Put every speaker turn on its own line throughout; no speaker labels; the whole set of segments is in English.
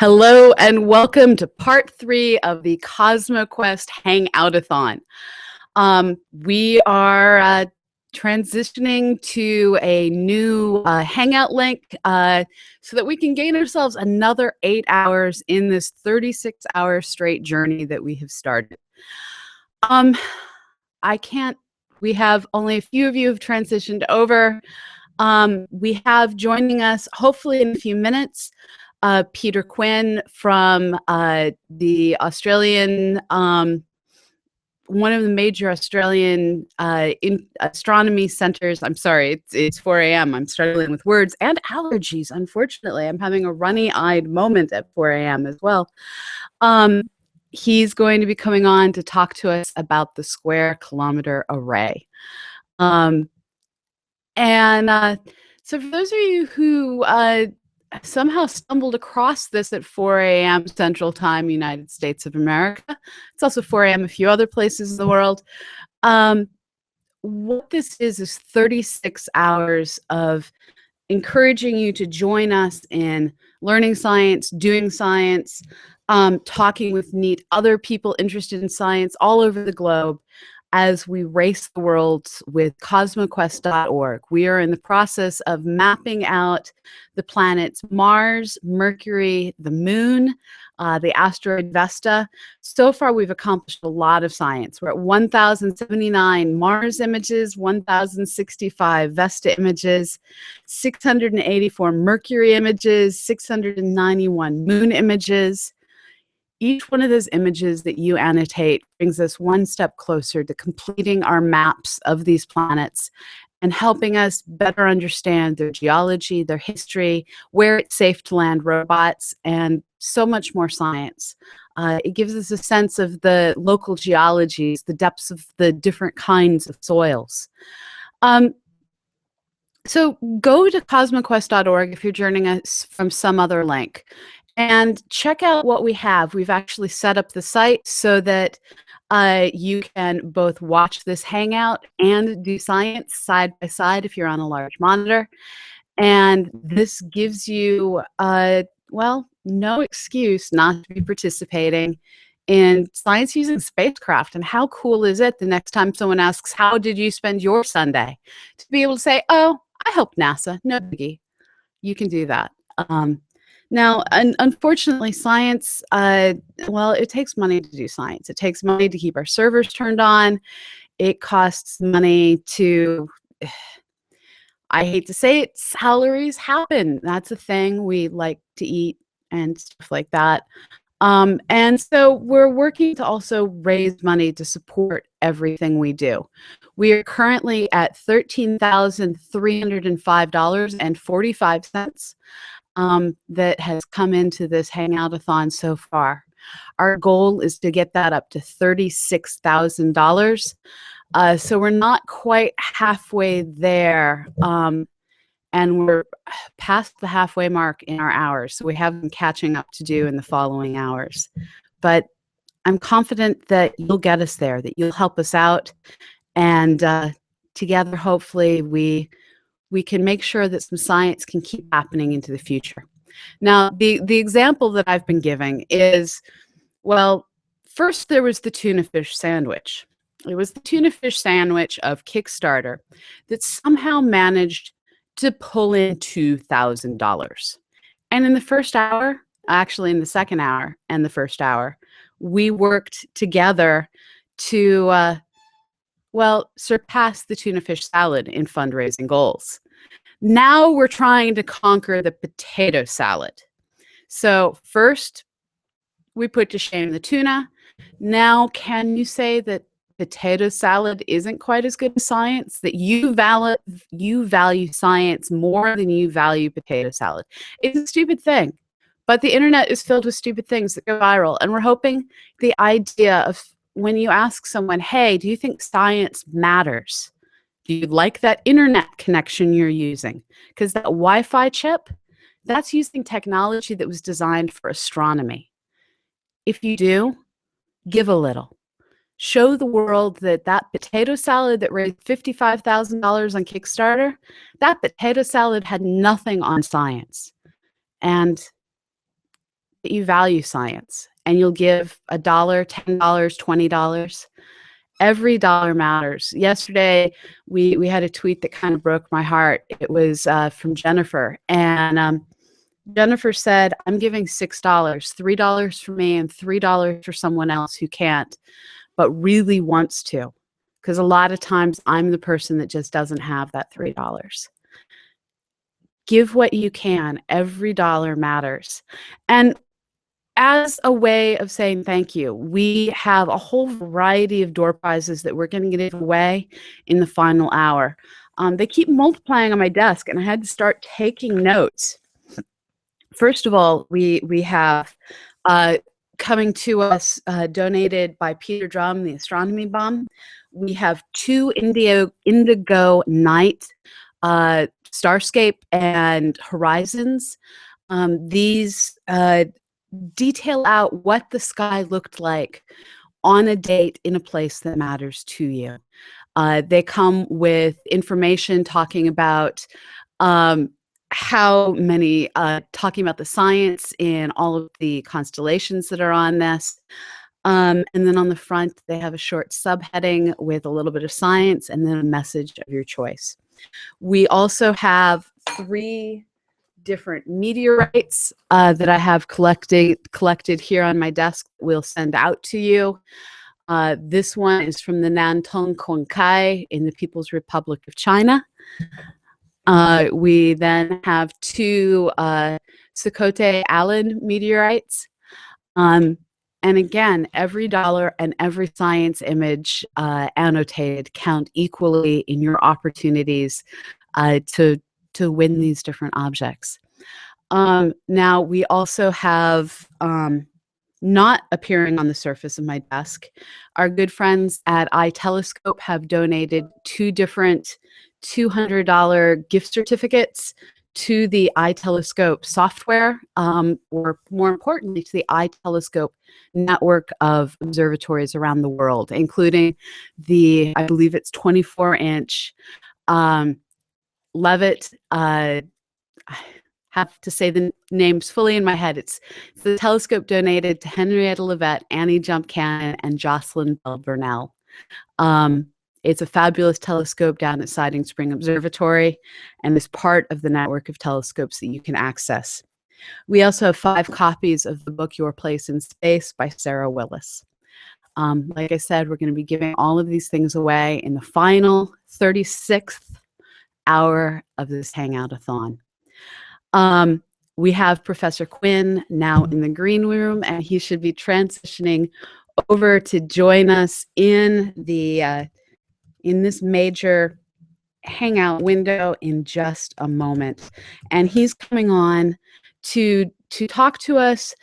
Hello and welcome to part 3 of the CosmoQuest Hangoutathon. We are transitioning to a new Hangout link so that we can gain ourselves another 8 hours in this 36-hour straight journey that we have started. We have only a few of you have transitioned over. We have joining us, hopefully in a few minutes, Peter Quinn from the Australian, one of the major Australian astronomy centers. I'm sorry, it's 4 a.m. I'm struggling with words and allergies, unfortunately. I'm having a runny-eyed moment at 4 a.m. as well. He's going to be coming on to talk to us about the Square Kilometer Array. So for those of you who somehow stumbled across this at 4 a.m. Central Time, United States of America. It's also 4 a.m. a few other places in the world. What this is 36 hours of encouraging you to join us in learning science, doing science, talking with neat other people interested in science all over the globe as we race the world with CosmoQuest.org. We are in the process of mapping out the planets Mars, Mercury, the Moon, the asteroid Vesta. So far, we've accomplished a lot of science. We're at 1,079 Mars images, 1,065 Vesta images, 684 Mercury images, 691 Moon images. Each one of those images that you annotate brings us one step closer to completing our maps of these planets and helping us better understand their geology, their history, where it's safe to land robots, and so much more science. It gives us a sense of the local geologies, the depths of the different kinds of soils. So go to CosmoQuest.org if you're joining us from some other link. And check out what we have. We've actually set up the site so that you can both watch this hangout and do science side by side if you're on a large monitor. And this gives you, well, no excuse not to be participating in science using spacecraft. And how cool is it the next time someone asks, how did you spend your Sunday? To be able to say, oh, I helped NASA. No biggie. You can do that. Now, unfortunately, science, well, it takes money to do science. It takes money to keep our servers turned on. It costs money to, I hate to say it, salaries happen. That's a thing. We like to eat and stuff like that. And so we're working to also raise money to support everything we do. We are currently at $13,305.45. That has come into this Hangoutathon so far. Our goal is to get that up to $36,000. So we're not quite halfway there, and we're past the halfway mark in our hours. So we have some catching up to do in the following hours. But I'm confident that you'll get us there, that you'll help us out, and together, hopefully, we can make sure that some science can keep happening into the future. Now, the example that I've been giving is, well, first there was the tuna fish sandwich. It was the tuna fish sandwich of Kickstarter that somehow managed to pull in $2,000. And in the first hour, actually in the second hour and the first hour, we worked together to, well, surpass the tuna fish salad in fundraising goals. Now we're trying to conquer the potato salad. So first, we put to shame the tuna. Now, can you say that potato salad isn't quite as good as science, that you value science more than you value potato salad? It's a stupid thing, but the internet is filled with stupid things that go viral, and we're hoping the idea of when you ask someone, hey, do you think science matters? Do you like that internet connection you're using? Because that Wi-Fi chip, that's using technology that was designed for astronomy. If you do, give a little. Show the world that that potato salad that raised $55,000 on Kickstarter, that potato salad had nothing on science. And that you value science, and you'll give $1, $10, $20. Every dollar matters. Yesterday, we had a tweet that kind of broke my heart. It was from Jennifer, and Jennifer said, "I'm giving $6, $3 for me, and $3 for someone else who can't, but really wants to, because a lot of times I'm the person that just doesn't have that $3." Give what you can. Every dollar matters. And as a way of saying thank you, we have a whole variety of door prizes that we're going to give away in the final hour. They keep multiplying on my desk, and I had to start taking notes. First of all, we have coming to us, donated by Peter Drum, the astronomy bomb. We have 2 Indigo Night Starscape and Horizons. These detail out what the sky looked like on a date in a place that matters to you. They come with information talking about how many, talking about the science in all of the constellations that are on this. And then on the front, they have a short subheading with a little bit of science and then a message of your choice. We also have 3 different meteorites that I have collected here on my desk. We'll send out to you. This one is from the Nantong Konkai in the People's Republic of China. We then have 2 Sokote Allen meteorites. And again, every dollar and every science image annotated count equally in your opportunities to win these different objects. Now, we also have, not appearing on the surface of my desk, our good friends at iTelescope have donated 2 different $200 gift certificates to the iTelescope software, or more importantly, to the iTelescope network of observatories around the world, including the, I believe it's 24-inch Levitt. I have to say the names fully in my head. It's the telescope donated to Henrietta Leavitt, Annie Jump Cannon, and Jocelyn Bell Burnell. It's a fabulous telescope down at Siding Spring Observatory and is part of the network of telescopes that you can access. We also have 5 copies of the book Your Place in Space by Sarah Willis. Like I said, we're going to be giving all of these things away in the final 36th hour of this Hangoutathon. We have Professor Quinn now in the green room, and he should be transitioning over to join us in the in this major hangout window in just a moment. And he's coming on to talk to us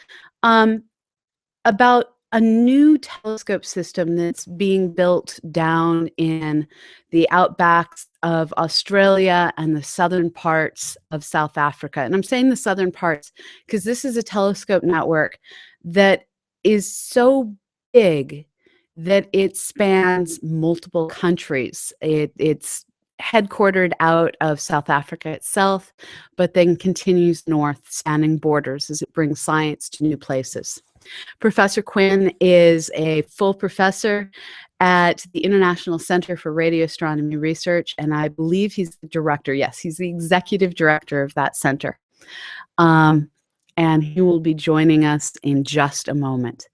about a new telescope system that's being built down in the outbacks of Australia and the southern parts of South Africa. And I'm saying the southern parts because this is a telescope network that is so big that it spans multiple countries. It's headquartered out of South Africa itself, but then continues north, spanning borders as it brings science to new places. Professor Quinn is a full professor at the International Center for Radio Astronomy Research, and I believe he's the director. Yes, he's the executive director of that center. And he will be joining us in just a moment.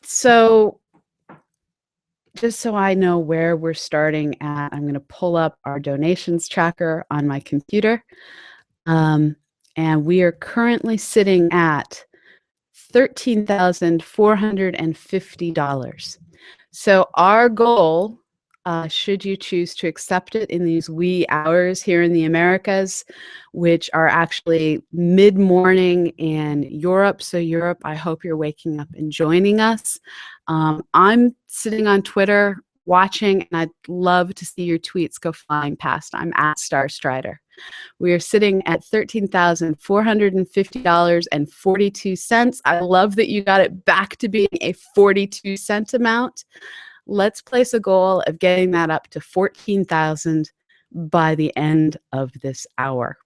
So just so I know where we're starting at, I'm going to pull up our donations tracker on my computer. And we are currently sitting at $13,450. So our goal, should you choose to accept it in these wee hours here in the Americas, which are actually mid-morning in Europe. So Europe, I hope you're waking up and joining us. I'm sitting on Twitter watching, and I'd love to see your tweets go flying past. I'm at Starstrider. We are sitting at $13,450.42. I love that you got it back to being a 42-cent amount. Let's place a goal of getting that up to 14,000 by the end of this hour.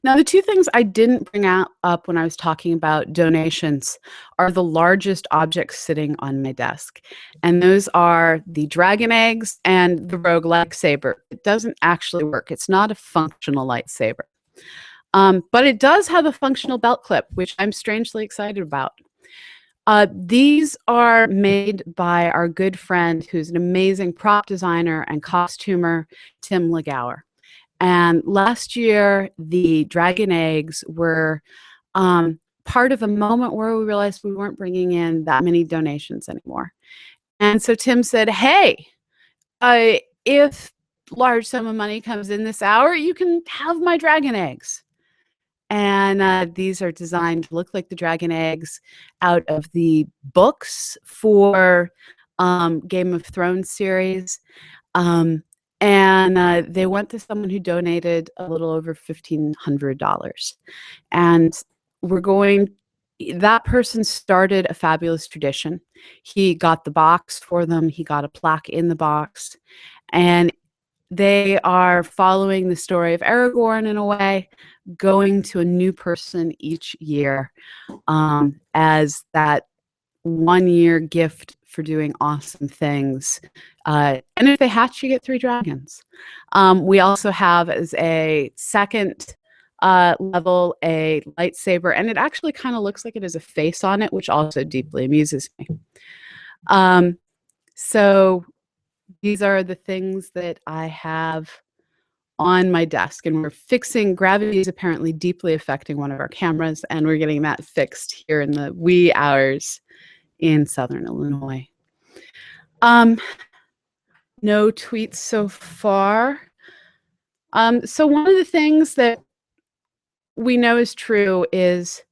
Now, the two things I didn't bring up when I was talking about donations are the largest objects sitting on my desk. And those are the dragon eggs and the rogue lightsaber. It doesn't actually work. It's not a functional lightsaber. But it does have a functional belt clip, which I'm strangely excited about. These are made by our good friend who's an amazing prop designer and costumer, Tim Legauer. And last year, the dragon eggs were part of a moment where we realized we weren't bringing in that many donations anymore. And so Tim said, hey, if large sum of money comes in this hour, you can have my dragon eggs. And these are designed to look like the dragon eggs out of the books for Game of Thrones series. And they went to someone who donated a little over $1,500. And that person started a fabulous tradition. He got the box for them. He got a plaque in the box. And they are following the story of Aragorn in a way, going to a new person each year as that 1-year gift for doing awesome things. And if they hatch, you get 3 dragons. We also have as a second level a lightsaber, and it actually kind of looks like it has a face on it, which also deeply amuses me. So these are the things that I have on my desk, and we're fixing. Gravity is apparently deeply affecting one of our cameras, and we're getting that fixed here in the wee hours in Southern Illinois. No tweets so far. So one of the things that we know is true is,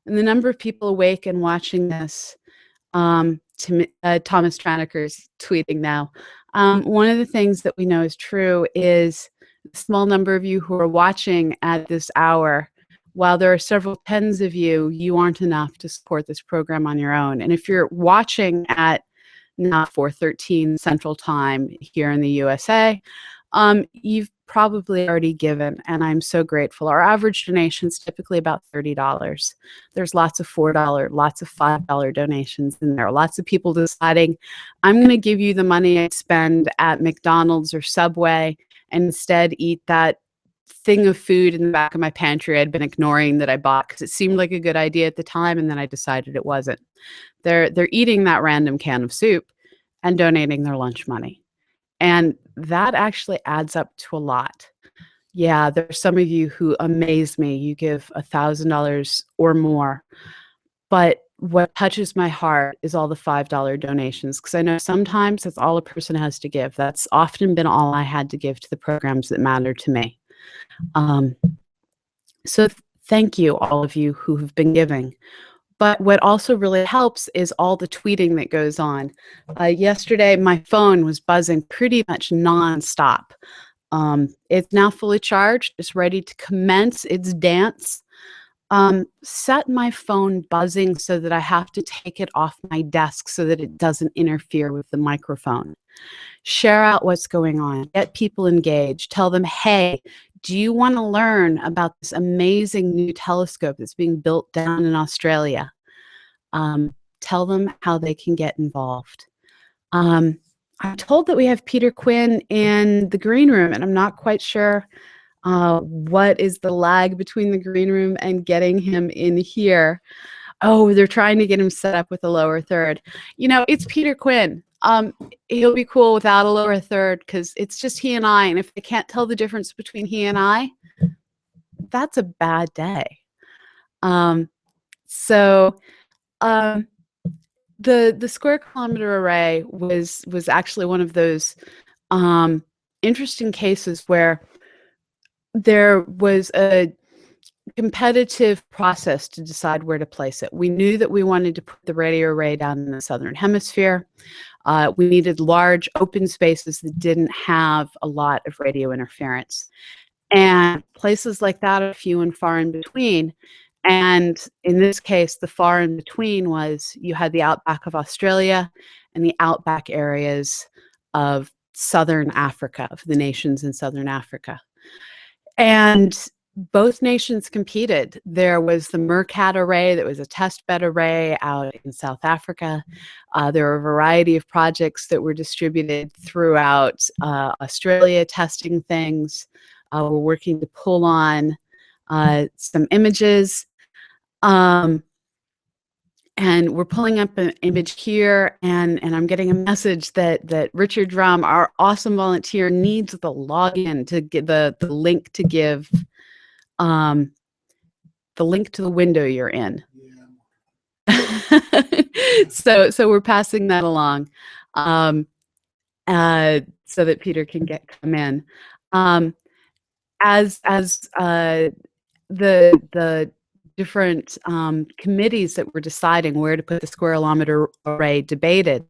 and the number of people awake and watching this, Thomas Tranneker's tweeting now. One of the things that we know is true is the small number of you who are watching at this hour. While there are several tens of you, you aren't enough to support this program on your own. And if you're watching at now 4:13 Central Time here in the USA, you've probably already given, and I'm so grateful. Our average donation is typically about $30. There's lots of $4, lots of $5 donations in there. Lots of people deciding, I'm going to give you the money I'd spend at McDonald's or Subway and instead eat that thing of food in the back of my pantry I'd been ignoring that I bought because it seemed like a good idea at the time, and then I decided it wasn't. They're eating that random can of soup and donating their lunch money. And that actually adds up to a lot. Yeah, there's some of you who amaze me. You give $1,000 or more. But what touches my heart is all the $5 donations, because I know sometimes that's all a person has to give. That's often been all I had to give to the programs that matter to me. So thank you, all of you who have been giving. But what also really helps is all the tweeting that goes on. Yesterday, my phone was buzzing pretty much nonstop. It's now fully charged. It's ready to commence its dance. Set my phone buzzing so that I have to take it off my desk so that it doesn't interfere with the microphone. Share out what's going on. Get people engaged. Tell them, hey, do you want to learn about this amazing new telescope that's being built down in Australia? Tell them how they can get involved. I'm told that we have Peter Quinn in the green room, and I'm not quite sure what is the lag between the green room and getting him in here. Oh, they're trying to get him set up with a lower third. You know, it's Peter Quinn. He'll be cool without a lower third because it's just he and I. And if they can't tell the difference between he and I, that's a bad day. The square kilometer array was actually one of those interesting cases where there was a competitive process to decide where to place it. We knew that we wanted to put the radio array down in the southern hemisphere. We needed large open spaces that didn't have a lot of radio interference. And places like that are few and far in between. And in this case, the far in between was you had the outback of Australia and the outback areas of southern Africa, of the nations in southern Africa. And Both nations competed. There was the Mercat array that was a test bed array out in South Africa. There were a variety of projects that were distributed throughout Australia testing things. We're working to pull on some images. And we're pulling up an image here, and I'm getting a message that Richard Drum, our awesome volunteer, needs the login to get the link to give the link to the window you're in. So we're passing that along so that Peter can come in. As the different committees that were deciding where to put the squirrelometer array debated,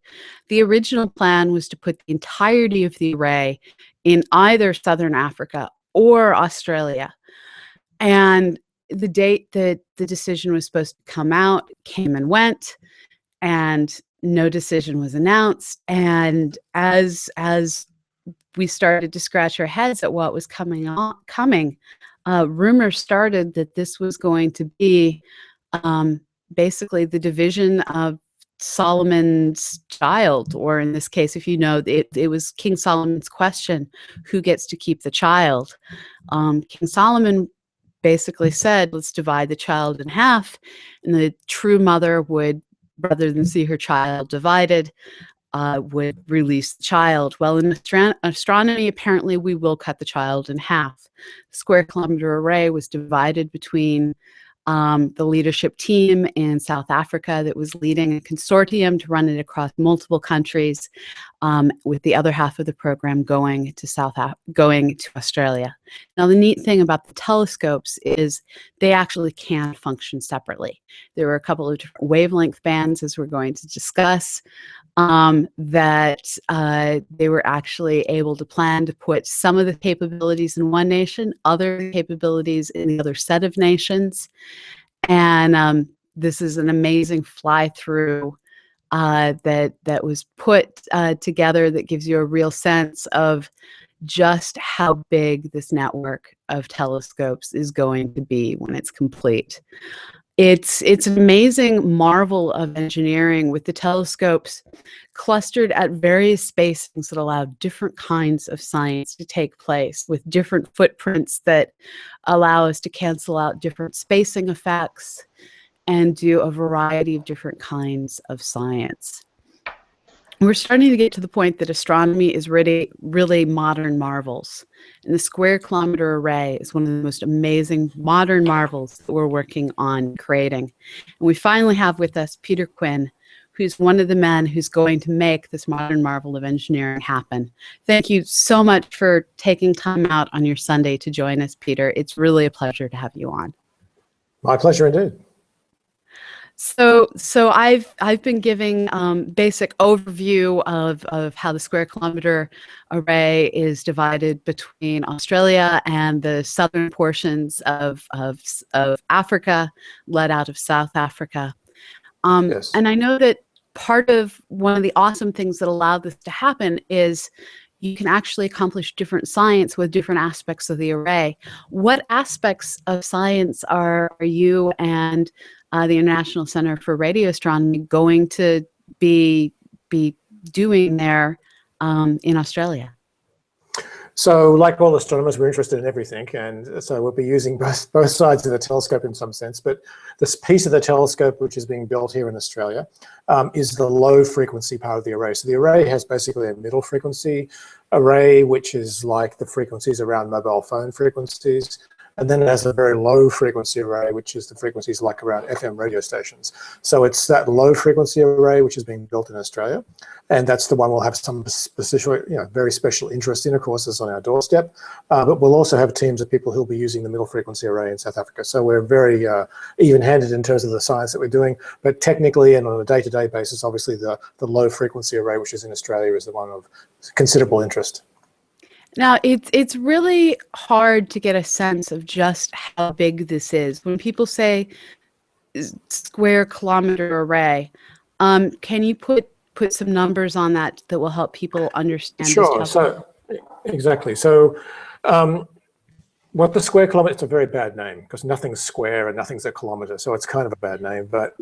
the original plan was to put the entirety of the array in either Southern Africa or Australia. And the date that the decision was supposed to come out came and went, and no decision was announced. And as we started to scratch our heads at what was coming, rumors started that this was going to be basically the division of Solomon's child, or in this case, if you know, it was King Solomon's question, who gets to keep the child? King Solomon basically said, let's divide the child in half, and the true mother would, rather than see her child divided, would release the child. Well, in astronomy, apparently we will cut the child in half. The square kilometer array was divided between the leadership team in South Africa that was leading a consortium to run it across multiple countries, with the other half of the program going to Australia. Now, the neat thing about the telescopes is they actually can function separately. There were a couple of different wavelength bands, as we're going to discuss, that they were actually able to plan to put some of the capabilities in one nation, other capabilities in the other set of nations. And this is an amazing fly-through that was put together that gives you a real sense of just how big this network of telescopes is going to be when it's complete. It's an amazing marvel of engineering, with the telescopes clustered at various spacings that allow different kinds of science to take place, with different footprints that allow us to cancel out different spacing effects and do a variety of different kinds of science. We're starting to get to the point that astronomy is really modern marvels. And the square kilometer array is one of the most amazing modern marvels that we're working on creating. And we finally have with us Peter Quinn, who's one of the men who's going to make this modern marvel of engineering happen. Thank you so much for taking time out on your Sunday to join us, Peter. It's really a pleasure to have you on.
My pleasure indeed.
So I've been giving basic overview of how the square kilometer array is divided between Australia and the southern portions of Africa, led out of South Africa.
Yes.
And I know that part of one of the awesome things that allowed this to happen is you can actually accomplish different science with different aspects of the array. What aspects of science are you and the International Center for Radio Astronomy going to be doing there in Australia?
So, like all astronomers, we're interested in everything, and so we'll be using both sides of the telescope in some sense. But this piece of the telescope, which is being built here in Australia, is the low frequency part of the array. So the array has basically a middle frequency array, which is like the frequencies around mobile phone frequencies. And then it has a very low frequency array, which is the frequencies like around FM radio stations. So it's that low frequency array which is being built in Australia. And that's the one we'll have some specific, very special interest in. Of course, it's on our doorstep. But we'll also have teams of people who'll be using the middle frequency array in South Africa. So we're very even-handed in terms of the science that we're doing. But technically and on a day-to-day basis, obviously the low frequency array, which is in Australia, is the one of considerable interest.
Now, it's really hard to get a sense of just how big this is. When people say square kilometer array, can you put some numbers on that will help people understand?
Sure. So exactly. So Well, the square kilometre, it's a very bad name because nothing's square and nothing's a kilometre, so it's kind of a bad name. But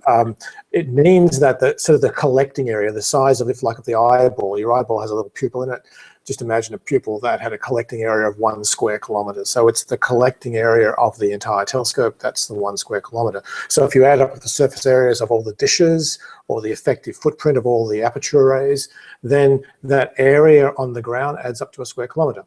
it means that the sort of the collecting area, the size of, if like of the eyeball, your eyeball has a little pupil in it. Just imagine a pupil that had a collecting area of 1 square kilometre. So it's the collecting area of the entire telescope. That's the 1 square kilometre. So if you add up the surface areas of all the dishes or the effective footprint of all the aperture arrays, then that area on the ground adds up to a square kilometre.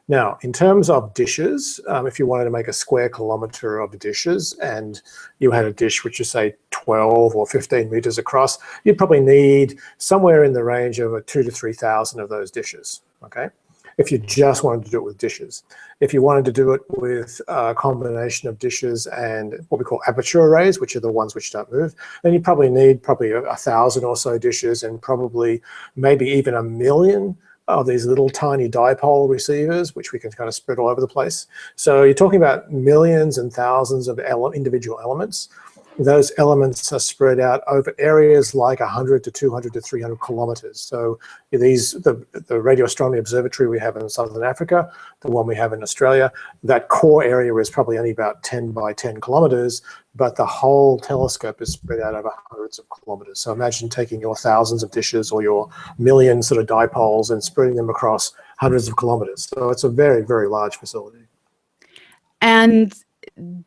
Now, in terms of dishes, if you wanted to make a square kilometre of dishes and you had a dish which is, say, 12 or 15 metres across, you'd probably need somewhere in the range of 2,000 to 3,000 of those dishes, okay? If you just wanted to do it with dishes. If you wanted to do it with a combination of dishes and what we call aperture arrays, which are the ones which don't move, then you probably need 1,000 or so dishes and probably maybe even 1 million of these little tiny dipole receivers, which we can kind of spread all over the place. So you're talking about millions and thousands of individual elements. Those elements are spread out over areas like 100 to 200 to 300 kilometers. So the radio astronomy observatory we have in Southern Africa, the one we have in Australia, that core area is probably only about 10 by 10 kilometers, but the whole telescope is spread out over hundreds of kilometers. So imagine taking your thousands of dishes or your millions sort of dipoles and spreading them across hundreds of kilometers. So it's a very, very large facility.
And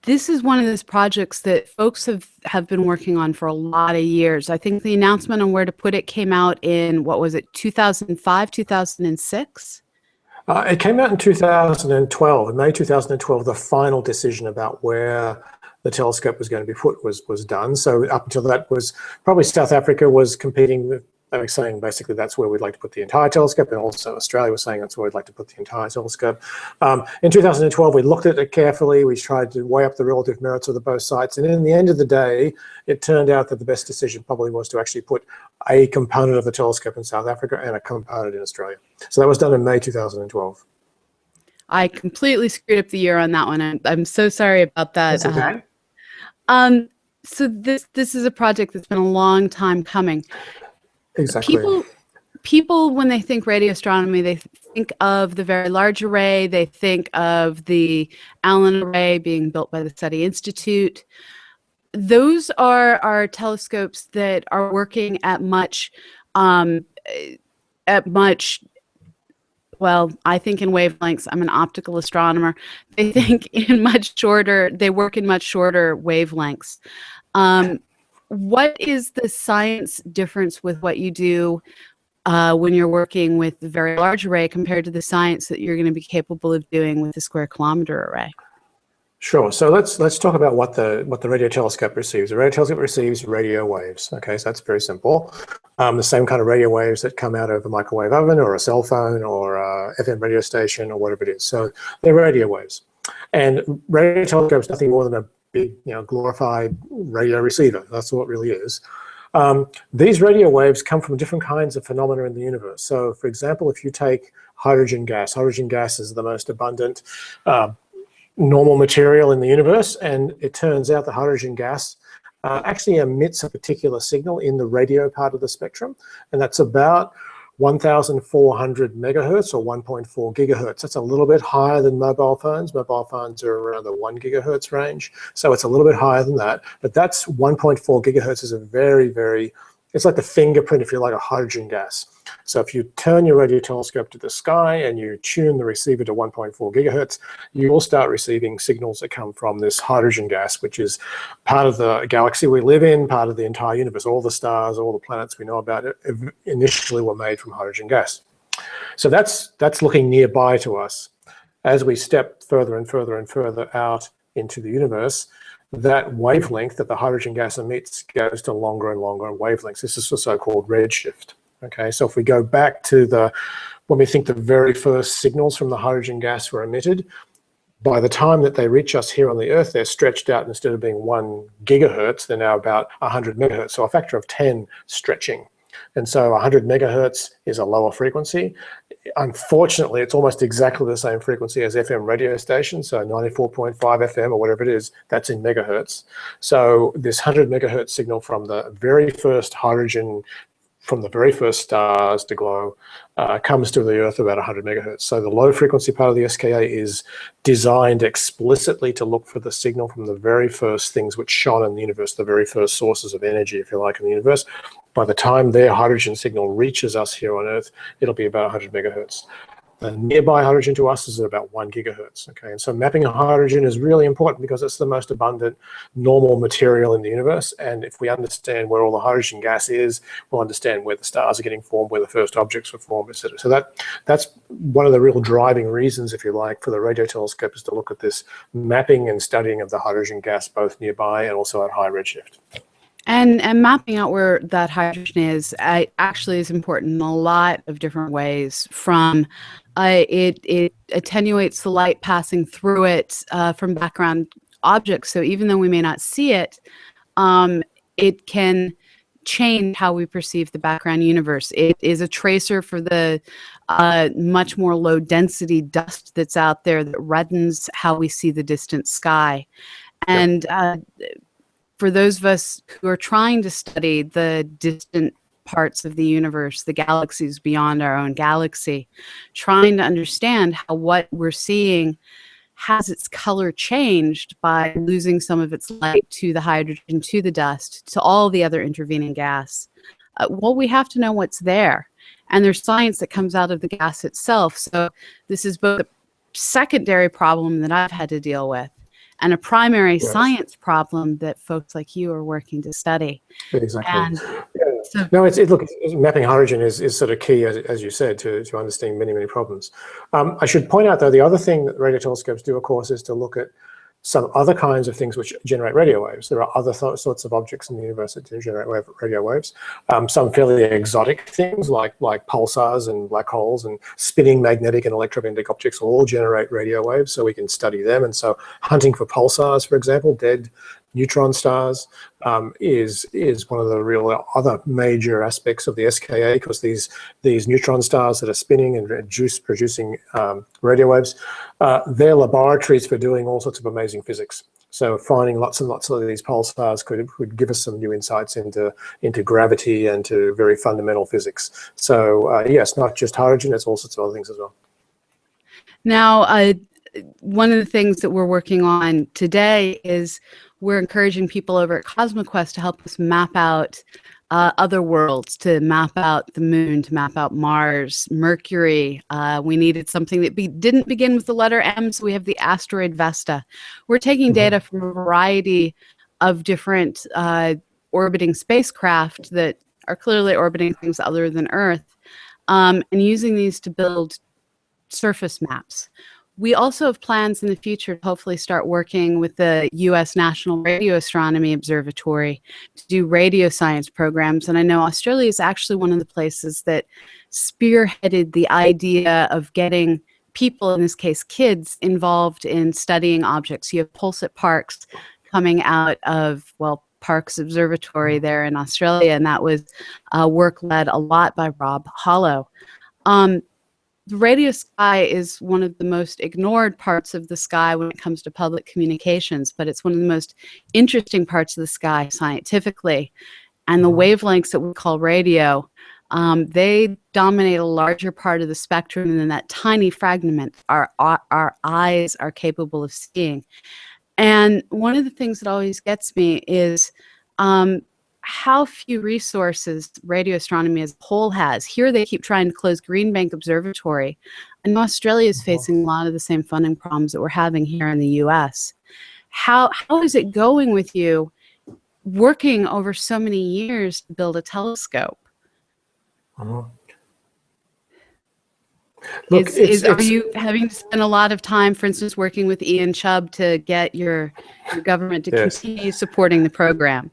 this is one of those projects that folks have been working on for a lot of years. I think the announcement on where to put it came out in, what was it, 2005, 2006?
It came out in 2012. In May 2012, the final decision about where the telescope was going to be put was done. So up until that was probably South Africa was competing with, saying basically that's where we'd like to put the entire telescope, and also Australia was saying that's where we'd like to put the entire telescope. In 2012, we looked at it carefully. We tried to weigh up the relative merits of the both sites, and in the end of the day, it turned out that the best decision probably was to actually put a component of the telescope in South Africa and a component in Australia. So that was done in May 2012.
I completely screwed up the year on that one. I'm so sorry about that.
That's okay.
So this is a project that's been a long time coming.
Exactly.
People, when they think radio astronomy, they think of the Very Large Array. They think of the Allen Array being built by the SETI Institute. Those are telescopes that are working at much, well, I think in wavelengths. I'm an optical astronomer. They think in much shorter, they work in much shorter wavelengths. What is the science difference with what you do when you're working with the Very Large Array compared to the science that you're going to be capable of doing with the Square Kilometre Array?
Sure. So let's talk about what the radio telescope receives. The radio telescope receives radio waves. Okay, so that's very simple. The same kind of radio waves that come out of a microwave oven or a cell phone or a FM radio station or whatever it is. So they're radio waves, and radio telescope is nothing more than a big, glorified radio receiver. That's what it really is. These radio waves come from different kinds of phenomena in the universe. So, for example, if you take hydrogen gas is the most abundant normal material in the universe, and it turns out the hydrogen gas actually emits a particular signal in the radio part of the spectrum, and that's about 1,400 megahertz or 1.4 gigahertz. That's a little bit higher than mobile phones. Mobile phones are around the 1 gigahertz range, so it's a little bit higher than that. But that's 1.4 gigahertz is a very, very, it's like the fingerprint, if you like, a hydrogen gas. So if you turn your radio telescope to the sky and you tune the receiver to 1.4 gigahertz, you will start receiving signals that come from this hydrogen gas, which is part of the galaxy we live in, part of the entire universe. All the stars, all the planets we know about initially were made from hydrogen gas. So that's looking nearby to us. As we step further and further and further out into the universe, that wavelength that the hydrogen gas emits goes to longer and longer wavelengths. This is the so-called redshift. Okay, so if we go back to when we think the very first signals from the hydrogen gas were emitted, by the time that they reach us here on the Earth, they're stretched out. Instead of being 1 gigahertz, they're now about 100 megahertz, so a factor of 10 stretching. And so 100 megahertz is a lower frequency. Unfortunately, it's almost exactly the same frequency as FM radio stations, so 94.5 FM or whatever it is, that's in megahertz. So this 100 megahertz signal from the very first hydrogen from the very first stars to glow, comes to the Earth about 100 megahertz. So the low frequency part of the SKA is designed explicitly to look for the signal from the very first things which shone in the universe, the very first sources of energy, if you like, in the universe. By the time their hydrogen signal reaches us here on Earth, it'll be about 100 megahertz. The nearby hydrogen to us is at about 1 gigahertz. Okay, and so mapping hydrogen is really important because it's the most abundant normal material in the universe. And if we understand where all the hydrogen gas is, we'll understand where the stars are getting formed, where the first objects were formed, etc. So that's one of the real driving reasons, if you like, for the radio telescope, is to look at this mapping and studying of the hydrogen gas both nearby and also at high redshift.
And mapping out where that hydrogen is actually is important in a lot of different ways. From it attenuates the light passing through it from background objects. So even though we may not see it, it can change how we perceive the background universe. It is a tracer for the much more low density dust that's out there that reddens how we see the distant sky. And for those of us who are trying to study the distant parts of the universe, the galaxies beyond our own galaxy, trying to understand how what we're seeing has its color changed by losing some of its light to the hydrogen, to the dust, to all the other intervening gas. Well, we have to know what's there. And there's science that comes out of the gas itself. So this is both a secondary problem that I've had to deal with and a primary science problem that folks like you are working to study.
Exactly.
And so,
no, look, mapping hydrogen is sort of key, as you said, to understanding many, many problems. I should point out, though, the other thing that radio telescopes do, of course, is to look at some other kinds of things which generate radio waves. There are other sorts of objects in the universe that do generate radio waves. Some fairly exotic things like pulsars and black holes and spinning magnetic and electromagnetic objects all generate radio waves, so we can study them. And so hunting for pulsars, for example, dead neutron stars, is one of the real other major aspects of the SKA, because these neutron stars that are spinning and producing radio waves, they're laboratories for doing all sorts of amazing physics. So finding lots and lots of these pulsars could give us some new insights into gravity and to very fundamental physics. So yes, not just hydrogen, it's all sorts of other things as well.
Now, one of the things that we're working on today is we're encouraging people over at CosmoQuest to help us map out other worlds, to map out the moon, to map out Mars, Mercury. We needed something that didn't begin with the letter M, so we have the asteroid Vesta. We're taking data from a variety of different orbiting spacecraft that are clearly orbiting things other than Earth, and using these to build surface maps. We also have plans in the future to hopefully start working with the U.S. National Radio Astronomy Observatory to do radio science programs. And I know Australia is actually one of the places that spearheaded the idea of getting people, in this case kids, involved in studying objects. You have Pulsar Parks coming out of, well, Parkes Observatory there in Australia, and that was work led a lot by Rob Hollow. The radio sky is one of the most ignored parts of the sky when it comes to public communications, but it's one of the most interesting parts of the sky scientifically. And the wavelengths that we call radio, they dominate a larger part of the spectrum than that tiny fragment our eyes are capable of seeing. And one of the things that always gets me is how few resources radio astronomy as a whole has. Here they keep trying to close Green Bank Observatory. And Australia is facing a lot of the same funding problems that we're having here in the US. How is it going with you working over so many years to build a telescope?
Look,
are you having to spend a lot of time, for instance, working with Ian Chubb to get your government to continue supporting the program?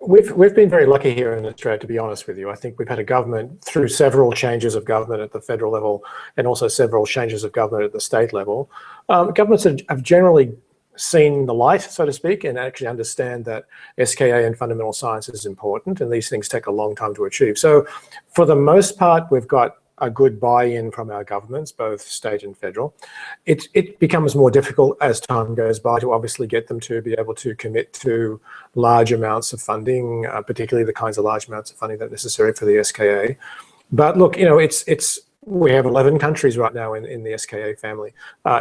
We've been very lucky here in Australia, to be honest with you. I think we've had a government through several changes of government at the federal level and also several changes of government at the state level. Governments have generally seen the light, so to speak, and actually understand that SKA and fundamental science is important, and these things take a long time to achieve. So for the most part, we've got a good buy-in from our governments, both state and federal. It becomes more difficult as time goes by to obviously get them to be able to commit to large amounts of funding, particularly the kinds of large amounts of funding that are necessary for the SKA. But look, you know, we have 11 countries right now in the SKA family.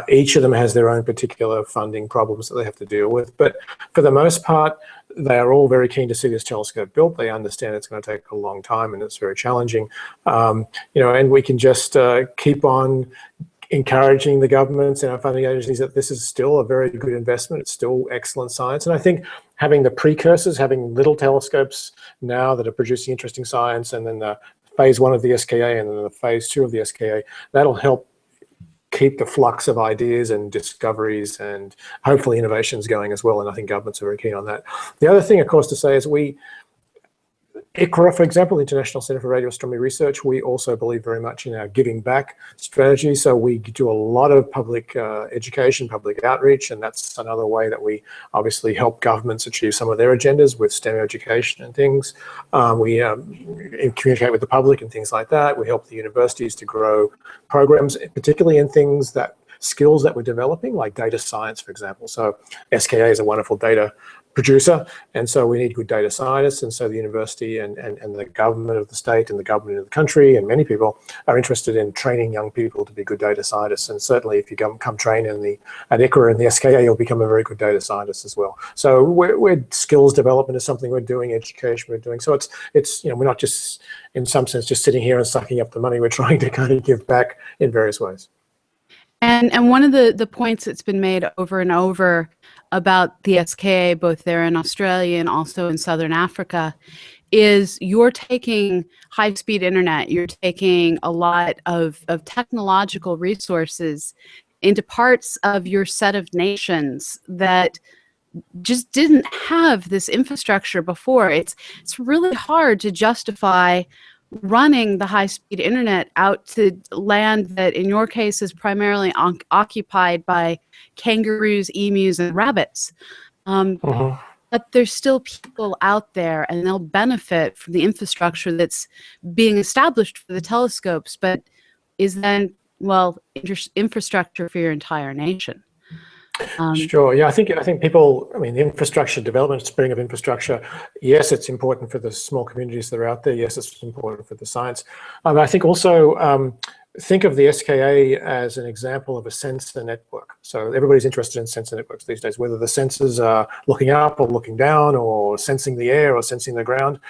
Each of them has their own particular funding problems that they have to deal with. But for the most part, they are all very keen to see this telescope built. They understand it's going to take a long time and it's very challenging. You know, and we can just keep on encouraging the governments and our funding agencies that this is still a very good investment. It's still excellent science. And I think having the precursors, having little telescopes now that are producing interesting science, and then the phase 1 of the SKA and then the phase 2 of the SKA, that'll help keep the flux of ideas and discoveries and hopefully innovations going as well. And I think governments are very keen on that. The other thing, of course, to say is ICRA, for example, the International Center for Radio Astronomy Research, we also believe very much in our giving back strategy. So we do a lot of public education, public outreach, and that's another way that we obviously help governments achieve some of their agendas with STEM education and things. We communicate with the public and things like that. We help the universities to grow programs, particularly in things that skills that we're developing, like data science, for example. So SKA is a wonderful data producer, and so we need good data scientists, and so the university and the government of the state and the government of the country and many people are interested in training young people to be good data scientists. And certainly if you come train at ICRA and the SKA, you'll become a very good data scientist as well. So we're skills development is something we're doing, education we're doing. So it's you know, we're not just in some sense just sitting here and sucking up the money. We're trying to kind of give back in various ways.
And one of the points that's been made over and over about the SKA, both there in Australia and also in Southern Africa, is you're taking high-speed internet, you're taking a lot of technological resources into parts of your set of nations that just didn't have this infrastructure before. It's really hard to justify running the high-speed internet out to land that, in your case, is primarily occupied by kangaroos, emus, and rabbits. But there's still people out there, and they'll benefit from the infrastructure that's being established for the telescopes, but is then, well, infrastructure for your entire nation.
Sure. Yeah, I think people, I mean, the infrastructure development, spreading of infrastructure, yes, it's important for the small communities that are out there. Yes, it's important for the science. I think also think of the SKA as an example of a sensor network. So everybody's interested in sensor networks these days, whether the sensors are looking up or looking down or sensing the air or sensing the ground.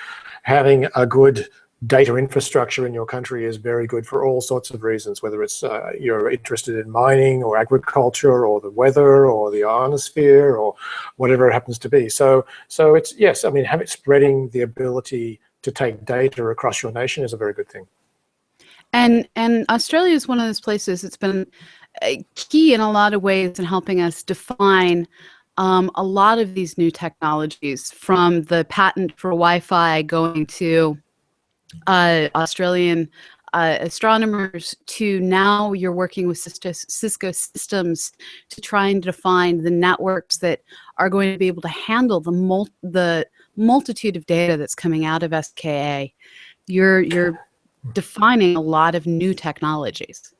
Having a good data infrastructure in your country is very good for all sorts of reasons, whether it's you're interested in mining or agriculture or the weather or the ionosphere or whatever it happens to be. So it's, yes, I mean, spreading the ability to take data across your nation is a very good thing.
And Australia is one of those places that's been key in a lot of ways in helping us define a lot of these new technologies, from the patent for Wi-Fi going to Australian astronomers to now you're working with Cisco systems to try and define the networks that are going to be able to handle the multitude of data that's coming out of SKA. You're defining a lot of new technologies.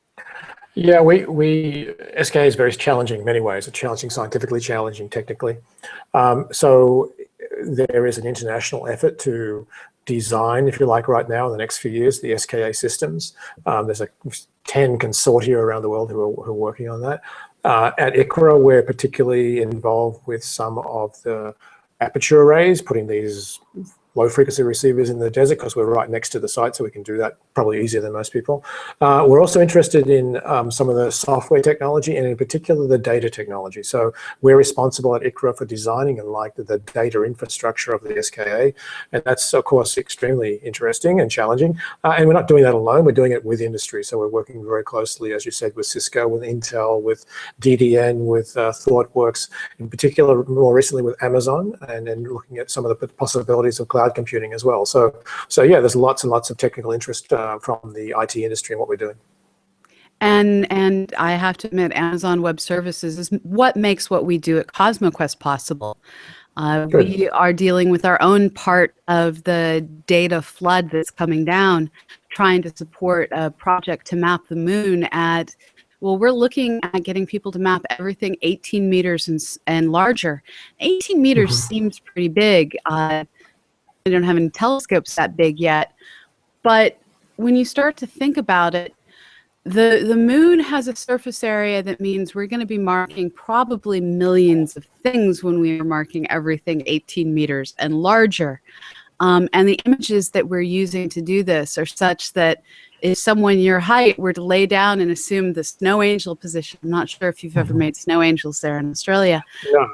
Yeah, SKA is very challenging in many ways. It's challenging scientifically, challenging technically. So there is an international effort to design, if you like, right now in the next few years, the SKA systems. There's 10 consortia around the world who are working on that. At ICRA, we're particularly involved with some of the aperture arrays, putting these low-frequency receivers in the desert because we're right next to the site, so we can do that probably easier than most people. We're also interested in some of the software technology and in particular the data technology. So we're responsible at ICRA for designing and like the data infrastructure of the SKA, and that's of course extremely interesting and challenging. And we're not doing that alone, we're doing it with industry. So we're working very closely, as you said, with Cisco, with Intel, with DDN, with ThoughtWorks, in particular more recently with Amazon, and then looking at some of the possibilities of cloud computing as well. So yeah, there's lots and lots of technical interest from the IT industry in what we're doing.
And I have to admit, Amazon Web Services is what makes what we do at CosmoQuest possible. We are dealing with our own part of the data flood that's coming down, trying to support a project to map the moon at, well, we're looking at getting people to map everything 18 meters and larger. 18 meters seems pretty big. We don't have any telescopes that big yet. But when you start to think about it, the moon has a surface area that means we're going to be marking probably millions of things when we are marking everything 18 meters and larger. And the images that we're using to do this are such that if someone your height were to lay down and assume the snow angel position, I'm not sure if you've ever made snow angels there in Australia.
Yeah.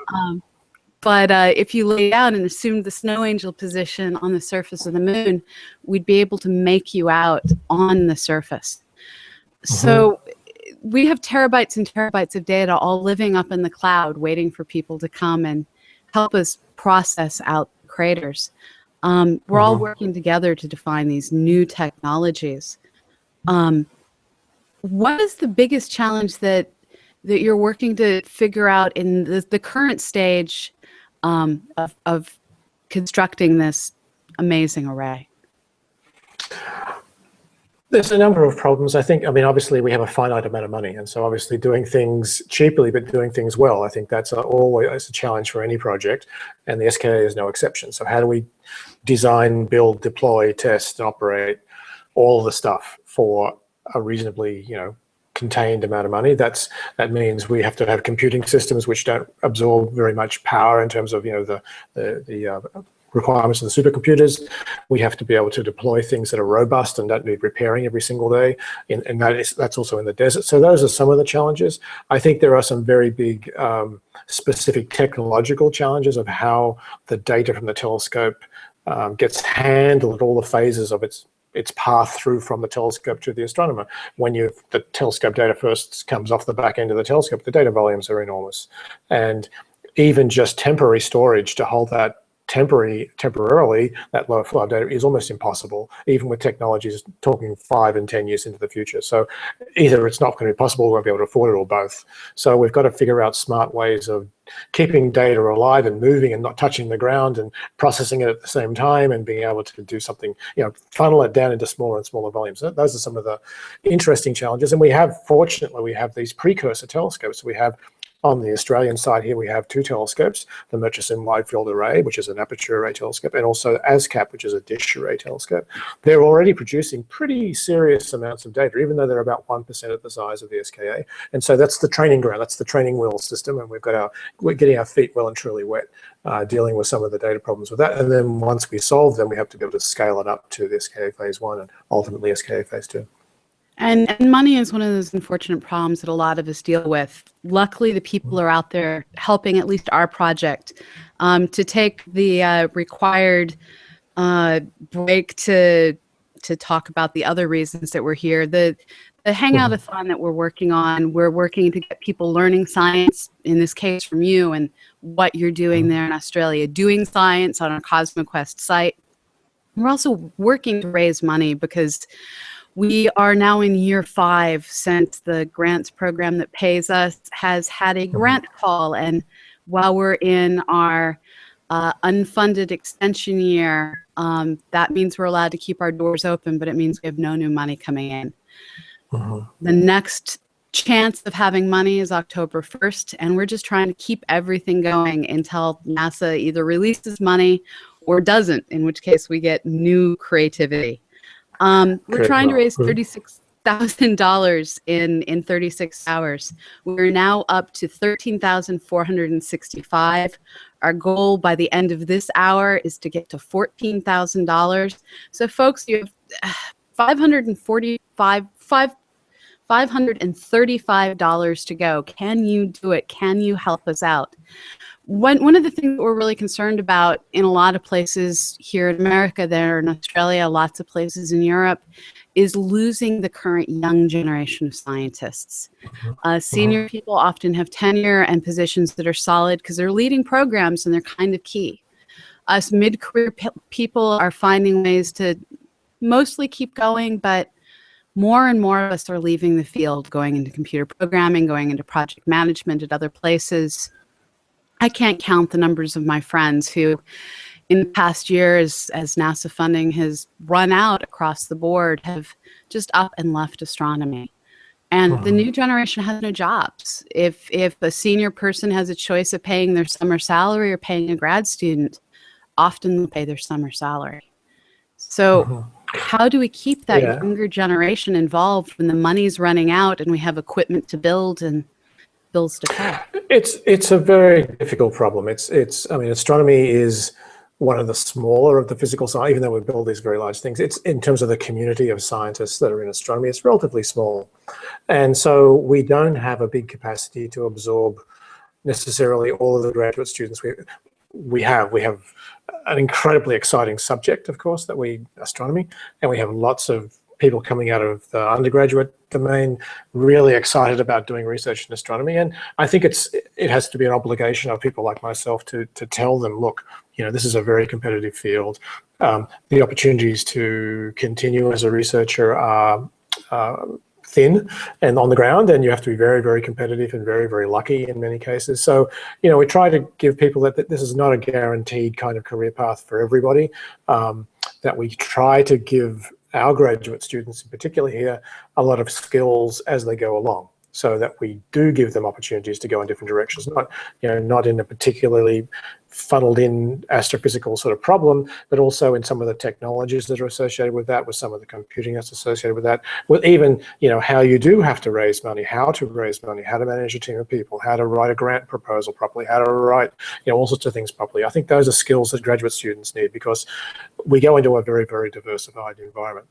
But if you lay down and assume the snow angel position on the surface of the moon, we'd be able to make you out on the surface. So we have terabytes and terabytes of data all living up in the cloud, waiting for people to come and help us process out craters. We're all working together to define these new technologies. What is the biggest challenge that you're working to figure out in the current stage of constructing this amazing array?
There's a number of problems. I mean, obviously we have a finite amount of money, and so obviously doing things cheaply but doing things well, I think that's always a challenge for any project, and the SKA is no exception. So how do we design, build, deploy, test, and operate all the stuff for a reasonably, contained amount of money? That means we have to have computing systems which don't absorb very much power in terms of the requirements of the supercomputers. We have to be able to deploy things that are robust and don't need repairing every single day, and that's also in the desert. So those are some of the challenges. I think there are some very big specific technological challenges of how the data from the telescope gets handled at all the phases of its path through from the telescope to the astronomer. When the telescope data first comes off the back end of the telescope, the data volumes are enormous. And even just temporary storage to hold that temporarily, that low flow of data is almost impossible, even with technologies talking 5 and 10 years into the future. So either it's not going to be possible, we won't be able to afford it, or both. So we've got to figure out smart ways of keeping data alive and moving and not touching the ground and processing it at the same time and being able to do something, funnel it down into smaller and smaller volumes. Those are some of the interesting challenges. And fortunately, we have these precursor telescopes. We have, on the Australian side here, we have 2 telescopes, the Murchison Wide Field Array, which is an aperture array telescope, and also ASCAP, which is a dish array telescope. They're already producing pretty serious amounts of data, even though they're about 1% of the size of the SKA. And so that's the training ground, that's the training wheel system, and we're getting our feet well and truly wet, dealing with some of the data problems with that. And then once we solve them, we have to be able to scale it up to the SKA Phase 1 and ultimately SKA Phase 2.
And money is one of those unfortunate problems that a lot of us deal with. Luckily, the people are out there helping at least our project to take the required break to talk about the other reasons that we're here. The Hangoutathon that we're working to get people learning science, in this case from you, and what you're doing there in Australia, doing science on our CosmoQuest site. We're also working to raise money because we are now in year 5 since the grants program that pays us has had a grant call. And while we're in our unfunded extension year, that means we're allowed to keep our doors open, but it means we have no new money coming in. The next chance of having money is October 1st, and we're just trying to keep everything going until NASA either releases money or doesn't, in which case we get new creativity. We're trying to raise $36,000 in 36 hours. We're now up to $13,465. Our goal by the end of this hour is to get to $14,000. So folks, you have $535 to go. Can you do it? Can you help us out? One of the things that we're really concerned about in a lot of places here in America, there in Australia, lots of places in Europe, is losing the current young generation of scientists. Senior people often have tenure and positions that are solid because they're leading programs and they're kind of key. Us mid-career people are finding ways to mostly keep going, but more and more of us are leaving the field, going into computer programming, going into project management at other places. I can't count the numbers of my friends who, in the past year, as NASA funding has run out across the board, have just up and left astronomy. And the new generation has no jobs. If a senior person has a choice of paying their summer salary or paying a grad student, often they'll pay their summer salary. So how do we keep that younger generation involved when the money's running out and we have equipment to build and bills to pay?
It's a very difficult problem. I mean, astronomy is one of the smaller of the physical science, even though we build these very large things. It's in terms of the community of scientists that are in astronomy, it's relatively small. And so we don't have a big capacity to absorb necessarily all of the graduate students we have. We have an incredibly exciting subject, of course, astronomy, and we have lots of people coming out of the undergraduate domain really excited about doing research in astronomy. And I think it has to be an obligation of people like myself to tell them, look, this is a very competitive field. The opportunities to continue as a researcher are thin and on the ground, and you have to be very, very competitive and very, very lucky in many cases. So, we try to give people that this is not a guaranteed kind of career path for everybody, that we try to give our graduate students, in particular here, a lot of skills as they go along, so that we do give them opportunities to go in different directions, not in a particularly funneled in astrophysical sort of problem, but also in some of the technologies that are associated with that, with some of the computing that's associated with that, with even, how you do have to raise money, how to manage a team of people, how to write a grant proposal properly, how to write, all sorts of things properly. I think those are skills that graduate students need, because we go into a very, very diversified environment.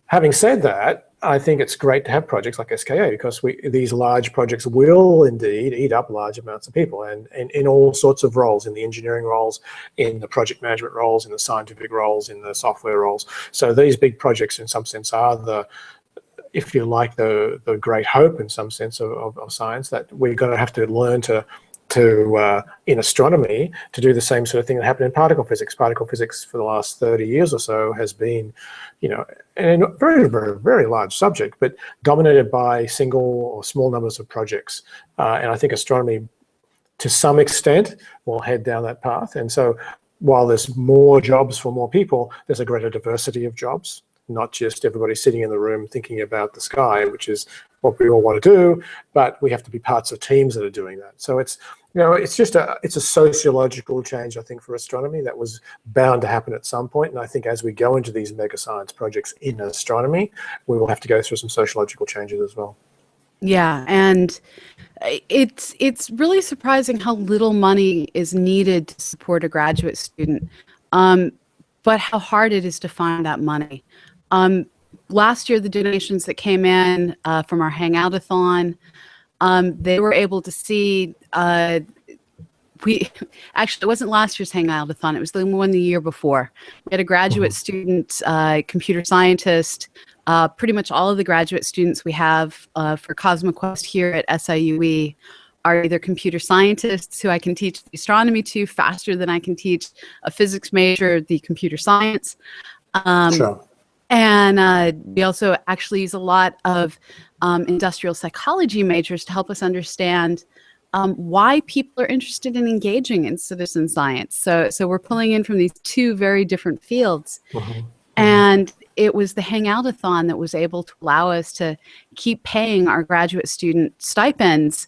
Having said that, I think it's great to have projects like SKA, because these large projects will indeed eat up large amounts of people, and in all sorts of roles, in the engineering roles, in the project management roles, in the scientific roles, in the software roles. So these big projects in some sense are if you like, the great hope in some sense of science, that we're going to have to learn to in astronomy to do the same sort of thing that happened in particle physics. Particle physics for the last 30 years or so has been, a very, very, very large subject, but dominated by single or small numbers of projects. And I think astronomy, to some extent, will head down that path. And so while there's more jobs for more people, there's a greater diversity of jobs, not just everybody sitting in the room thinking about the sky, which is what we all want to do, but we have to be parts of teams that are doing that. So it's a sociological change, I think, for astronomy that was bound to happen at some point. And I think as we go into these mega science projects in astronomy, we will have to go through some sociological changes as well.
Yeah, and it's really surprising how little money is needed to support a graduate student, but how hard it is to find that money. Last year, the donations that came in from our Hangoutathon, they were able to see, actually, it wasn't last year's Hangoutathon, it was the one the year before. We had a graduate student, computer scientist. Pretty much all of the graduate students we have for CosmoQuest here at SIUE are either computer scientists who I can teach the astronomy to faster than I can teach a physics major the computer science.
Sure.
And we also actually use a lot of industrial psychology majors to help us understand why people are interested in engaging in citizen science. So we're pulling in from these two very different fields. And it was the Hangoutathon that was able to allow us to keep paying our graduate student stipends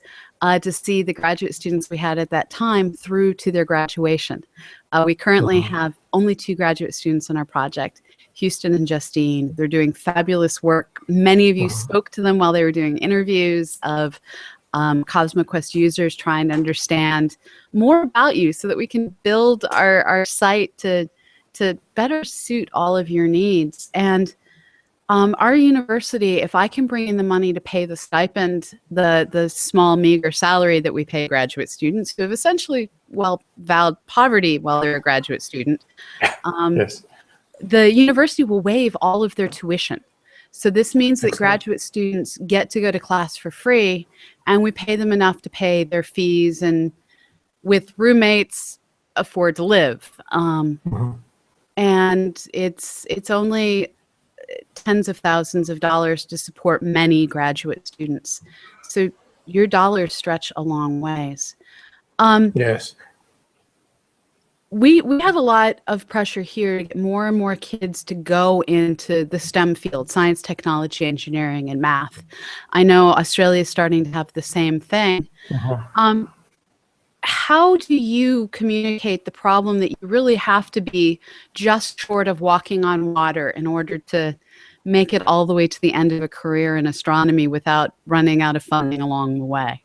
to see the graduate students we had at that time through to their graduation. We currently have only 2 graduate students in our project, Houston and Justine. They're doing fabulous work. Many of you spoke to them while they were doing interviews of CosmoQuest users, trying to understand more about you so that we can build our site to better suit all of your needs. And our university, if I can bring in the money to pay the stipend, the small meager salary that we pay graduate students who have essentially, vowed poverty while they're a graduate student,
Yes.
The university will waive all of their tuition. So this means that graduate students get to go to class for free, and we pay them enough to pay their fees and, with roommates, afford to live. And it's only tens of thousands of dollars to support many graduate students. So your dollars stretch a long ways.
Yes.
we have a lot of pressure here to get more and more kids to go into the STEM field, science, technology, engineering, and math. I know Australia is starting to have the same thing. Um, how do you communicate the problem that you really have to be just short of walking on water in order to make it all the way to the end of a career in astronomy without running out of funding along the way?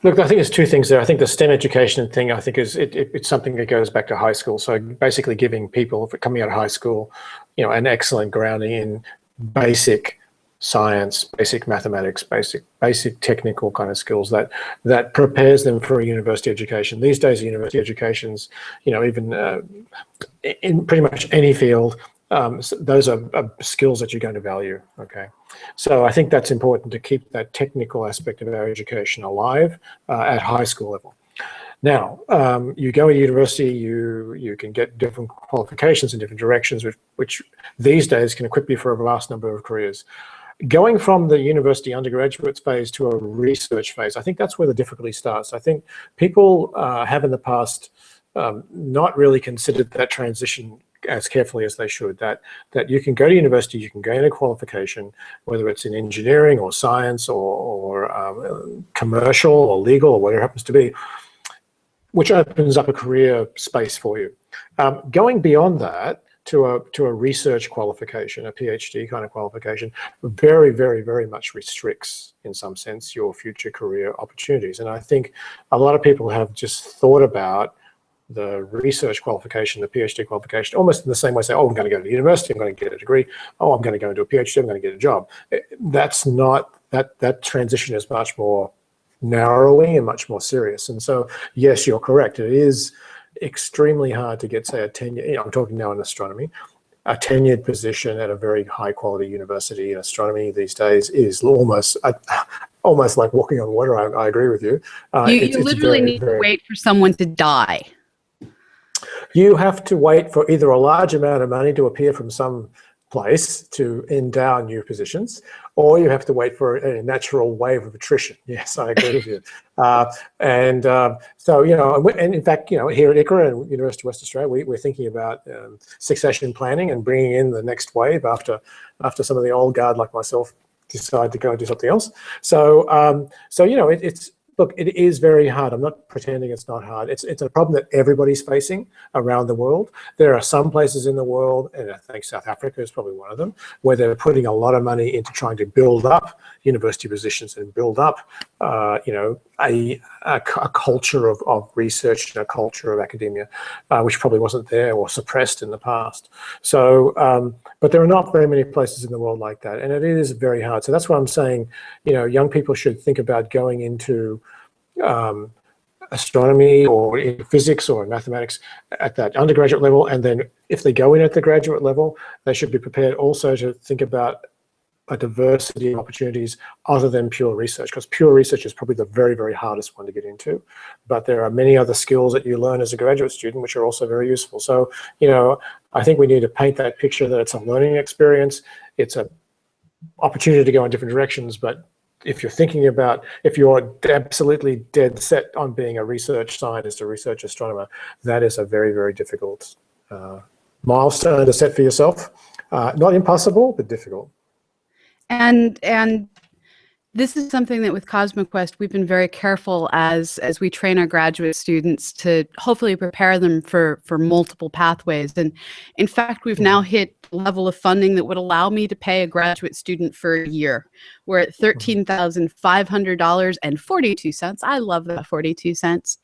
Look, I think there's two things there. I think the STEM education thing, I think, it's something that goes back to high school. So basically giving people coming out of high school, an excellent grounding in basic science, basic mathematics, basic technical kind of skills that prepares them for a university education. These days, university educations, even in pretty much any field, those are skills that you're going to value, okay? So I think that's important to keep that technical aspect of our education alive at high school level. Now, you go to university, you can get different qualifications in different directions, which these days can equip you for a vast number of careers. Going from the university undergraduate phase to a research phase, I think that's where the difficulty starts. I think people have in the past not really considered that transition as carefully as they should, that you can go to university, you can gain a qualification, whether it's in engineering or science or commercial or legal or whatever it happens to be, which opens up a career space for you. Going beyond that to a research qualification, a PhD kind of qualification, very, very, very much restricts, in some sense, your future career opportunities. And I think a lot of people have just thought about the research qualification, the PhD qualification, almost in the same way, say, oh, I'm going to go to university, I'm going to get a degree, oh, I'm going to go into a PhD, I'm going to get a job. That's not, that transition is much more narrowing and much more serious. And so, yes, you're correct. It is extremely hard to get, say, a tenure, I'm talking now in astronomy, a tenured position at a very high quality university in astronomy these days is almost like walking on water. I agree with you.
You literally need to wait for someone to die.
You have to wait for either a large amount of money to appear from some place to endow new positions, or you have to wait for a natural wave of attrition. Yes, I agree with you. So, and in fact, here at ICRA and University of Western Australia, we're thinking about succession planning and bringing in the next wave after some of the old guard like myself decide to go and do something else. So, look, it is very hard. I'm not pretending it's not hard. It's a problem that everybody's facing around the world. There are some places in the world, and I think South Africa is probably one of them, where they're putting a lot of money into trying to build up university positions and build up, a culture of research and a culture of academia, which probably wasn't there or suppressed in the past. So, but there are not very many places in the world like that, and it is very hard. So that's why I'm saying, young people should think about going into astronomy or in physics or in mathematics at that undergraduate level, and then if they go in at the graduate level, they should be prepared also to think about a diversity of opportunities other than pure research, because pure research is probably the very, very hardest one to get into. But there are many other skills that you learn as a graduate student which are also very useful. So, I think we need to paint that picture that it's a learning experience, it's an opportunity to go in different directions, but if you're absolutely dead set on being a research scientist, a research astronomer, that is a very, very difficult milestone to set for yourself. Not impossible, but difficult.
And this is something that with CosmoQuest, we've been very careful as we train our graduate students to hopefully prepare them for multiple pathways. And in fact, we've now hit a level of funding that would allow me to pay a graduate student for a year. We're at $13,500.42. I love that 42 cents.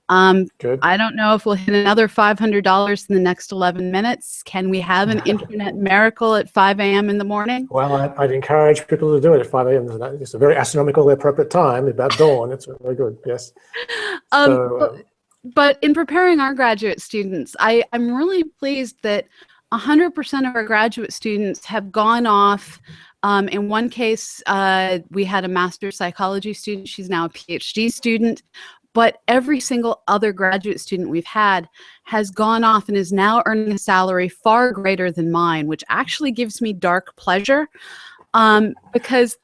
Good.
I don't know if we'll hit another $500 in the next 11 minutes. Can we have an internet miracle at 5 a.m. in the morning?
Well, I'd encourage people to do it at 5 a.m. It's a very astronomical, appropriate time, about dawn. It's very good, yes.
But in preparing our graduate students, I'm really pleased that 100% of our graduate students have gone off. In one case, we had a master's psychology student. She's now a PhD student. But every single other graduate student we've had has gone off and is now earning a salary far greater than mine, which actually gives me dark pleasure. Because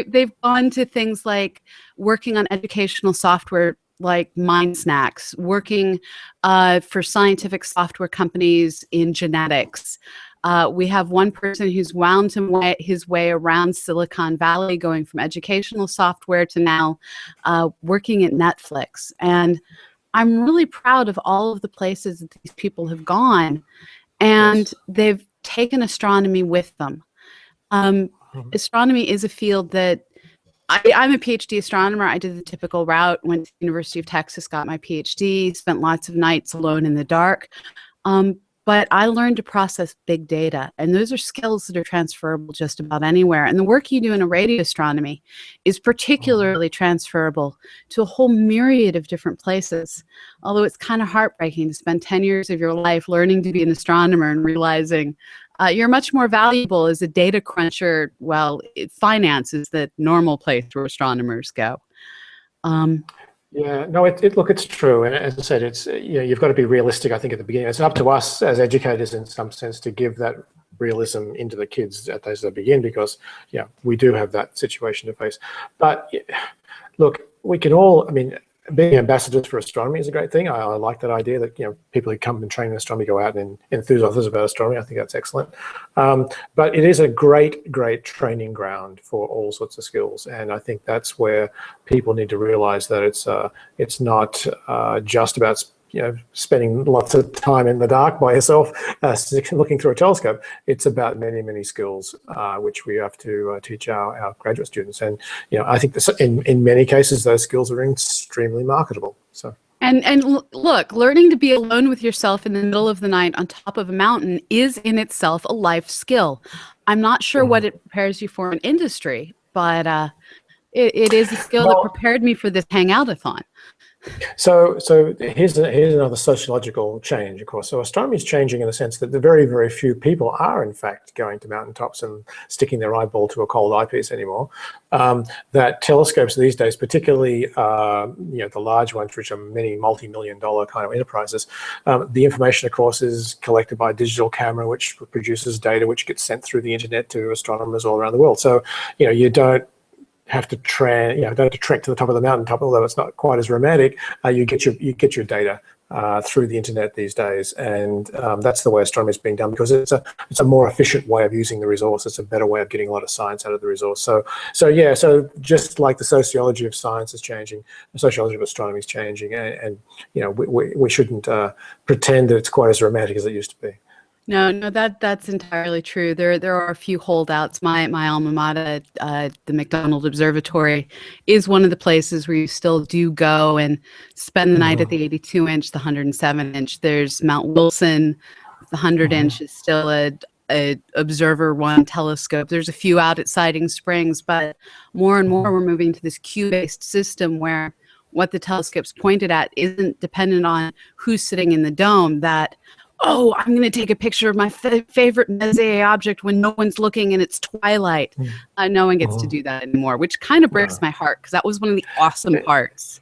they've gone to things like working on educational software like mind snacks, working for scientific software companies in genetics. We have one person who's wound his way around Silicon Valley, going from educational software to now working at Netflix. And I'm really proud of all of the places that these people have gone, and they've taken astronomy with them. Astronomy is a field that I'm a PhD astronomer. I did the typical route, went to the University of Texas, got my PhD, spent lots of nights alone in the dark. But I learned to process big data, and those are skills that are transferable just about anywhere. And the work you do in a radio astronomy is particularly transferable to a whole myriad of different places. Although it's kind of heartbreaking to spend 10 years of your life learning to be an astronomer and realizing you're much more valuable as a data cruncher. Well, finance is the normal place where astronomers go.
Yeah, no, look, it's true, and as I said, it's you've got to be realistic. I think at the beginning, it's up to us as educators, in some sense, to give that realism into the kids as they begin, because we do have that situation to face. But look, we can all, I mean, being ambassadors for astronomy is a great thing. I like that idea that people who come and train in astronomy go out and enthuse others about astronomy. I think that's excellent. But it is a great training ground for all sorts of skills, and I think that's where people need to realize that it's not just about spending lots of time in the dark by yourself looking through a telescope. It's about many skills which we have to teach our graduate students, and I think in many cases those skills are extremely marketable. So.
And look, learning to be alone with yourself in the middle of the night on top of a mountain is in itself a life skill. I'm not sure what it prepares you for in industry, but it is a skill that prepared me for this Hangoutathon.
So here's another sociological change, of course. So astronomy is changing in the sense that the very few people are in fact going to mountaintops and sticking their eyeball to a cold eyepiece anymore. That telescopes these days, particularly the large ones, which are many multi-million-dollar kind of enterprises, the information, of course, is collected by a digital camera, which produces data which gets sent through the internet to astronomers all around the world. So you don't have to trek to the top of the mountaintop, although it's not quite as romantic. You get your data through the internet these days, and that's the way astronomy is being done, because it's a more efficient way of using the resource. It's a better way of getting a lot of science out of the resource. So just like the sociology of science is changing, the sociology of astronomy is changing, and we shouldn't pretend that it's quite as romantic as it used to be.
No, that's entirely true. There are a few holdouts. My alma mater, the McDonald Observatory, is one of the places where you still do go and spend the night at the 82-inch, the 107-inch. There's Mount Wilson, the 100-inch is still a Observer 1 telescope. There's a few out at Siding Springs, but more and more we're moving to this Q-based system where what the telescope's pointed at isn't dependent on who's sitting in the dome. That I'm going to take a picture of my favorite Messier object when no one's looking and it's twilight. No one gets to do that anymore, which kind of breaks my heart, because that was one of the awesome parts.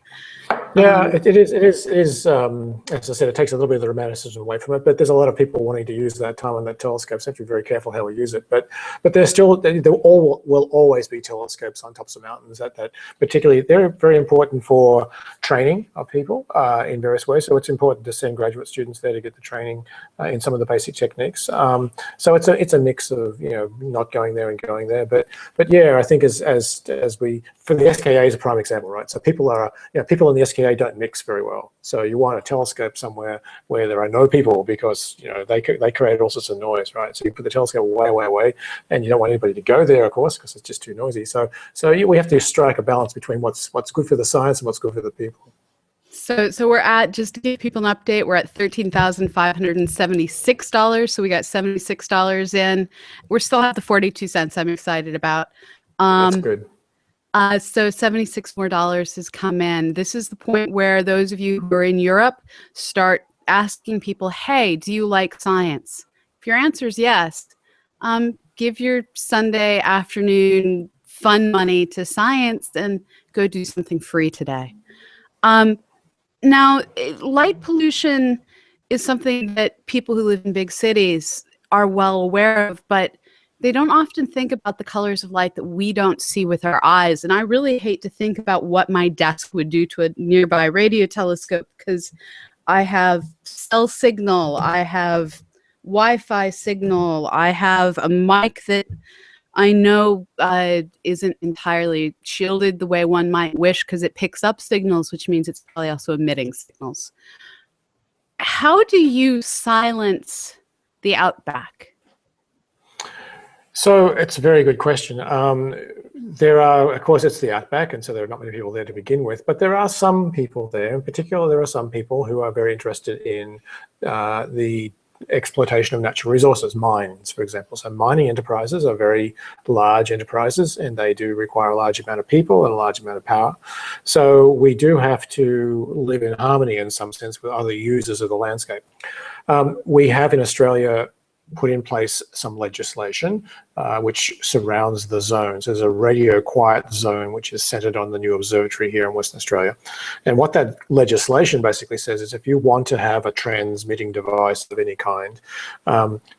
Yeah, it is. As I said, it takes a little bit of the romanticism away from it. But there's a lot of people wanting to use that time on that telescope. So have to be very careful how we use it. But there will always be telescopes on tops of mountains. That particularly, they're very important for training of people in various ways. So it's important to send graduate students there to get the training in some of the basic techniques. So it's a mix of not going there and going there. But yeah, I think as we, for the SKA is a prime example, right? So people in the SKA don't mix very well. So you want a telescope somewhere where there are no people, because they create all sorts of noise, right? So you put the telescope way away, and you don't want anybody to go there, of course, because it's just too noisy. So we have to strike a balance between what's good for the science and what's good for the people.
So we're at, just to give people an update, we're at $13,576. So we got $76 in. We're still at the 42 cents I'm excited about.
That's good.
So $76 more has come in. This is the point where those of you who are in Europe start asking people, hey, do you like science? If your answer is yes, give your Sunday afternoon fun money to science and go do something free today. Now, light pollution is something that people who live in big cities are well aware of, but they don't often think about the colors of light that we don't see with our eyes. And I really hate to think about what my desk would do to a nearby radio telescope, because I have cell signal, I have Wi-Fi signal, I have a mic that I know isn't entirely shielded the way one might wish, because it picks up signals, which means it's probably also emitting signals. How do you silence the outback?
So it's a very good question. There are, of course, it's the outback, and so there are not many people there to begin with, but there are some people there. In particular, there are some people who are very interested in the exploitation of natural resources, mines, for example. So mining enterprises are very large enterprises, and they do require a large amount of people and a large amount of power. So we do have to live in harmony in some sense with other users of the landscape. We have in Australia put in place some legislation which surrounds the zones. There's a radio quiet zone which is centered on the new observatory here in Western Australia. And what that legislation basically says is if you want to have a transmitting device of any kind,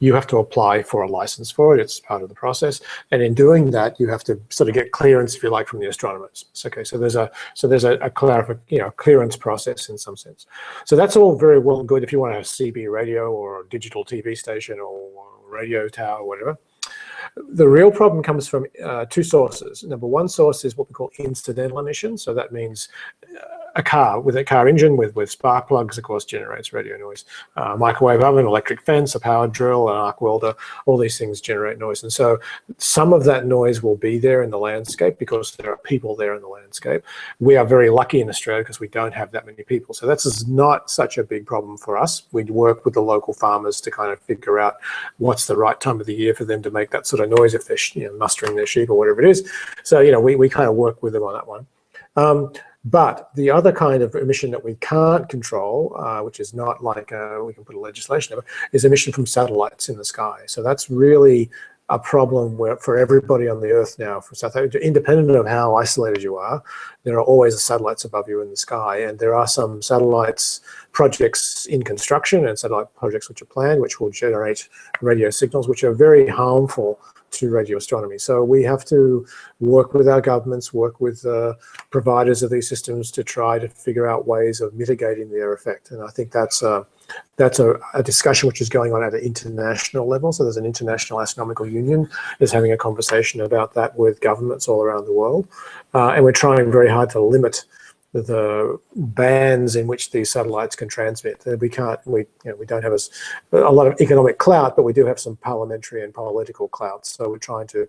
you have to apply for a license for it. It's part of the process. And in doing that, you have to sort of get clearance, if you like, from the astronomers. Okay, so there's a clearance process in some sense. So that's all very well and good if you want to have CB radio or a digital TV station or radio tower or whatever. The real problem comes from two sources. Number one source is what we call incidental emissions. So that means a car with a car engine with spark plugs, of course, generates radio noise. Microwave oven, electric fence, a power drill, an arc welder, all these things generate noise. And so some of that noise will be there in the landscape because there are people there in the landscape. We are very lucky in Australia because we don't have that many people. So that's not such a big problem for us. We work with the local farmers to kind of figure out what's the right time of the year for them to make that sort of noise if they're mustering their sheep or whatever it is. So, we kind of work with them on that one. But the other kind of emission that we can't control, which is not like we can put a legislation over, is emission from satellites in the sky. So that's really a problem for everybody on the Earth now. For South Africa, independent of how isolated you are, there are always satellites above you in the sky, and there are some satellites projects in construction and satellite projects which are planned, which will generate radio signals, which are very harmful to radio astronomy. So we have to work with our governments, work with providers of these systems to try to figure out ways of mitigating their effect. And I think that's a discussion which is going on at an international level. So there's an international astronomical union is having a conversation about that with governments all around the world. And we're trying very hard to limit the bands in which these satellites can transmit. We don't have a lot of economic clout, but we do have some parliamentary and political clout. So we're trying to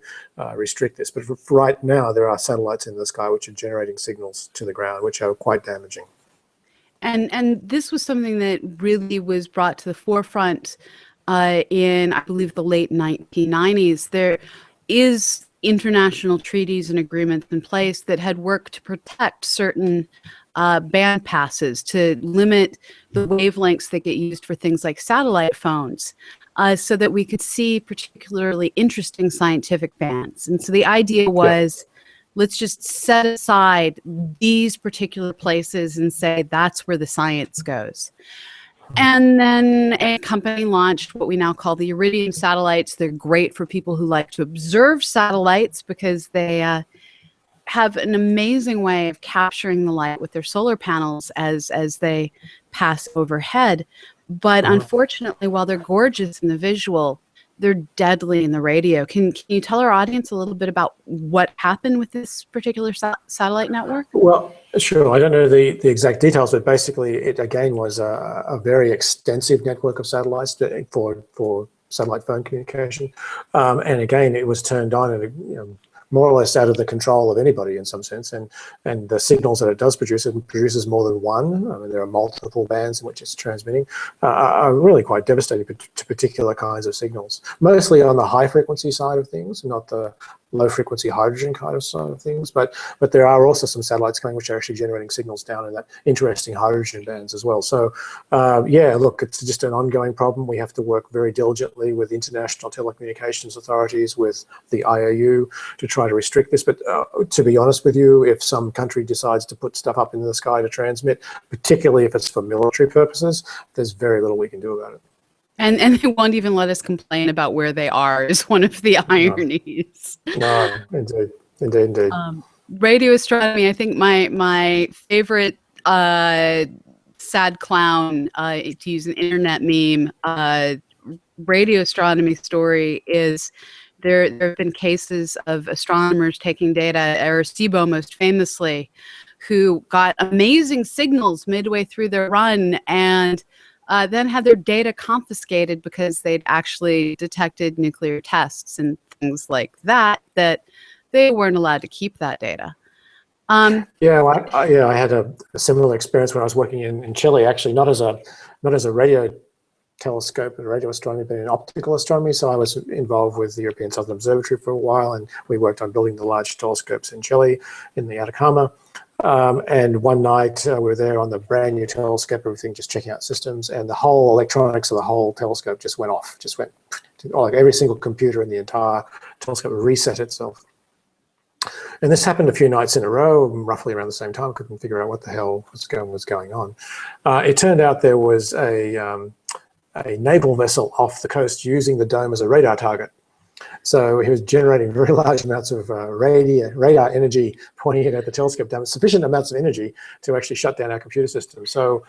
restrict this. But right now, there are satellites in the sky which are generating signals to the ground, which are quite damaging.
And this was something that really was brought to the forefront in, I believe, the late 1990s. There is international treaties and agreements in place that had worked to protect certain band passes to limit the wavelengths that get used for things like satellite phones, so that we could see particularly interesting scientific bands. And so the idea was, let's just set aside these particular places and say that's where the science goes. And then a company launched what we now call the Iridium satellites. They're great for people who like to observe satellites because they have an amazing way of capturing the light with their solar panels as they pass overhead. But unfortunately, while they're gorgeous in the visual, they're deadly in the radio. Can you tell our audience a little bit about what happened with this particular satellite network?
Well, sure. I don't know the exact details, but basically it again was a very extensive network of satellites for satellite phone communication. And again, it was turned on and more or less out of the control of anybody in some sense. And the signals that it does produce, it produces more than one. I mean, there are multiple bands in which it's transmitting, are really quite devastating to particular kinds of signals. Mostly on the high frequency side of things, not the low frequency hydrogen kind of side of things, but there are also some satellites coming which are actually generating signals down in that interesting hydrogen bands as well. So yeah, look, it's just an ongoing problem. We have to work very diligently with international telecommunications authorities, with the IOU to try to restrict this. But to be honest with you, if some country decides to put stuff up in the sky to transmit, particularly if it's for military purposes, there's very little we can do about it.
And they won't even let us complain about where they are is one of the
No,
ironies.
no, indeed, indeed, indeed.
Radio astronomy, I think my favorite sad clown, to use an internet meme, radio astronomy story is there have been cases of astronomers taking data, Arecibo most famously, who got amazing signals midway through their run and then had their data confiscated because they'd actually detected nuclear tests and things like that, that they weren't allowed to keep that data.
Yeah, well, I had a similar experience when I was working in Chile, actually, not as a radio telescope and radio astronomy, but in optical astronomy. So I was involved with the European Southern Observatory for a while, and we worked on building the large telescopes in Chile, in the Atacama. And one night we were there on the brand new telescope, everything just checking out systems, and the whole electronics of the whole telescope just went off, like every single computer in the entire telescope reset itself. And this happened a few nights in a row, roughly around the same time. Couldn't figure out what the hell was going on. It turned out there was a naval vessel off the coast using the dome as a radar target. So he was generating very large amounts of radar energy pointing it at the telescope down, sufficient amounts of energy to actually shut down our computer system. So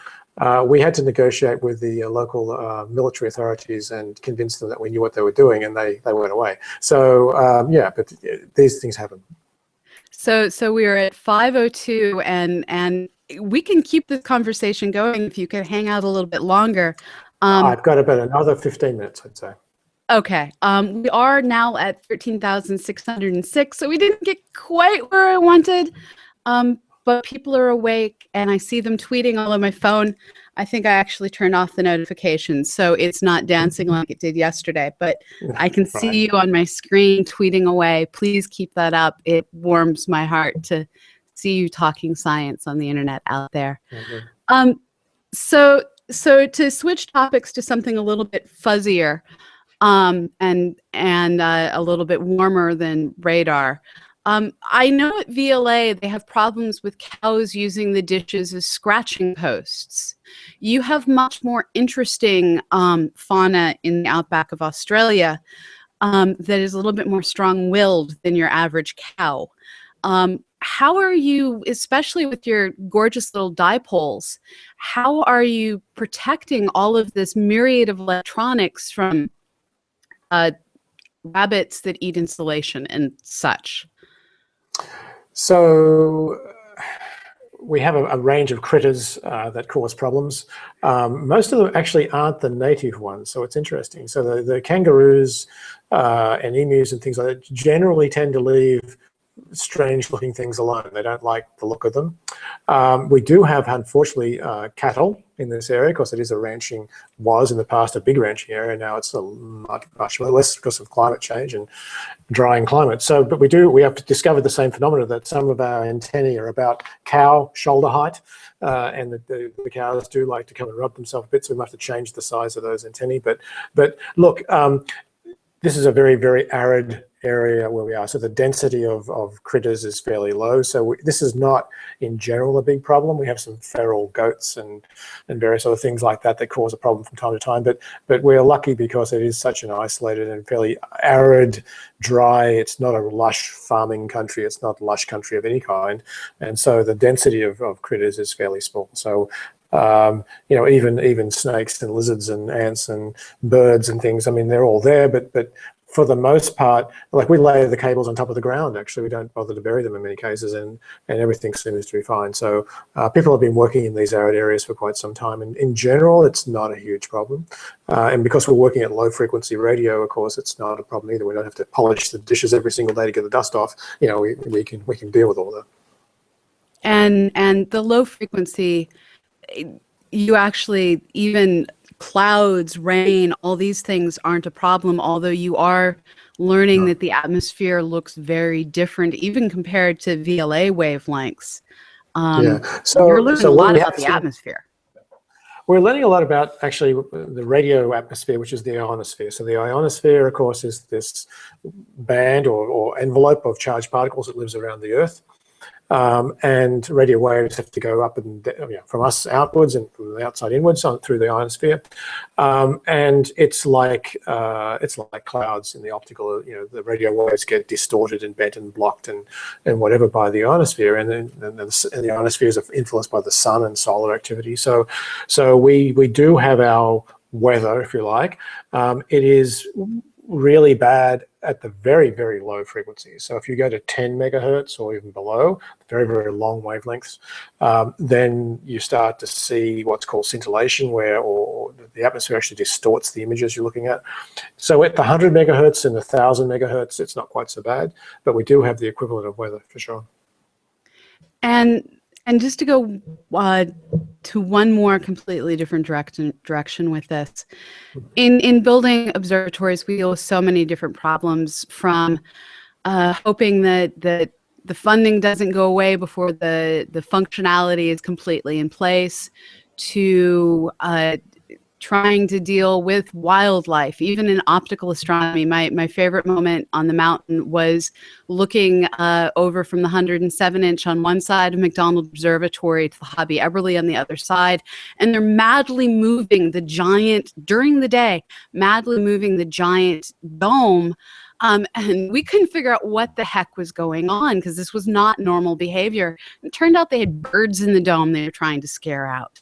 we had to negotiate with the local military authorities and convince them that we knew what they were doing, and they went away. So yeah, but these things happen.
So we are at 5:02, and we can keep this conversation going if you could hang out a little bit longer.
I've got about another 15 minutes, I'd say.
Okay. We are now at 13,606, so we didn't get quite where I wanted, but people are awake, and I see them tweeting all on my phone. I think I actually turned off the notifications, so it's not dancing like it did yesterday, but I can see you on my screen tweeting away. Please keep that up. It warms my heart to see you talking science on the internet out there. Mm-hmm. So to switch topics to something a little bit fuzzier, and a little bit warmer than radar. I know at VLA they have problems with cows using the dishes as scratching posts. You have much more interesting fauna in the outback of Australia that is a little bit more strong-willed than your average cow. How are you, especially with your gorgeous little dipoles, how are you protecting all of this myriad of electronics from rabbits that eat insulation and such?
So we have a range of critters that cause problems. Most of them actually aren't the native ones, so it's interesting. So the kangaroos and emus and things like that generally tend to leave strange looking things alone. They don't like the look of them. We do have, unfortunately, cattle in this area. Of course, it is was in the past a big ranching area. Now it's a much less because of climate change and drying climate. So, but we have discovered the same phenomena, that some of our antennae are about cow shoulder height, and the cows do like to come and rub themselves a bit, so we have to change the size of those antennae. But look, this is a very, very arid area where we are, so the density of critters is fairly low. So this is not, in general, a big problem. We have some feral goats and various other things like that cause a problem from time to time. But we're lucky because it is such an isolated and fairly arid, dry. It's not a lush farming country. It's not a lush country of any kind, and so the density of critters is fairly small. So you know, even snakes and lizards and ants and birds and things, I mean, they're all there, but for the most part, like, we lay the cables on top of the ground, actually. We don't bother to bury them in many cases, and everything seems to be fine. So people have been working in these arid areas for quite some time, and in general, it's not a huge problem. And because we're working at low frequency radio, of course, it's not a problem either. We don't have to polish the dishes every single day to get the dust off. You know, we can deal with all that.
And the low frequency, you actually, even clouds, rain, all these things aren't a problem, although you are learning that the atmosphere looks very different, even compared to VLA wavelengths.
Yeah. So
you're learning a lot about the atmosphere.
We're learning a lot about, actually, the radio atmosphere, which is the ionosphere. So the ionosphere, of course, is this band or envelope of charged particles that lives around the Earth. and radio waves have to go up and from us outwards and from the outside inwards through the ionosphere, and it's like clouds in the optical. The radio waves get distorted and bent and blocked and whatever by the ionosphere, and the ionosphere is influenced by the sun and solar activity. So we do have our weather, if you like. It is really bad at the very, very low frequencies. So if you go to 10 megahertz or even below, very, very long wavelengths, then you start to see what's called scintillation, or the atmosphere actually distorts the images you're looking at. So at the 100 megahertz and 1,000 megahertz, it's not quite so bad, but we do have the equivalent of weather for sure.
And just to go to one more completely different direction with this, in building observatories, we deal with so many different problems, from hoping that the funding doesn't go away before the functionality is completely in place, to trying to deal with wildlife, even in optical astronomy. My favorite moment on the mountain was looking over from the 107-inch on one side of McDonald Observatory to the Hobby Eberly on the other side, and they're madly moving the giant, during the day, madly moving the giant dome. And we couldn't figure out what the heck was going on, because this was not normal behavior. It turned out they had birds in the dome they were trying to scare out.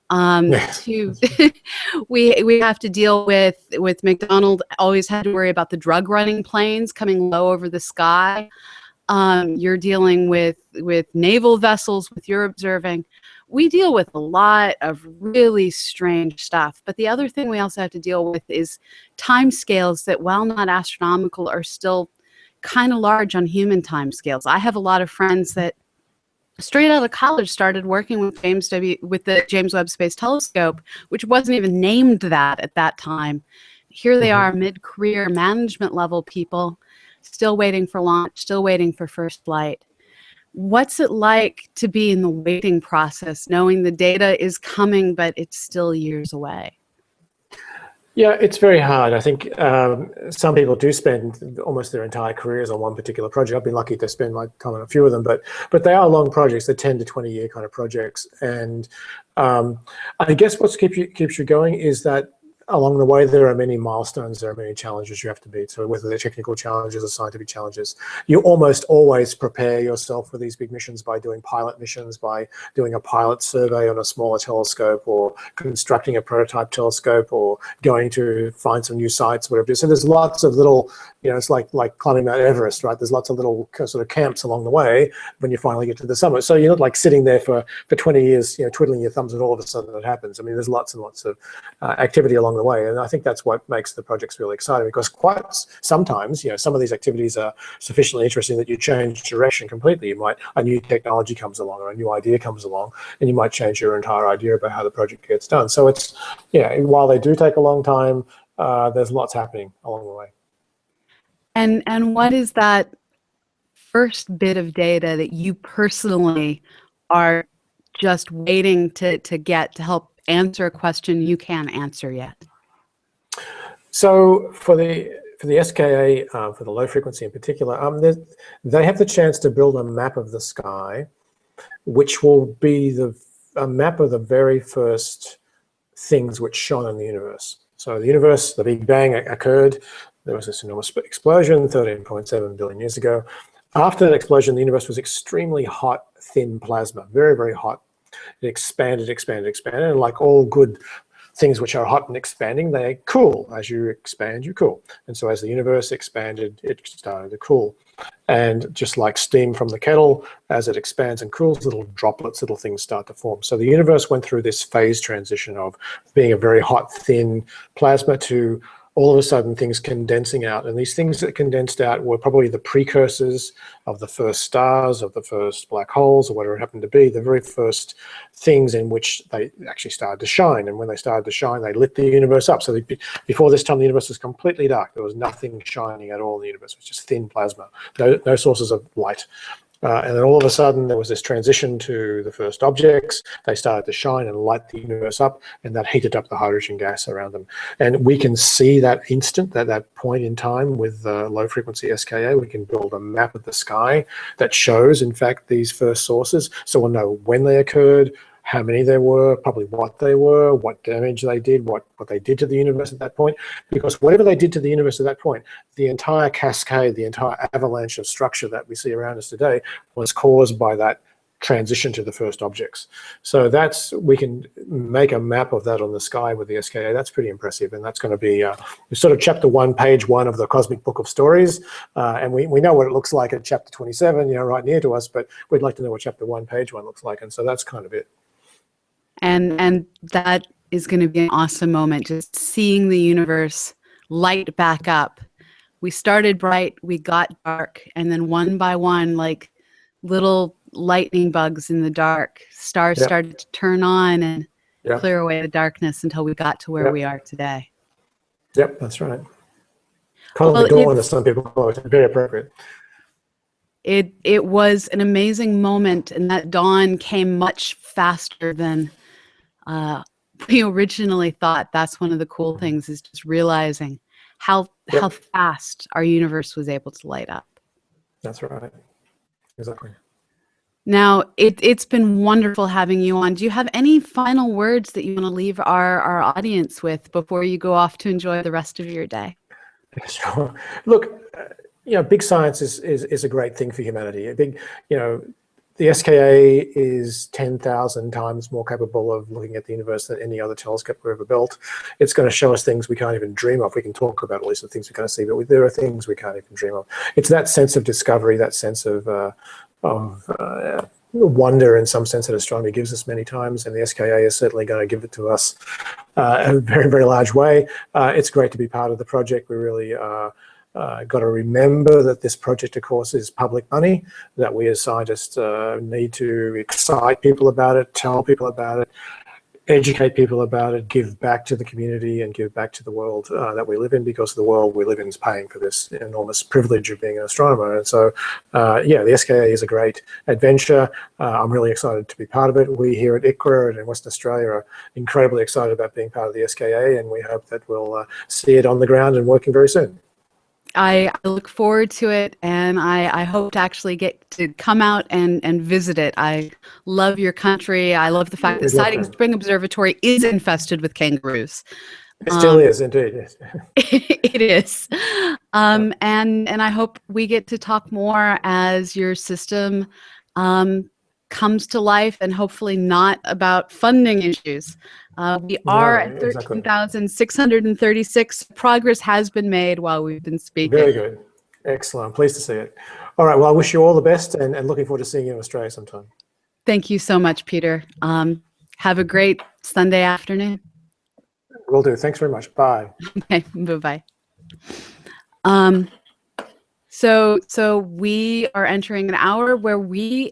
We have to deal with McDonald always had to worry about the drug running planes coming low over the sky. You're dealing with naval vessels with your observing. We deal with a lot of really strange stuff. But the other thing we also have to deal with is time scales that, while not astronomical, are still kind of large on human time scales. I have a lot of friends that straight out of college started working with the James Webb Space Telescope, which wasn't even named that at that time. Here they are, mid-career management level people, still waiting for launch, still waiting for first flight. What's it like to be in the waiting process, knowing the data is coming, but it's still years away?
Yeah, it's very hard. I think some people do spend almost their entire careers on one particular project. I've been lucky to spend my time on a few of them, but they are long projects. They're 10 to 20 year kind of projects. And I guess what keeps you going is that along the way, there are many milestones, there are many challenges you have to meet. So whether they're technical challenges or scientific challenges, you almost always prepare yourself for these big missions by doing pilot missions, by doing a pilot survey on a smaller telescope, or constructing a prototype telescope, or going to find some new sites, whatever it is. So there's lots of little, it's like climbing Mount Everest, right? There's lots of little sort of camps along the way when you finally get to the summit. So you're not like sitting there for 20 years, twiddling your thumbs, and all of a sudden it happens. I mean, there's lots and lots of activity along the way, and I think that's what makes the projects really exciting, because quite sometimes some of these activities are sufficiently interesting that you change direction completely. A new technology comes along, or a new idea comes along, and you might change your entire idea about how the project gets done. So it's, while they do take a long time, there's lots happening along the way.
And what is that first bit of data that you personally are just waiting to get to help answer a question you can't answer yet?
So for the SKA, for the low frequency in particular, they have the chance to build a map of the sky, which will be a map of the very first things which shone in the universe. So the universe, the Big Bang occurred. There was this enormous explosion 13.7 billion years ago. After that explosion, the universe was extremely hot, thin plasma, very, very hot. It expanded, and like all good things which are hot and expanding, they cool. As you expand, you cool. And so as the universe expanded, it started to cool. And just like steam from the kettle, as it expands and cools, little droplets, little things start to form. So the universe went through this phase transition of being a very hot, thin plasma to all of a sudden things condensing out. And these things that condensed out were probably the precursors of the first stars, of the first black holes, or whatever it happened to be, the very first things in which they actually started to shine. And when they started to shine, they lit the universe up. So before this time, the universe was completely dark. There was nothing shining at all in the universe. It was just thin plasma, no sources of light. And then all of a sudden there was this transition to the first objects. They started to shine and light the universe up, and that heated up the hydrogen gas around them. And we can see that instant, that point in time with low frequency SKA. We can build a map of the sky that shows, in fact, these first sources. So we'll know when they occurred, how many there were, probably what they were, what damage they did, what they did to the universe at that point. Because whatever they did to the universe at that point, the entire cascade, the entire avalanche of structure that we see around us today was caused by that transition to the first objects. So we can make a map of that on the sky with the SKA. That's pretty impressive, and that's going to be sort of chapter 1, page 1 of the Cosmic Book of Stories. And we know what it looks like at chapter 27, right near to us, but we'd like to know what chapter 1, page 1 looks like. And so that's kind of it.
And that is going to be an awesome moment, just seeing the universe light back up. We started bright, we got dark, and then one by one, like little lightning bugs in the dark, stars started to turn on and clear away the darkness until we got to where we are today. Yep,
that's right. Cosmic dawn, as some people call it, very appropriate.
It was an amazing moment, and that dawn came much faster than we originally thought. That's one of the cool things, is just realizing how fast our universe was able to light up.
That's right. Exactly.
Now, it's been wonderful having you on. Do you have any final words that you want to leave our audience with before you go off to enjoy the rest of your day?
Sure. Look, big science is a great thing for humanity. The SKA is 10,000 times more capable of looking at the universe than any other telescope we've ever built. It's going to show us things we can't even dream of. We can talk about at least the things we can't see, but there are things we can't even dream of. It's that sense of discovery, that sense of wonder in some sense that astronomy gives us many times, and the SKA is certainly going to give it to us in a very, very large way. It's great to be part of the project. We really got to remember that this project, of course, is public money, that we as scientists need to excite people about it, tell people about it, educate people about it, give back to the community and give back to the world that we live in, because the world we live in is paying for this enormous privilege of being an astronomer. And so, the SKA is a great adventure. I'm really excited to be part of it. We here at ICRA and in Western Australia are incredibly excited about being part of the SKA, and we hope that we'll see it on the ground and working very soon.
I look forward to it, and I hope to actually get to come out and visit it. I love your country. I love the fact that Siding Spring Observatory is infested with kangaroos.
It still is, indeed. Yes.
It is. And I hope we get to talk more as your system comes to life, and hopefully not about funding issues. We are at 13,636. Progress has been made while we've been speaking.
Very good. Excellent. Pleased to see it. All right. Well, I wish you all the best, and looking forward to seeing you in Australia sometime.
Thank you so much, Peter. Have a great Sunday afternoon.
Will do. Thanks very much. Bye.
Okay. Bye-bye. So we are entering an hour where we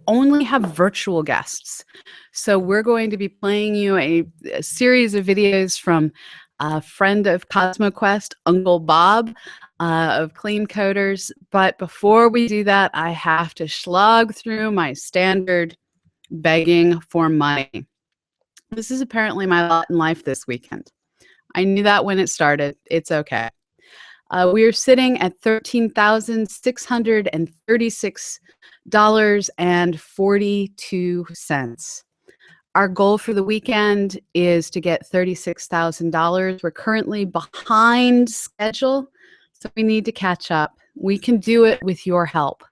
only have virtual guests. So we're going to be playing you a series of videos from a friend of CosmoQuest, Uncle Bob, of Clean Coders. But before we do that, I have to slog through my standard begging for money. This is apparently my lot in life this weekend. I knew that when it started. It's okay. We are sitting at $13,636.42. Our goal for the weekend is to get $36,000. We're currently behind schedule, so we need to catch up. We can do it with your help.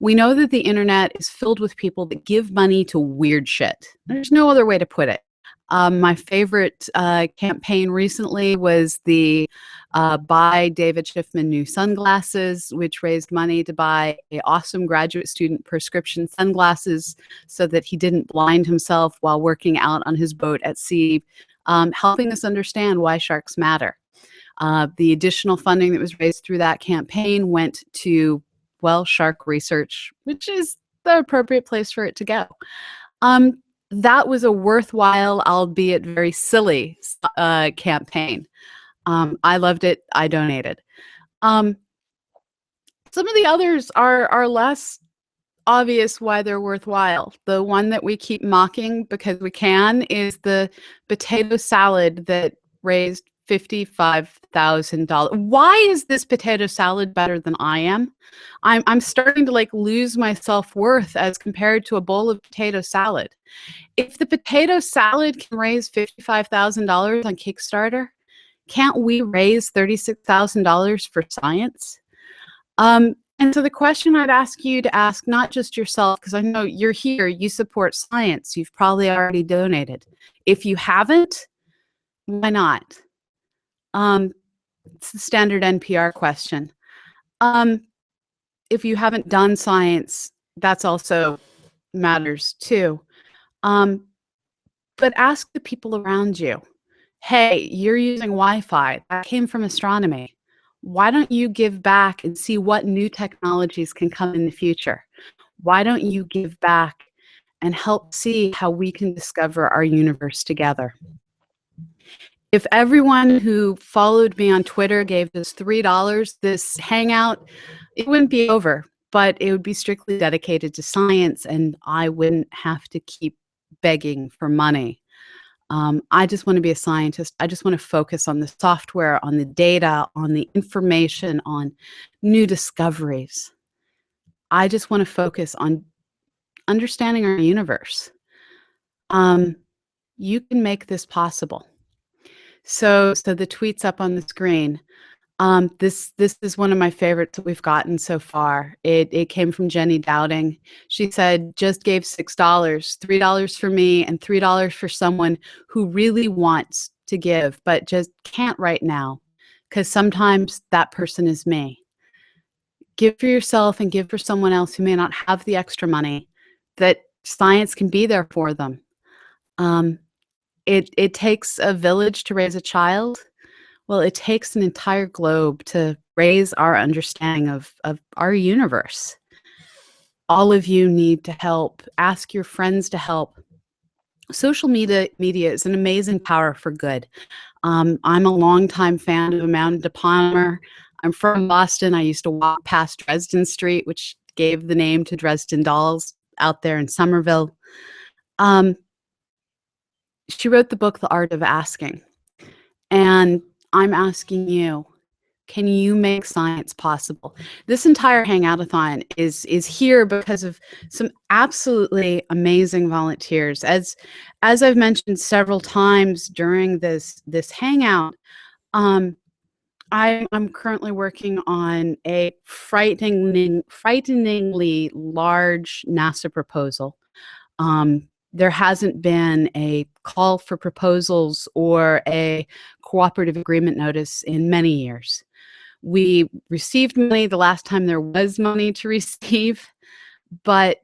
We know that the internet is filled with people that give money to weird shit. There's no other way to put it. My favorite campaign recently was the Buy David Schiffman New Sunglasses, which raised money to buy an awesome graduate student prescription sunglasses so that he didn't blind himself while working out on his boat at sea, helping us understand why sharks matter. The additional funding that was raised through that campaign went to, well, shark research, which is the appropriate place for it to go. That was a worthwhile, albeit very silly, campaign. I loved it. I donated. Some of the others are less obvious why they're worthwhile. The one that we keep mocking because we can is the potato salad that raised $55,000. Why is this potato salad better than I am? I'm starting to like lose my self-worth as compared to a bowl of potato salad. If the potato salad can raise $55,000 on Kickstarter, can't we raise $36,000 for science? And so the question I'd ask you to ask, not just yourself, because I know you're here, you support science, you've probably already donated. If you haven't, why not? It's the standard NPR question. If you haven't done science, that's also matters too. But ask the people around you, hey, you're using Wi-Fi. That came from astronomy. Why don't you give back and see what new technologies can come in the future? Why don't you give back and help see how we can discover our universe together? If everyone who followed me on Twitter gave us $3, this hangout, it wouldn't be over, but it would be strictly dedicated to science, and I wouldn't have to keep begging for money. I just want to be a scientist. I just want to focus on the software, on the data, on the information, on new discoveries. I just want to focus on understanding our universe. You can make this possible. So the tweet's up on the screen. This is one of my favorites that we've gotten so far. It came from Jenny Dowding. She said, just gave $6, $3 for me and $3 for someone who really wants to give, but just can't right now, because sometimes that person is me. Give for yourself and give for someone else who may not have the extra money, that science can be there for them. It takes a village to raise a child. Well, it takes an entire globe to raise our understanding of our universe. All of you need to help. Ask your friends to help. Social media is an amazing power for good. I'm a longtime fan of Amanda Palmer. I'm from Boston. I used to walk past Dresden Street, which gave the name to Dresden Dolls out there in Somerville. She wrote the book, The Art of Asking. And I'm asking you, can you make science possible? This entire Hangoutathon is here because of some absolutely amazing volunteers. As I've mentioned several times during this hangout, I'm currently working on a frighteningly large NASA proposal. There hasn't been a call for proposals or a cooperative agreement notice in many years. We received money the last time there was money to receive, but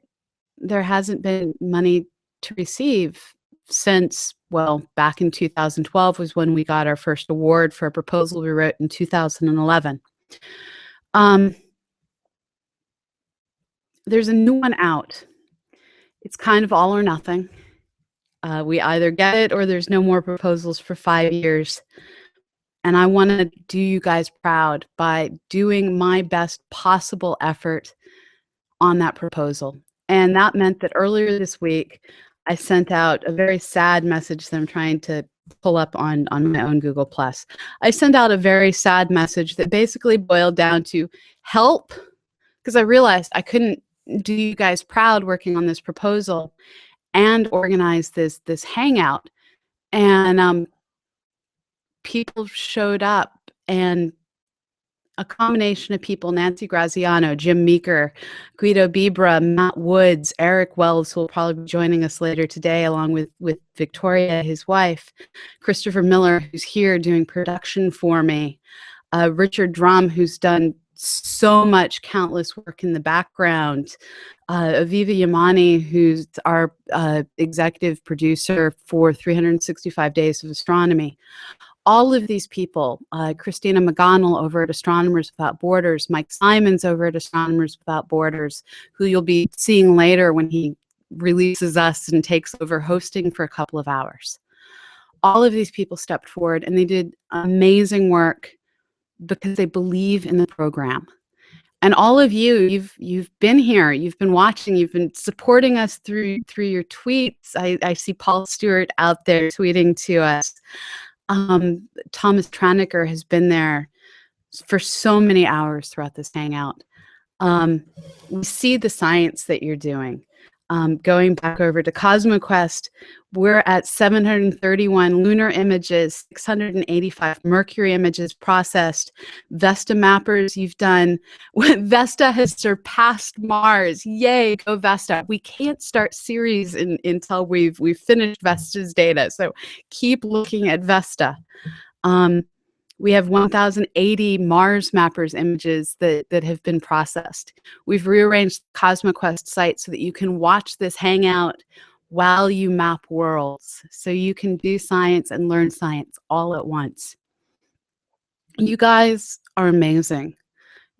there hasn't been money to receive since, well, back in 2012 was when we got our first award for a proposal we wrote in 2011. There's a new one out. It's kind of all or nothing. We either get it or there's no more proposals for 5 years. And I want to do you guys proud by doing my best possible effort on that proposal. And that meant that earlier this week, I sent out a very sad message that I'm trying to pull up on my own Google+. I sent out a very sad message that basically boiled down to help, because I realized I couldn't do you guys proud working on this proposal and organize this hangout. And people showed up, and a combination of people: Nancy Graziano, Jim Meeker, Guido Bibra, Matt Woods, Eric Wells, who will probably be joining us later today, along with Victoria, his wife, Christopher Miller, who's here doing production for me, Richard Drum, who's done so much countless work in the background, Aviva Yamani, who's our executive producer for 365 Days of Astronomy. All of these people, Christina McGonnell over at Astronomers Without Borders, Mike Simons over at Astronomers Without Borders, who you'll be seeing later when he releases us and takes over hosting for a couple of hours. All of these people stepped forward, and they did amazing work because they believe in the program. And all of you, you've been here, you've been watching, you've been supporting us through your tweets. I see Paul Stewart out there tweeting to us. Thomas Traniker has been there for so many hours throughout this hangout. We see the science that you're doing. Going back over to CosmoQuest, we're at 731 lunar images, 685 Mercury images processed. Vesta mappers you've done. Vesta has surpassed Mars. Yay, go Vesta. We can't start series until we've finished Vesta's data. So keep looking at Vesta. We have 1,080 Mars mappers images that have been processed. We've rearranged the CosmoQuest site so that you can watch this hangout while you map worlds. So you can do science and learn science all at once. You guys are amazing.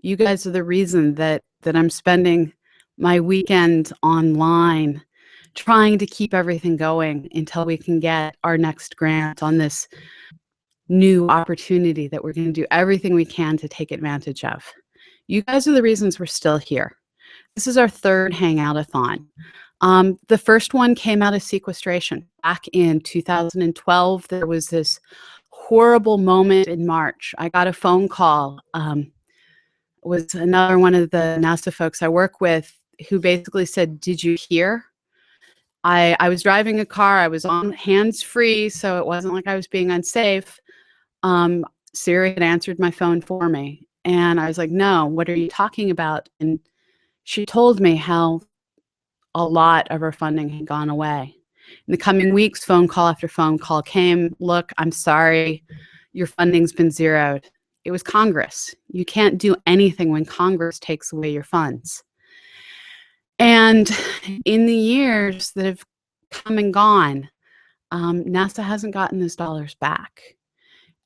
You guys are the reason that I'm spending my weekend online trying to keep everything going until we can get our next grant on this new opportunity that we're going to do everything we can to take advantage of. You guys are the reasons we're still here. This is our third Hangoutathon. The first one came out of sequestration. Back in 2012, there was this horrible moment in March. I got a phone call. It was another one of the NASA folks I work with who basically said, "Did you hear?" I was driving a car. I was on hands-free, so it wasn't like I was being unsafe. Siri had answered my phone for me. And I was like, "No, what are you talking about?" And she told me how a lot of our funding had gone away. In the coming weeks, phone call after phone call came. "Look, I'm sorry, your funding's been zeroed." It was Congress. You can't do anything when Congress takes away your funds. And in the years that have come and gone, NASA hasn't gotten those dollars back.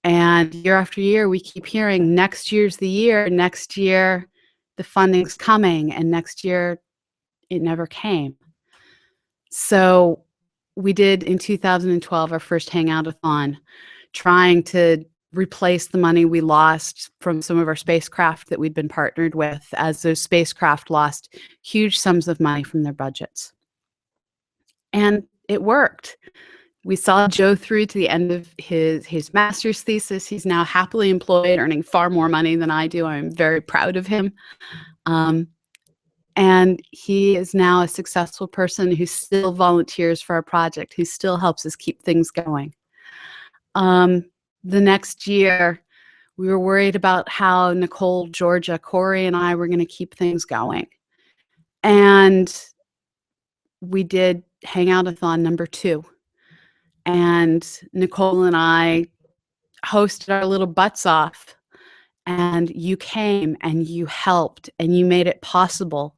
And year after year, we keep hearing next year's the year, next year the funding's coming, and next year it never came. So we did in 2012 our first Hangoutathon, trying to replace the money we lost from some of our spacecraft that we'd been partnered with, as those spacecraft lost huge sums of money from their budgets. And it worked. We saw Joe through to the end of his master's thesis. He's now happily employed, earning far more money than I do. I'm very proud of him. And he is now a successful person who still volunteers for our project, who still helps us keep things going. The next year, we were worried about how Nicole, Georgia, Corey, and I were going to keep things going. And we did Hangoutathon number 2. And Nicole and I hosted our little butts off, and you came and you helped and you made it possible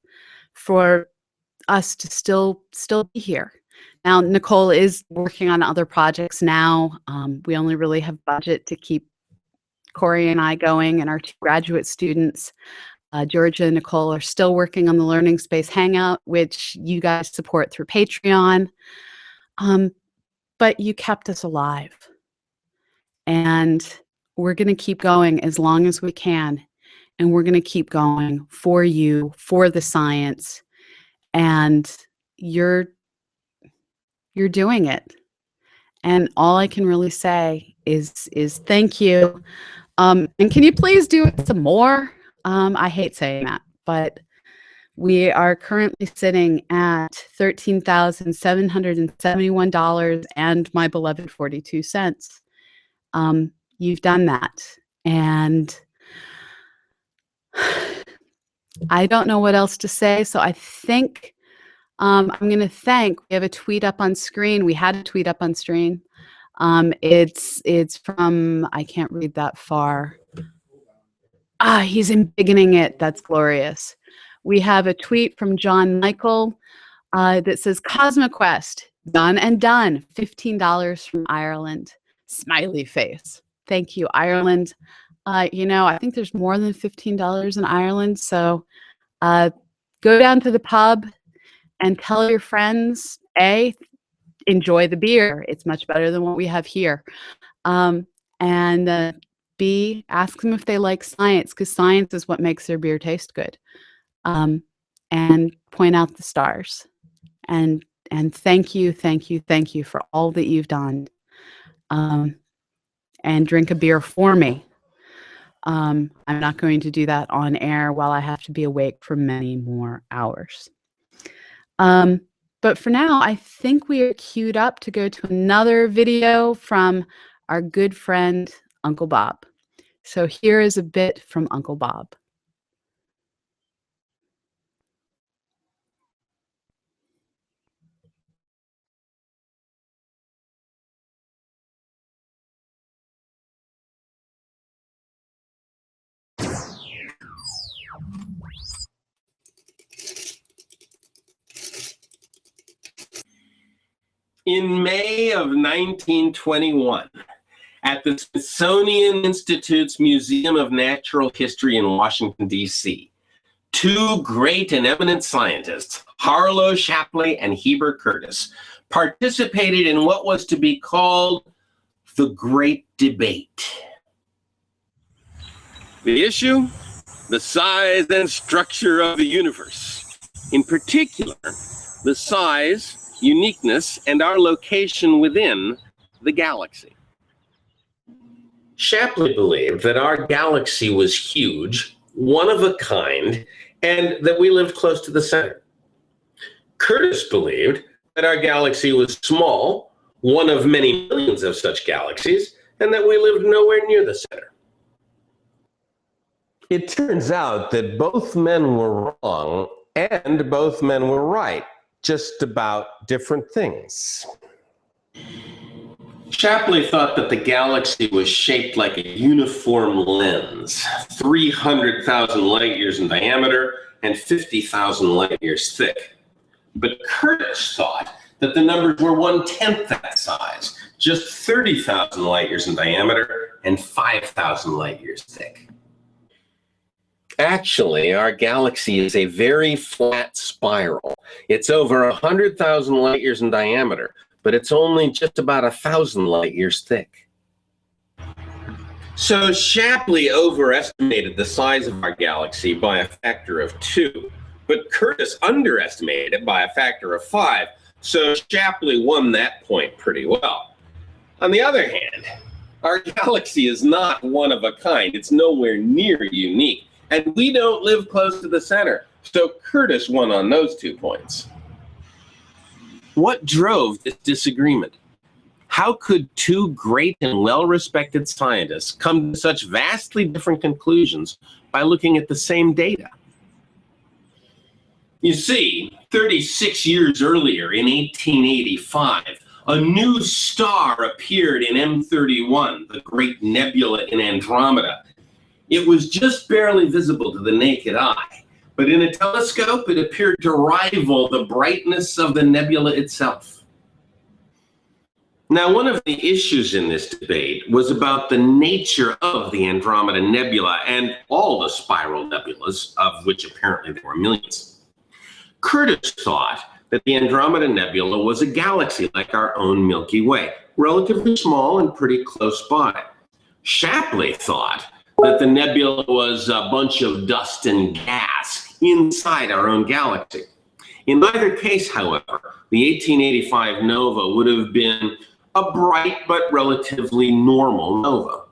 for us to still be here. Now, Nicole is working on other projects now. We only really have budget to keep Corey and I going, and our 2 graduate students. Georgia and Nicole are still working on the Learning Space Hangout, which you guys support through Patreon. But you kept us alive. And we're going to keep going as long as we can. And we're going to keep going for you, for the science. And you're doing it. And all I can really say is thank you. And can you please do it some more? I hate saying that, but we are currently sitting at $13,771 and my beloved 42 cents. You've done that. And I don't know what else to say. So I think I'm going to thank, we have a tweet up on screen. We had a tweet up on screen. It's from, I can't read that far. He's embiggening it. That's glorious. We have a tweet from John Michael that says, "CosmoQuest, done and done. $15 from Ireland." Smiley face. Thank you, Ireland. I think there's more than $15 in Ireland. So go down to the pub and tell your friends, enjoy the beer. It's much better than what we have here. And B, ask them if they like science, because science is what makes their beer taste good. And point out the stars. And thank you, thank you, thank you for all that you've done. And drink a beer for me. I'm not going to do that on air while I have to be awake for many more hours. But for now, I think we are queued up to go to another video from our good friend, Uncle Bob. So here is a bit from Uncle Bob.
In May of 1921, at the Smithsonian Institute's Museum of Natural History in Washington, D.C., two great and eminent scientists, Harlow Shapley and Heber Curtis, participated in what was to be called the Great Debate. The issue? The size and structure of the universe. In particular, the size, uniqueness, and our location within the galaxy. Shapley believed that our galaxy was huge, one of a kind, and that we lived close to the center. Curtis believed that our galaxy was small, one of many millions of such galaxies, and that we lived nowhere near the center. It turns out that both men were wrong and both men were right, just about different things. Shapley thought that the galaxy was shaped like a uniform lens, 300,000 light years in diameter and 50,000 light years thick. But Curtis thought that the numbers were 1/10 that size, just 30,000 light years in diameter and 5,000 light years thick. Actually, our galaxy is a very flat spiral. It's over 100,000 light years in diameter, but it's only just about 1,000 light years thick. So Shapley overestimated the size of our galaxy by a factor of 2, but Curtis underestimated it by a factor of 5, so Shapley won that point pretty well. On the other hand, our galaxy is not one of a kind. It's nowhere near unique. And we don't live close to the center, so Curtis won on those 2 points. What drove this disagreement? How could two great and well-respected scientists come to such vastly different conclusions by looking at the same data? You see, 36 years earlier, in 1885, a new star appeared in M31, the great nebula in Andromeda. It was just barely visible to the naked eye, but in a telescope it appeared to rival the brightness of the nebula itself. Now, one of the issues in this debate was about the nature of the Andromeda Nebula and all the spiral nebulas, of which apparently there were millions. Curtis thought that the Andromeda Nebula was a galaxy like our own Milky Way, relatively small and pretty close by. Shapley thought that the nebula was a bunch of dust and gas inside our own galaxy. In either case, however, the 1885 nova would have been a bright but relatively normal nova.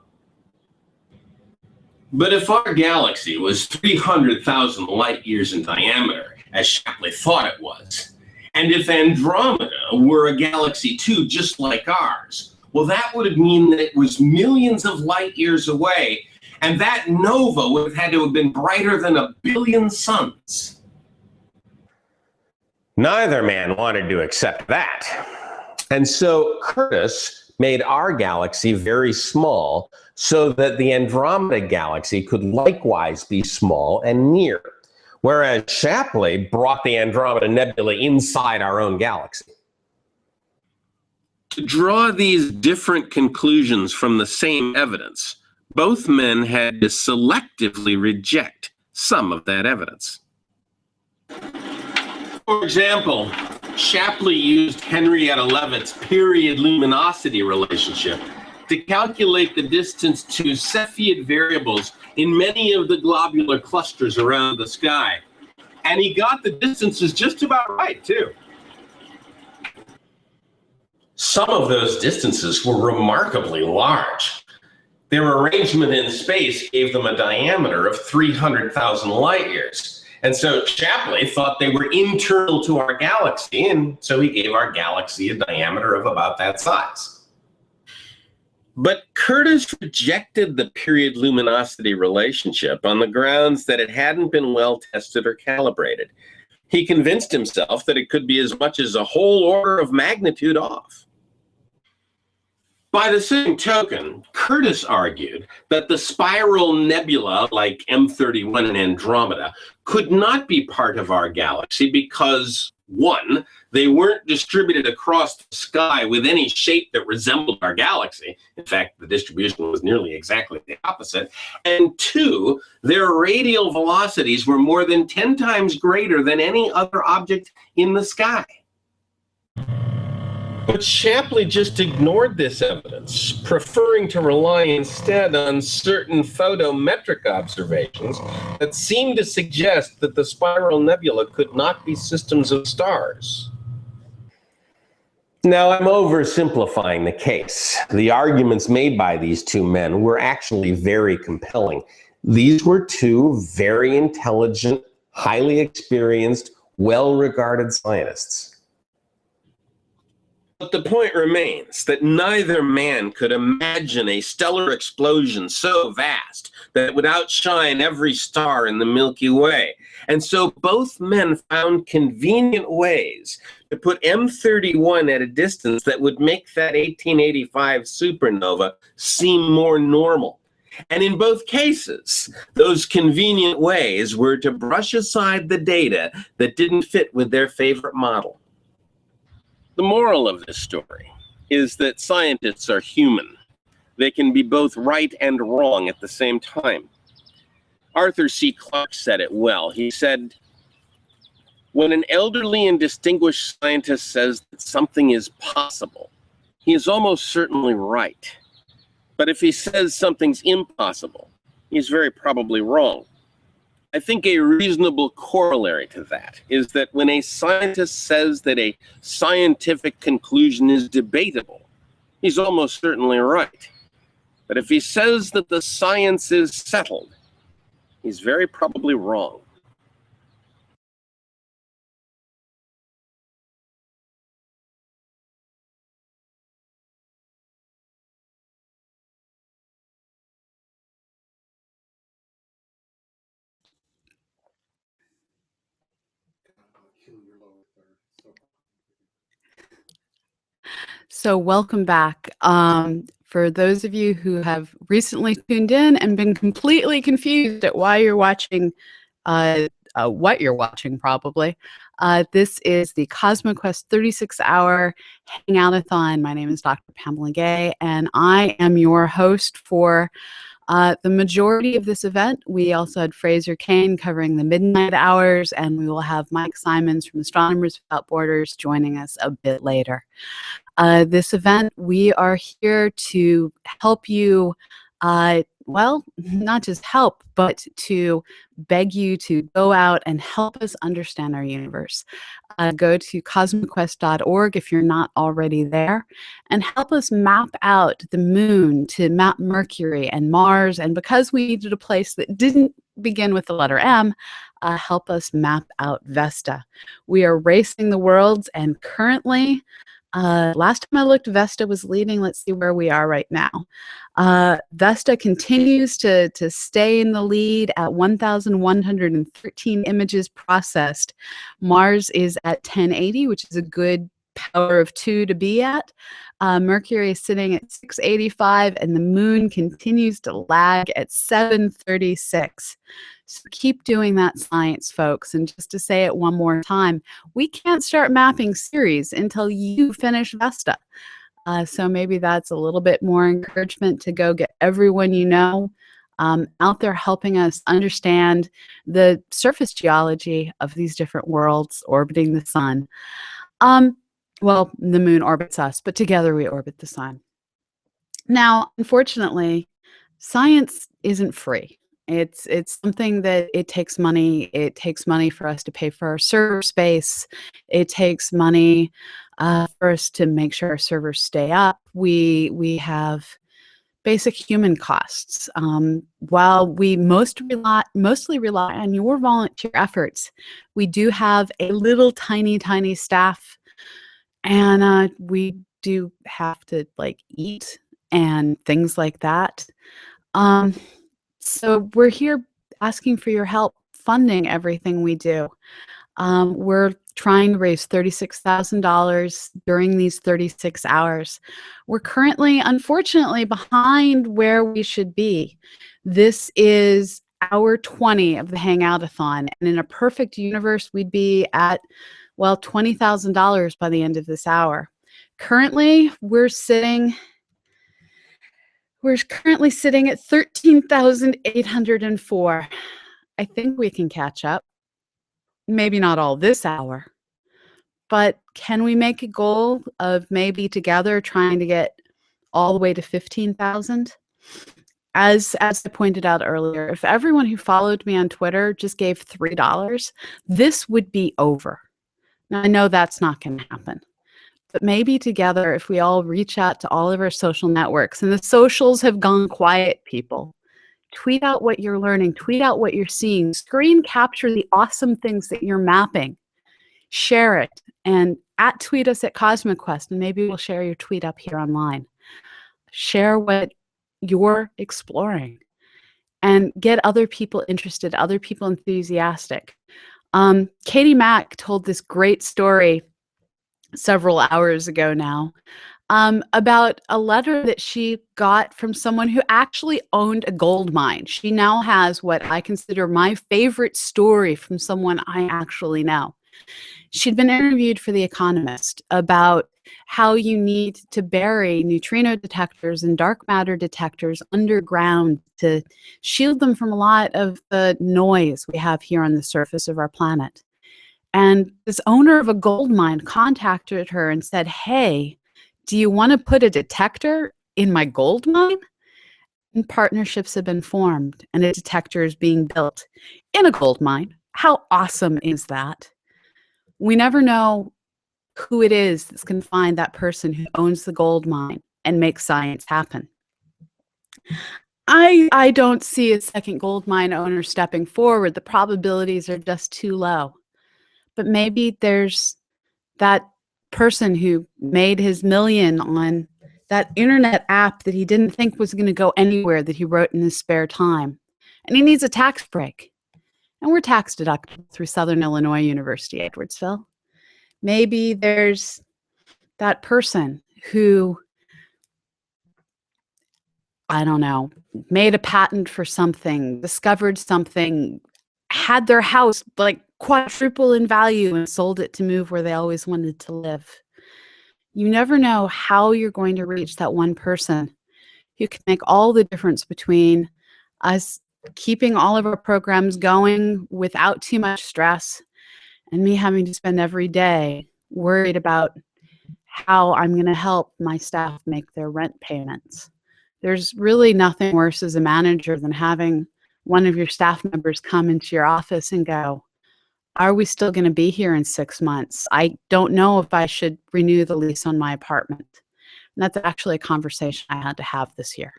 But if our galaxy was 300,000 light years in diameter, as Shapley thought it was, and if Andromeda were a galaxy too, just like ours, well, that would mean that it was millions of light years away, and that nova would have had to have been brighter than 1 billion suns. Neither man wanted to accept that. And so Curtis made our galaxy very small so that the Andromeda galaxy could likewise be small and near, whereas Shapley brought the Andromeda Nebula inside our own galaxy. To draw these different conclusions from the same evidence, both men had to selectively reject some of that evidence. For example, Shapley used Henrietta Leavitt's period luminosity relationship to calculate the distance to Cepheid variables in many of the globular clusters around the sky. And he got the distances just about right, too. Some of those distances were remarkably large. Their arrangement in space gave them a diameter of 300,000 light years. And so Shapley thought they were internal to our galaxy, and so he gave our galaxy a diameter of about that size. But Curtis rejected the period luminosity relationship on the grounds that it hadn't been well tested or calibrated. He convinced himself that it could be as much as a whole order of magnitude off. By the same token, Curtis argued that the spiral nebula like M31 and Andromeda could not be part of our galaxy because, one, they weren't distributed across the sky with any shape that resembled our galaxy. In fact, the distribution was nearly exactly the opposite. And two, their radial velocities were more than 10 times greater than any other object in the sky. But Shapley just ignored this evidence, preferring to rely instead on certain photometric observations that seemed to suggest that the spiral nebula could not be systems of stars. Now, I'm oversimplifying the case. The arguments made by these two men were actually very compelling. These were two very intelligent, highly experienced, well-regarded scientists. But the point remains that neither man could imagine a stellar explosion so vast that it would outshine every star in the Milky Way. And so both men found convenient ways to put M31 at a distance that would make that 1885 supernova seem more normal. And in both cases, those convenient ways were to brush aside the data that didn't fit with their favorite model. The moral of this story is that scientists are human. They can be both right and wrong at the same time. Arthur C. Clarke said it well. He said, "When an elderly and distinguished scientist says that something is possible, he is almost certainly right. But if he says something's impossible, he's very probably wrong." I think a reasonable corollary to that is that when a scientist says that a scientific conclusion is debatable, he's almost certainly right. But if he says that the science is settled, he's very probably wrong.
So welcome back. For those of you who have recently tuned in and been completely confused at why you're watching, what you're watching probably, this is the CosmoQuest 36-hour Hangoutathon. My name is Dr. Pamela Gay, and I am your host for the majority of this event. We also had Fraser Kane covering the midnight hours, and we will have Mike Simons from Astronomers Without Borders joining us a bit later. This event, we are here to help you, well, not just help, but to beg you to go out and help us understand our universe. Go to CosmoQuest.org if you're not already there, and help us map out the moon, to map Mercury and Mars. And because we needed a place that didn't begin with the letter M, help us map out Vesta. We are racing the worlds, and currently, last time I looked, Vesta was leading. Let's see where we are right now. Vesta continues to stay in the lead at 1,113 images processed. Mars is at 1080, which is a good power of 2 to be at. Mercury is sitting at 685, and the moon continues to lag at 736. So keep doing that, science folks. And just to say it one more time, we can't start mapping Ceres until you finish Vesta. So maybe that's a little bit more encouragement to go get everyone you know out there helping us understand the surface geology of these different worlds orbiting the sun. Well, the moon orbits us, but together we orbit the sun. Now, unfortunately, science isn't free. It's something that it takes money. It takes money for us to pay for our server space. It takes money for us to make sure our servers stay up. We have basic human costs. While we mostly rely on your volunteer efforts, we do have a little tiny staff, and we do have to like eat and things like that. Um, so we're here asking for your help funding everything we do. We're trying to raise $36,000 during these 36 hours. We're currently, unfortunately, behind where we should be. This is hour 20 of the Hangoutathon, and in a perfect universe, we'd be at, well, $20,000 by the end of this hour. Currently, we're currently sitting at 13,804. I think we can catch up. Maybe not all this hour, but can we make a goal of maybe together trying to get all the way to 15,000? As I pointed out earlier, if everyone who followed me on Twitter just gave $3, this would be over. Now, I know that's not going to happen, but maybe together, if we all reach out to all of our social networks, and the socials have gone quiet, people, tweet out what you're learning, tweet out what you're seeing, screen capture the awesome things that you're mapping, share it, and tweet us at CosmoQuest, and maybe we'll share your tweet up here online. Share what you're exploring and get other people interested, other people enthusiastic. Katie Mack told this great story several hours ago now about a letter that she got from someone who actually owned a gold mine. She now has what I consider my favorite story from someone I actually know. She'd been interviewed for The Economist about how you need to bury neutrino detectors and dark matter detectors underground to shield them from a lot of the noise we have here on the surface of our planet. And this owner of a gold mine contacted her and said, "Hey, do you want to put a detector in my gold mine?" And partnerships have been formed, and a detector is being built in a gold mine. How awesome is that? We never know who it is that's going to find that person who owns the gold mine and make science happen. I don't see a second gold mine owner stepping forward. The probabilities are just too low. But maybe there's that person who made his million on that internet app that he didn't think was going to go anywhere, that he wrote in his spare time. And he needs a tax break. And we're tax deductible through Southern Illinois University, Edwardsville. Maybe there's that person who, I don't know, made a patent for something, discovered something, had their house like quadruple in value and sold it to move where they always wanted to live. You never know how you're going to reach that one person who can make all the difference between us keeping all of our programs going without too much stress and me having to spend every day worried about how I'm going to help my staff make their rent payments. There's really nothing worse as a manager than having one of your staff members come into your office and go, "Are we still going to be here in 6 months? I don't know if I should renew the lease on my apartment." And that's actually a conversation I had to have this year.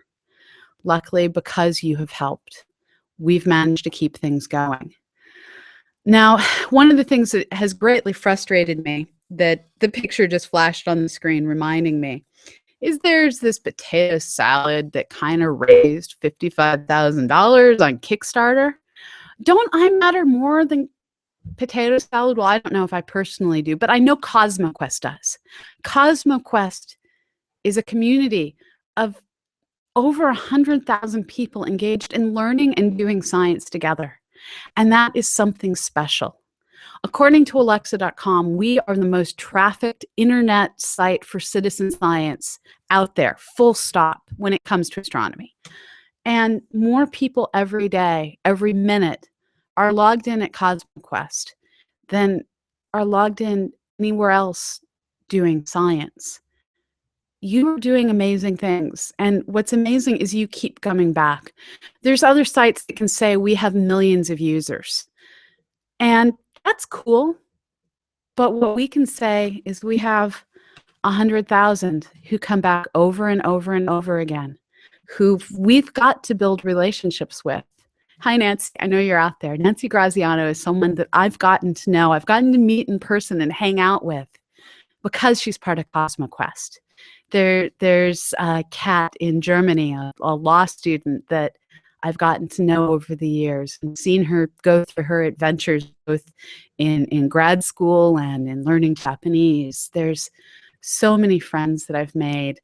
Luckily, because you have helped, we've managed to keep things going. Now, one of the things that has greatly frustrated me, that the picture just flashed on the screen reminding me, is there's this potato salad that kind of raised $55,000 on Kickstarter. Don't I matter more than potato salad? Well, I don't know if I personally do, but I know CosmoQuest does. CosmoQuest is a community of over 100,000 people engaged in learning and doing science together. And that is something special. According to Alexa.com, we are the most trafficked internet site for citizen science out there, full stop, when it comes to astronomy. And more people every day, every minute, are logged in at CosmoQuest than are logged in anywhere else doing science. you are doing amazing things. And what's amazing is you keep coming back. There's other sites that can say we have millions of users. And that's cool. But what we can say is we have 100,000 who come back over and over and over again, who we've got to build relationships with. Hi, Nancy. I know you're out there. Nancy Graziano is someone that I've gotten to know. I've gotten to meet in person and hang out with because she's part of CosmoQuest. There's a Kat in Germany, a law student that I've gotten to know over the years and seen her go through her adventures both in grad school and in learning Japanese. There's so many friends that I've made.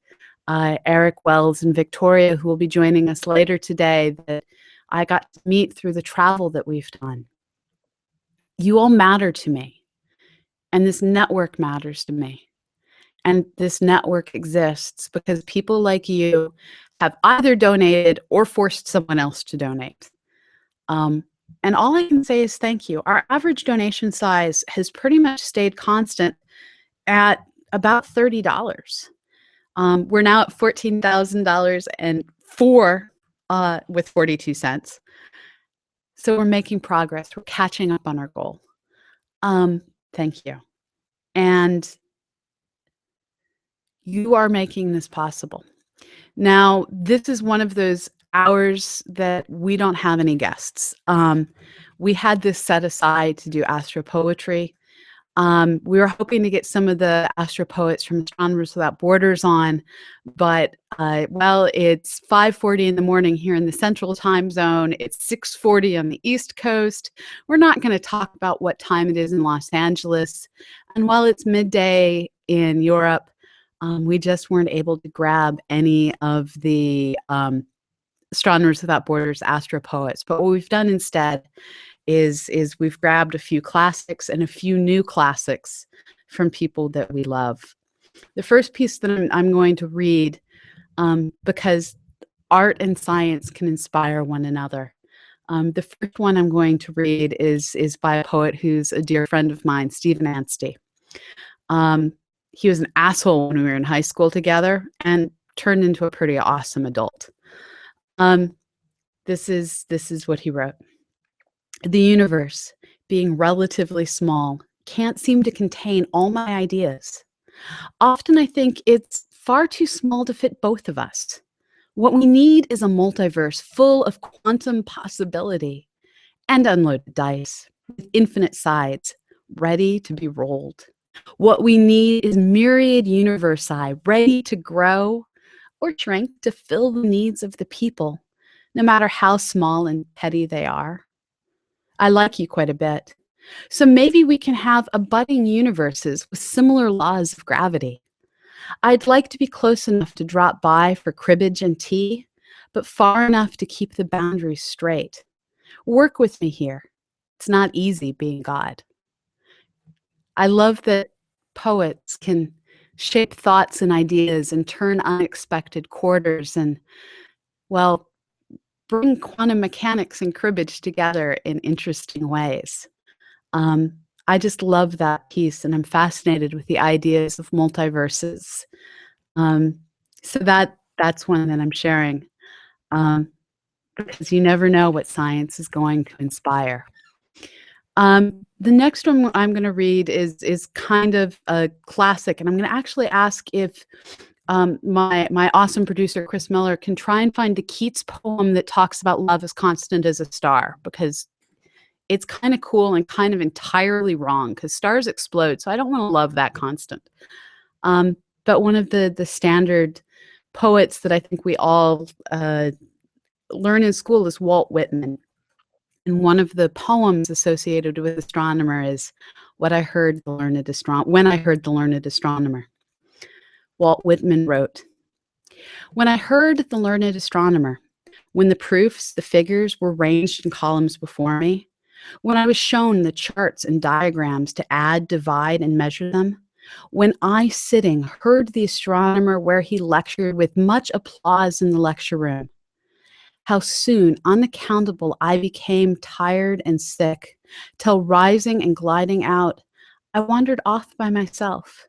Eric Wells and Victoria, who will be joining us later today, that I got to meet through the travel that we've done. You all matter to me, and this network matters to me. And this network exists because people like you have either donated or forced someone else to donate. And all I can say is thank you. Our average donation size has pretty much stayed constant at about $30. We're now at $14,000 and with 42 cents. So we're making progress. We're catching up on our goal. Thank you. And you are making this possible. Now, this is one of those hours that we don't have any guests. We had this set aside to do astro poetry. We were hoping to get some of the astro poets from Astronomers Without Borders on, but well, it's 5:40 in the morning here in the Central Time Zone. It's 6:40 on the East Coast. We're not going to talk about what time it is in Los Angeles. And while it's midday in Europe, we just weren't able to grab any of the Astronomers Without Borders astro poets. But what we've done instead is we've grabbed a few classics and a few new classics from people that we love. The first piece that I'm going to read, because art and science can inspire one another. The first one I'm going to read is by a poet who's a dear friend of mine, Stephen Anstey. He was an asshole when we were in high school together and turned into a pretty awesome adult. This is what he wrote. The universe, being relatively small, can't seem to contain all my ideas. Often I think it's far too small to fit both of us. What we need is a multiverse full of quantum possibility and unloaded dice with infinite sides ready to be rolled. What we need is myriad universi ready to grow or shrink to fill the needs of the people, no matter how small and petty they are. I like you quite a bit. So maybe we can have abutting universes with similar laws of gravity. I'd like to be close enough to drop by for cribbage and tea, but far enough to keep the boundaries straight. Work with me here. It's not easy being God. I love that poets can shape thoughts and ideas and turn unexpected quarters and, well, bring quantum mechanics and cribbage together in interesting ways. I just love that piece, and I'm fascinated with the ideas of multiverses. So that's one that I'm sharing, because you never know what science is going to inspire. The next one I'm going to read is kind of a classic, and I'm going to actually ask if my awesome producer, Chris Miller, can try and find the Keats poem that talks about love as constant as a star, because it's kind of cool and kind of entirely wrong, because stars explode, so I don't want to love that constant. But one of the standard poets that I think we all learn in school is Walt Whitman. And one of the poems associated with astronomer is when I heard the learned astronomer. Walt Whitman wrote, "When I heard the learned astronomer, when the proofs, the figures were ranged in columns before me, when I was shown the charts and diagrams to add, divide, and measure them, when I, sitting, heard the astronomer where he lectured with much applause in the lecture room, how soon, unaccountable, I became tired and sick, till rising and gliding out, I wandered off by myself.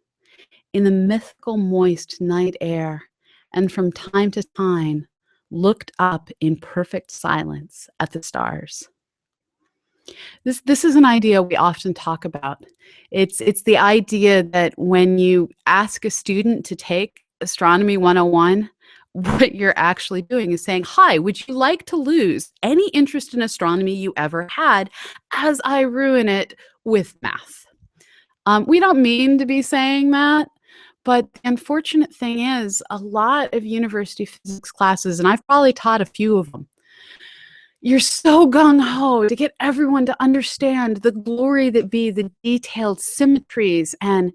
in the mythical moist night air, and from time to time looked up in perfect silence at the stars. This is an idea we often talk about. It's the idea that when you ask a student to take Astronomy 101, what you're actually doing is saying, "Hi, would you like to lose any interest in astronomy you ever had as I ruin it with math?" We don't mean to be saying that, but the unfortunate thing is a lot of university physics classes, and I've probably taught a few of them, you're so gung-ho to get everyone to understand the glory that be the detailed symmetries and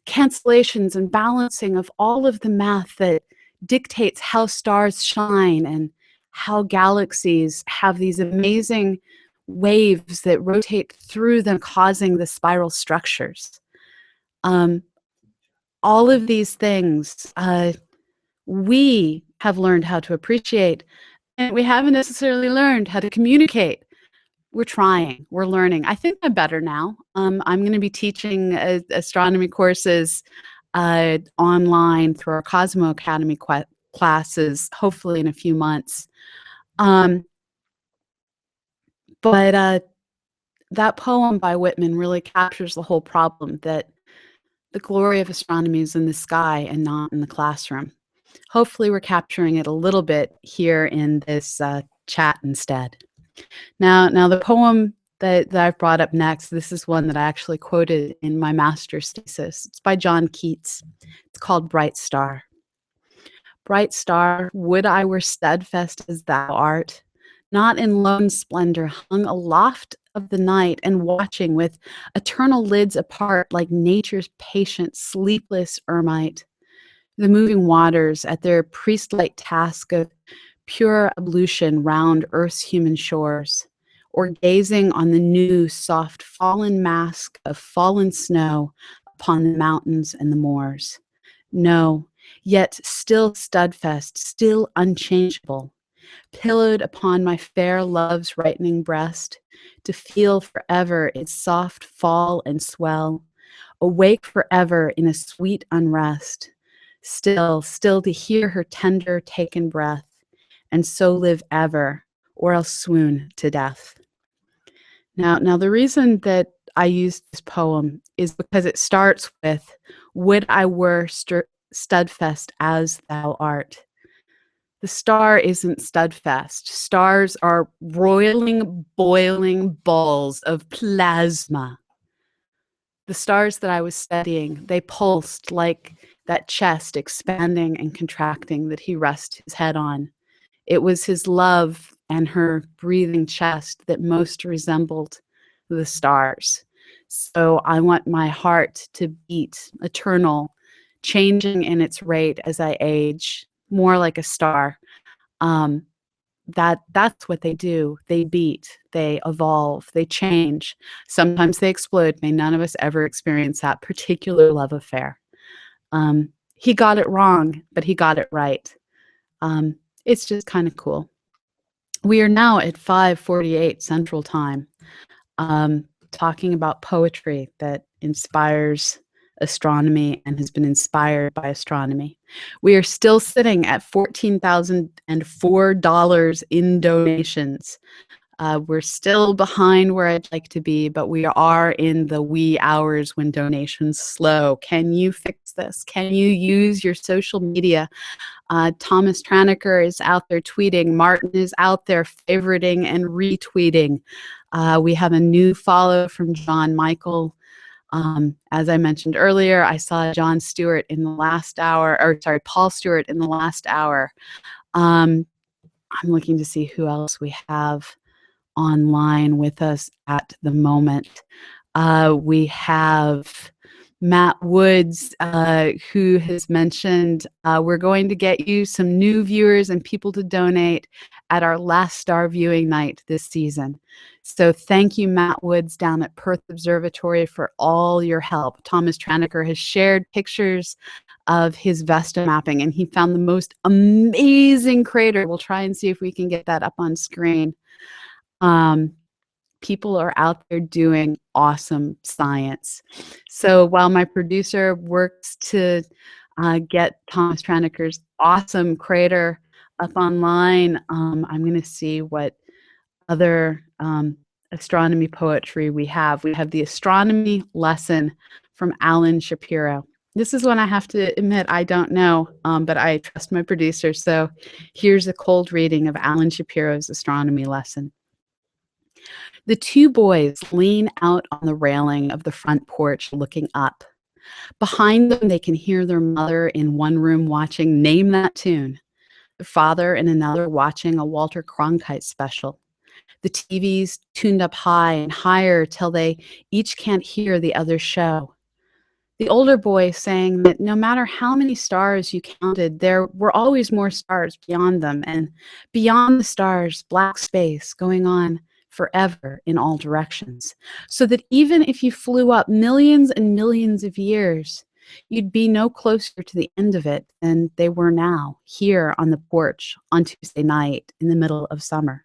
cancellations and balancing of all of the math that dictates how stars shine and how galaxies have these amazing waves that rotate through them, causing the spiral structures. All of these things we have learned how to appreciate, and we haven't necessarily learned how to communicate. We're trying. We're learning. I think I'm better now. I'm going to be teaching astronomy courses online through our Cosmo Academy classes, hopefully in a few months. But that poem by Whitman really captures the whole problem, that the glory of astronomy is in the sky and not in the classroom. Hopefully we're capturing it a little bit here in this chat instead. Now the poem that I've brought up next, this is one that I actually quoted in my master's thesis. It's by John Keats. It's called Bright Star. Bright star, would I were steadfast as thou art, not in lone splendor, hung aloft of the night and watching with eternal lids apart, like nature's patient, sleepless ermite, the moving waters at their priest-like task of pure ablution round earth's human shores, or gazing on the new, soft, fallen mask of fallen snow upon the mountains and the moors. No, yet still steadfast, still unchangeable, pillowed upon my fair love's ripening breast, to feel forever its soft fall and swell, awake forever in a sweet unrest, still to hear her tender taken breath, and so live ever, or else swoon to death. Now the reason that I used this poem is because it starts with, would I were steadfast as thou art. The star isn't steadfast. Stars are roiling, boiling balls of plasma. The stars that I was studying, they pulsed like that chest expanding and contracting that he rests his head on. It was his love and her breathing chest that most resembled the stars. So I want my heart to beat eternal, changing in its rate as I age, more like a star. That's what they do. They beat, they evolve, they change. Sometimes they explode. May none of us ever experience that particular love affair. He got it wrong, but he got it right. It's just kind of cool. We are now at 5:48 Central Time, talking about poetry that inspires astronomy and has been inspired by astronomy. We are still sitting at $14,004 in donations. We're still behind where I'd like to be, but we are in the wee hours when donations slow. Can you fix this? Can you use your social media? Thomas Traniker is out there tweeting. Martin is out there favoriting and retweeting. We have a new follow from John Michael. As I mentioned earlier, I saw John Stewart in the last hour, or sorry, Paul Stewart in the last hour. I'm looking to see who else we have online with us at the moment. We have Matt Woods, who has mentioned we're going to get you some new viewers and people to donate at our last star viewing night this season. So thank you, Matt Woods down at Perth Observatory, for all your help. Thomas Traniker has shared pictures of his Vesta mapping, and he found the most amazing crater. We'll try and see if we can get that up on screen. people are out there doing awesome science. So while my producer works to get Thomas Tranneker's awesome crater up online, I'm going to see what other astronomy poetry we have. We have the astronomy lesson from Alan Shapiro. This is one I have to admit I don't know, but I trust my producer. So here's a cold reading of Alan Shapiro's astronomy lesson. The two boys lean out on the railing of the front porch looking up. Behind them, they can hear their mother in one room watching Name That Tune, their father in another watching a Walter Cronkite special. The TV's tuned up high and higher till they each can't hear the other's show. The older boy saying that no matter how many stars you counted, there were always more stars beyond them, and beyond the stars, black space going on forever in all directions. So that even if you flew up millions and millions of years, you'd be no closer to the end of it than they were now, here on the porch on Tuesday night in the middle of summer.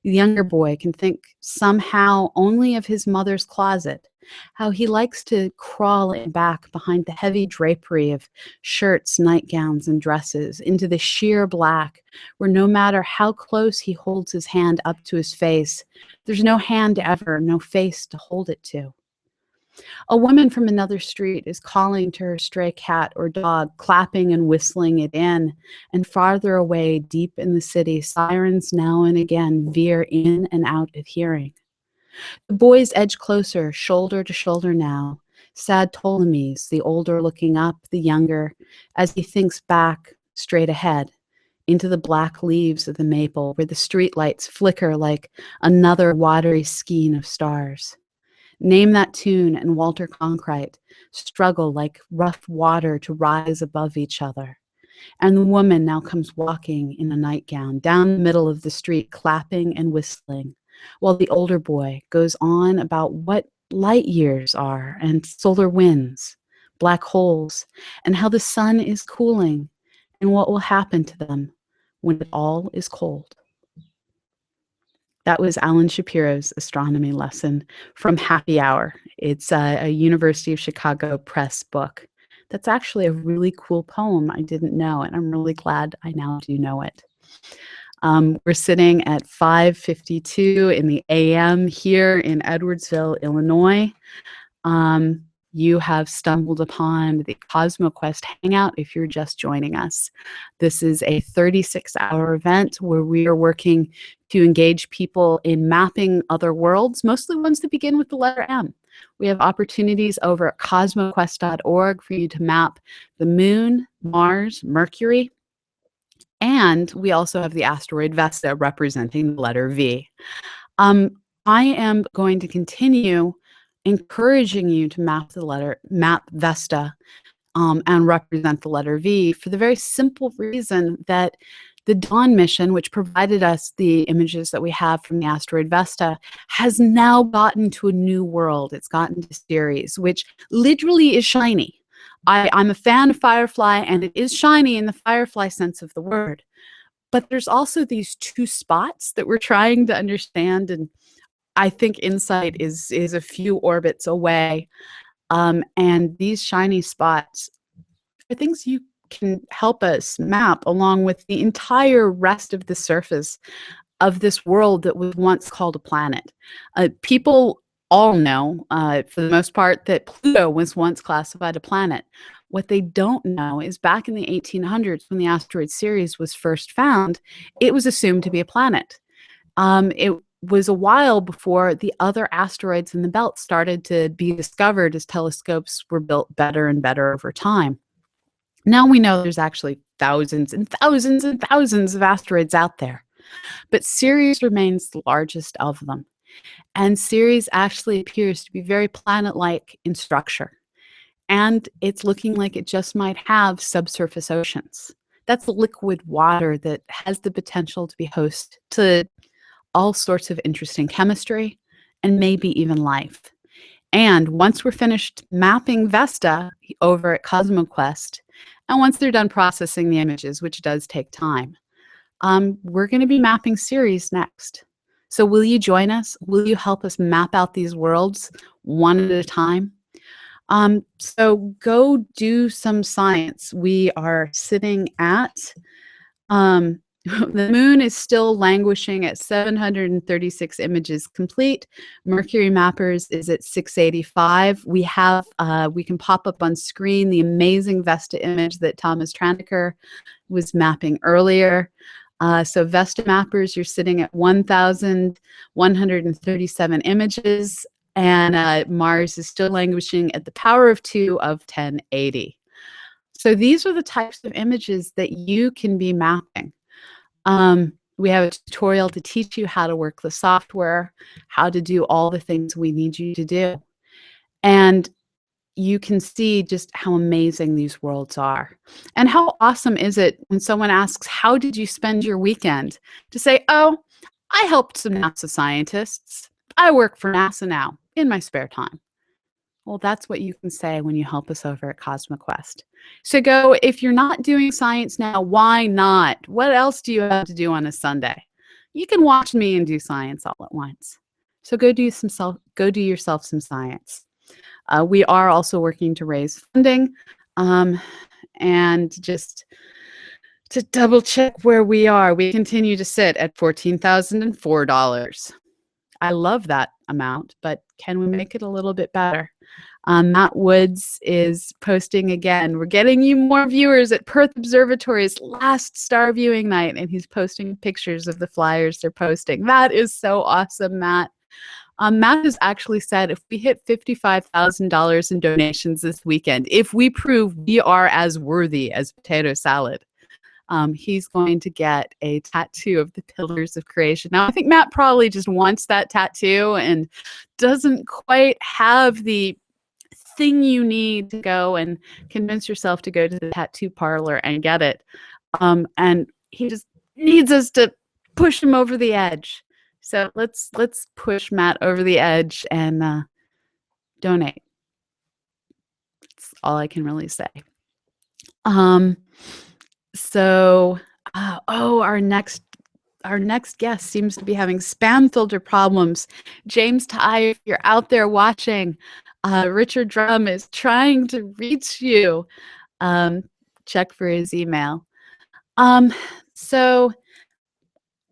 The younger boy can think somehow only of his mother's closet, how he likes to crawl in back behind the heavy drapery of shirts, nightgowns, and dresses into the sheer black, where no matter how close he holds his hand up to his face, there's no hand ever, no face to hold it to. A woman from another street is calling to her stray cat or dog, clapping and whistling it in, and farther away, deep in the city, sirens now and again veer in and out of hearing. The boys edge closer, shoulder to shoulder now, sad Ptolemies, the older looking up, the younger, as he thinks back, straight ahead, into the black leaves of the maple, where the streetlights flicker like another watery skein of stars. Name That Tune and Walter Cronkite struggle like rough water to rise above each other. And the woman now comes walking in a nightgown down the middle of the street, clapping and whistling, while the older boy goes on about what light years are and solar winds, black holes, and how the sun is cooling and what will happen to them when it all is cold. That was Alan Shapiro's astronomy lesson from Happy Hour. It's a University of Chicago Press book. That's actually a really cool poem I didn't know, and I'm really glad I now do know it. We're sitting at 5:52 in the AM here in Edwardsville, Illinois. You have stumbled upon the CosmoQuest Hangout if you're just joining us. This is a 36-hour event where we are working to engage people in mapping other worlds, mostly ones that begin with the letter M. We have opportunities over at cosmoquest.org for you to map the Moon, Mars, Mercury, and we also have the asteroid Vesta representing the letter V. I am going to continue encouraging you to map Vesta and represent the letter V for the very simple reason that the Dawn mission, which provided us the images that we have from the asteroid Vesta, has now gotten to a new world. It's gotten to Ceres, which literally is shiny. I'm a fan of Firefly, and it is shiny in the Firefly sense of the word. But there's also these two spots that we're trying to understand, and I think InSight is a few orbits away. And these shiny spots are things you can help us map along with the entire rest of the surface of this world that was once called a planet. People all know, for the most part, that Pluto was once classified a planet. What they don't know is back in the 1800s, when the asteroid Ceres was first found, it was assumed to be a planet. It was a while before the other asteroids in the belt started to be discovered as telescopes were built better and better over time. Now we know there's actually thousands and thousands and thousands of asteroids out there, but Ceres remains the largest of them. And Ceres actually appears to be very planet-like in structure. And it's looking like it just might have subsurface oceans. That's liquid water that has the potential to be host to all sorts of interesting chemistry and maybe even life. And once we're finished mapping Vesta over at CosmoQuest, and once they're done processing the images, which does take time, we're going to be mapping Ceres next. So will you join us? Will you help us map out these worlds one at a time? So go do some science. We are sitting at, the moon is still languishing at 736 images complete. Mercury mappers is at 685. We have, we can pop up on screen the amazing Vesta image that Thomas Tranneker was mapping earlier. So Vesta mappers, you're sitting at 1,137 images, and Mars is still languishing at the power of 2 of 1080. So these are the types of images that you can be mapping. We have a tutorial to teach you how to work the software, how to do all the things we need you to do. And you can see just how amazing these worlds are. And how awesome is it when someone asks, how did you spend your weekend? To say, oh, I helped some NASA scientists. I work for NASA now in my spare time. Well, that's what you can say when you help us over at CosmoQuest. So go, if you're not doing science now, why not? What else do you have to do on a Sunday? You can watch me and do science all at once. So go do yourself some science. We are also working to raise funding, and just to double check where we are, we continue to sit at $14,004. I love that amount, but can we make it a little bit better? Matt Woods is posting again. We're getting you more viewers at Perth Observatory's last star viewing night, and he's posting pictures of the flyers they're posting. That is so awesome, Matt. Matt has actually said if we hit $55,000 in donations this weekend, if we prove we are as worthy as potato salad, he's going to get a tattoo of the Pillars of Creation. Now, I think Matt probably just wants that tattoo and doesn't quite have the thing you need to go and convince yourself to go to the tattoo parlor and get it. And he just needs us to push him over the edge. So let's push Matt over the edge and donate. That's all I can really say. So our next guest seems to be having spam filter problems. James Ty, if you're out there watching, Richard Drum is trying to reach you. Check for his email. So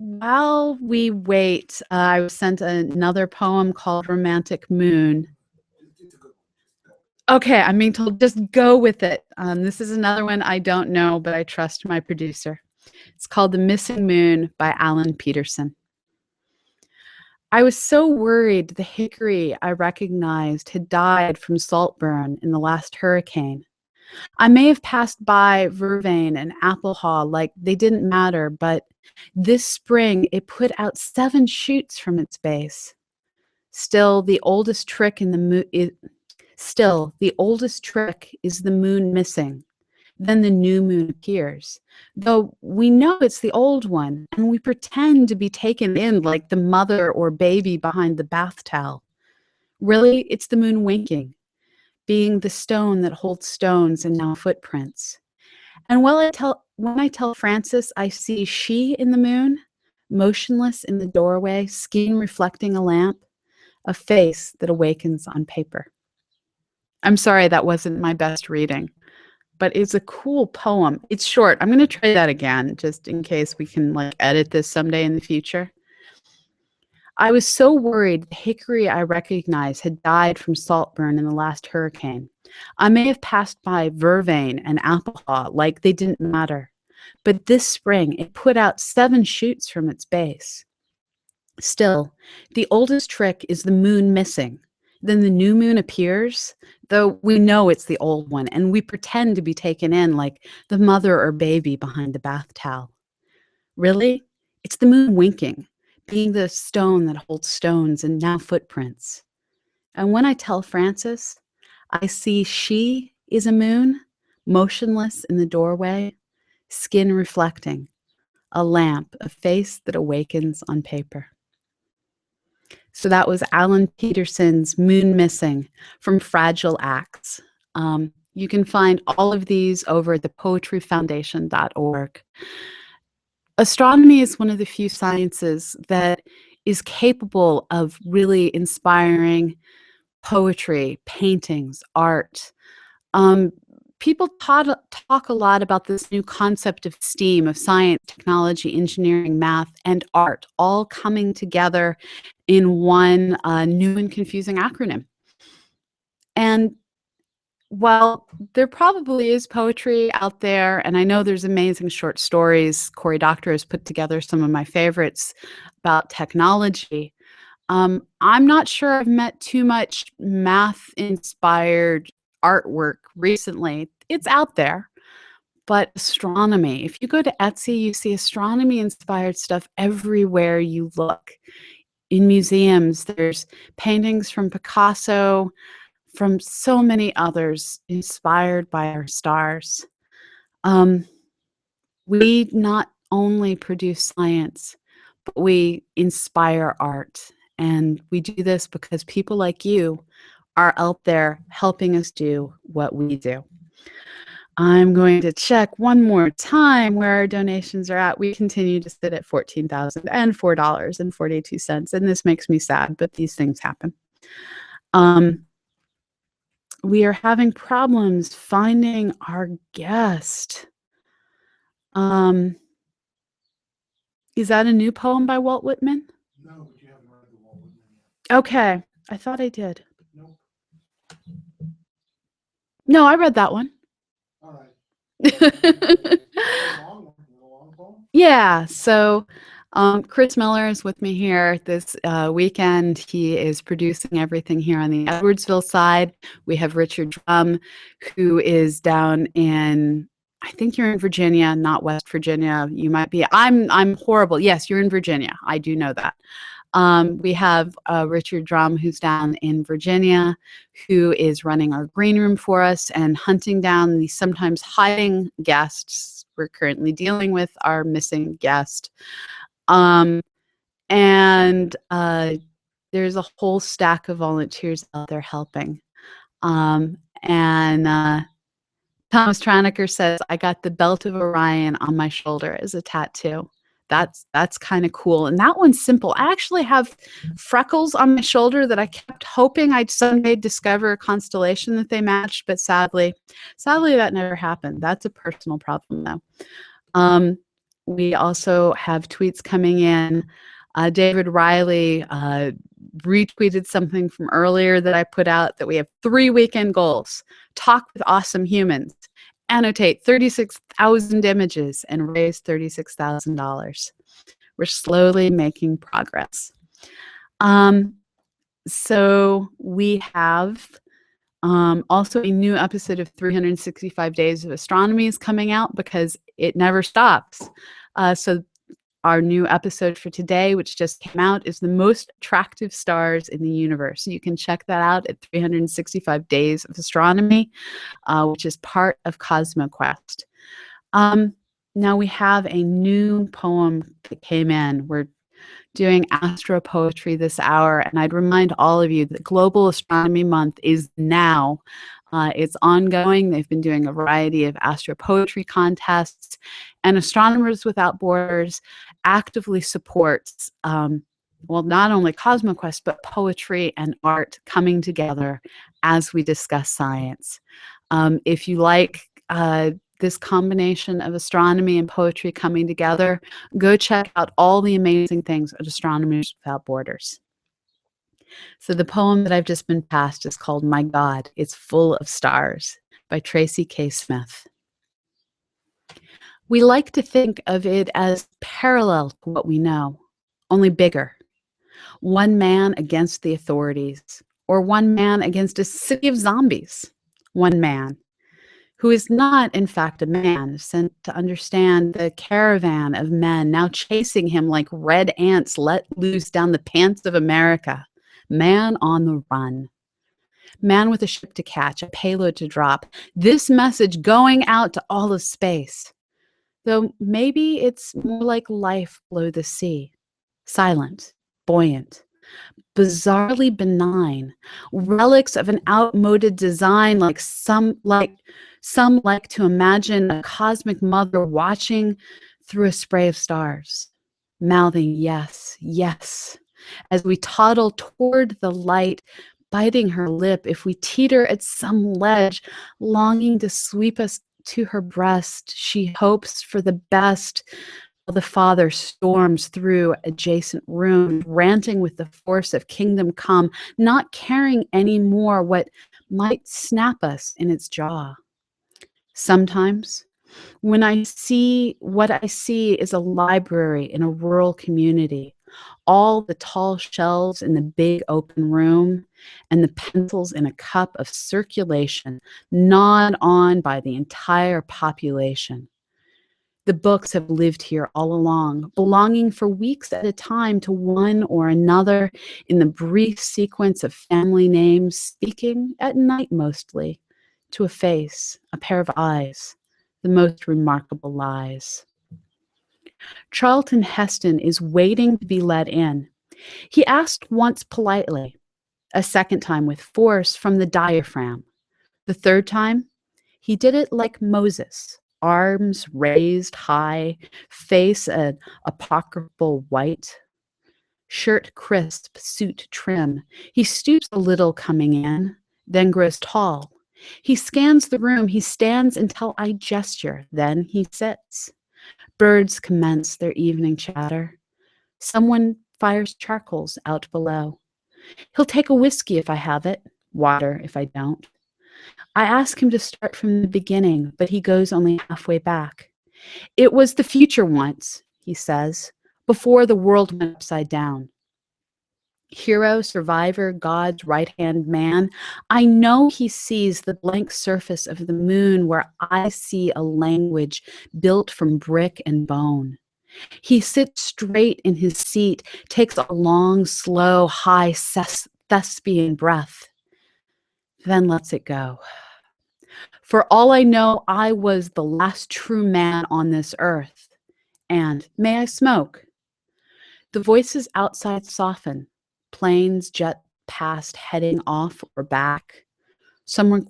while we wait, I was sent another poem called Romantic Moon. Okay, I'm being told just go with it. This is another one I don't know, but I trust my producer. It's called The Missing Moon by Alan Peterson. I was so worried the hickory I recognized had died from saltburn in the last hurricane. I may have passed by vervain and applehaw like they didn't matter, but this spring it put out 7 shoots from its base. Still, the oldest trick is the moon missing. Then the new moon appears, though we know it's the old one, and we pretend to be taken in like the mother or baby behind the bath towel. Really, it's the moon winking, being the stone that holds stones and now footprints. And when I tell Francis I see she in the moon, motionless in the doorway, skin reflecting a lamp, a face that awakens on paper. I'm sorry that wasn't my best reading, but it's a cool poem. It's short. I'm going to try that again just in case we can edit this someday in the future. I was so worried the hickory I recognized had died from saltburn in the last hurricane. I may have passed by vervain and applehaw like they didn't matter, but this spring it put out 7 shoots from its base. Still, the oldest trick is the moon missing. Then the new moon appears, though we know it's the old one, and we pretend to be taken in like the mother or baby behind the bath towel. Really, it's the moon winking, being the stone that holds stones and now footprints. And when I tell Francis, I see she is a moon, motionless in the doorway, skin reflecting, a lamp, a face that awakens on paper. So that was Alan Peterson's Moon Missing from Fragile Acts. You can find all of these over at thepoetryfoundation.org. Astronomy is one of the few sciences that is capable of really inspiring poetry, paintings, art. People talk a lot about this new concept of STEAM, of science, technology, engineering, math, and art, all coming together in one new and confusing acronym. And while there probably is poetry out there, and I know there's amazing short stories, Cory Doctorow has put together some of my favorites about technology. I'm not sure I've met too much math-inspired artwork recently. It's out there, but astronomy. If you go to Etsy, you see astronomy-inspired stuff everywhere you look. In museums, there's paintings from Picasso, from so many others inspired by our stars. We not only produce science, but we inspire art. And we do this because people like you are out there helping us do what we do. I'm going to check one more time where our donations are at. We continue to sit at $14,004.42, and this makes me sad, but these things happen. We are having problems finding our guest. Is that a new poem by Walt Whitman?
No, but you haven't read the Walt Whitman yet.
Okay, I thought I did.
Nope.
No, I read that one.
All right. The long poem?
Yeah, so Chris Miller is with me here this weekend. He is producing everything here on the Edwardsville side. We have Richard Drum, who is down in, I think you're in Virginia, not West Virginia. You might be. I'm horrible. Yes, you're in Virginia. I do know that. We have Richard Drum, who's down in Virginia, who is running our green room for us and hunting down the sometimes hiding guests. We're currently dealing with our missing guest. And there's a whole stack of volunteers out there helping. Thomas Traniker says, I got the belt of Orion on my shoulder as a tattoo. That's kind of cool. And that one's simple. I actually have freckles on my shoulder that I kept hoping I'd someday discover a constellation that they matched, but sadly that never happened. That's a personal problem though. We also have tweets coming in. David Riley retweeted something from earlier that I put out, that we have 3 weekend goals. Talk with awesome humans, annotate 36,000 images, and raise $36,000. We're slowly making progress. So we have also a new episode of 365 Days of Astronomy is coming out because it never stops. So our new episode for today, which just came out, is the most attractive stars in the universe. You can check that out at 365 Days of Astronomy, which is part of CosmoQuest. Now we have a new poem that came in. We're doing astro poetry this hour, and I'd remind all of you that Global Astronomy Month is now. It's ongoing. They've been doing a variety of astro poetry contests, and Astronomers Without Borders actively supports, well, not only CosmoQuest, but poetry and art coming together as we discuss science. If you like this combination of astronomy and poetry coming together, go check out all the amazing things at Astronomers Without Borders. So the poem that I've just been passed is called My God, It's Full of Stars by Tracy K. Smith. We like to think of it as parallel to what we know, only bigger. One man against the authorities, or one man against a city of zombies. One man who is not, in fact, a man, sent to understand the caravan of men now chasing him like red ants let loose down the pants of America. Man on the run. Man with a ship to catch, a payload to drop. This message going out to all of space. Though maybe it's more like life below the sea. Silent, buoyant, bizarrely benign. Relics of an outmoded design, like some like to imagine a cosmic mother watching through a spray of stars, mouthing yes, yes. as we toddle toward the light, biting her lip, if we teeter at some ledge, longing to sweep us to her breast, she hopes for the best. While the father storms through adjacent rooms, ranting with the force of kingdom come, not caring anymore what might snap us in its jaw. Sometimes, when I see what I see is a library in a rural community, all the tall shelves in the big open room and the pencils in a cup of circulation gnawed on by the entire population. The books have lived here all along, belonging for weeks at a time to one or another in the brief sequence of family names, speaking at night mostly to a face, a pair of eyes, the most remarkable lies. Charlton Heston is waiting to be let in. He asked once politely, a second time with force from the diaphragm. The third time, he did it like Moses, arms raised high, face an apocryphal white, shirt crisp, suit trim. He stoops a little coming in, then grows tall. He scans the room. He stands until I gesture. Then he sits. Birds commence their evening chatter. Someone fires charcoals out below. He'll take a whiskey if I have it, water if I don't. I ask him to start from the beginning, but he goes only halfway back. It was the future once, he says, before the world went upside down. Hero, survivor, God's right-hand man, I know he sees the blank surface of the moon where I see a language built from brick and bone. He sits straight in his seat, takes a long, slow, high thespian breath, then lets it go. For all I know, I was the last true man on this earth. And may I smoke? The voices outside soften. Planes jet past, heading off or back. Someone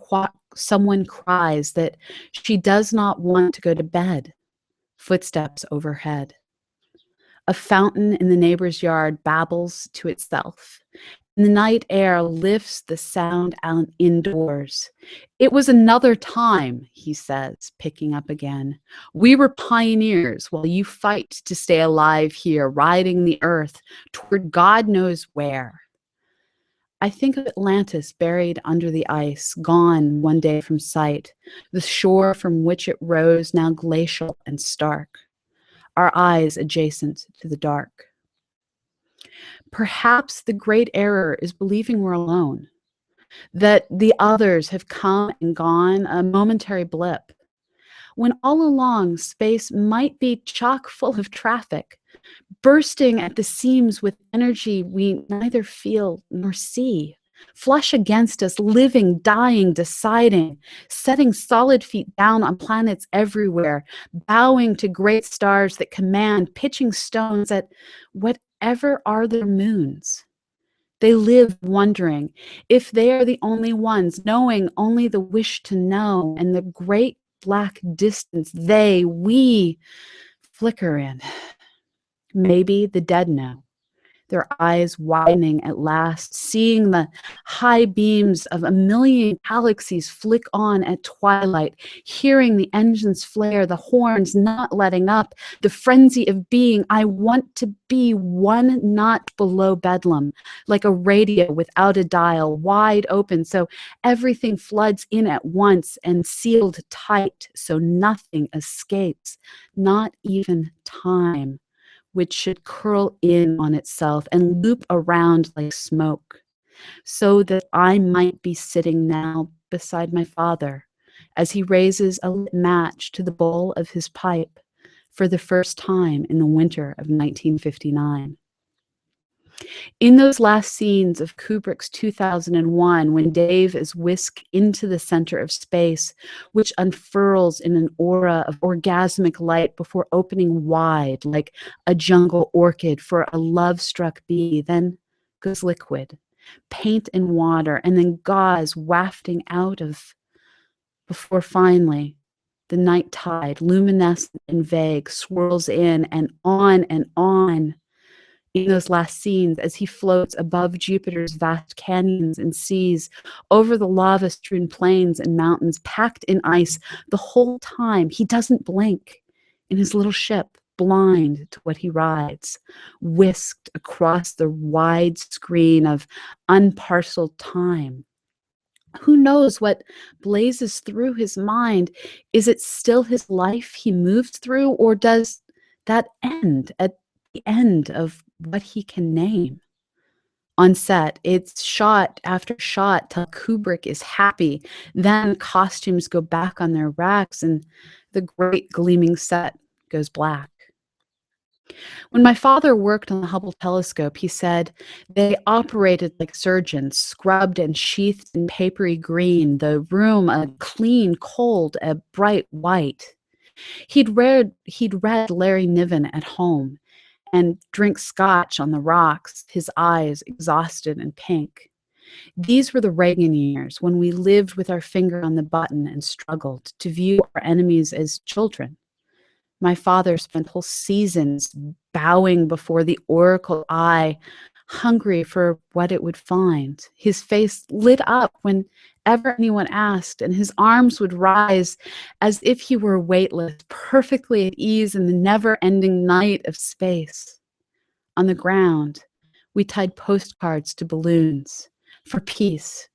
cries that she does not want to go to bed. Footsteps overhead. A fountain in the neighbor's yard babbles to itself. The night air lifts the sound out indoors. It was another time, he says, picking up again. We were pioneers while you fight to stay alive here, riding the earth toward God knows where. I think of Atlantis buried under the ice, gone one day from sight, the shore from which it rose now glacial and stark, our eyes adjacent to the dark. Perhaps the great error is believing we're alone, that the others have come and gone, a momentary blip, when all along space might be chock full of traffic, bursting at the seams with energy we neither feel nor see, flush against us, living, dying, deciding, setting solid feet down on planets everywhere, bowing to great stars that command, pitching stones at whatever are their moons. They live wondering if they are the only ones, knowing only the wish to know, and the great black distance we flicker in. Maybe the dead know, their eyes widening at last, seeing the high beams of a million galaxies flick on at twilight, hearing the engines flare, the horns not letting up, the frenzy of being. I want to be one notch below bedlam, like a radio without a dial, wide open, so everything floods in at once and sealed tight so nothing escapes, not even time, which should curl in on itself and loop around like smoke, so that I might be sitting now beside my father as he raises a lit match to the bowl of his pipe for the first time in the winter of 1959. In those last scenes of Kubrick's 2001, when Dave is whisked into the center of space, which unfurls in an aura of orgasmic light before opening wide like a jungle orchid for a love-struck bee, then goes liquid, paint and water, and then gauze wafting out of, before finally the night tide, luminescent and vague, swirls in and on in those last scenes as he floats above Jupiter's vast canyons and seas, over the lava-strewn plains and mountains packed in ice the whole time. He doesn't blink in his little ship, blind to what he rides, whisked across the wide screen of unparceled time. Who knows what blazes through his mind? Is it still his life he moves through, or does that end at the end of what he can name? On set, it's shot after shot till Kubrick is happy. Then costumes go back on their racks and the great gleaming set goes black. When my father worked on the Hubble telescope, he said they operated like surgeons, scrubbed and sheathed in papery green, the room a clean, cold, a bright white. He'd read Larry Niven at home and drink scotch on the rocks, his eyes exhausted and pink. These were the Reagan years when we lived with our finger on the button and struggled to view our enemies as children. My father spent whole seasons bowing before the oracle eye, hungry for what it would find. His face lit up whenever anyone asked, and his arms would rise as if he were weightless, perfectly at ease in the never-ending night of space. On the ground, we tied postcards to balloons for peace.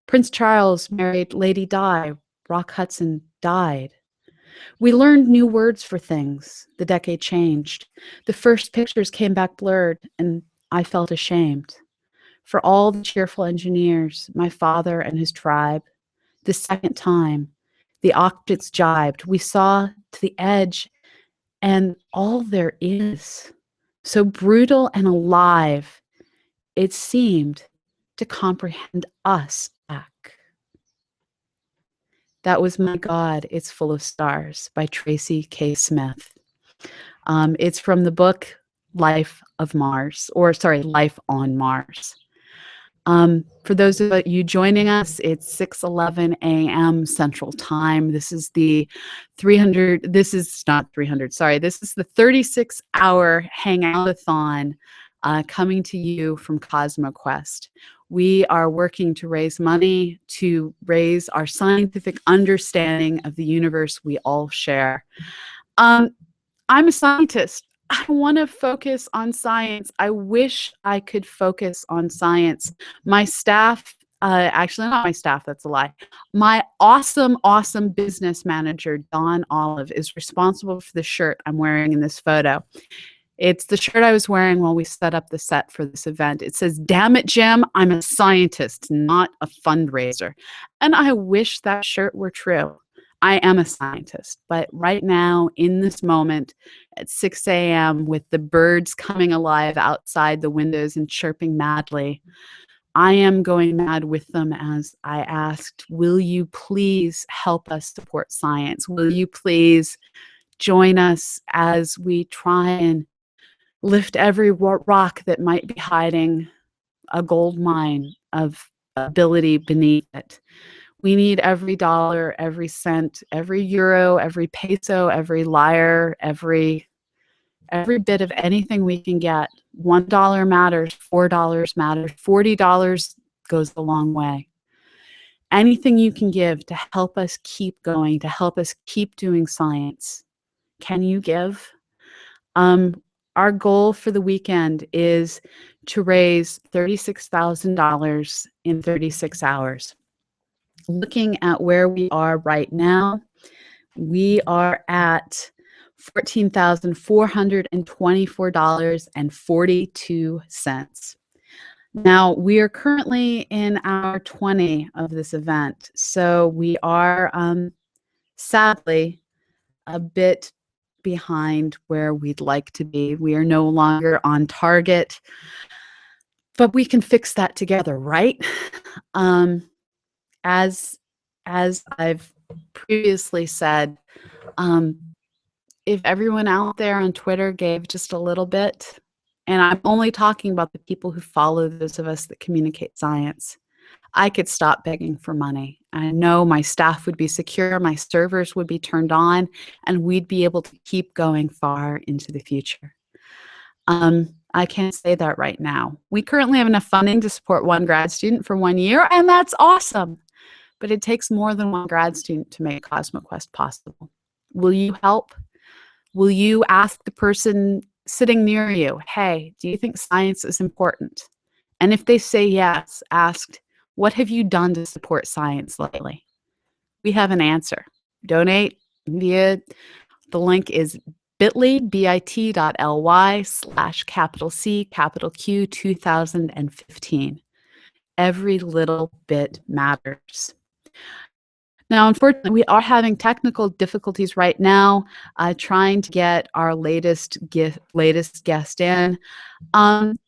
Prince Charles married Lady Di. Rock Hudson died. We learned new words for things. The decade changed. The first pictures came back blurred, and I felt ashamed. For all the cheerful engineers, my father and his tribe, the second time, the optics jibed. We saw to the edge, and all there is, so brutal and alive, it seemed to comprehend us back. That was My God, It's Full of Stars by Tracy K. Smith. It's from the book Life on Mars. For those of you joining us, it's 6:11 a.m. Central Time. This is the 36-hour Hangoutathon coming to you from CosmoQuest. We are working to raise money to raise our scientific understanding of the universe we all share. I'm a scientist. I want to focus on science. I wish I could focus on science. My staff, actually not my staff, that's a lie. My awesome business manager, Dawn Olive, is responsible for the shirt I'm wearing in this photo. It's the shirt I was wearing while we set up the set for this event. It says, "Damn it, Jim, I'm a scientist, not a fundraiser." And I wish that shirt were true. I am a scientist, but right now, in this moment, at 6 a.m., with the birds coming alive outside the windows and chirping madly, I am going mad with them as I asked, will you please help us support science? Will you please join us as we try and lift every rock that might be hiding a gold mine of ability beneath it? We need every dollar, every cent, every euro, every peso, every lyre, every bit of anything we can get. $1 matters, $4 matters, $40 goes a long way. Anything you can give to help us keep going, to help us keep doing science. Can you give? Our goal for the weekend is to raise $36,000 in 36 hours. Looking at where we are right now, we are at $14,424.42. Now, we are currently in hour 20 of this event, so we are sadly a bit behind where we'd like to be. We are no longer on target, but we can fix that together, right? As I've previously said, if everyone out there on Twitter gave just a little bit, and I'm only talking about the people who follow those of us that communicate science, I could stop begging for money. I know my staff would be secure, my servers would be turned on, and we'd be able to keep going far into the future. I can't say that right now. We currently have enough funding to support one grad student for 1 year, and that's awesome. But it takes more than one grad student to make CosmoQuest possible. Will you help? Will you ask the person sitting near you, hey, do you think science is important? And if they say yes, ask, what have you done to support science lately? We have an answer. Donate via, the link is bit.ly/C Q 2015. Every little bit matters. Now, unfortunately, we are having technical difficulties right now, trying to get our latest guest in.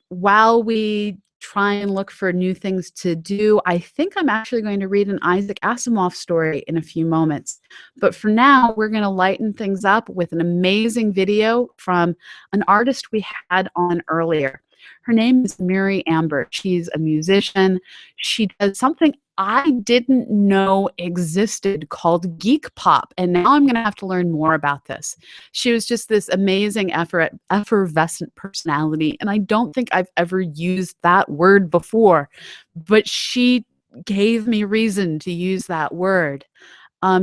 While we try and look for new things to do, I think I'm actually going to read an Isaac Asimov story in a few moments. But for now, we're going to lighten things up with an amazing video from an artist we had on earlier. Her name is Mary Amber. She's a musician. She does something I didn't know existed called geek pop, and now I'm going to have to learn more about this. She was just this amazing effervescent personality, and I don't think I've ever used that word before, but she gave me reason to use that word.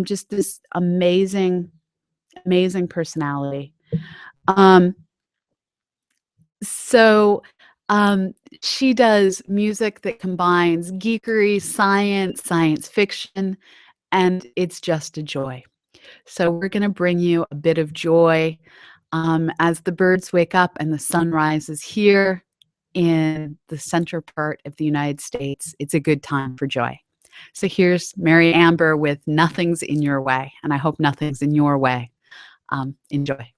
Just this amazing, amazing personality. She does music that combines geekery, science fiction, and it's just a joy. So we're going to bring you a bit of joy as the birds wake up and the sun rises here in the center part of the United States. It's a good time for joy. So here's Mary Amber with Nothing's in Your Way, and I hope nothing's in your way. Enjoy.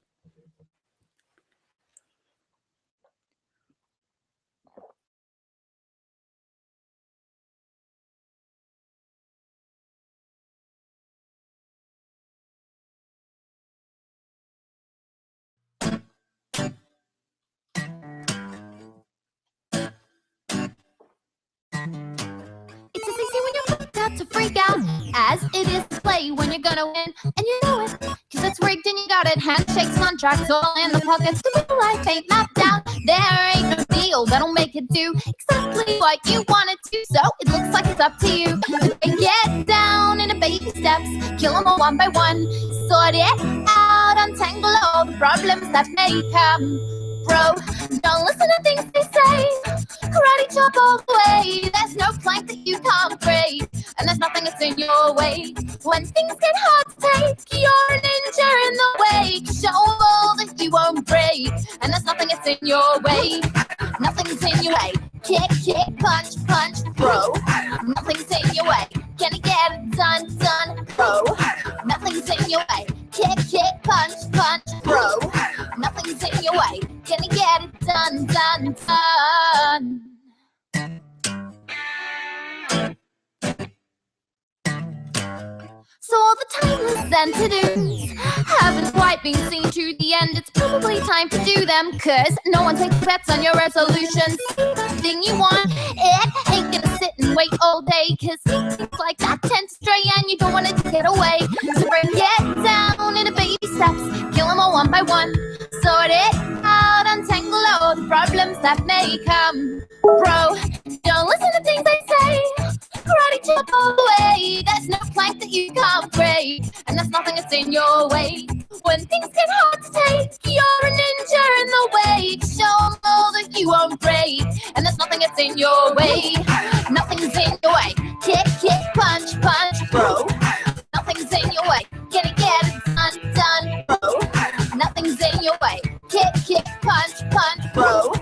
It's as easy when you're about to freak out as it is to play when you're gonna win, and you know it, cause it's rigged and you got it. Handshakes, contracts, all in the pockets. The real life ain't mapped out. There ain't no deal that'll make it do exactly what you want it to. So it looks like it's up to you to get down in a baby steps, kill them all one by one, sort it out, untangle all the problems that may come. Bro, don't listen to things they say. Karate chop all the way. There's no plank that you can't break, and there's nothing that's in your way. When things get hard to take, you're a ninja in the wake. Show all that you won't break, and there's nothing that's in your way. Nothing's in your way. Kick, kick, punch, punch, bro. Nothing's in your way. Can you get it done, done, bro? Nothing's in your way. Kick, kick, punch, punch, bro. Nothing's in your way. Can you get it done, done, done? So all the timeless and to-dos haven't quite been seen to the end. It's probably time to do them, cause no one takes bets on your resolutions. The thing you want, it ain't gonna sit and wait all day, cause things like that tend to stray and you don't want it to get away. So bring it down in a baby steps, kill them all one by one, sort it out, untangle all the problems that may come. Bro, don't listen to things they say. Karate chop all the way. There's no plank that you can't break, and there's nothing that's in your way. When things get hard to take, you're a ninja in the wake. Show 'em all that you won't break, and there's nothing that's in your way. Nothing's in your way. Kick, kick, punch, punch, bro. Nothing's in your way. Can you get it done, done, bro? Nothing's in your way. Kick, kick, punch, punch, bro.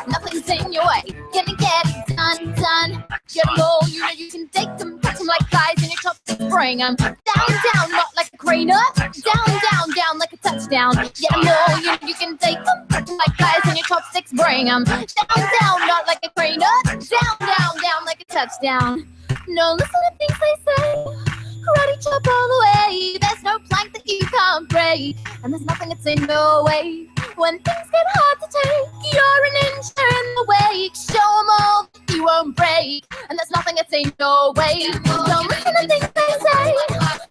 Nothing's in your way. Can you get it done, done? Get 'em all, you know you can take them, touch 'em like flies in your chopsticks, bring 'em down, down, not like a crane up, down, down, down like a touchdown. Get 'em all, you know you can take them, touch 'em like flies in your chopsticks, bring 'em down, down, not like a crane up, down, down, down like a touchdown. No, listen to things they say. Karate chop all the way. There's no plank that you can't break, and there's nothing that's in your way. When things get hard to take, you're a ninja in the wake. Show 'em all that you won't break, and there's nothing that's in your way. Don't listen to things they say.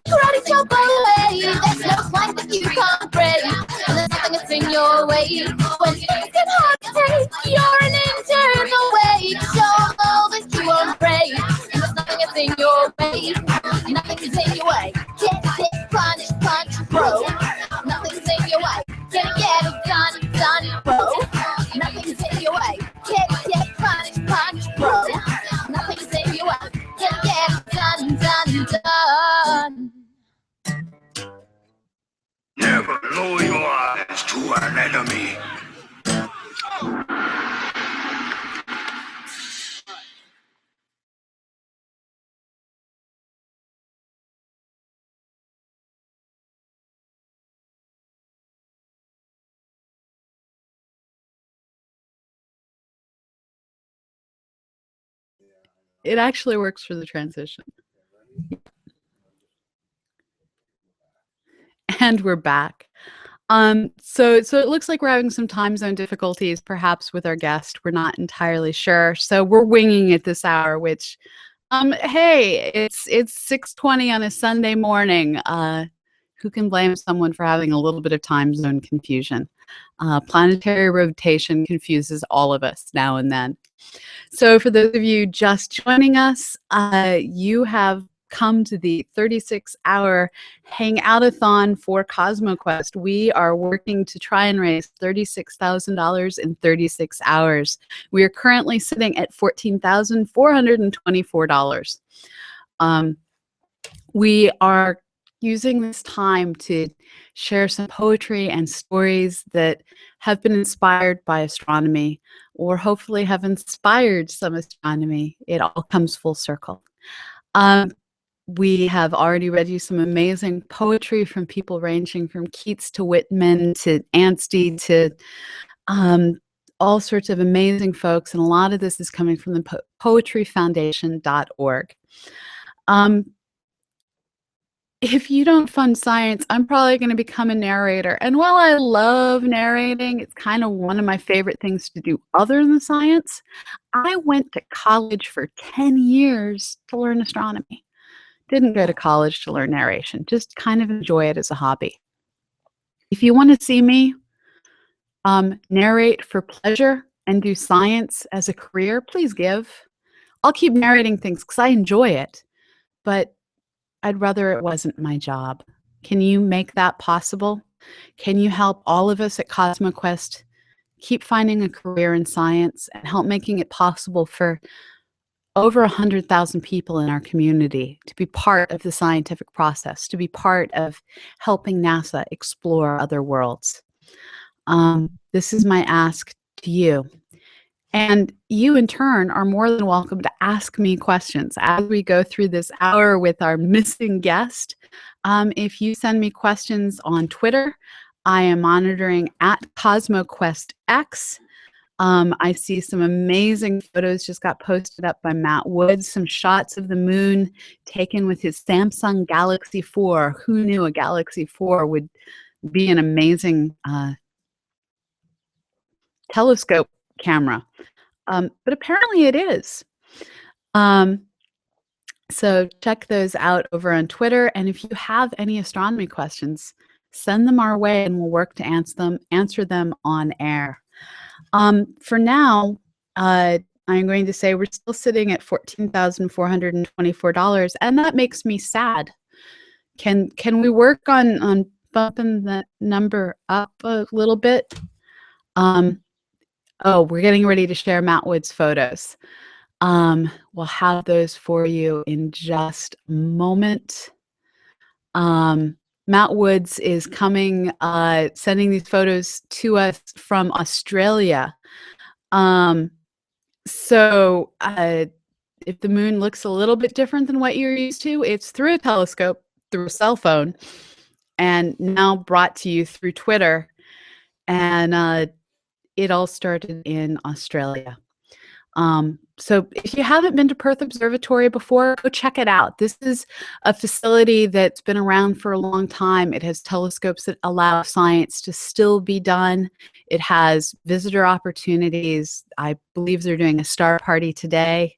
Karate chop all the way. There's no plank that you can't break, and there's nothing that's in your way. When things get hard to take,
It actually works for the transition. And we're back. So it looks like we're having some time zone difficulties, perhaps with our guest. We're not entirely sure. So we're winging it this hour, which, hey, it's 6:20 on a Sunday morning. Who can blame someone for having a little bit of time zone confusion? Planetary rotation confuses all of us now and then. So for those of you just joining us, you have come to the 36-hour Hangoutathon for CosmoQuest. We are working to try and raise $36,000 in 36 hours. We are currently sitting at $14,424. We are using this time to share some poetry and stories that have been inspired by astronomy, or hopefully have inspired some astronomy. It all comes full circle. We have already read you some amazing poetry from people ranging from Keats to Whitman to Anstey to all sorts of amazing folks, and a lot of this is coming from the poetryfoundation.org. If you don't fund science, I'm probably going to become a narrator. And while I love narrating, it's kind of one of my favorite things to do other than science. I went to college for 10 years to learn astronomy. Didn't go to college to learn narration, just kind of enjoy it as a hobby. If you want to see me narrate for pleasure and do science as a career, please give. I'll keep narrating things because I enjoy it, but I'd rather it wasn't my job. Can you make that possible? Can you help all of us at CosmoQuest keep finding a career in science and help making it possible for over 100,000 people in our community to be part of the scientific process, to be part of helping NASA explore other worlds? This is my ask to you. And you, in turn, are more than welcome to ask me questions as we go through this hour with our missing guest. If you send me questions on Twitter, I am monitoring at CosmoQuestX. I see some amazing photos just got posted up by Matt Woods, some shots of the moon taken with his Samsung Galaxy 4. Who knew a Galaxy 4 would be an amazing telescope camera? But apparently it is. So check those out over on Twitter. And if you have any astronomy questions, send them our way and we'll work to answer them on air. For now, I'm going to say we're still sitting at $14,424, and that makes me sad. Can we work on bumping that number up a little bit? Oh, we're getting ready to share Matt Wood's photos. We'll have those for you in just a moment. Matt Woods is coming, sending these photos to us from Australia. So if the moon looks a little bit different than what you're used to, it's through a telescope, through a cell phone, and now brought to you through Twitter. And it all started in Australia. So if you haven't been to Perth Observatory before, go check it out. This is a facility that's been around for a long time. It has telescopes that allow science to still be done. It has visitor opportunities. I believe they're doing a star party today.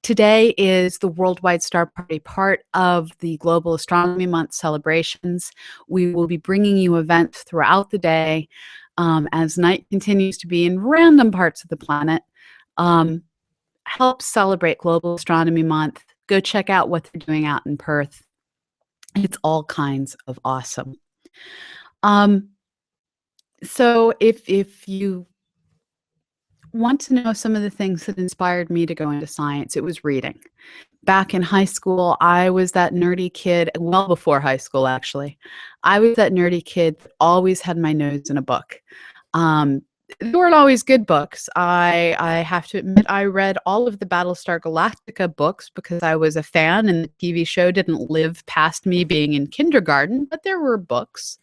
Today is the Worldwide Star Party, part of the Global Astronomy Month celebrations. We will be bringing you events throughout the day as night continues to be in random parts of the planet. Help celebrate Global Astronomy Month. Go check out what they're doing out in Perth. It's all kinds of awesome. So if you want to know some of the things that inspired me to go into science, it was reading. Back in high school, I was that nerdy kid, well before high school actually. I was that nerdy kid that always had my nose in a book. They weren't always good books. I have to admit I read all of the Battlestar Galactica books because I was a fan and the TV show didn't live past me being in kindergarten, but there were books.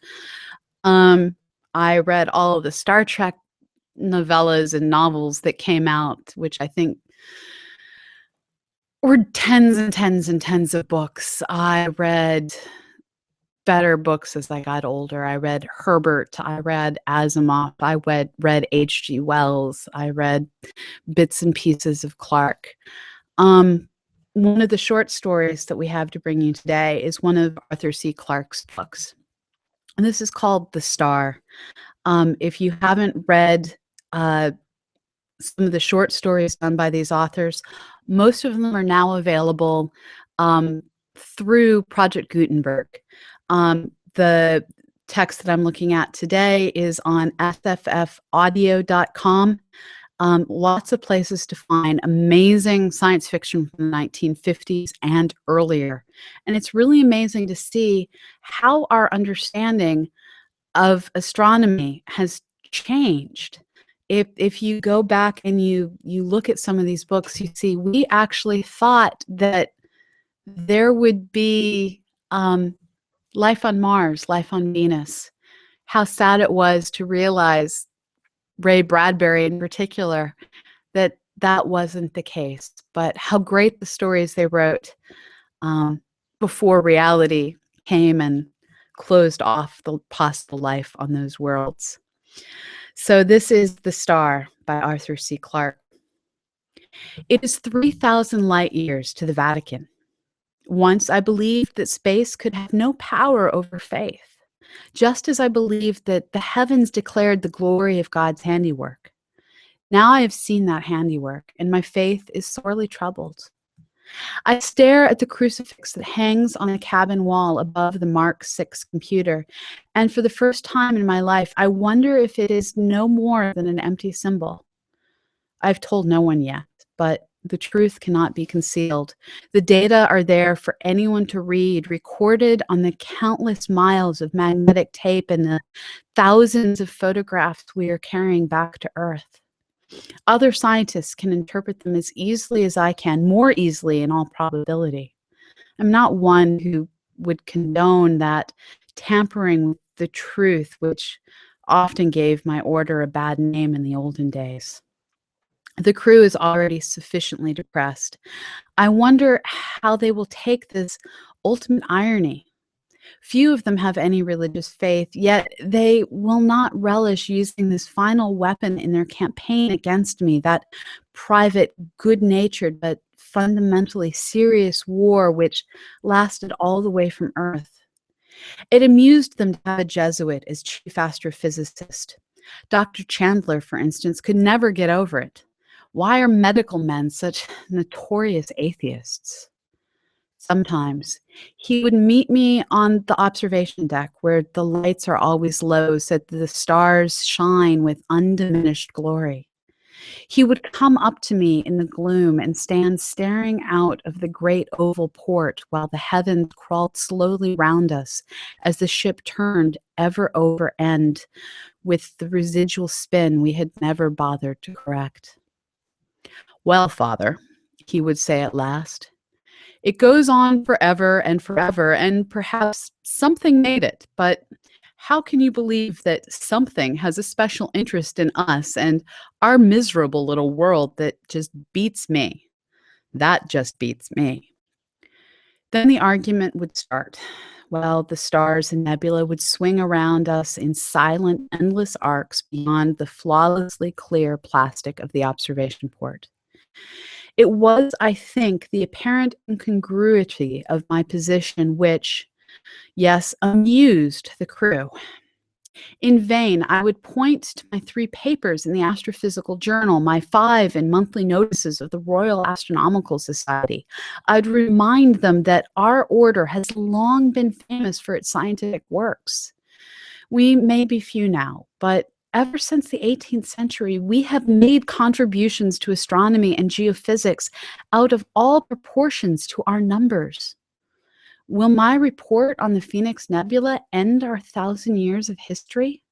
I read all of the Star Trek novellas and novels that came out, which I think were tens and tens and tens of books. I read better books as I got older. I read Herbert. I read Asimov. I read H.G. Wells. I read bits and pieces of Clark. One of the short stories that we have to bring you today is one of Arthur C. Clarke's books. And this is called The Star. If you haven't read some of the short stories done by these authors, most of them are now available through Project Gutenberg. The text that I'm looking at today is on sffaudio.com. Lots of places to find amazing science fiction from the 1950s and earlier. And it's really amazing to see how our understanding of astronomy has changed. If you go back and you look at some of these books, you see we actually thought that there would be life on Mars, life on Venus. How sad it was to realize, Ray Bradbury in particular, that that wasn't the case. But how great the stories they wrote before reality came and closed off the possible life on those worlds. So this is The Star by Arthur C. Clarke. It is 3,000 light years to the Vatican. Once I believed that space could have no power over faith, just as I believed that the heavens declared the glory of God's handiwork. Now I have seen that handiwork, and my faith is sorely troubled. I stare at the crucifix that hangs on the cabin wall above the Mark VI computer, and for the first time in my life, I wonder if it is no more than an empty symbol. I've told no one yet, but the truth cannot be concealed. The data are there for anyone to read, recorded on the countless miles of magnetic tape and the thousands of photographs we are carrying back to Earth. Other scientists can interpret them as easily as I can, more easily in all probability. I'm not one who would condone that tampering with the truth, which often gave my order a bad name in the olden days. The crew is already sufficiently depressed. I wonder how they will take this ultimate irony. Few of them have any religious faith, yet they will not relish using this final weapon in their campaign against me, that private, good-natured, but fundamentally serious war which lasted all the way from Earth. It amused them to have a Jesuit as chief astrophysicist. Dr. Chandler, for instance, could never get over it. Why are medical men such notorious atheists? Sometimes he would meet me on the observation deck where the lights are always low so that the stars shine with undiminished glory. He would come up to me in the gloom and stand staring out of the great oval port while the heavens crawled slowly round us as the ship turned ever over end with the residual spin we had never bothered to correct. Well, Father, he would say at last, it goes on forever, and perhaps something made it, but how can you believe that something has a special interest in us and our miserable little world that just beats me? That just beats me. Then the argument would start. Well, the stars and nebula would swing around us in silent, endless arcs beyond the flawlessly clear plastic of the observation port. It was, I think, the apparent incongruity of my position which, yes, amused the crew. In vain, I would point to my 3 papers in the Astrophysical Journal, my 5 in monthly notices of the Royal Astronomical Society. I'd remind them that our order has long been famous for its scientific works. We may be few now, but ever since the 18th century, we have made contributions to astronomy and geophysics out of all proportions to our numbers. Will my report on the Phoenix Nebula end our 1,000 years of history?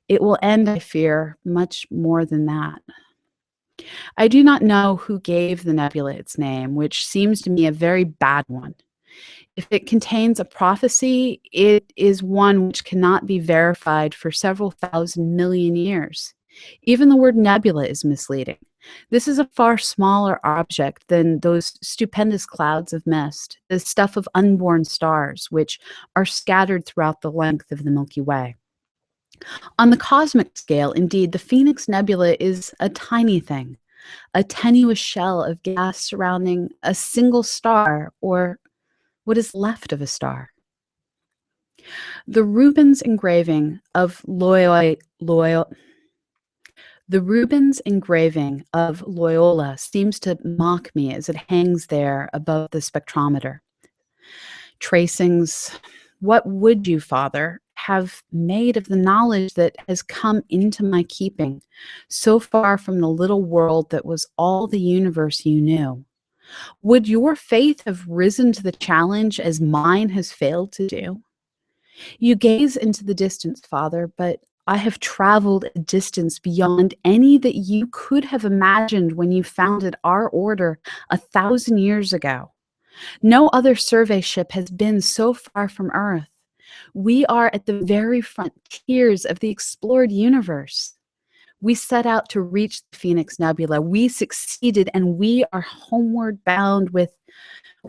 It will end, I fear, much more than that. I do not know who gave the nebula its name, which seems to me a very bad one. If it contains a prophecy, it is one which cannot be verified for several thousand million years. Even the word nebula is misleading. This is a far smaller object than those stupendous clouds of mist, the stuff of unborn stars, which are scattered throughout the length of the Milky Way. On the cosmic scale, indeed, the Phoenix Nebula is a tiny thing, a tenuous shell of gas surrounding a single star, or what is left of a star. The Rubens engraving of Loyola seems to mock me as it hangs there above the spectrometer. Tracings, what would you, Father, have made of the knowledge that has come into my keeping, so far from the little world that was all the universe you knew? Would your faith have risen to the challenge as mine has failed to do? You gaze into the distance, Father, but I have traveled a distance beyond any that you could have imagined when you founded our order 1,000 years ago. No other survey ship has been so far from Earth. We are at the very frontiers of the explored universe. We set out to reach the Phoenix Nebula. We succeeded, and we are homeward bound with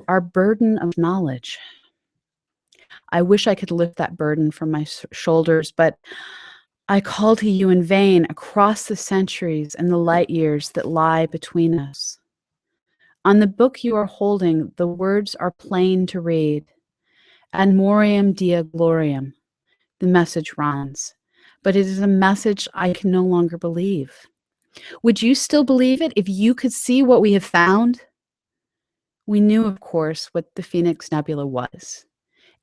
our burden of knowledge. I wish I could lift that burden from my shoulders, but I call to you in vain across the centuries and the light years that lie between us. On the book you are holding, the words are plain to read. Ad moriam dia gloriam, the message runs, but it is a message I can no longer believe. Would you still believe it if you could see what we have found? We knew, of course, what the Phoenix Nebula was.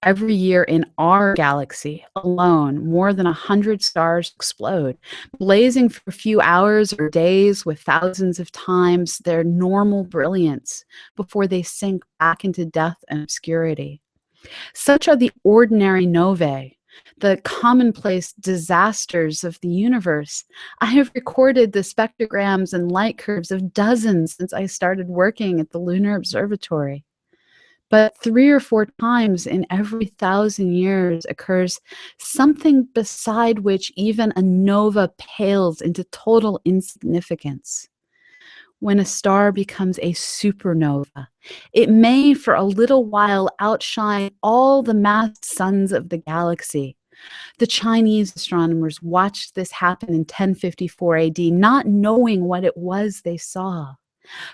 Every year in our galaxy alone, more than 100 stars explode, blazing for a few hours or days with thousands of times their normal brilliance before they sink back into death and obscurity. Such are the ordinary novae, the commonplace disasters of the universe. I have recorded the spectrograms and light curves of dozens since I started working at the Lunar Observatory. But 3 or 4 times in every 1,000 years occurs something beside which even a nova pales into total insignificance. When a star becomes a supernova, it may for a little while outshine all the massed suns of the galaxy. The Chinese astronomers watched this happen in 1054 AD, not knowing what it was they saw.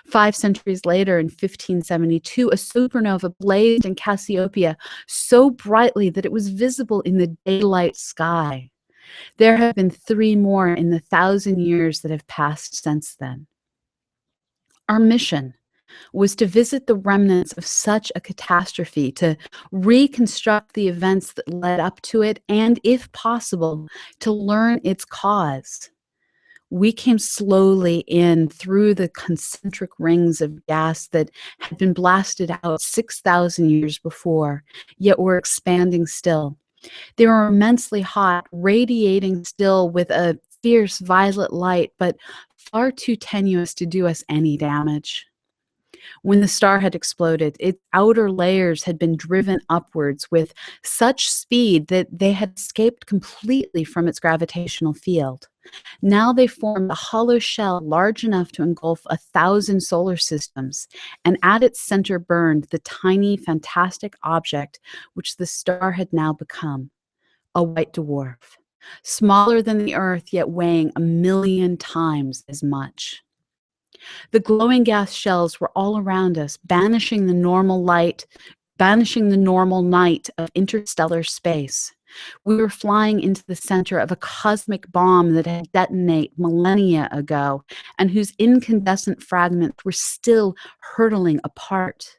5 centuries later, in 1572, a supernova blazed in Cassiopeia so brightly that it was visible in the daylight sky. There have been 3 more in the 1,000 years that have passed since then. Our mission was to visit the remnants of such a catastrophe, to reconstruct the events that led up to it, and, if possible, to learn its cause. We came slowly in through the concentric rings of gas that had been blasted out 6,000 years before, yet were expanding still. They were immensely hot, radiating still with a fierce violet light, but far too tenuous to do us any damage. When the star had exploded, its outer layers had been driven upwards with such speed that they had escaped completely from its gravitational field. Now they formed a hollow shell large enough to engulf 1,000 solar systems, and at its center burned the tiny, fantastic object which the star had now become, a white dwarf, smaller than the Earth, yet weighing 1,000,000 times as much. The glowing gas shells were all around us, banishing the normal night of interstellar space. We were flying into the center of a cosmic bomb that had detonated millennia ago, and whose incandescent fragments were still hurtling apart.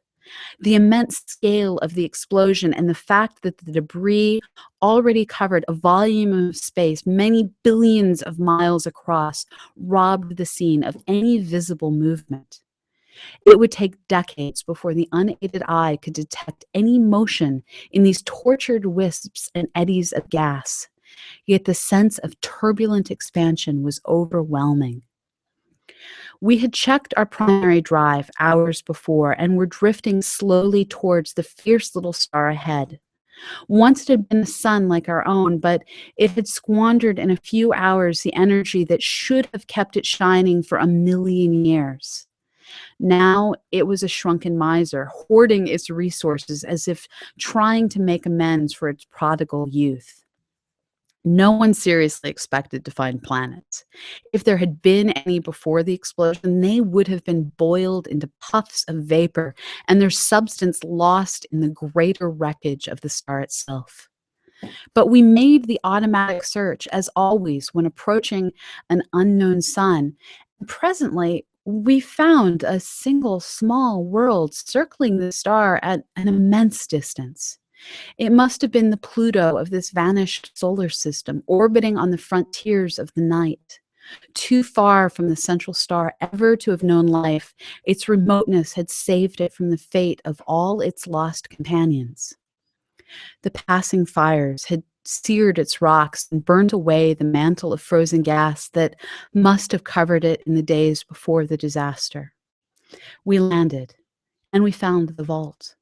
The immense scale of the explosion and the fact that the debris already covered a volume of space many billions of miles across robbed the scene of any visible movement. It would take decades before the unaided eye could detect any motion in these tortured wisps and eddies of gas, yet the sense of turbulent expansion was overwhelming. We had checked our primary drive hours before and were drifting slowly towards the fierce little star ahead. Once it had been a sun like our own, but it had squandered in a few hours the energy that should have kept it shining for 1,000,000 years. Now it was a shrunken miser, hoarding its resources as if trying to make amends for its prodigal youth. No one seriously expected to find planets. If there had been any before the explosion, they would have been boiled into puffs of vapor and their substance lost in the greater wreckage of the star itself. But we made the automatic search, as always, when approaching an unknown sun. Presently, we found a single small world circling the star at an immense distance. It must have been the Pluto of this vanished solar system, orbiting on the frontiers of the night. Too far from the central star ever to have known life, its remoteness had saved it from the fate of all its lost companions. The passing fires had seared its rocks and burnt away the mantle of frozen gas that must have covered it in the days before the disaster. We landed, and we found the vault.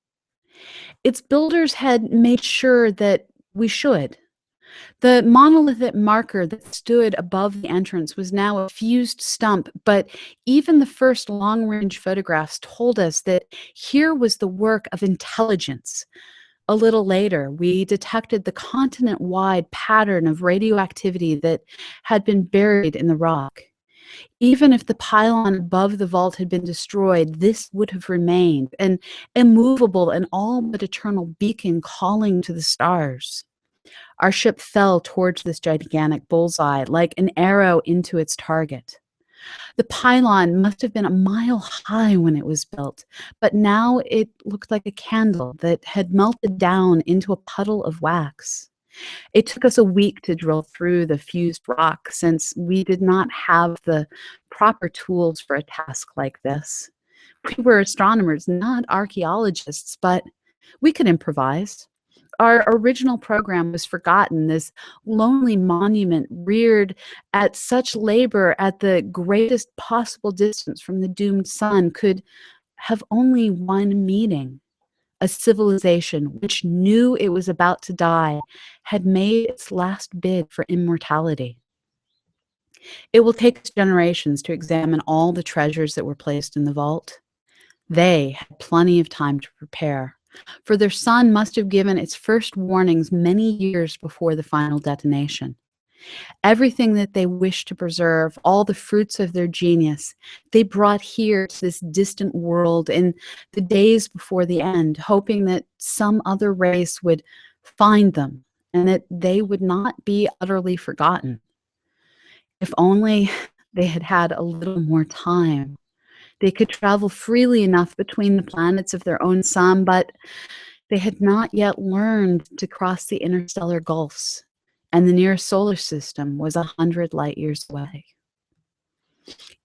Its builders had made sure that we should. The monolithic marker that stood above the entrance was now a fused stump, but even the first long-range photographs told us that here was the work of intelligence. A little later, we detected the continent-wide pattern of radioactivity that had been buried in the rock. Even if the pylon above the vault had been destroyed, this would have remained, an immovable and all but eternal beacon calling to the stars. Our ship fell towards this gigantic bullseye like an arrow into its target. The pylon must have been a mile high when it was built, but now it looked like a candle that had melted down into a puddle of wax. It took us a week to drill through the fused rock since we did not have the proper tools for a task like this. We were astronomers, not archaeologists, but we could improvise. Our original program was forgotten, this lonely monument reared at such labor at the greatest possible distance from the doomed sun could have only one meaning. A civilization which knew it was about to die had made its last bid for immortality. It will take us generations to examine all the treasures that were placed in the vault. They had plenty of time to prepare, for their sun must have given its first warnings many years before the final detonation. Everything that they wished to preserve, all the fruits of their genius, they brought here to this distant world in the days before the end, hoping that some other race would find them and that they would not be utterly forgotten. If only they had had a little more time. They could travel freely enough between the planets of their own sun, but they had not yet learned to cross the interstellar gulfs, and the nearest solar system was 100 light years away.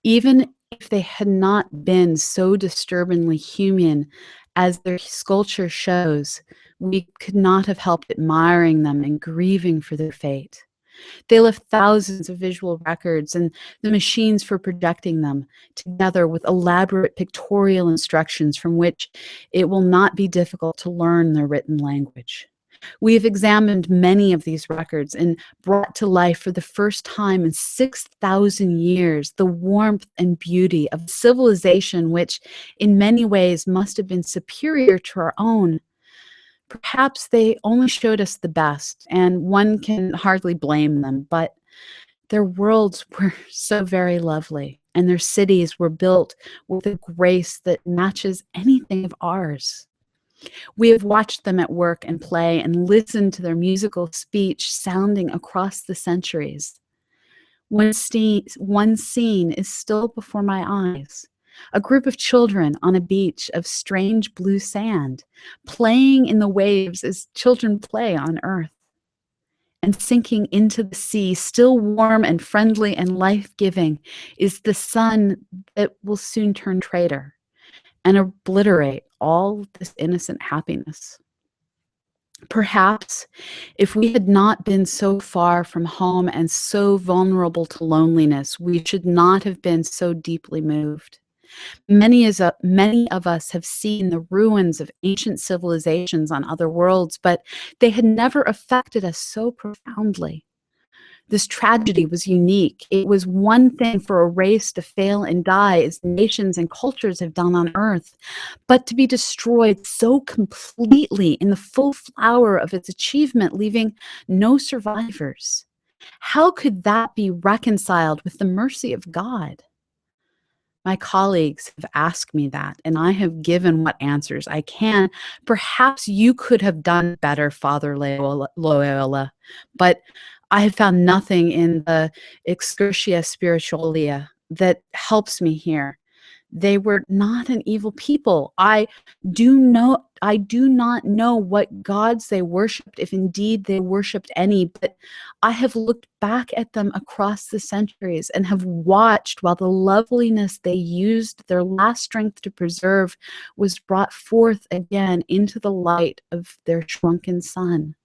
Even if they had not been so disturbingly human as their sculpture shows, we could not have helped admiring them and grieving for their fate. They left thousands of visual records and the machines for projecting them, together with elaborate pictorial instructions from which it will not be difficult to learn their written language. We have examined many of these records and brought to life for the first time in 6,000 years the warmth and beauty of a civilization which in many ways must have been superior to our own. Perhaps they only showed us the best, and one can hardly blame them, but their worlds were so very lovely, and their cities were built with a grace that matches anything of ours. We have watched them at work and play and listened to their musical speech sounding across the centuries. One scene is still before my eyes. A group of children on a beach of strange blue sand, playing in the waves as children play on Earth. And sinking into the sea, still warm and friendly and life-giving, is the sun that will soon turn traitor and obliterate all this innocent happiness. Perhaps if we had not been so far from home and so vulnerable to loneliness, we should not have been so deeply moved. Many of us have seen the ruins of ancient civilizations on other worlds, but they had never affected us so profoundly. This tragedy was unique. It was one thing for a race to fail and die, as nations and cultures have done on Earth, but to be destroyed so completely in the full flower of its achievement, leaving no survivors. How could that be reconciled with the mercy of God? My colleagues have asked me that, and I have given what answers I can. Perhaps you could have done better, Father Loyola, but I have found nothing in the Excursia Spiritualia that helps me here. They were not an evil people. I do not know what gods they worshipped, if indeed they worshipped any, but I have looked back at them across the centuries and have watched while the loveliness they used their last strength to preserve was brought forth again into the light of their shrunken sun.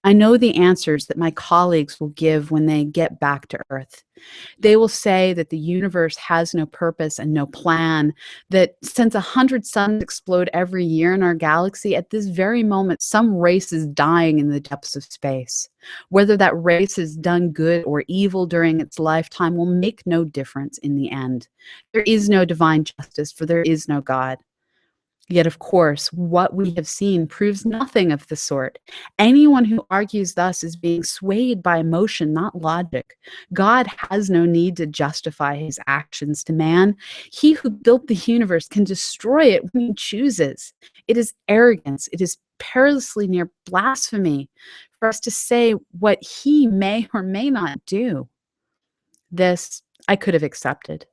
I know the answers that my colleagues will give when they get back to Earth. They will say that the universe has no purpose and no plan, that since 100 suns explode every year in our galaxy, at this very moment, some race is dying in the depths of space. Whether that race has done good or evil during its lifetime will make no difference in the end. There is no divine justice, for there is no God. Yet, of course, what we have seen proves nothing of the sort. Anyone who argues thus is being swayed by emotion, not logic. God has no need to justify his actions to man. He who built the universe can destroy it when he chooses. It is arrogance. It is perilously near blasphemy for us to say what he may or may not do. This I could have accepted.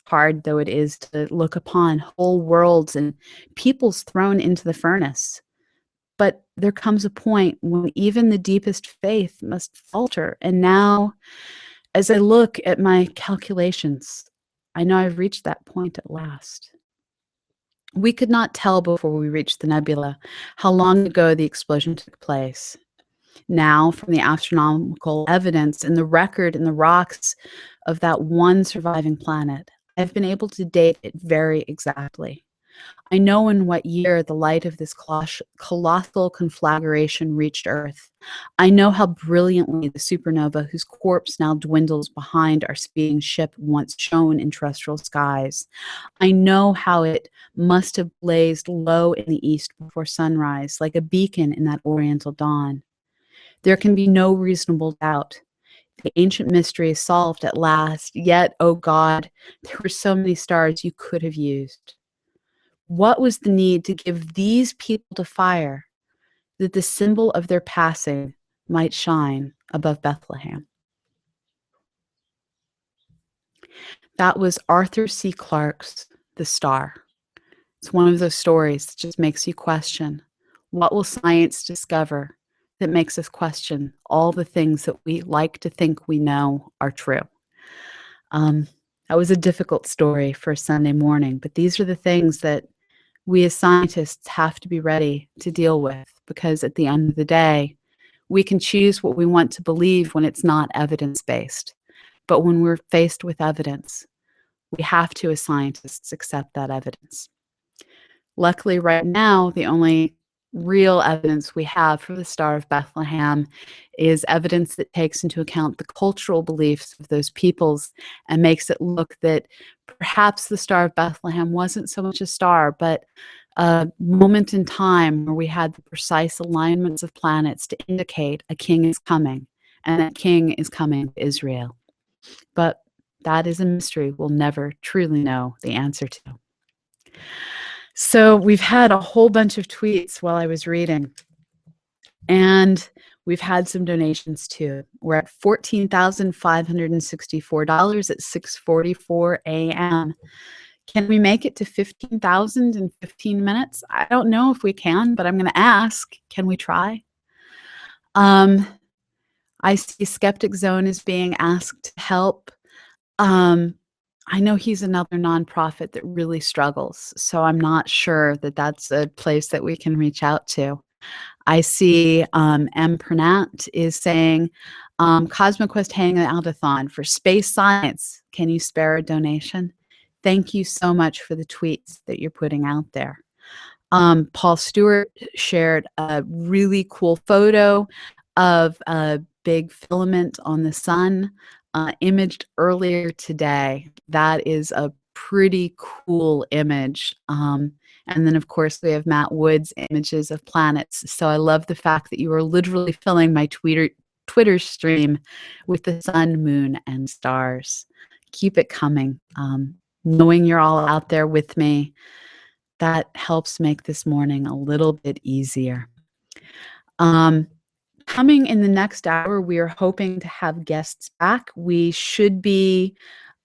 Hard though it is to look upon whole worlds and peoples thrown into the furnace. But there comes a point when even the deepest faith must falter. And now, as I look at my calculations, I know I've reached that point at last. We could not tell before we reached the nebula how long ago the explosion took place. Now, from the astronomical evidence and the record in the rocks of that one surviving planet, I've been able to date it very exactly. I know in what year the light of this colossal conflagration reached Earth. I know how brilliantly the supernova whose corpse now dwindles behind our speeding ship once shone in terrestrial skies. I know how it must have blazed low in the east before sunrise, like a beacon in that oriental dawn. There can be no reasonable doubt. The ancient mystery is solved at last, yet, oh God, there were so many stars you could have used. What was the need to give these people to fire, that the symbol of their passing might shine above Bethlehem? That was Arthur C. Clarke's The Star. It's one of those stories that just makes you question, what will science discover that makes us question all the things that we like to think we know are true? That was a difficult story for a Sunday morning, but these are the things that we as scientists have to be ready to deal with, because at the end of the day, we can choose what we want to believe when it's not evidence-based. But when we're faced with evidence, we have to, as scientists, accept that evidence. Luckily, right now, the only real evidence we have for the Star of Bethlehem is evidence that takes into account the cultural beliefs of those peoples and makes it look that perhaps the Star of Bethlehem wasn't so much a star, but a moment in time where we had the precise alignments of planets to indicate a king is coming, and that king is coming to Israel. But that is a mystery we'll never truly know the answer to. So we've had a whole bunch of tweets while I was reading, and we've had some donations too. We're at $14,564 at 6:44 a.m. Can we make it to 15,000 in 15 minutes? I don't know if we can, but I'm going to ask. Can we try? I see Skeptic Zone is being asked to help. I know he's another nonprofit that really struggles, so I'm not sure that that's a place that we can reach out to. I see M. Pernat is saying, CosmoQuest Hangoutathon for space science. Can you spare a donation? Thank you so much for the tweets that you're putting out there. Paul Stewart shared a really cool photo of a big filament on the sun, imaged earlier today. That is a pretty cool image. And then, of course, we have Matt Wood's images of planets. So I love the fact that you are literally filling my Twitter stream with the sun, moon, and stars. Keep it coming. Knowing you're all out there with me, that helps make this morning a little bit easier. Coming in the next hour, we are hoping to have guests back. We should be,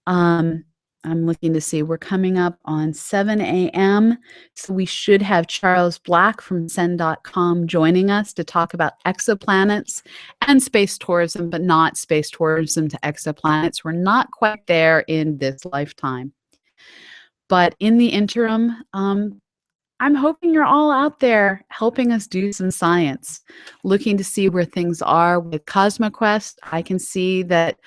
I'm looking to see, we're coming up on 7 a.m. So we should have Charles Black from Send.com joining us to talk about exoplanets and space tourism, but not space tourism to exoplanets. We're not quite there in this lifetime. But in the interim, I'm hoping you're all out there helping us do some science, looking to see where things are with CosmoQuest. I can see that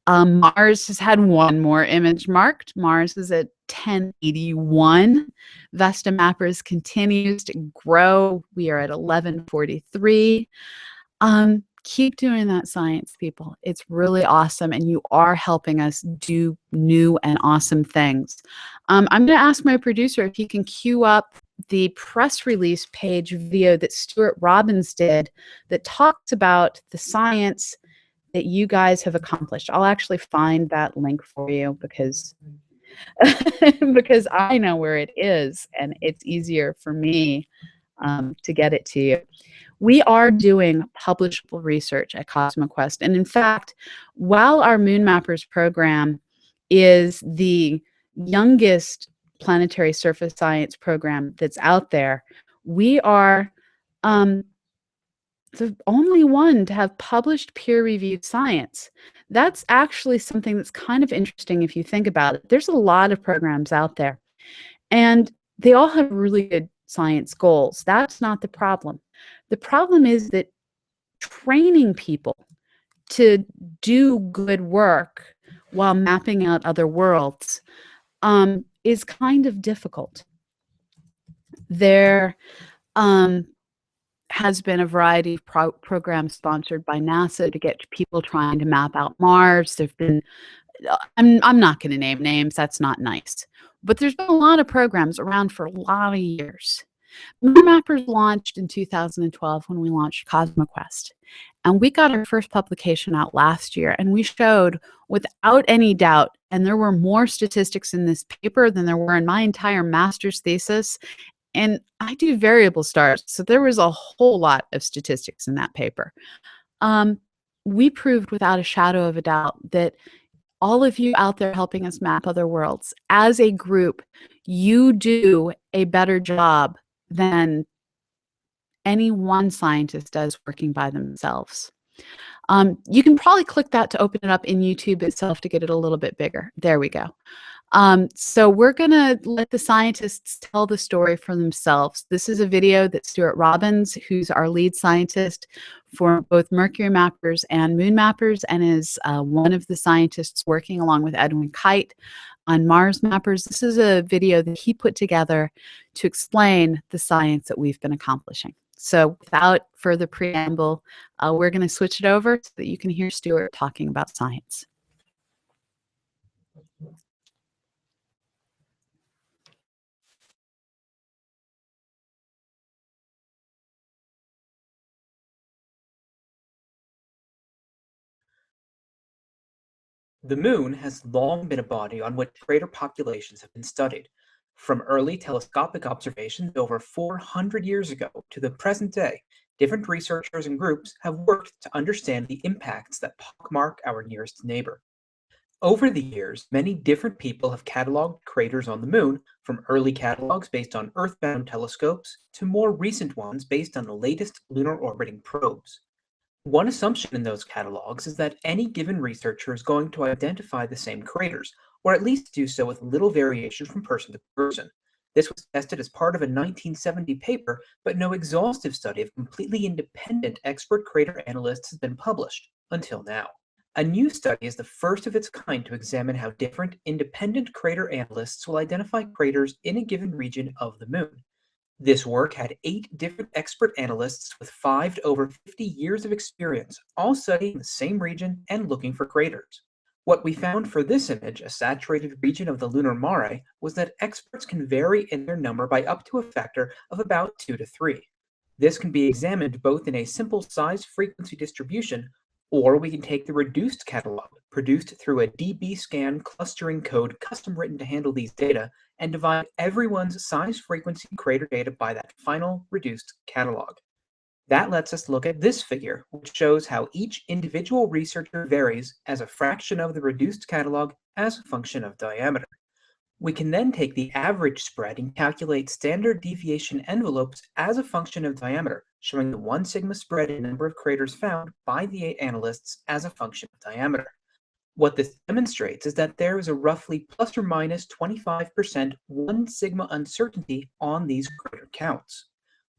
Mars has had one more image marked. Mars is at 1081. Vesta Mappers continues to grow. We are at 1143. Keep doing that science, people. It's really awesome, and you are helping us do new and awesome things. I'm going to ask my producer if he can queue up the press release page video that Stuart Robbins did that talks about the science that you guys have accomplished. I'll actually find that link for you because because I know where it is, and it's easier for me to get it to you. We are doing publishable research at CosmoQuest. And in fact, while our Moon Mappers program is the youngest planetary surface science program that's out there, we are the only one to have published peer-reviewed science. That's actually something that's kind of interesting if you think about it. There's a lot of programs out there, and they all have really good science goals. That's not the problem. The problem is that training people to do good work while mapping out other worlds is kind of difficult. There has been a variety of programs sponsored by NASA to get people trying to map out Mars. There've been, I'm not going to name names, that's not nice. But there's been a lot of programs around for a lot of years. Moon Mappers launched in 2012 when we launched CosmoQuest. And we got our first publication out last year, and we showed without any doubt, and there were more statistics in this paper than there were in my entire master's thesis. And I do variable stars, so there was a whole lot of statistics in that paper. We proved without a shadow of a doubt that all of you out there helping us map other worlds, as a group, you do a better job than any one scientist does working by themselves. You can probably click that to open it up in YouTube itself to get it a little bit bigger. There we go. So we're going to let the scientists tell the story for themselves. This is a video that Stuart Robbins, who's our lead scientist for both Mercury Mappers and Moon Mappers, and is one of the scientists working along with Edwin Kite on Mars Mappers. This is a video that he put together to explain the science that we've been accomplishing. So without further preamble, we're going to switch it over so that you can hear Stuart talking about science.
The Moon has long been a body on which crater populations have been studied. From early telescopic observations over 400 years ago to the present day, different researchers and groups have worked to understand the impacts that pockmark our nearest neighbor. Over the years, many different people have cataloged craters on the Moon, from early catalogs based on Earth-bound telescopes to more recent ones based on the latest lunar orbiting probes. One assumption in those catalogs is that any given researcher is going to identify the same craters, or at least do so with little variation from person to person. This was tested as part of a 1970 paper, but no exhaustive study of completely independent expert crater analysts has been published until now. A new study is the first of its kind to examine how different independent crater analysts will identify craters in a given region of the Moon. This work had 8 different expert analysts with 5 to over 50 years of experience, all studying the same region and looking for craters. What we found for this image, a saturated region of the lunar mare, was that experts can vary in their number by up to a factor of about 2 to 3. This can be examined both in a simple size-frequency distribution, or we can take the reduced catalog, produced through a dbScan clustering code custom written to handle these data, and divide everyone's size-frequency crater data by that final reduced catalog. That lets us look at this figure, which shows how each individual researcher varies as a fraction of the reduced catalog as a function of diameter. We can then take the average spread and calculate standard deviation envelopes as a function of diameter, showing the 1 sigma spread in number of craters found by the 8 analysts as a function of diameter. What this demonstrates is that there is a roughly plus or minus 25% 1 sigma uncertainty on these crater counts.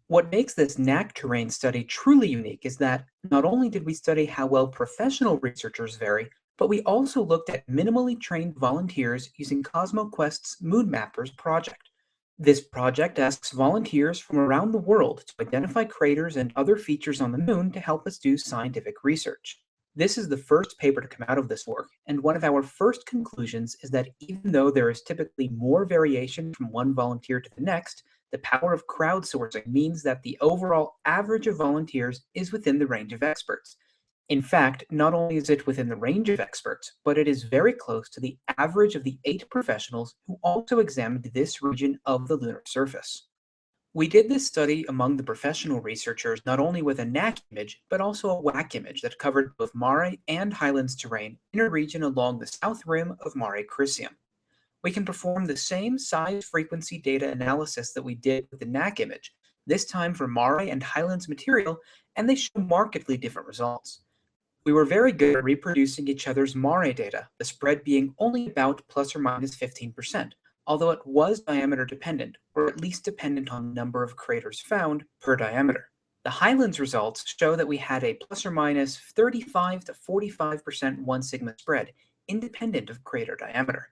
What makes this NAC terrain study truly unique is that not only did we study how well professional researchers vary, but we also looked at minimally trained volunteers using CosmoQuest's Moon Mappers project. This project asks volunteers from around the world to identify craters and other features on the Moon to help us do scientific research. This is the first paper to come out of this work, and one of our first conclusions is that even though there is typically more variation from one volunteer to the next, the power of crowdsourcing means that the overall average of volunteers is within the range of experts. In fact, not only is it within the range of experts, but it is very close to the average of the 8 professionals who also examined this region of the lunar surface. We did this study among the professional researchers not only with a NAC image, but also a WAC image that covered both Mare and Highlands terrain in a region along the south rim of Mare Crisium. We can perform the same size-frequency data analysis that we did with the NAC image, this time for Mare and Highlands material, and they show markedly different results. We were very good at reproducing each other's Mare data, the spread being only about plus or minus 15%, although it was diameter dependent, or at least dependent on the number of craters found per diameter. The Highlands results show that we had a plus or minus 35 to 45% 1 sigma spread, independent of crater diameter.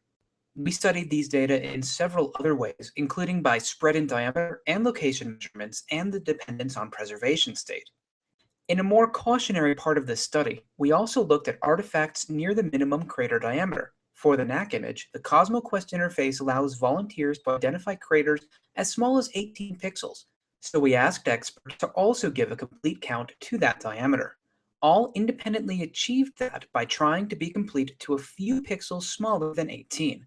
We studied these data in several other ways, including by spread in diameter and location measurements and the dependence on preservation state. In a more cautionary part of this study, we also looked at artifacts near the minimum crater diameter. For the NAC image, the CosmoQuest interface allows volunteers to identify craters as small as 18 pixels, so we asked experts to also give a complete count to that diameter. All independently achieved that by trying to be complete to a few pixels smaller than 18.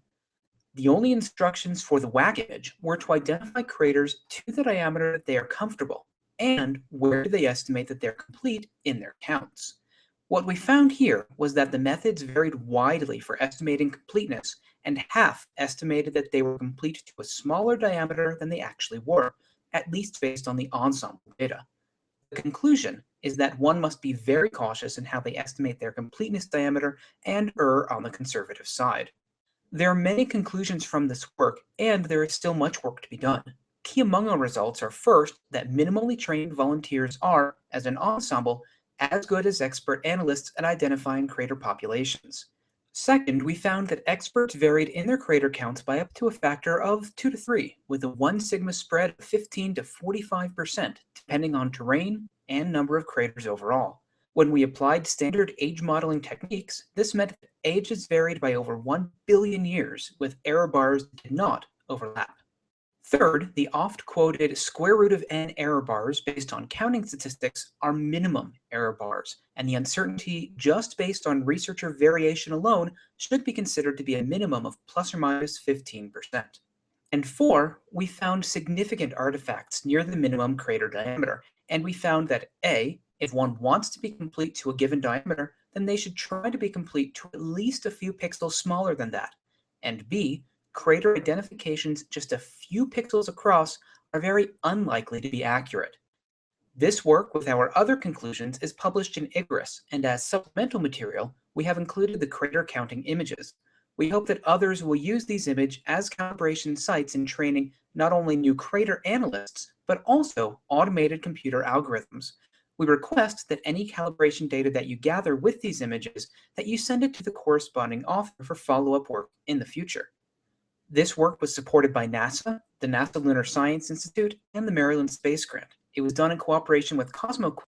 The only instructions for the WAC image were to identify craters to the diameter that they are comfortable, and where do they estimate that they're complete in their counts. What we found here was that the methods varied widely for estimating completeness, and half estimated that they were complete to a smaller diameter than they actually were, at least based on the ensemble data. The conclusion is that one must be very cautious in how they estimate their completeness diameter and err on the conservative side. There are many conclusions from this work, and there is still much work to be done. Key among our results are first, that minimally trained volunteers are, as an ensemble, as good as expert analysts at identifying crater populations. Second, we found that experts varied in their crater counts by up to a factor of 2 to 3, with a 1 sigma spread of 15 to 45%, depending on terrain and number of craters overall. When we applied standard age modeling techniques, this meant that ages varied by over 1 billion years, with error bars that did not overlap. Third, the oft-quoted square root of n error bars based on counting statistics are minimum error bars, and the uncertainty just based on researcher variation alone should be considered to be a minimum of plus or minus 15%. And 4, we found significant artifacts near the minimum crater diameter, and we found that A, if one wants to be complete to a given diameter, then they should try to be complete to at least a few pixels smaller than that, and B, crater identifications just a few pixels across are very unlikely to be accurate. This work with our other conclusions is published in Icarus, and as supplemental material, we have included the crater counting images. We hope that others will use these images as calibration sites in training not only new crater analysts, but also automated computer algorithms. We request that any calibration data that you gather with these images, that you send it to the corresponding author for follow-up work in the future. This work was supported by NASA, the NASA Lunar Science Institute, and the Maryland Space Grant. It was done in cooperation with CosmoQuest.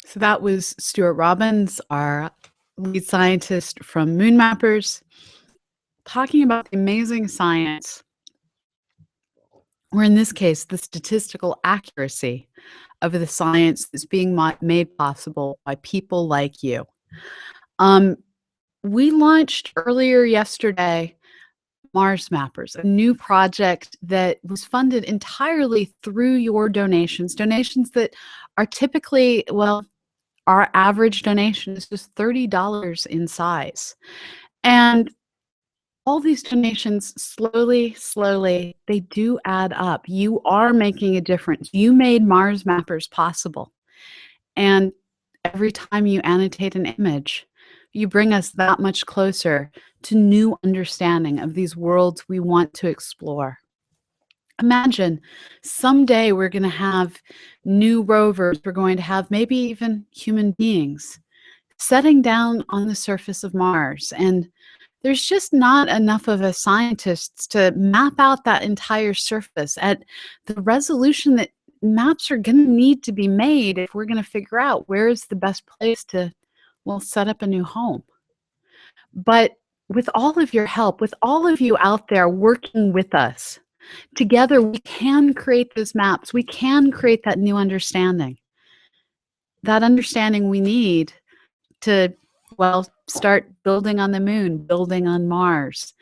So that was Stuart Robbins, our lead scientist from Moon Mappers, talking about the amazing science, or in this case, the statistical accuracy of the science that's being made possible by people like you. We launched earlier yesterday Mars Mappers, a new project that was funded entirely through your donations that are typically, well, our average donation is just $30 in size. And all these donations, slowly, they do add up. You are making a difference. You made Mars Mappers possible. And every time you annotate an image, you bring us that much closer to new understanding of these worlds we want to explore. Imagine someday we're going to have new rovers, we're going to have maybe even human beings setting down on the surface of Mars. And there's just not enough of us scientists to map out that entire surface at the resolution that maps are going to need to be made if we're going to figure out where is the best place to, well, set up a new home. But with all of your help, with all of you out there working with us, together we can create those maps. We can create that new understanding. That understanding we need to, well, start building on the moon, building on Mars.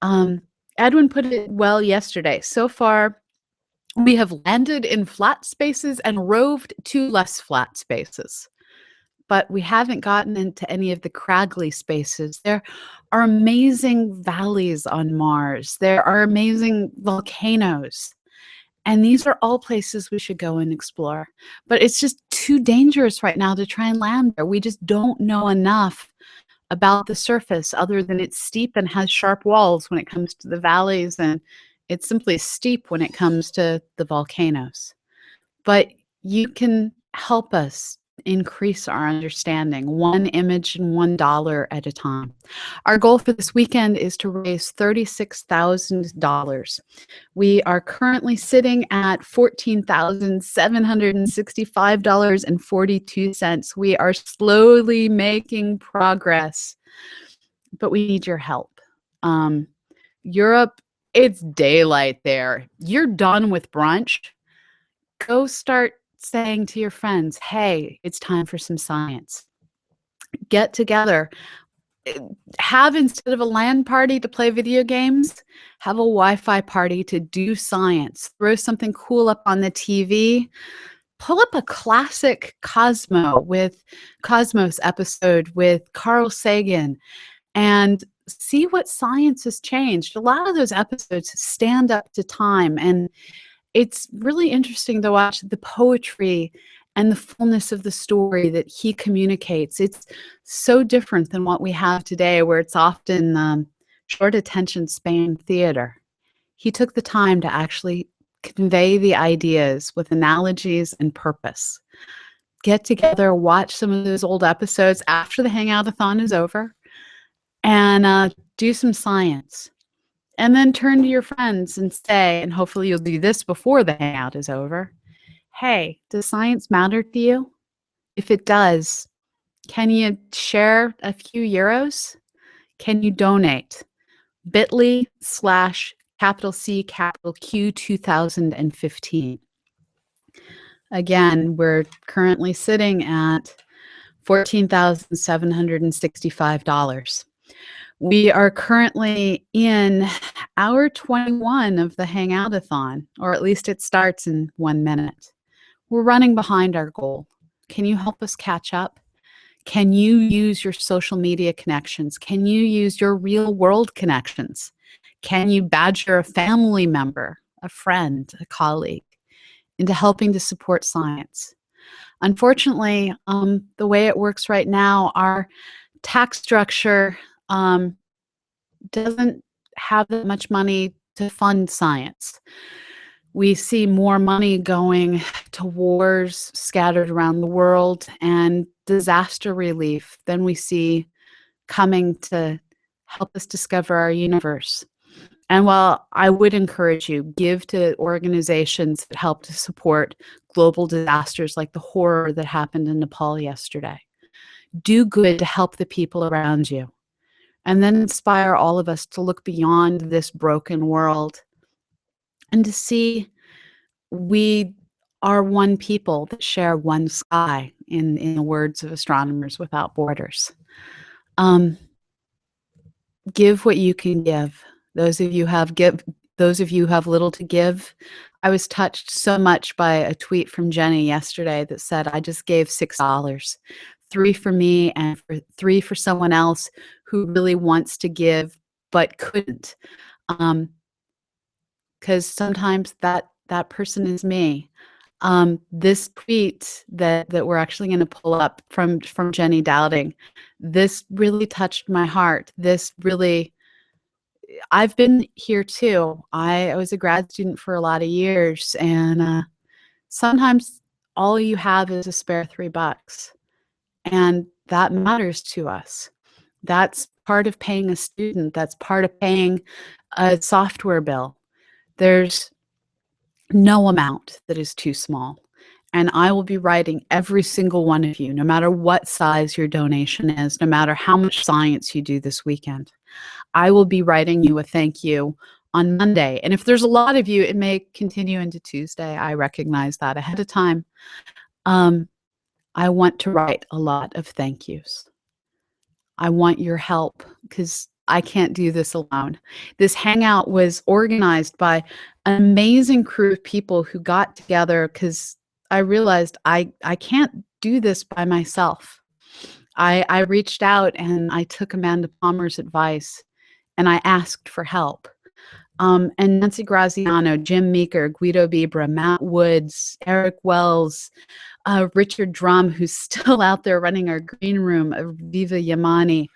Edwin put it well yesterday. So far, we have landed in flat spaces and roved to less flat spaces. But we haven't gotten into any of the craggly spaces. There are amazing valleys on Mars. There are amazing volcanoes. And these are all places we should go and explore. But it's just too dangerous right now to try and land there. We just don't know enough about the surface other than it's steep and has sharp walls when it comes to the valleys, and it's simply steep when it comes to the volcanoes. But you can help us increase our understanding, one image and $1 at a time. Our goal for this weekend is to raise $36,000. We are currently sitting at $14,765.42. We are slowly making progress, but we need your help. Europe, it's daylight there. You're done with brunch. Go start saying to your friends, hey, it's time for some science. Get together. Have, instead of a LAN party to play video games, have a Wi-Fi party to do science. Throw something cool up on the TV. Pull up a classic Cosmos episode with Carl Sagan and see what science has changed. A lot of those episodes stand up to time, and it's really interesting to watch the poetry and the fullness of the story that he communicates. It's so different than what we have today, where it's often short attention span theater. He took the time to actually convey the ideas with analogies and purpose. Get together, watch some of those old episodes after the Hangoutathon is over, and do some science. And then turn to your friends and say, and hopefully you'll do this before the hangout is over, hey, does science matter to you? If it does, can you share a few euros? Can you donate? bit.ly/C Q 2015. Again, we're currently sitting at $14,765. We are currently in hour 21 of the Hangoutathon, or at least it starts in 1 minute. We're running behind our goal. Can you help us catch up? Can you use your social media connections? Can you use your real world connections? Can you badger a family member, a friend, a colleague into helping to support science? Unfortunately, the way it works right now, our tax structure doesn't have that much money to fund science. We see more money going to wars scattered around the world and disaster relief than we see coming to help us discover our universe. And while I would encourage you, give to organizations that help to support global disasters like the horror that happened in Nepal yesterday. Do good to help the people around you. And then inspire all of us to look beyond this broken world and to see we are one people that share one sky, in the words of Astronomers Without Borders. Give what you can give. Those of you who have little to give. I was touched so much by a tweet from Jenny yesterday that said, I just gave $6, 3 for me and 3 for someone else who really wants to give but couldn't. Because sometimes that person is me. This tweet that we're actually going to pull up from Jenny Dowding, this really touched my heart. I've been here too. I was a grad student for a lot of years, and sometimes all you have is a spare $3, and that matters to us. That's part of paying a student. That's part of paying a software bill. There's no amount that is too small. And I will be writing every single one of you, no matter what size your donation is, no matter how much science you do this weekend. I will be writing you a thank you on Monday. And if there's a lot of you, it may continue into Tuesday. I recognize that ahead of time. I want to write a lot of thank yous. I want your help because I can't do this alone. This hangout was organized by an amazing crew of people who got together because I realized I can't do this by myself. I reached out and I took Amanda Palmer's advice and I asked for help. And Nancy Graziano, Jim Meeker, Guido Bibra, Matt Woods, Eric Wells, Richard Drum, who's still out there running our green room, Viva Yamani.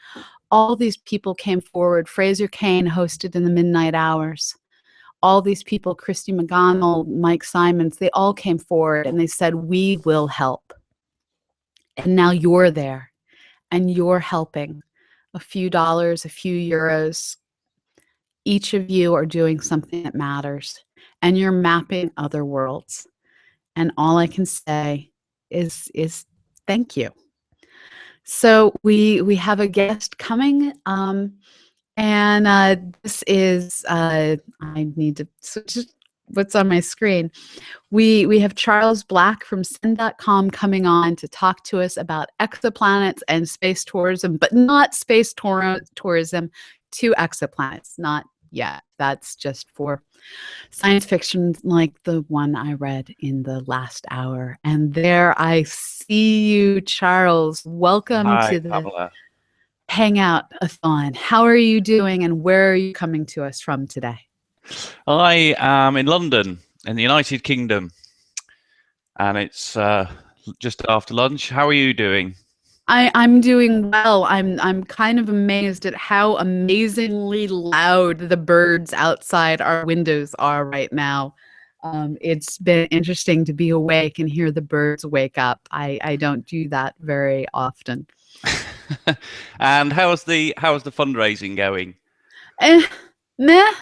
All these people came forward. Fraser Kane hosted in the midnight hours. All these people, Christy McGonnell, Mike Simons, they all came forward and they said, we will help. And now you're there and you're helping. A few dollars, a few euros. Each of you are doing something that matters and you're mapping other worlds. And all I can say is thank you. So we have a guest coming, and this is I need to switch what's on my screen. We have Charles Black from Send.com coming on to talk to us about exoplanets and space tourism, but not space tourism to exoplanets, not yet. That's just for science fiction like the one I read in the last hour. And there I see you, Charles. Welcome to the
Pamela.
Hangoutathon. How are you doing and where are you coming to us from today?
I am in London, in the United Kingdom, and it's just after lunch. How are you doing?
I'm doing well. I'm kind of amazed at how amazingly loud the birds outside our windows are right now. It's been interesting to be awake and hear the birds wake up. I don't do that very often.
And how's the fundraising going?
Meh.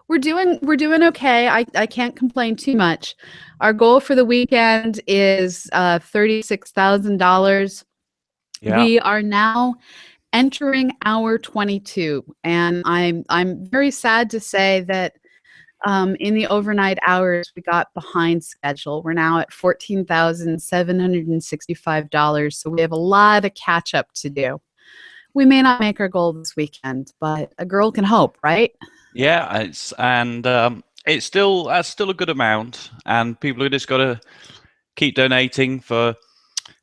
We're doing okay. I can't complain too much. Our goal for the weekend is $36,000.
Yeah.
We are now entering hour 22, and I'm very sad to say that in the overnight hours we got behind schedule. We're now at $14,765, so we have a lot of catch up to do. We may not make our goal this weekend, but a girl can hope, right?
Yeah, it's still that's still a good amount, and people have just got to keep donating for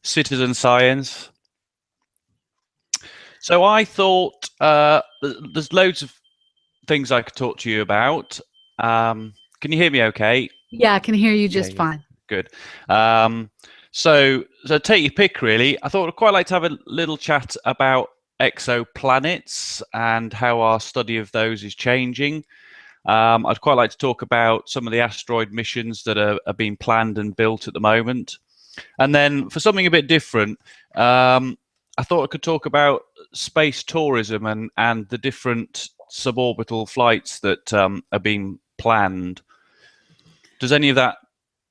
citizen science. So I thought there's loads of things I could talk to you about. Can you hear me okay?
Yeah, I can hear you just fine.
Good. So take your pick, really. I thought I'd quite like to have a little chat about exoplanets and how our study of those is changing. I'd quite like to talk about some of the asteroid missions that are being planned and built at the moment. And then for something a bit different, I thought I could talk about space tourism and the different suborbital flights that are being planned. Does any of that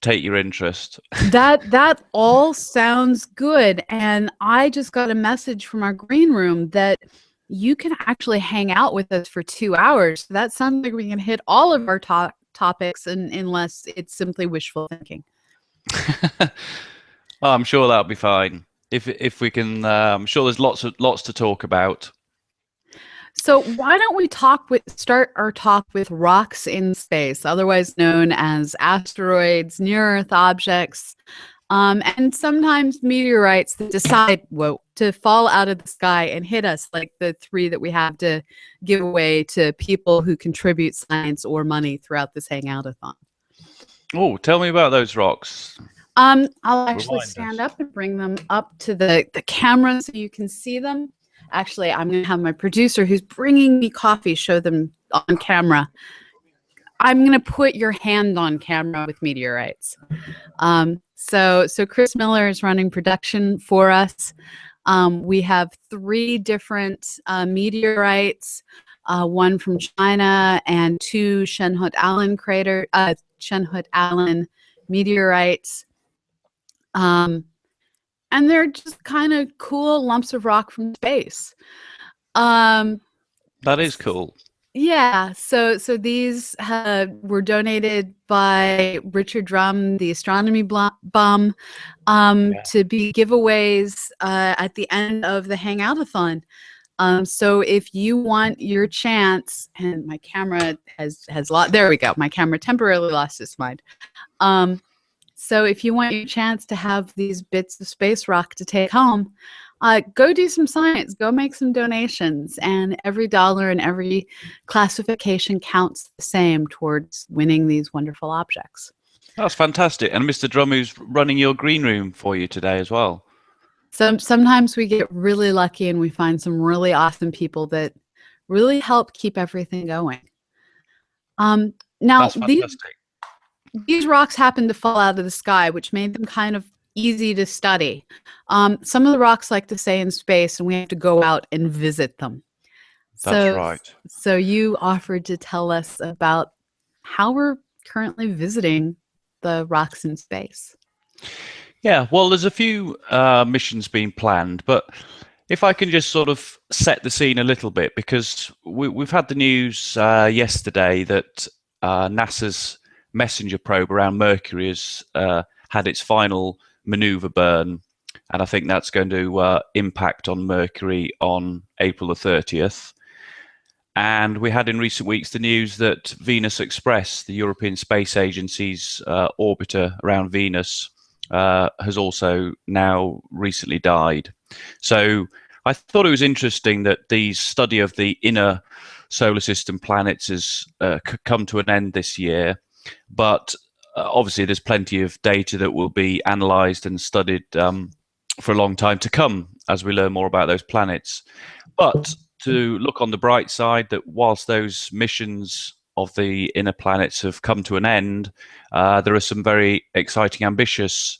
take your interest?
That all sounds good. And I just got a message from our green room that you can actually hang out with us for 2 hours. That sounds like we can hit all of our topics, unless it's simply wishful thinking.
Oh, I'm sure that'll be fine. If we can, I'm sure there's lots to talk about.
So why don't we start our talk with rocks in space, otherwise known as asteroids, near-Earth objects, and sometimes meteorites that decide to fall out of the sky and hit us, like the 3 that we have to give away to people who contribute science or money throughout this Hangoutathon.
Oh, tell me about those rocks.
I'll actually stand up and bring them up to the camera so you can see them. Actually, I'm going to have my producer, who's bringing me coffee, show them on camera. I'm going to put your hand on camera with meteorites. So Chris Miller is running production for us. We have 3 different meteorites, one from China and 2 Shenhut-Allen meteorites. And they're just kind of cool lumps of rock from space.
That is cool.
Yeah. So these were donated by Richard Drum, the astronomy bum, to be giveaways at the end of the Hangoutathon. So if you want your chance, and my camera has there we go. My camera temporarily lost its mind. So if you want your chance to have these bits of space rock to take home, go do some science, go make some donations, and every dollar and every classification counts the same towards winning these wonderful objects.
That's fantastic. And Mr. Drum, who's running your green room for you today as well.
Sometimes we get really lucky and we find some really awesome people that really help keep everything going. Now,
that's fantastic.
These rocks happened to fall out of the sky, which made them kind of easy to study. Some of the rocks like to stay in space, and we have to go out and visit them.
That's right.
So you offered to tell us about how we're currently visiting the rocks in space.
Yeah, well, there's a few missions being planned, but if I can just sort of set the scene a little bit, because we've had the news yesterday that NASA's messenger probe around Mercury has had its final maneuver burn, and I think that's going to impact on Mercury on April the 30th. And we had in recent weeks the news that Venus Express, the European Space Agency's orbiter around Venus, has also now recently died. So I thought it was interesting that the study of the inner solar system planets has come to an end this year. But obviously, there's plenty of data that will be analysed and studied for a long time to come as we learn more about those planets. But to look on the bright side, that whilst those missions of the inner planets have come to an end, there are some very exciting, ambitious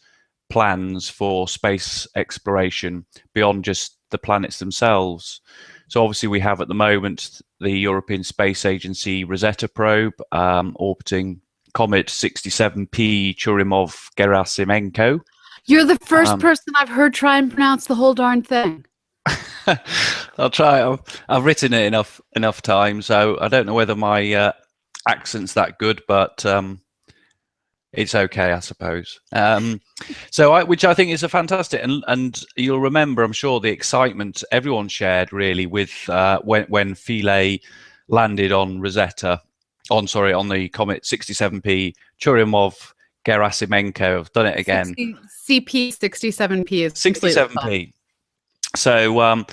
plans for space exploration beyond just the planets themselves. So obviously, we have at the moment the European Space Agency Rosetta probe orbiting Comet 67P Churyumov-Gerasimenko.
You're the first person I've heard try and pronounce the whole darn thing.
I'll try. I've written it enough times, so I don't know whether my accent's that good, but it's okay, I suppose. Which I think is a fantastic, and you'll remember, I'm sure, the excitement everyone shared really with when Philae landed on Rosetta. On the Comet 67P Churyumov-Gerasimenko. I've done it again.
CP 67P is
67P. So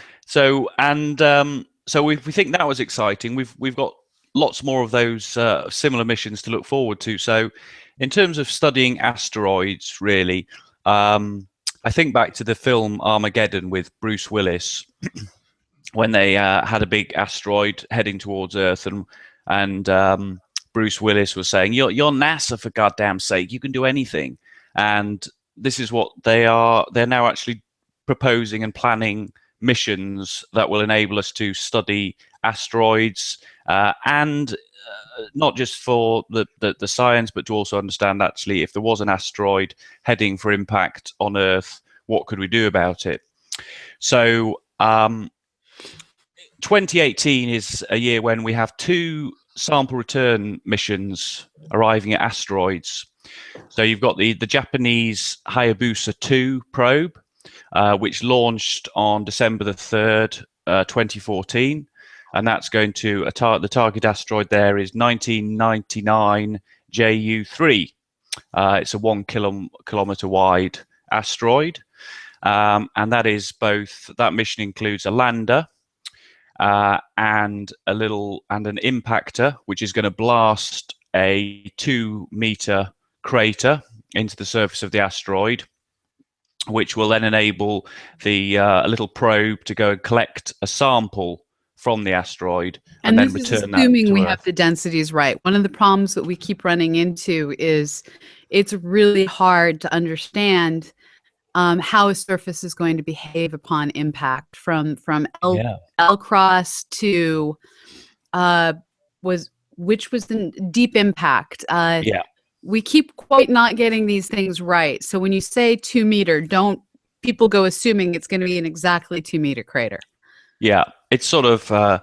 we think that was exciting. We've got lots more of those similar missions to look forward to. So in terms of studying asteroids, really, I think back to the film Armageddon with Bruce Willis, when they had a big asteroid heading towards Earth, and Bruce Willis was saying, "You're NASA, for goddamn sake, you can do anything." And this is what they are. They're now actually proposing and planning missions that will enable us to study asteroids, and not just for the science, but to also understand, actually, if there was an asteroid heading for impact on Earth, what could we do about it? So 2018 is a year when we have 2 sample return missions arriving at asteroids. So you've got the Japanese Hayabusa 2 probe, which launched on December the 3rd, 2014. And that's going to, the target asteroid there is 1999 JU3. It's a 1 kilometer wide asteroid. And that is both, that mission includes a lander and an impactor, which is going to blast a 2-meter crater into the surface of the asteroid, which will then enable the little probe to go and collect a sample from the asteroid and then return that to
assuming we
Earth.
have the densities right. One of the problems that we keep running into is it's really hard to understand how a surface is going to behave upon impact, from L cross to which was the deep impact. We keep quite not getting these things right. So when you say 2 meter, don't people go assuming it's going to be an exactly 2 meter crater?
Yeah, it's sort of a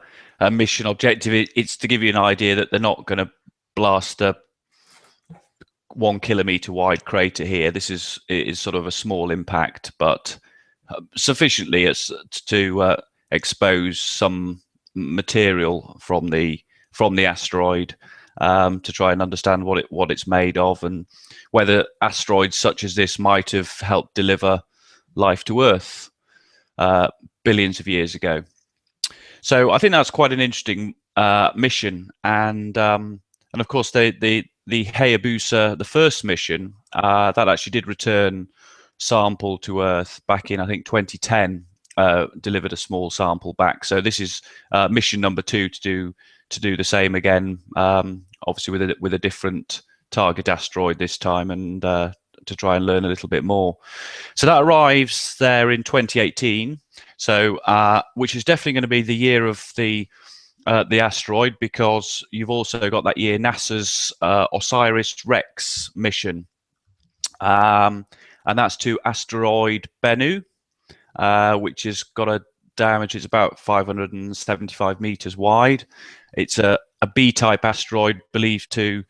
mission objective. It's to give you an idea that they're not going to blast a 1 kilometer wide crater here. This is sort of a small impact, but sufficiently as to expose some material from the asteroid, to try and understand what it's made of, and whether asteroids such as this might have helped deliver life to Earth billions of years ago. So I think that's quite an interesting mission, and of course the Hayabusa, the first mission, that actually did return sample to Earth back in, I think, 2010. Delivered a small sample back. So this is mission number 2 to do the same again, obviously with a different target asteroid this time, and to try and learn a little bit more. So that arrives there in 2018. So which is definitely going to be the year of the asteroid, because you've also got that year NASA's OSIRIS-REx mission, and that's to asteroid Bennu, which has got a diameter, it's about 575 meters wide. It's a B-type asteroid believed to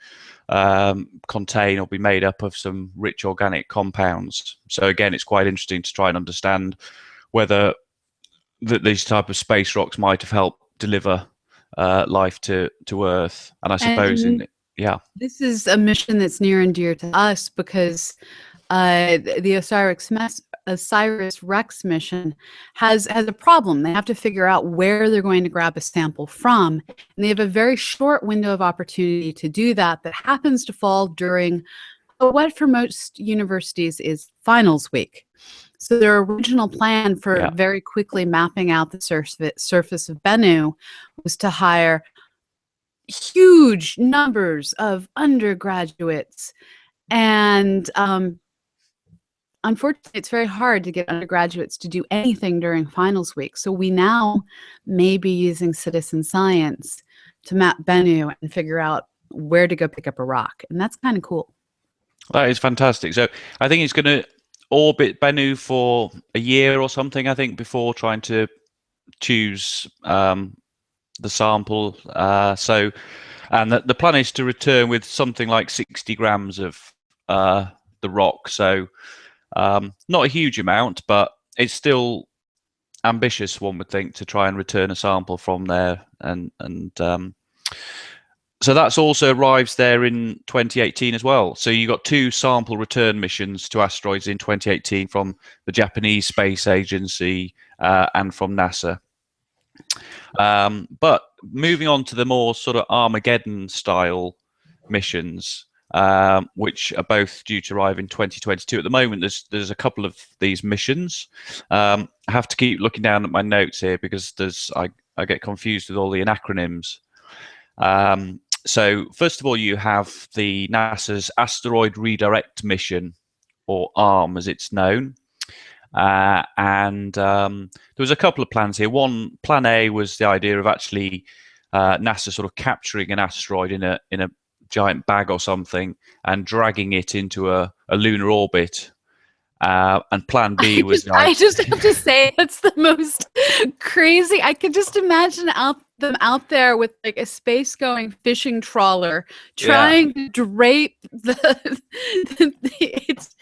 contain or be made up of some rich organic compounds. So again, it's quite interesting to try and understand whether these type of space rocks might have helped deliver life to Earth. And I suppose
this is a mission that's near and dear to us, because the OSIRIS-REx mission has a problem. They have to figure out where they're going to grab a sample from, and they have a very short window of opportunity to do that happens to fall during what for most universities is finals week. So their original plan for very quickly mapping out the surface of Bennu was to hire huge numbers of undergraduates, and unfortunately, it's very hard to get undergraduates to do anything during finals week. So we now may be using citizen science to map Bennu and figure out where to go pick up a rock. And that's kind of cool.
That is fantastic. So I think it's going to orbit Bennu for a year or something, I think, before trying to choose the sample. And the plan is to return with something like 60 grams of the rock. So not a huge amount, but it's still ambitious, one would think, to try and return a sample from there. And so that's also arrives there in 2018 as well. So you got 2 sample return missions to asteroids in 2018 from the Japanese Space Agency and from NASA. But moving on to the more sort of Armageddon style missions, which are both due to arrive in 2022. At the moment, there's a couple of these missions. I have to keep looking down at my notes here because I get confused with all the acronyms. So first of all, you have the NASA's Asteroid Redirect Mission, or ARM as it's known. And there was a couple of plans here. One, plan A was the idea of actually NASA sort of capturing an asteroid in a giant bag or something and dragging it into a lunar orbit. And plan B was...
I just have to say, that's the most crazy. I could just imagine them out there with like a space-going fishing trawler trying to drape it's...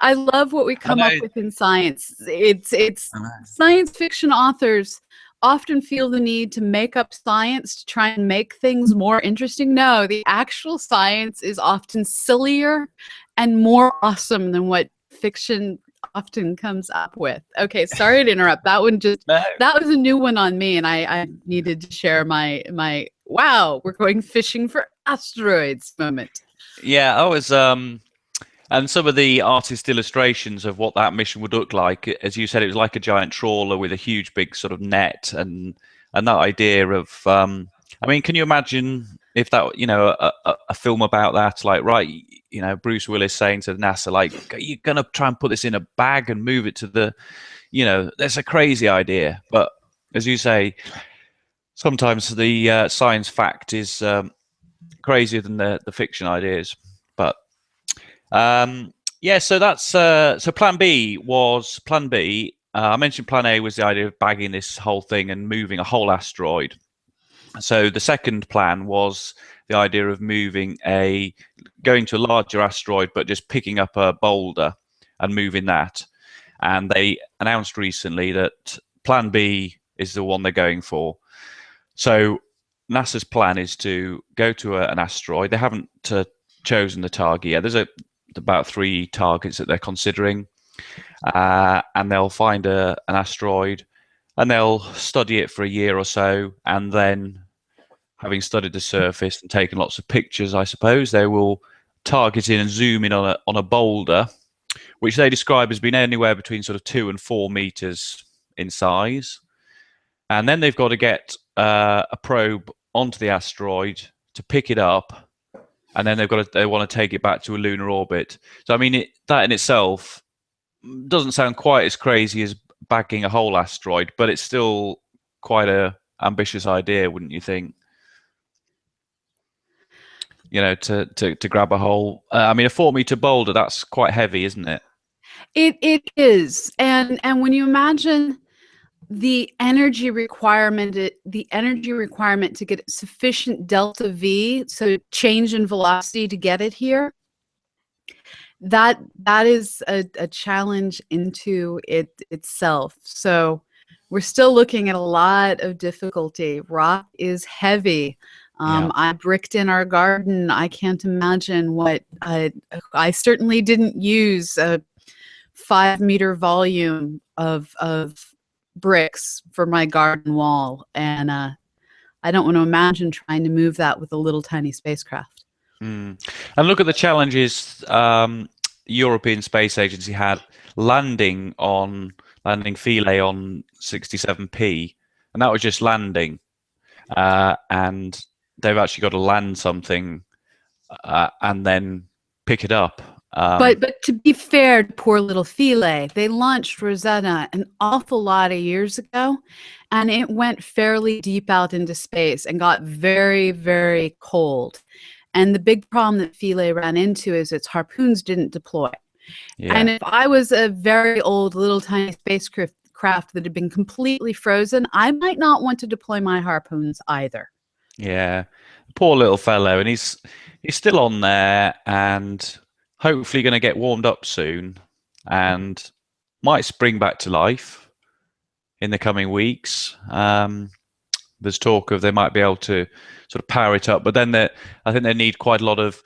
I love what we come up with in science. It's science fiction authors often feel the need to make up science to try and make things more interesting. No, the actual science is often sillier and more awesome than what fiction often comes up with. Okay, sorry to interrupt. That one that was a new one on me, and I needed to share my wow, we're going fishing for asteroids moment.
Yeah, I was and some of the artist illustrations of what that mission would look like, as you said, it was like a giant trawler with a huge big sort of net, and that idea of I mean, can you imagine if that, you know, a film about that, like, right, you know, Bruce Willis saying to NASA, like, you're going to try and put this in a bag and move it to the, you know, that's a crazy idea. But as you say, sometimes the science fact is crazier than the fiction ideas. But yeah, so that's so plan B was plan B. I mentioned plan A was the idea of bagging this whole thing and moving a whole asteroid. So the second plan was the idea of going to a larger asteroid, but just picking up a boulder and moving that. And they announced recently that plan B is the one they're going for. So NASA's plan is to go to an asteroid. They haven't chosen the target yet. There's about 3 targets that they're considering, and they'll find an asteroid, and they'll study it for a year or so, and then, having studied the surface and taken lots of pictures, I suppose, they will target in and zoom in on a boulder, which they describe as being anywhere between sort of 2 and 4 meters in size. And then they've got to get a probe onto the asteroid to pick it up, and then they want to take it back to a lunar orbit. So I mean, that in itself doesn't sound quite as crazy as bagging a whole asteroid, but it's still quite a ambitious idea, wouldn't you think? You know, to grab a whole. I mean, a 4-meter boulder, that's quite heavy, isn't it?
It is, and when you imagine the energy requirement to get sufficient delta V, so change in velocity to get it here, that is a challenge into it itself. So we're still looking at a lot of difficulty. Rock is heavy. I bricked in our garden. I can't imagine what I certainly didn't use a 5-meter volume of bricks for my garden wall, and I don't want to imagine trying to move that with a little tiny spacecraft.
And look at the challenges European Space Agency had landing Philae on 67P, and that was just landing, and they've actually got to land something and then pick it up.
But to be fair to poor little Philae, they launched Rosetta an awful lot of years ago, and it went fairly deep out into space and got very, very cold. And the big problem that Philae ran into is its harpoons didn't deploy. Yeah. And if I was a very old little tiny spacecraft that had been completely frozen, I might not want to deploy my harpoons either.
Yeah, poor little fellow, and he's still on there, and hopefully going to get warmed up soon, and might spring back to life in the coming weeks. There's talk of they might be able to sort of power it up, but then I think they need quite a lot of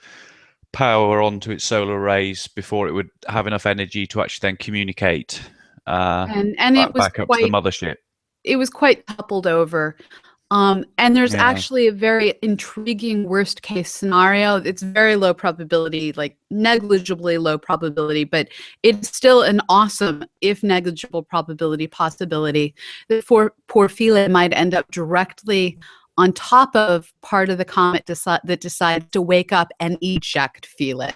power onto its solar arrays before it would have enough energy to actually then communicate
and it was
back up to the mothership.
It was quite toppled over. And there's
Yeah.
actually a very intriguing worst case scenario. It's very low probability, like negligibly low probability, but it's still an awesome, if negligible probability possibility that poor Philae might end up directly on top of part of the comet that decides to wake up and eject Philae.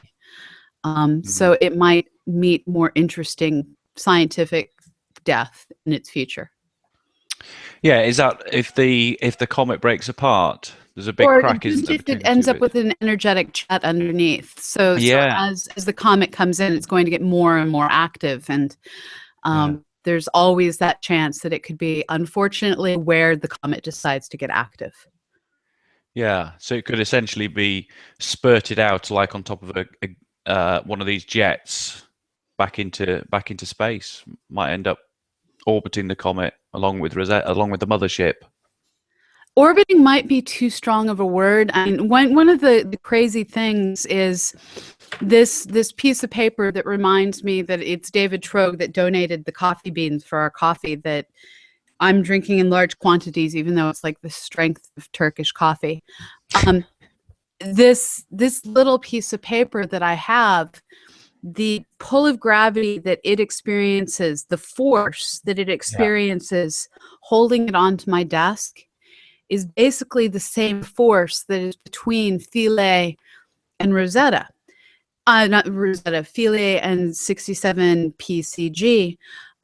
So it might meet more interesting scientific death in its future.
Yeah, is that if the comet breaks apart, there's a big
Or
crack, isn't
just
there,
if
between
it
the
ends
two
up with
bits?
an energetic jet underneath. So
Yeah.
as the comet comes in, it's going to get more and more active, and there's always that chance that it could be, unfortunately, where the comet decides to get active.
Yeah, so it could essentially be spurted out like on top of one of these jets back into space. Might end up orbiting the comet along with the mothership.
Orbiting might be too strong of a word. I mean, one of the crazy things is this piece of paper that reminds me that it's David Trogue that donated the coffee beans for our coffee that I'm drinking in large quantities, even though it's like the strength of Turkish coffee. This little piece of paper that I have, the pull of gravity that it experiences, the force that it experiences holding it onto my desk is basically the same force that is between Philae and Rosetta. Not Rosetta, Philae and 67 PCG.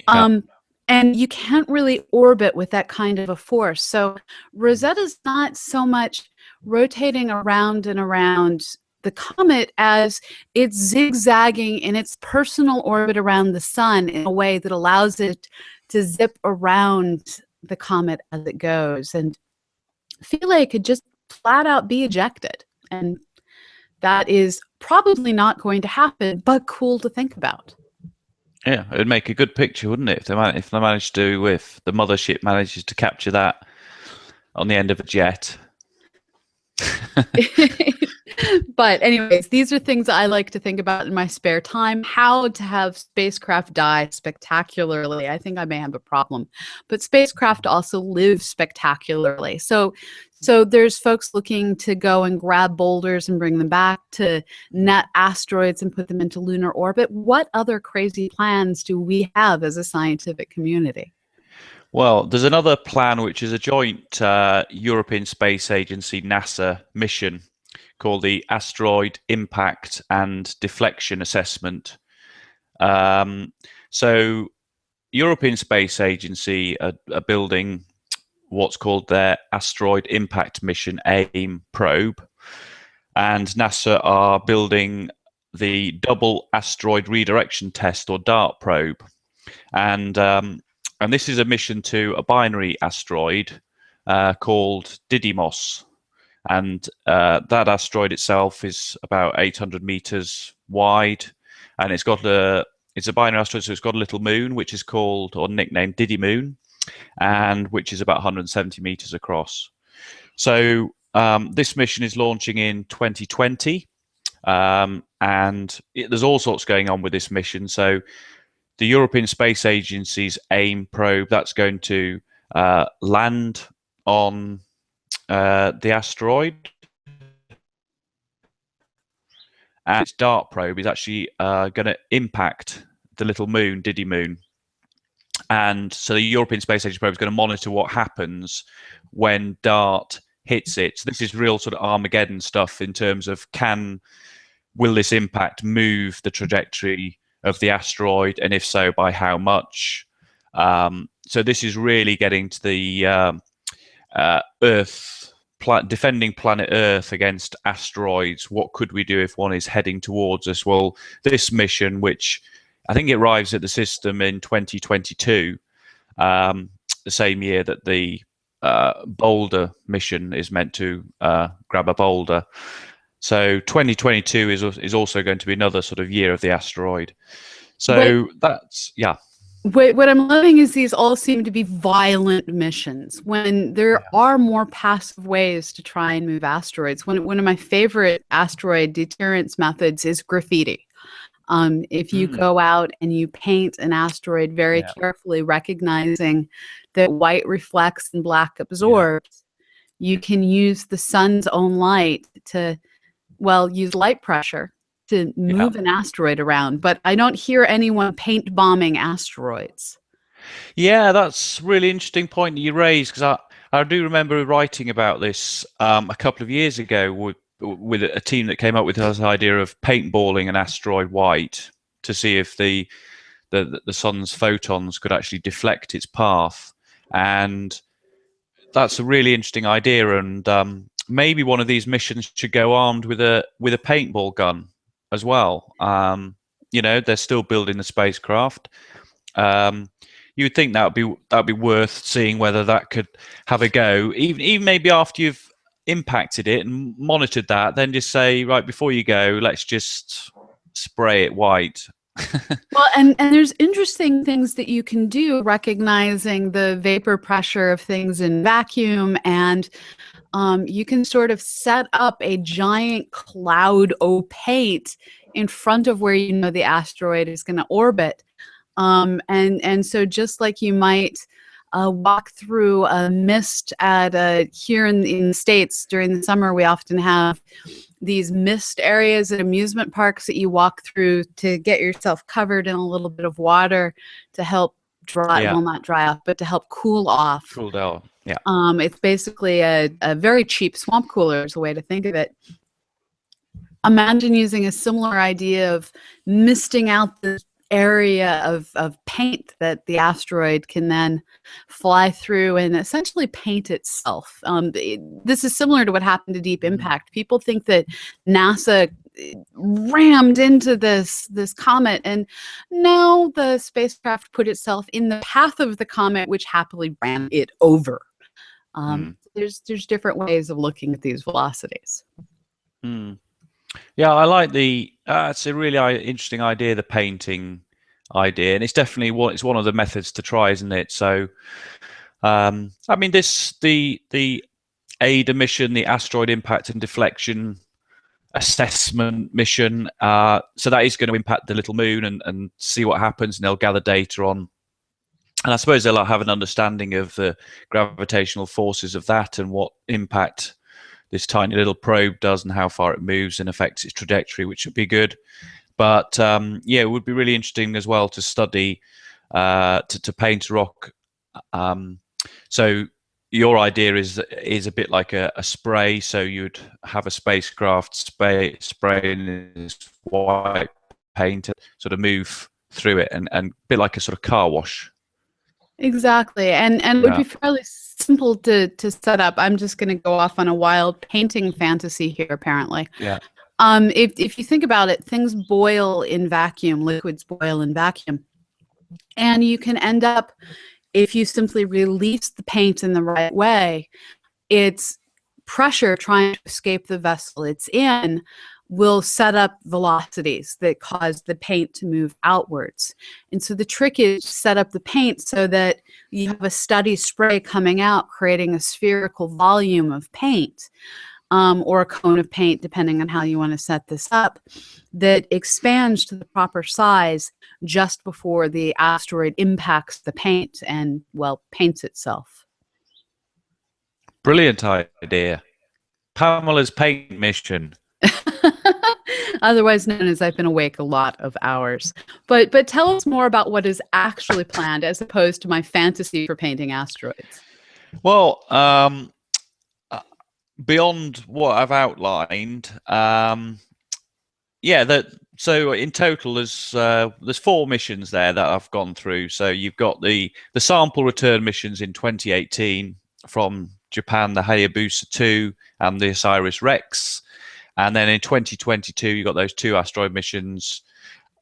And you can't really orbit with that kind of a force. So Rosetta's not so much rotating around and around the comet as it's zigzagging in its personal orbit around the sun in a way that allows it to zip around the comet as it goes. And Philae could just flat out be ejected. And that is probably not going to happen, but cool to think about.
Yeah, it would make a good picture, wouldn't it? If they managed to, if the mothership manages to capture that on the end of a jet.
But anyways, these are things I like to think about in my spare time. How to have spacecraft die spectacularly. I think I may have a problem, but spacecraft also live spectacularly. So there's folks looking to go and grab boulders and bring them back, to net asteroids and put them into lunar orbit. What other crazy plans do we have as a scientific community?
Well, there's another plan, which is a joint European Space Agency NASA mission called the Asteroid Impact and Deflection Assessment. So European Space Agency are building what's called their Asteroid Impact Mission AIM probe, and NASA are building the Double Asteroid Redirection Test, or DART probe, and this is a mission to a binary asteroid called Didymos. And that asteroid itself is about 800 meters wide, and it's a binary asteroid, so it's got a little moon, which is called, or nicknamed, Didymoon, and which is about 170 meters across. So this mission is launching in 2020, and there's all sorts going on with this mission. So the European Space Agency's AIM probe, that's going to land on the asteroid, and its DART probe is actually going to impact the little moon, Didymoon. And so the European Space Agency probe is going to monitor what happens when DART hits it. So this is real sort of Armageddon stuff in terms of will this impact move the trajectory of the asteroid, and if so, by how much? So this is really getting to the defending planet Earth against asteroids. What could we do if one is heading towards us? Well, this mission, which I think it arrives at the system in 2022, the same year that the Boulder mission is meant to grab a boulder. So 2022 is also going to be another sort of year of the asteroid. So that's, yeah.
What I'm loving is these all seem to be violent missions when there are more passive ways to try and move asteroids. One of my favorite asteroid deterrence methods is graffiti. If you go out and you paint an asteroid very carefully, recognizing that white reflects and black absorbs, you can use the sun's own light to, well, use light pressure to move an asteroid around. But I don't hear anyone paint bombing asteroids.
Yeah, that's a really interesting point that you raised, because I do remember writing about this a couple of years ago with a team that came up with this idea of paintballing an asteroid white to see if the sun's photons could actually deflect its path. And that's a really interesting idea, and maybe one of these missions should go armed with a paintball gun as well. You know, they're still building the spacecraft. You would think that'd be worth seeing whether that could have a go, even maybe after you've impacted it and monitored that, then just say, right, before you go, let's just spray it white.
Well, and there's interesting things that you can do, recognizing the vapor pressure of things in vacuum, and you can sort of set up a giant cloud opaque in front of where you know the asteroid is going to orbit. And so just like you might walk through a mist at here in the States during the summer, we often have these mist areas at amusement parks that you walk through to get yourself covered in a little bit of water to help dry, well, not dry off, but to help cool off.
Cool down, yeah.
It's basically a very cheap swamp cooler is a way to think of it. Imagine using a similar idea of misting out the area of paint that the asteroid can then fly through and essentially paint itself. This is similar to what happened to Deep Impact. People think that NASA rammed into this comet, and no, the spacecraft put itself in the path of the comet, which happily ran it over. There's different ways of looking at these velocities.
Yeah, I like it's a really interesting idea, the painting idea, and it's definitely it's one of the methods to try, isn't it? So, I mean, the AIDA mission, the asteroid impact and deflection assessment mission. So that is going to impact the little moon and see what happens, and they'll gather data on. And I suppose they'll have an understanding of the gravitational forces of that and what impact this tiny little probe does and how far it moves and affects its trajectory, which would be good. But yeah, it would be really interesting as well to study, to paint a rock. So your idea is a bit like a spray. So you'd have a spacecraft spray in this white paint, and sort of move through it, and a bit like a sort of car wash.
Exactly, and it would be fairly simple to set up. I'm just going to go off on a wild painting fantasy here, apparently.
Yeah.
If you think about it, things boil in vacuum, liquids boil in vacuum. And you can end up, if you simply release the paint in the right way, its pressure trying to escape the vessel it's in will set up velocities that cause the paint to move outwards. And so the trick is to set up the paint so that you have a steady spray coming out, creating a spherical volume of paint. Or a cone of paint, depending on how you want to set this up, that expands to the proper size just before the asteroid impacts the paint and, well, paints itself.
Brilliant idea. Pamela's paint mission.
Otherwise known as I've been awake a lot of hours. But tell us more about what is actually planned as opposed to my fantasy for painting asteroids.
Well, beyond what I've outlined, yeah, so in total there's 4 missions there that I've gone through. So you've got the sample return missions in 2018 from Japan, the Hayabusa 2 and the OSIRIS-REx, and then in 2022 you've got those 2 asteroid missions.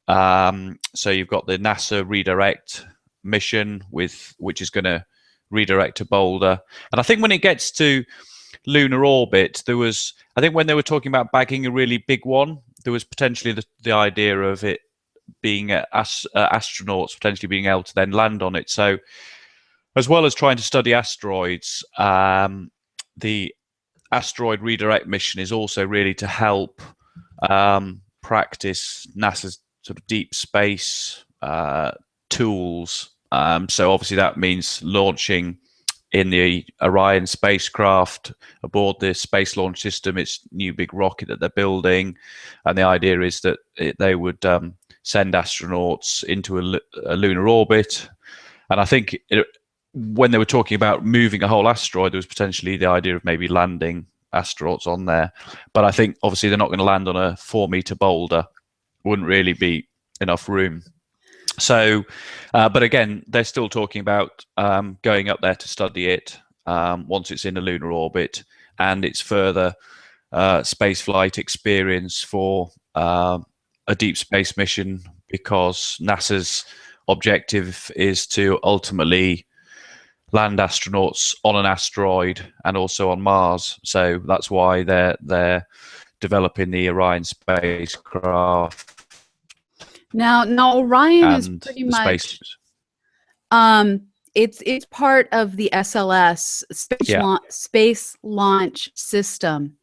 So you've got the NASA redirect mission which is going to redirect to Boulder, and I think when it gets to lunar orbit, I think when they were talking about bagging a really big one, there was potentially the idea of it being astronauts potentially being able to then land on it. So as well as trying to study asteroids, the asteroid redirect mission is also really to help practice NASA's sort of deep space tools. So obviously that means launching in the Orion spacecraft aboard this Space Launch System, its new big rocket that they're building. And the idea is that they would send astronauts into a lunar orbit. And I think when they were talking about moving a whole asteroid, there was potentially the idea of maybe landing astronauts on there. But I think obviously they're not going to land on a 4-meter boulder. Wouldn't really be enough room. So, but again, they're still talking about going up there to study it once it's in a lunar orbit, and it's further space flight experience for a deep space mission, because NASA's objective is to ultimately land astronauts on an asteroid and also on Mars. So that's why they're developing the Orion spacecraft.
Now Orion is pretty much it's part of the SLS space launch system.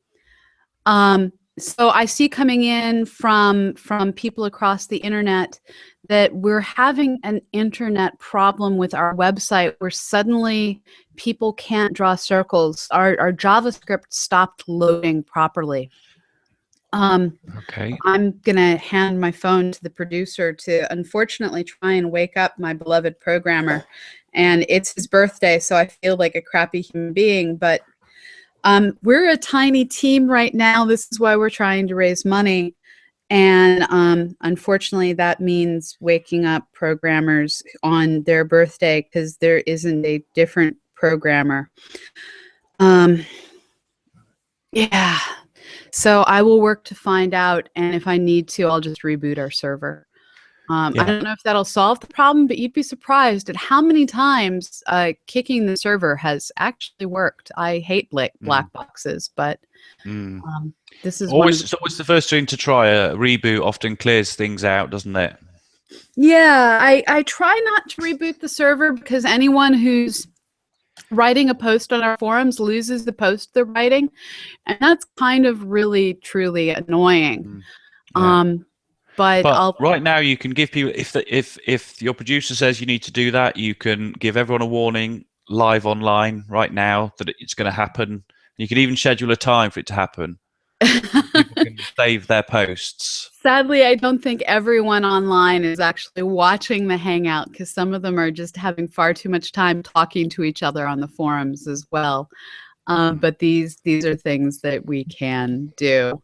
So I see coming in from people across the internet that we're having an internet problem with our website where suddenly people can't draw circles. Our JavaScript stopped loading properly.
Okay.
I'm going to hand my phone to the producer to unfortunately try and wake up my beloved programmer. And it's his birthday, so I feel like a crappy human being. But we're a tiny team right now. This is why we're trying to raise money. And unfortunately, that means waking up programmers on their birthday because there isn't a different programmer. Yeah. So I will work to find out, and if I need to, I'll just reboot our server. I don't know if that'll solve the problem, but you'd be surprised at how many times kicking the server has actually worked. I hate black boxes, but this is
always the first thing to try. A reboot often clears things out, doesn't it?
Yeah, I try not to reboot the server because anyone who's writing a post on our forums loses the post they're writing, and that's kind of really truly annoying. But
right now you can give people, if your producer says you need to do that, you can give everyone a warning live online right now that it's going to happen. You can even schedule a time for it to happen. People can save their posts.
Sadly, I don't think everyone online is actually watching the Hangout because some of them are just having far too much time talking to each other on the forums as well. But these are things that we can do.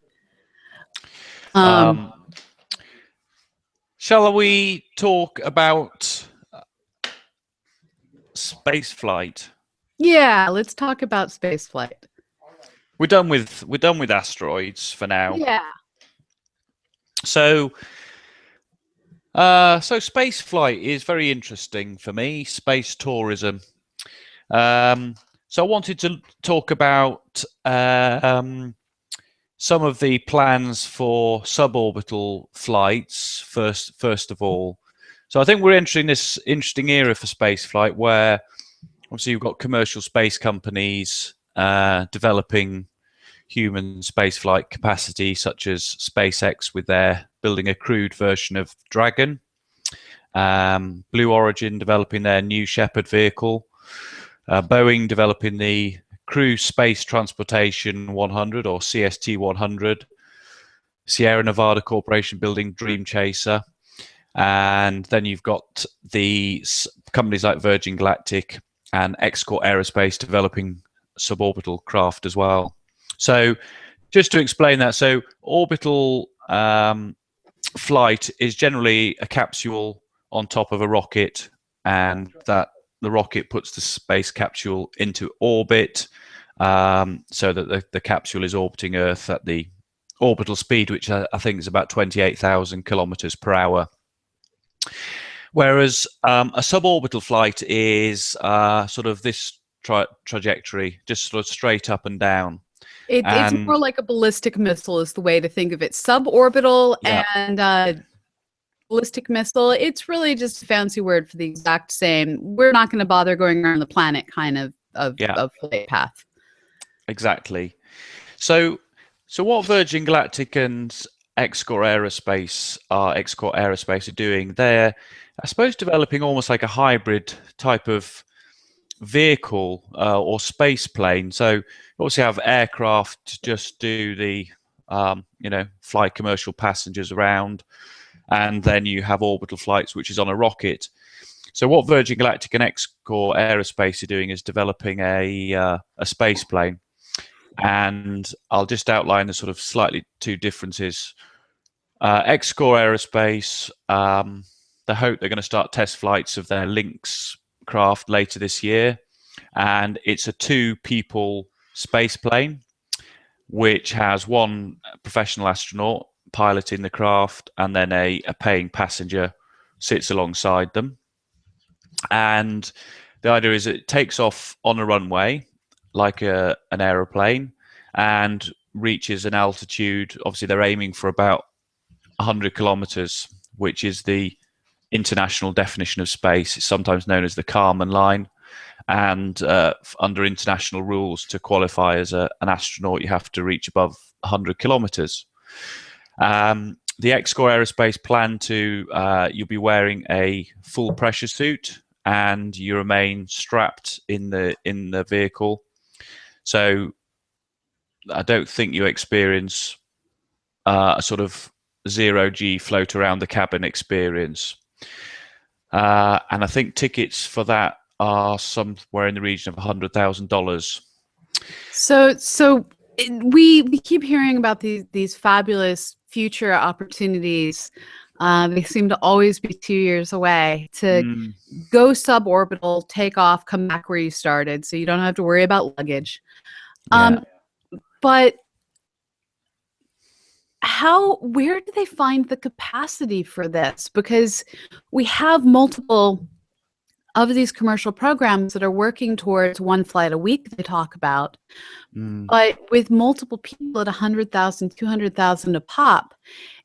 Shall we talk about space flight?
Yeah, let's talk about space flight.
We're done with asteroids for now.
Yeah.
So space flight is very interesting for me. Space tourism. So I wanted to talk about some of the plans for suborbital flights first of all. So I think we're entering this interesting era for space flight where obviously you've got commercial space companies developing human space flight capacity, such as SpaceX with their building a crewed version of Dragon, Blue Origin developing their New Shepard vehicle, Boeing developing the Crew Space Transportation 100 or CST 100, Sierra Nevada Corporation building Dream Chaser, and then you've got the companies like Virgin Galactic and Escort Aerospace developing suborbital craft as well. So just to explain that, so orbital flight is generally a capsule on top of a rocket, and that the rocket puts the space capsule into orbit, so that the capsule is orbiting Earth at the orbital speed, which I think is about 28,000 kilometers per hour. Whereas a suborbital flight is sort of this trajectory, just sort of straight up and down.
It's more like a ballistic missile is the way to think of it. Suborbital and ballistic missile, it's really just a fancy word for the exact same. We're not going to bother going around the planet kind of flight path.
Exactly. So what Virgin Galactic and Escort Aerospace are doing, they're, I suppose, developing almost like a hybrid type of vehicle or space plane. So you obviously have aircraft just do the fly commercial passengers around, and then you have orbital flights, which is on a rocket. So what Virgin Galactic and X-Core Aerospace are doing is developing a space plane, and I'll just outline the sort of slightly two differences. X-Core Aerospace, they hope they're going to start test flights of their Lynx craft later this year, and it's a 2-people space plane which has one professional astronaut piloting the craft, and then a paying passenger sits alongside them. And the idea is it takes off on a runway like an aeroplane and reaches an altitude. Obviously they're aiming for about 100 kilometers, which is the international definition of space. It's sometimes known as the Kármán line, and under international rules, to qualify as an astronaut, you have to reach above 100 kilometers. The X-Core Aerospace plan to you'll be wearing a full pressure suit, and you remain strapped in the vehicle. So I don't think you experience a sort of zero-G float around the cabin experience. And I think tickets for that are somewhere in the region of $100,000.
So we keep hearing about these fabulous future opportunities. They seem to always be 2 years away to go suborbital, take off, come back where you started, so you don't have to worry about luggage. But where do they find the capacity for this? Because we have multiple of these commercial programs that are working towards one flight a week, they talk about. But with multiple people at 100,000, 200,000 a pop,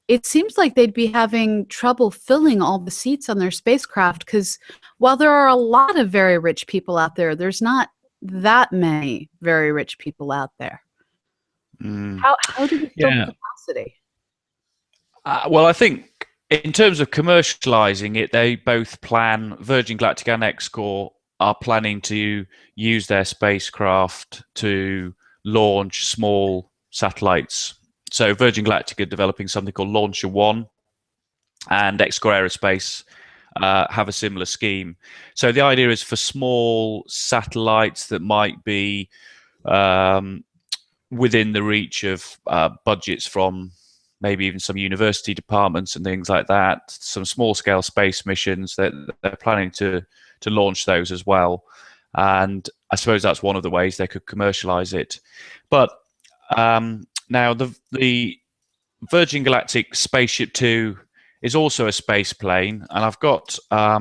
it seems like they'd be having trouble filling all the seats on their spacecraft, because while there are a lot of very rich people out there, there's not that many very rich people out there. How do we fill the capacity?
Well, I think in terms of commercializing it, they both plan, Virgin Galactic and X-Core are planning to use their spacecraft to launch small satellites. So Virgin Galactic are developing something called Launcher One, and X-Core Aerospace have a similar scheme. So the idea is for small satellites that might be within the reach of budgets from maybe even some university departments and things like that, some small-scale space missions that they're planning to launch those as well. And I suppose that's one of the ways they could commercialize it. But now the Virgin Galactic Spaceship 2 is also a space plane, and I've got a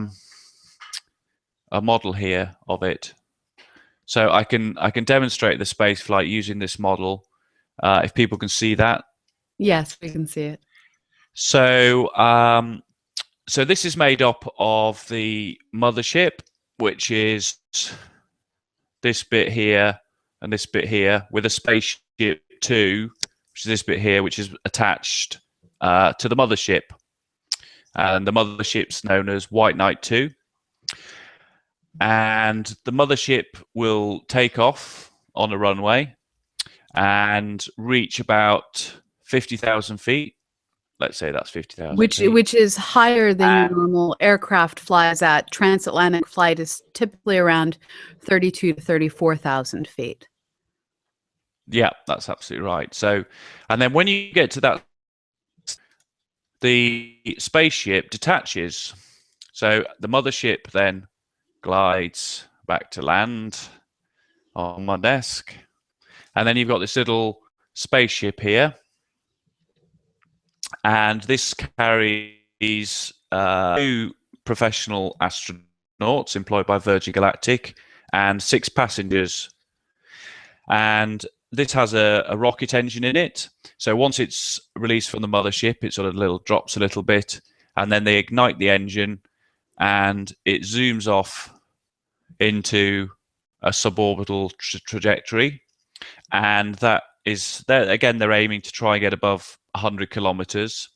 model here of it. So I can demonstrate the space flight using this model, if people can see that.
Yes, we can see it.
So so this is made up of the mothership, which is this bit here and this bit here, with a spaceship 2, which is this bit here, which is attached to the mothership. And the mothership's known as White Knight 2. And the mothership will take off on a runway and reach about 50,000 feet. Let's say that's 50,000 feet.
Which is higher than your normal aircraft flies at. Transatlantic flight is typically around 32 to 34,000 feet.
Yeah, that's absolutely right. So, and then when you get to that, the spaceship detaches. So the mothership then glides back to land on my desk. And then you've got this little spaceship here. And this carries 2 professional astronauts employed by Virgin Galactic and 6 passengers. And this has a rocket engine in it. So once it's released from the mothership, it sort of drops a little bit, and then they ignite the engine, and it zooms off into a suborbital trajectory. And that is, again, they're aiming to try and get above 100 kilometers.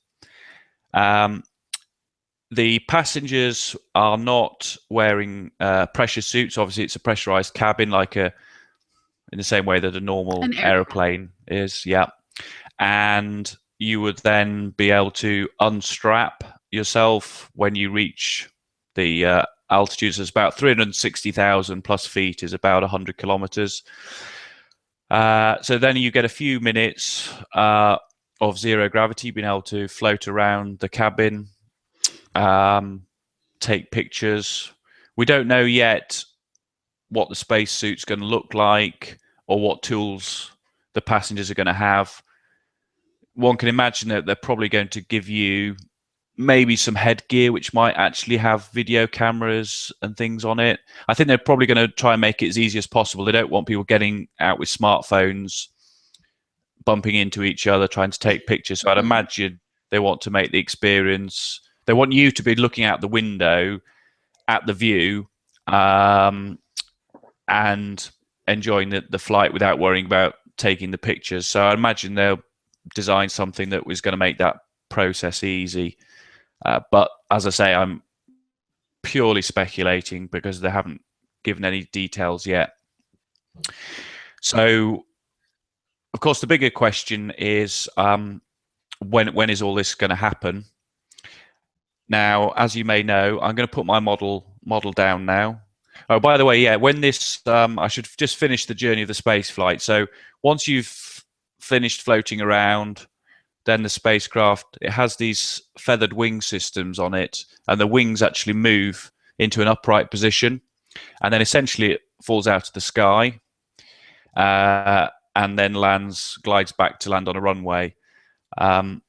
the passengers are not wearing pressure suits. Obviously, it's a pressurized cabin, in the same way that a normal aeroplane is. Yeah. And you would then be able to unstrap yourself when you reach the altitudes. It's about 360,000 plus feet, is about 100 kilometers. So then you get a few minutes of zero gravity, being able to float around the cabin, take pictures. We don't know yet what the spacesuit's going to look like or what tools the passengers are going to have. One can imagine that they're probably going to give you maybe some headgear which might actually have video cameras and things on it. I think they're probably going to try and make it as easy as possible. They don't want people getting out with smartphones, bumping into each other, trying to take pictures. So I'd imagine they want to make the experience. They want you to be looking out the window at the view and enjoying the flight without worrying about taking the pictures. So I imagine they'll design something that was going to make that process easy. But as I say, I'm purely speculating because they haven't given any details yet. So, of course, the bigger question is when is all this going to happen? Now, as you may know, I'm going to put my model down now. Oh, by the way, yeah, when this, I should just finish the journey of the space flight. So once you've finished floating around, then the spacecraft, it has these feathered wing systems on it, and the wings actually move into an upright position, and then essentially it falls out of the sky and then glides back to land on a runway. And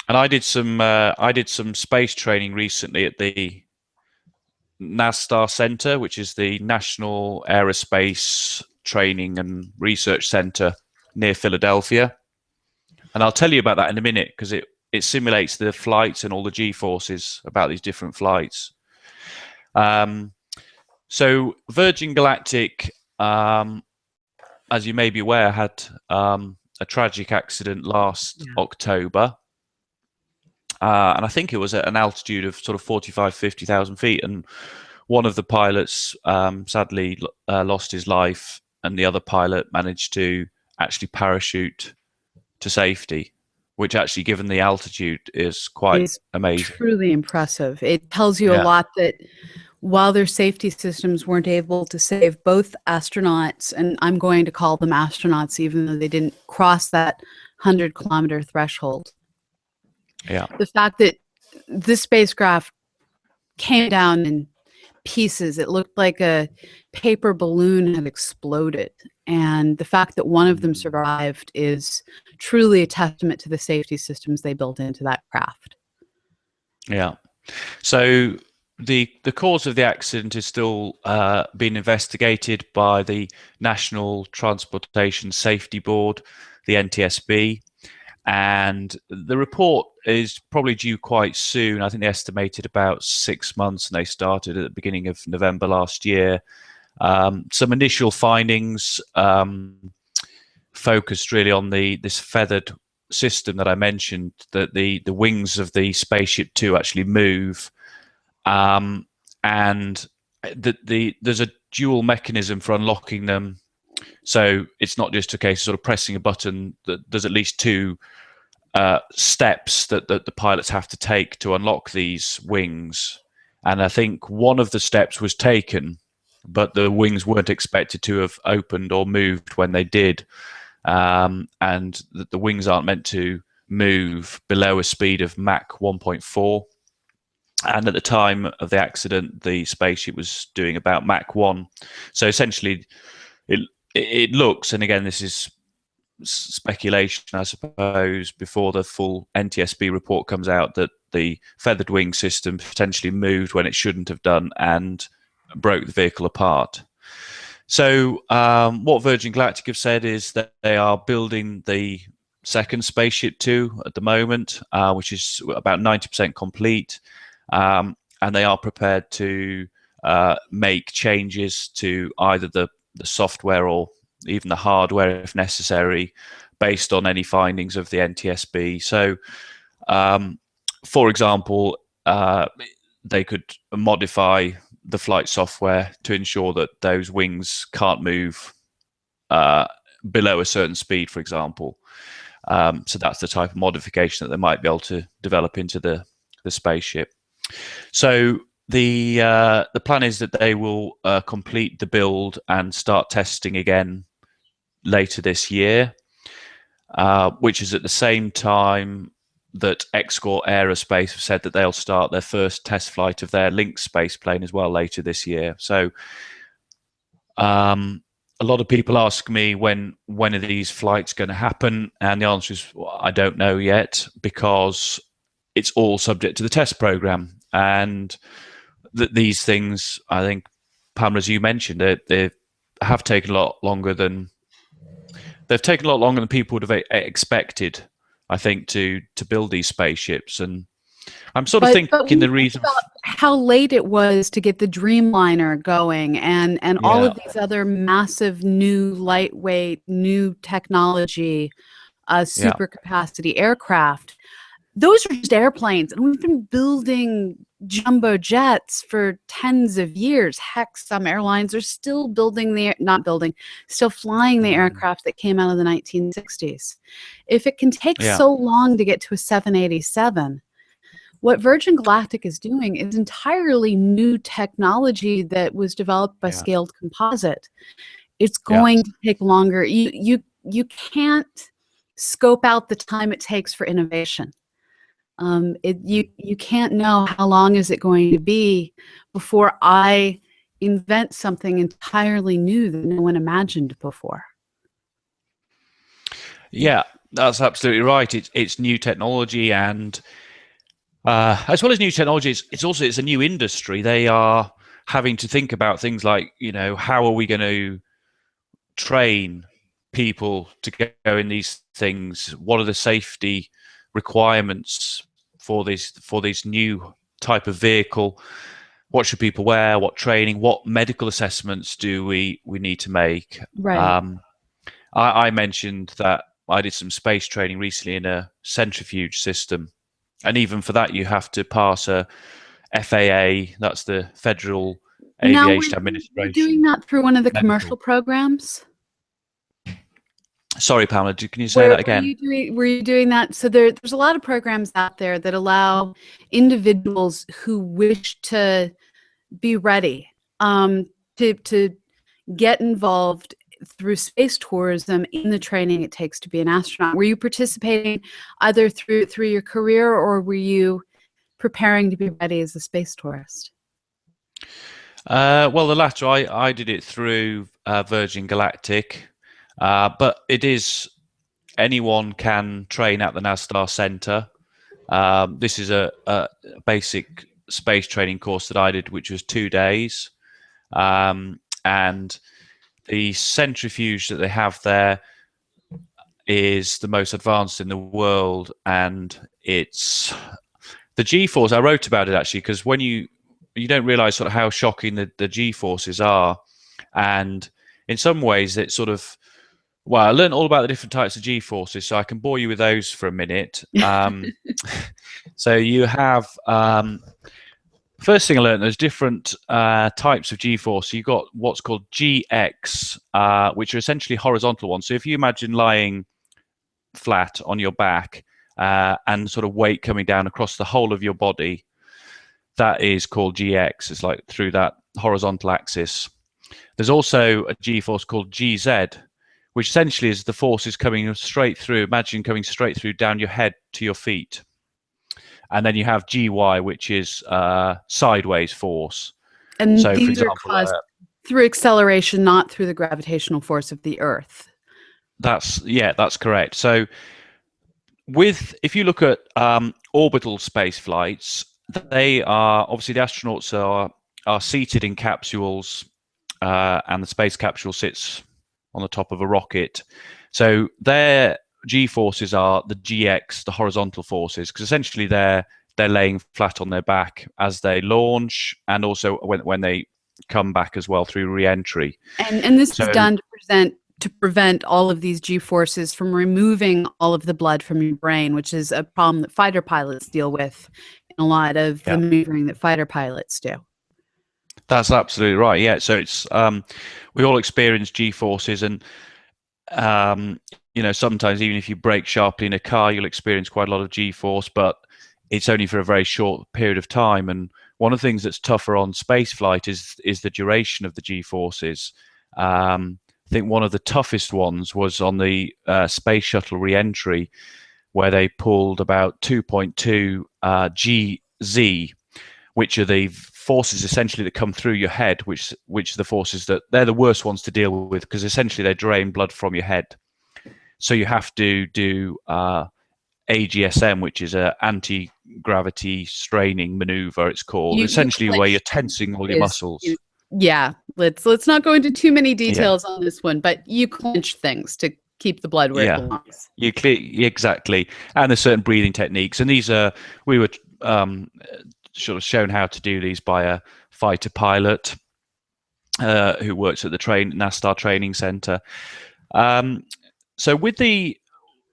I did some space training recently at the NASTAR Center, which is the National Aerospace Training and Research Center near Philadelphia. And I'll tell you about that in a minute because it simulates the flights and all the G-forces about these different flights. So Virgin Galactic, as you may be aware, had a tragic accident last October. And I think it was at an altitude of sort of 45, 50,000 feet. And one of the pilots sadly lost his life, and the other pilot managed to actually parachute to safety, which actually, given the altitude, is quite amazing.
Truly impressive. It tells you a lot that while their safety systems weren't able to save both astronauts, and I'm going to call them astronauts even though they didn't cross that 100-kilometer threshold.
Yeah.
The fact that this spacecraft came down in pieces, it looked like a paper balloon had exploded. And the fact that one of them survived is truly a testament to the safety systems they built into that craft. Yeah.
So the cause of the accident is still being investigated by the National Transportation Safety Board, the NTSB. And the report is probably due quite soon. I think they estimated about 6 months, and they started at the beginning of November last year. Some initial findings focused really on this feathered system that I mentioned, that the wings of the Spaceship Two actually move, and there's a dual mechanism for unlocking them. So it's not just a case of sort of pressing a button. There's at least two steps that the pilots have to take to unlock these wings. And I think one of the steps was taken, but the wings weren't expected to have opened or moved when they did. And the wings aren't meant to move below a speed of Mach 1.4. And at the time of the accident, the spaceship was doing about Mach 1. So essentially, it looks, and again, this is speculation, I suppose, before the full NTSB report comes out, that the feathered wing system potentially moved when it shouldn't have done and broke the vehicle apart. So what Virgin Galactic have said is that they are building the second Spaceship Two at the moment, which is about 90% complete, and they are prepared to make changes to either the software or even the hardware if necessary, based on any findings of the NTSB. So, for example, they could modify the flight software to ensure that those wings can't move below a certain speed, for example. So that's the type of modification that they might be able to develop into the spaceship. So the plan is that they will complete the build and start testing again later this year, which is at the same time that X-Corp Aerospace have said that they'll start their first test flight of their Lynx space plane as well later this year. So a lot of people ask me when are these flights going to happen, and the answer is, well, I don't know yet, because it's all subject to the test program. And these things, I think, Pamela, as you mentioned, they have taken a lot longer than people would have expected, I think, to build these spaceships. And I'm sort of thinking the reason
how late it was to get the Dreamliner going, and all of these other massive new lightweight, new technology, super capacity aircraft. Those are just airplanes, and we've been building jumbo jets for tens of years. Heck, some airlines are still still flying the aircraft that came out of the 1960s. If it can take so long to get to a 787, what Virgin Galactic is doing is entirely new technology that was developed by Scaled Composite. It's going to take longer. You can't scope out the time it takes for innovation. You can't know how long is it going to be before I invent something entirely new that no one imagined before.
Yeah, that's absolutely right. It's new technology, and as well as new technology, it's a new industry. They are having to think about things like, how are we going to train people to go in these things? What are the safety requirements for this new type of vehicle? What should people wear? What training? What medical assessments do we need to make?
Right.
I mentioned that I did some space training recently in a centrifuge system, and even for that you have to pass a FAA, that's the Federal Aviation Administration.
Were you doing that through one of the commercial programs?
Sorry, Pamela, can you say that again?
Were you doing that? So there's a lot of programs out there that allow individuals who wish to be ready to get involved through space tourism in the training it takes to be an astronaut. Were you participating either through your career, or were you preparing to be ready as a space tourist?
Well, the latter. I did it through Virgin Galactic, but it is anyone can train at the NASTAR Center. This is a basic space training course that I did, which was 2 days, and the centrifuge that they have there is the most advanced in the world, and it's the G-force. I wrote about it actually, because when you don't realize sort of how shocking the G-forces are, and in some ways it's sort of, well, I learned all about the different types of G-forces, so I can bore you with those for a minute. So you have first thing I learned, there's different types of G-force. You've got what's called GX, which are essentially horizontal ones. So if you imagine lying flat on your back and sort of weight coming down across the whole of your body, that is called GX. It's like through that horizontal axis. There's also a G-force called GZ, which essentially is the forces coming straight through. Imagine coming straight through down your head to your feet. And then you have GY, which is sideways force.
And
so,
these
for example,
are caused through acceleration, not through the gravitational force of the Earth.
That's correct. So, if you look at orbital space flights, they are obviously, the astronauts are seated in capsules, and the space capsule sits on the top of a rocket. So their G-forces are the GX, the horizontal forces, because essentially they're laying flat on their back as they launch, and also when they come back as well through re-entry.
And this is done to prevent all of these G-forces from removing all of the blood from your brain, which is a problem that fighter pilots deal with a lot of
Yeah.
the maneuvering that fighter pilots do.
That's absolutely right. Yeah. So it's we all experience G-forces, and sometimes even if you brake sharply in a car, you'll experience quite a lot of G-force, but it's only for a very short period of time. And one of the things that's tougher on space flight is the duration of the G-forces. I think one of the toughest ones was on the space shuttle re-entry, where they pulled about 2.2 GZ, which are the forces essentially that come through your head, which are the forces that they're the worst ones to deal with, because essentially they drain blood from your head. So you have to do AGSM, which is a anti-gravity straining maneuver, it's called, essentially where you're tensing all your muscles.
Yeah, let's not go into too many
Yeah.
details on this one, but you clench things to keep the blood where it
Yeah.
belongs.
You clear exactly, and there's certain breathing techniques, and these are we were sort of shown how to do these by a fighter pilot who works at the NASTAR training center. So with the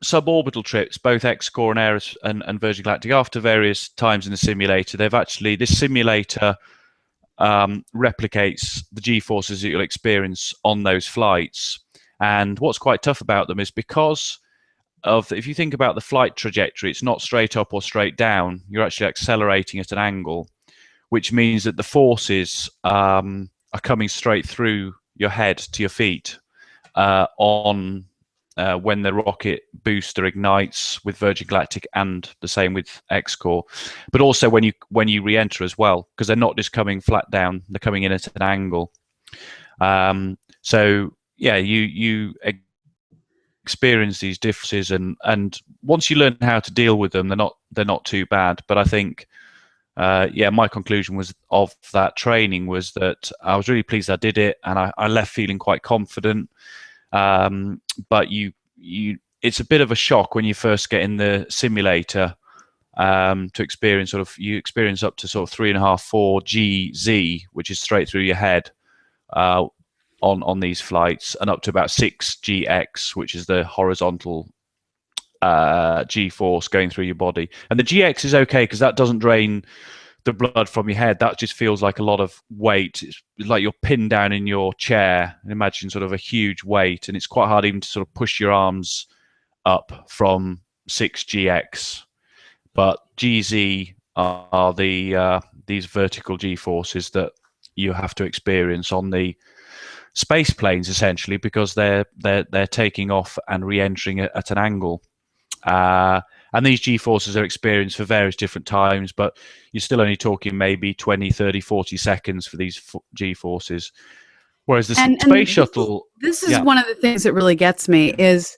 suborbital trips, both X-Core and Ares and Virgin Galactic, after various times in the simulator, this simulator replicates the G-forces that you'll experience on those flights. And what's quite tough about them is because if you think about the flight trajectory, it's not straight up or straight down. You're actually accelerating at an angle, which means that the forces are coming straight through your head to your feet when the rocket booster ignites with Virgin Galactic, and the same with X-Core, but also when you re-enter as well, because they're not just coming flat down; they're coming in at an angle. So yeah, you experience these differences, and once you learn how to deal with them, they're not too bad. But I think my conclusion of that training was that I was really pleased I did it, and I left feeling quite confident. But it's a bit of a shock when you first get in the simulator to experience you experience up to sort of 3.5, 4 GZ, which is straight through your head on these flights, and up to about 6 GX, which is the horizontal G-force going through your body. And the GX is okay because that doesn't drain the blood from your head. That just feels like a lot of weight. It's like you're pinned down in your chair, and imagine sort of a huge weight, and it's quite hard even to sort of push your arms up from 6GX. But GZ are these vertical G-forces that you have to experience on the space planes, essentially, because they're taking off and re-entering at an angle. And these G-forces are experienced for various different times, but you're still only talking maybe 20, 30, 40 seconds for these G-forces. Whereas the space shuttle...
This is one of the things that really gets me, is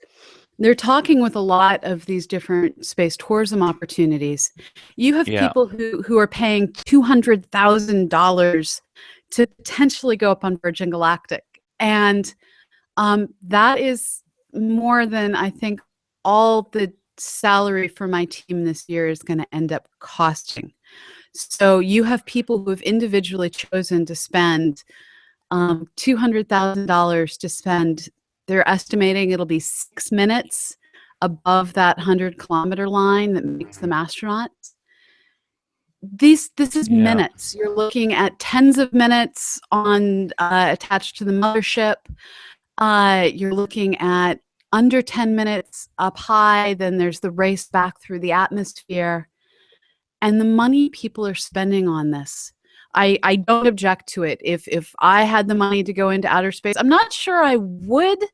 they're talking with a lot of these different space tourism opportunities. You have people who are paying $200,000 to potentially go up on Virgin Galactic. And that is more than I think all the salary for my team this year is going to end up costing. So you have people who have individually chosen to spend $200,000 to spend. They're estimating it'll be 6 minutes above that 100-kilometer line that makes them astronauts. This is minutes. You're looking at tens of minutes on attached to the mothership. You're looking at under 10 minutes up high. Then there's the race back through the atmosphere. And the money people are spending on this, I don't object to it. If I had the money to go into outer space, I'm not sure I would,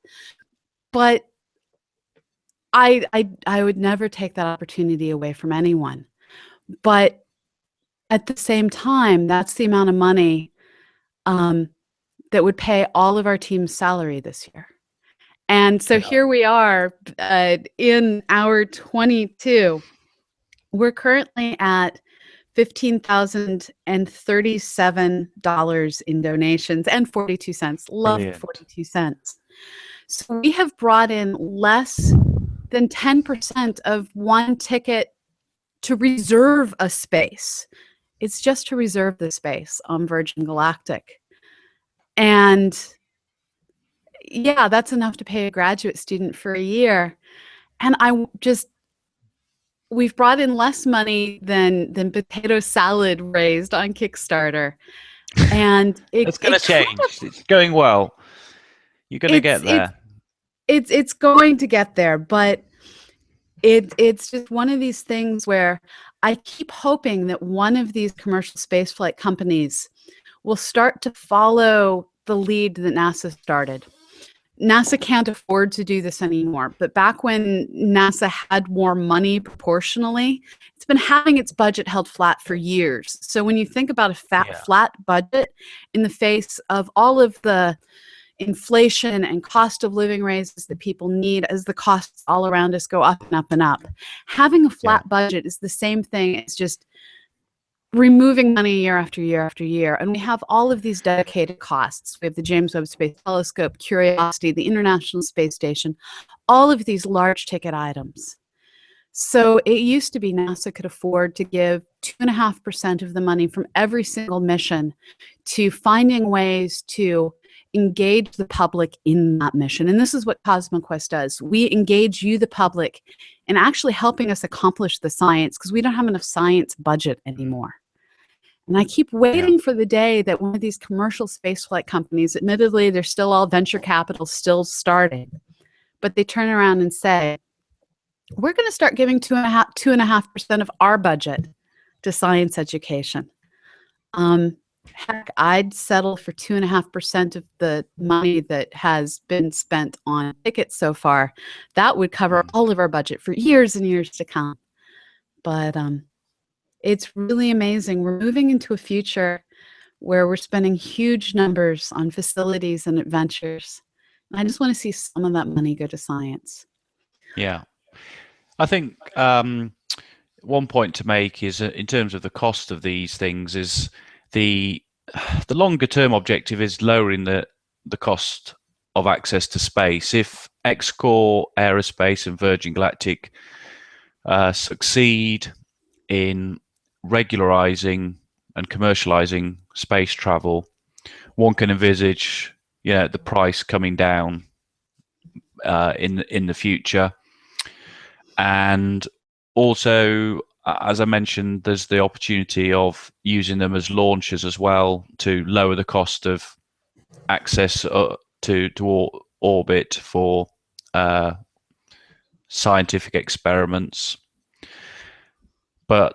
but I would never take that opportunity away from anyone. But at the same time, that's the amount of money that would pay all of our team's salary this year. And so here we are in hour 22. We're currently at $15,037 in donations and 42 cents. Love
Brilliant.
42 cents. So we have brought in less than 10% of one ticket to reserve a space. It's just to reserve the space on Virgin Galactic. And yeah, that's enough to pay a graduate student for a year. And we've brought in less money than potato salad raised on Kickstarter, and
it's going to change. It's going well. You're going to get there.
It's going to get there, but it's just one of these things where I keep hoping that one of these commercial spaceflight companies will start to follow the lead that NASA started. NASA can't afford to do this anymore, but back when NASA had more money proportionally, it's been having its budget held flat for years. So when you think about a flat budget in the face of all of the inflation and cost of living raises that people need as the costs all around us go up and up and up, having a flat budget is the same thing as just removing money year after year after year. And we have all of these dedicated costs. We have the James Webb Space Telescope, Curiosity, the International Space Station, all of these large ticket items. So it used to be NASA could afford to give 2.5% of the money from every single mission to finding ways to engage the public in that mission. And this is what CosmoQuest does. We engage you, the public, in actually helping us accomplish the science, because we don't have enough science budget anymore. And I keep waiting for the day that one of these commercial spaceflight companies, admittedly, they're still all venture capital, still starting, but they turn around and say, we're going to start giving 2.5% of our budget to science education. Heck, I'd settle for 2.5% of the money that has been spent on tickets so far. That would cover all of our budget for years and years to come. But it's really amazing. We're moving into a future where we're spending huge numbers on facilities and adventures. And I just want to see some of that money go to science.
Yeah. I think one point to make is in terms of the cost of these things is the longer term objective is lowering the cost of access to space. If X-Corp Aerospace and Virgin Galactic succeed in regularizing and commercializing space travel, one can envisage the price coming down in the future. And also, as I mentioned, there's the opportunity of using them as launchers as well to lower the cost of access to orbit for scientific experiments. But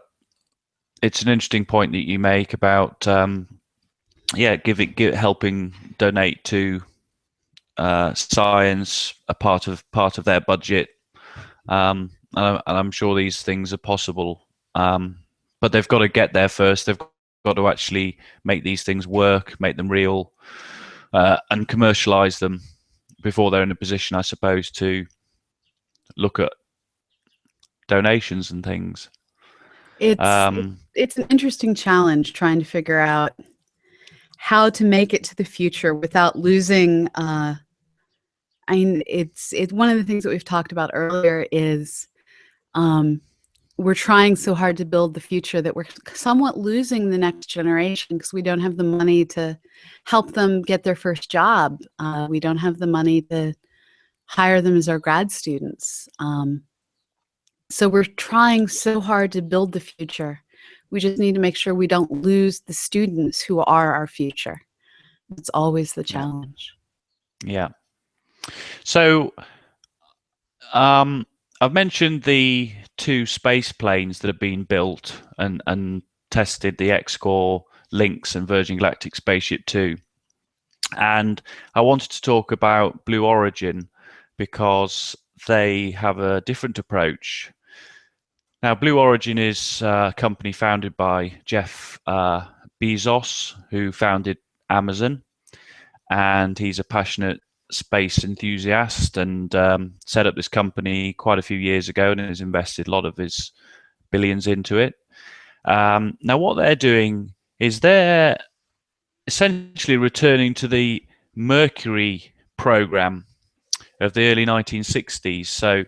it's an interesting point that you make about helping donate to science, a part of their budget. And I'm sure these things are possible, but they've got to get there first. They've got to actually make these things work, make them real, and commercialize them before they're in a position, I suppose, to look at donations and things.
It's an interesting challenge trying to figure out how to make it to the future without losing. I mean, it's one of the things that we've talked about earlier is we're trying so hard to build the future that we're somewhat losing the next generation because we don't have the money to help them get their first job. We don't have the money to hire them as our grad students. So we're trying so hard to build the future. We just need to make sure we don't lose the students who are our future. It's always the challenge.
Yeah. So I've mentioned the 2 space planes that have been built and tested, the X-Corp Lynx and Virgin Galactic Spaceship 2. And I wanted to talk about Blue Origin because they have a different approach. Now, Blue Origin is a company founded by Jeff Bezos, who founded Amazon, and he's a passionate space enthusiast and set up this company quite a few years ago and has invested a lot of his billions into it. Now, what they're doing is they're essentially returning to the Mercury program of the early 1960s. So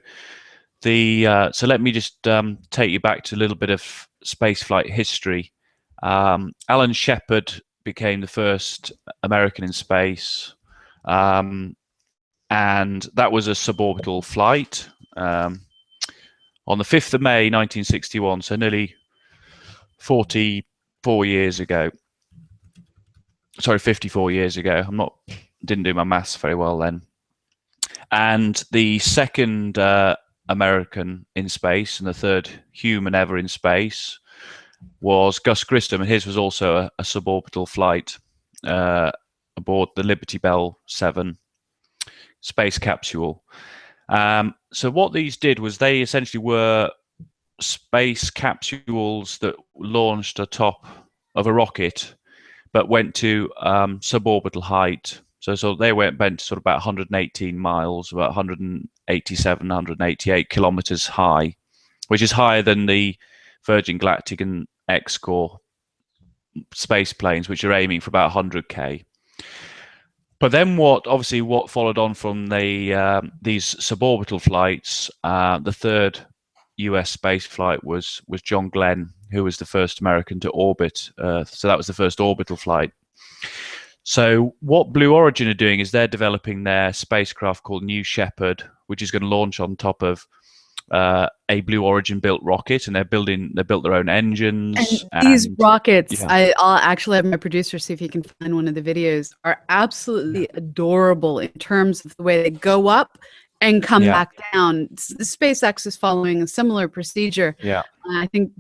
let me just take you back to a little bit of spaceflight history. Alan Shepard became the first American in space, and that was a suborbital flight on on the 5th of May 1961, so nearly 44 years ago. Sorry, 54 years ago. Didn't do my maths very well then. And the second American in space and the third human ever in space was Gus Grissom, and his was also a suborbital flight aboard the Liberty Bell 7 space capsule. So what these did was they essentially were space capsules that launched atop of a rocket, but went to suborbital height. So they bent sort of about 118 miles, about 187, 188 kilometers high, which is higher than the Virgin Galactic and X-Core space planes, which are aiming for about 100K. But then what followed on from these suborbital flights, the third US space flight was John Glenn, who was the first American to orbit Earth. So that was the first orbital flight. So what Blue Origin are doing is they're developing their spacecraft called New Shepard, which is going to launch on top of a Blue Origin built rocket, and they built their own engines.
And these rockets, yeah. I'll actually have my producer see if he can find one of the videos, are absolutely adorable in terms of the way they go up and come back down. SpaceX is following a similar procedure.
Yeah,
I think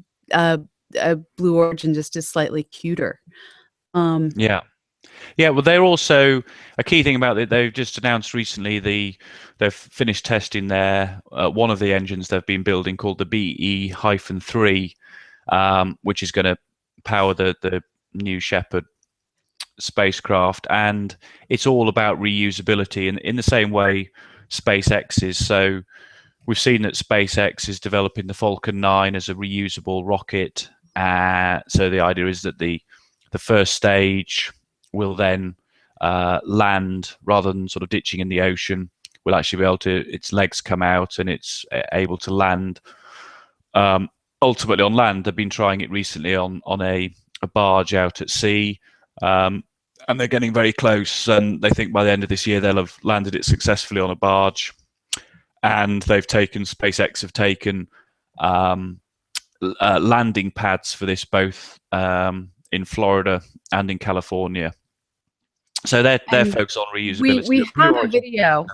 Blue Origin just is slightly cuter.
Yeah, well, they're also a key thing about it. They've just announced recently they've finished testing their one of the engines they've been building called the BE-3, which is going to power the New Shepard spacecraft, and it's all about reusability in the same way SpaceX is. So we've seen that SpaceX is developing the Falcon 9 as a reusable rocket. So the idea is that the first stage will then land, rather than sort of ditching in the ocean, will actually be able to, its legs come out and it's able to land ultimately on land. They've been trying it recently on a barge out at sea, and they're getting very close, and they think by the end of this year they'll have landed it successfully on a barge. And SpaceX have taken landing pads for this, both in Florida and in California. So they're focused on reusability.
We have a video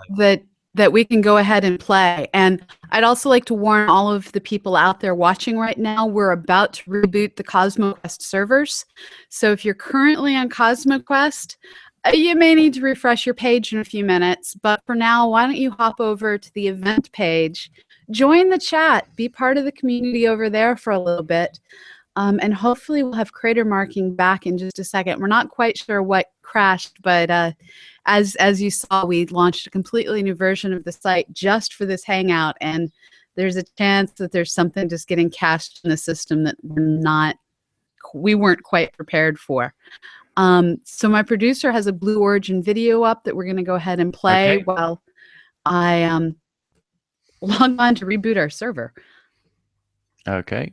that we can go ahead and play. And I'd also like to warn all of the people out there watching right now, we're about to reboot the CosmoQuest servers. So if you're currently on CosmoQuest, you may need to refresh your page in a few minutes. But for now, why don't you hop over to the event page, join the chat, be part of the community over there for a little bit. And hopefully we'll have crater marking back in just a second. We're not quite sure what crashed, but as you saw, we launched a completely new version of the site just for this Hangout, and there's a chance that there's something just getting cached in the system that we weren't quite prepared for. So my producer has a Blue Origin video up that we're going to go ahead and play while I log on to reboot our server.
Okay.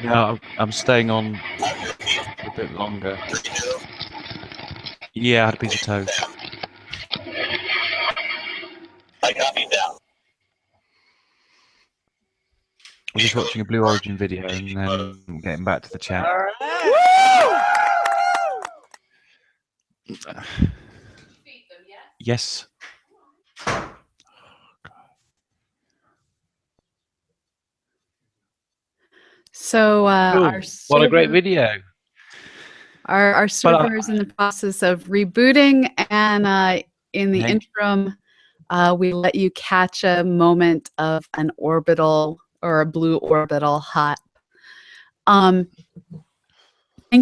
No, I'm staying on a bit longer. Yeah, I had a piece of toast.
I copied that.
We're just watching a Blue Origin video and then getting back to the chat. Yes.
So
Cool. What a great video.
Our server is in the process of rebooting, and in the interim, we let you catch a moment of an orbital or a blue orbital hot. Thank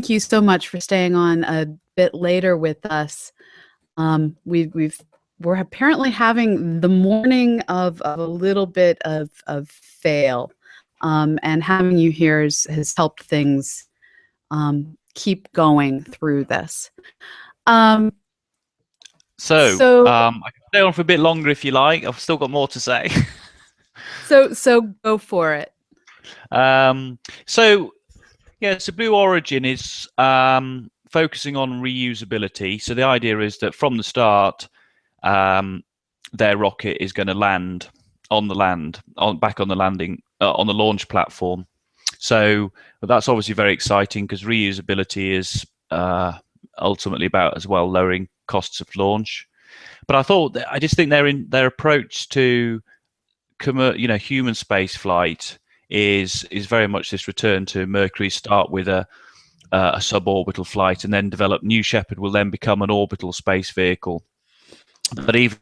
you so much for staying on a bit later with us. We're apparently having the morning of a little bit of fail, and having you here has helped things keep going through this.
I can stay on for a bit longer if you like. I've still got more to say.
so go for it.
So Blue Origin is focusing on reusability. So the idea is that from the start, their rocket is going to land on the back on the landing on the launch platform. So that's obviously very exciting because reusability is ultimately about as well lowering costs of launch. But I just think their approach to human space flight is very much this return to Mercury. Start with a suborbital flight and then develop New Shepard will then become an orbital space vehicle. But even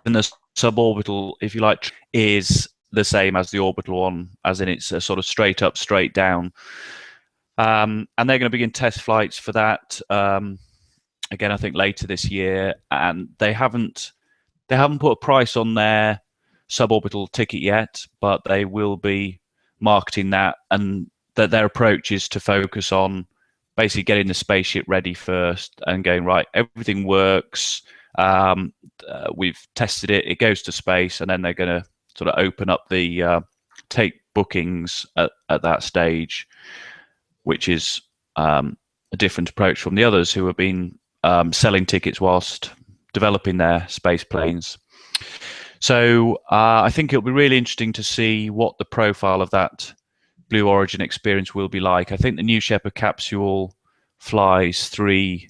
the suborbital, if you like, is the same as the orbital one, as in it's a sort of straight up, straight down. And they're going to begin test flights for that again, I think later this year. And they haven't put a price on their suborbital ticket yet, but they will be marketing that, and that their approach is to focus on basically getting the spaceship ready first and going, right, everything works. We've tested it, it goes to space, and then they're going to sort of open up the take bookings at that stage, which is a different approach from the others who have been selling tickets whilst developing their space planes. So I think it'll be really interesting to see what the profile of that Blue Origin experience will be like. I think the New Shepard capsule flies 3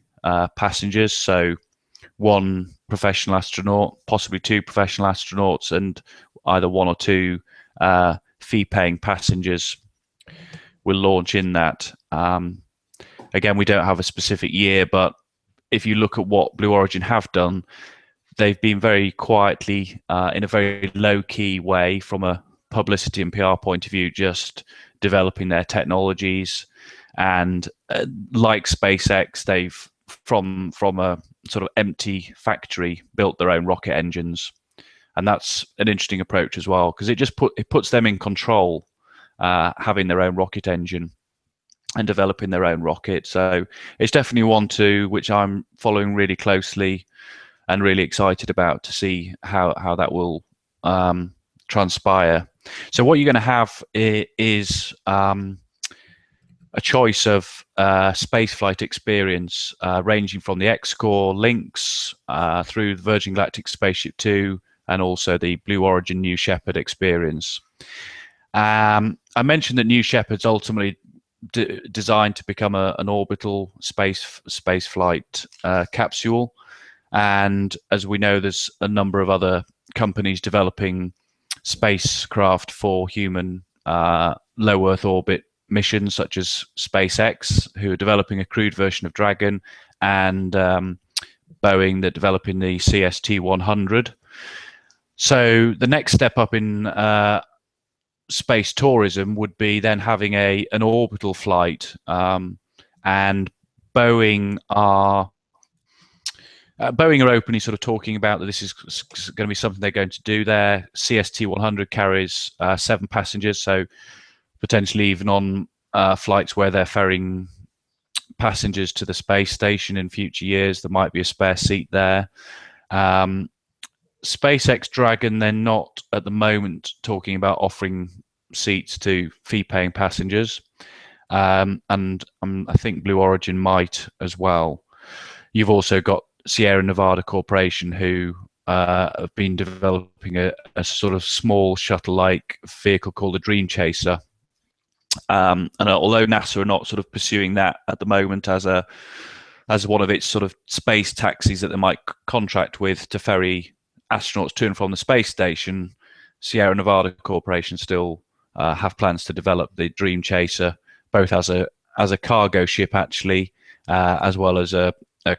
passengers, so 1 professional astronaut, possibly 2 professional astronauts, and either 1 or 2 fee-paying passengers will launch in that. Again, we don't have a specific year, but if you look at what Blue Origin have done, they've been very quietly, in a very low-key way, from a publicity and PR point of view, just developing their technologies. And like SpaceX, they've from a sort of empty factory built their own rocket engines, and that's an interesting approach as well, because it puts them in control, having their own rocket engine and developing their own rocket. So it's definitely one which I'm following really closely and really excited about to see how that will transpire. So what you're going to have is a choice of spaceflight experience ranging from the X-Core Lynx through the Virgin Galactic Spaceship 2 and also the Blue Origin New Shepard experience. I mentioned that New Shepard's ultimately designed to become an orbital space flight capsule. And as we know, there's a number of other companies developing spacecraft for human low Earth orbit missions, such as SpaceX, who are developing a crewed version of Dragon, and Boeing, they're developing the CST-100. So the next step up in space tourism would be then having an orbital flight, and Boeing are openly sort of talking about that this is going to be something they're going to do. Their CST-100 carries 7 passengers, so potentially even on flights where they're ferrying passengers to the space station in future years, there might be a spare seat there. SpaceX Dragon, they're not at the moment talking about offering seats to fee-paying passengers, and I think Blue Origin might as well. You've also got Sierra Nevada Corporation, who have been developing a sort of small shuttle-like vehicle called the Dream Chaser, And although NASA are not sort of pursuing that at the moment as one of its sort of space taxis that they might contract with to ferry astronauts to and from the space station, Sierra Nevada Corporation still have plans to develop the Dream Chaser, both as a cargo ship actually, as well as a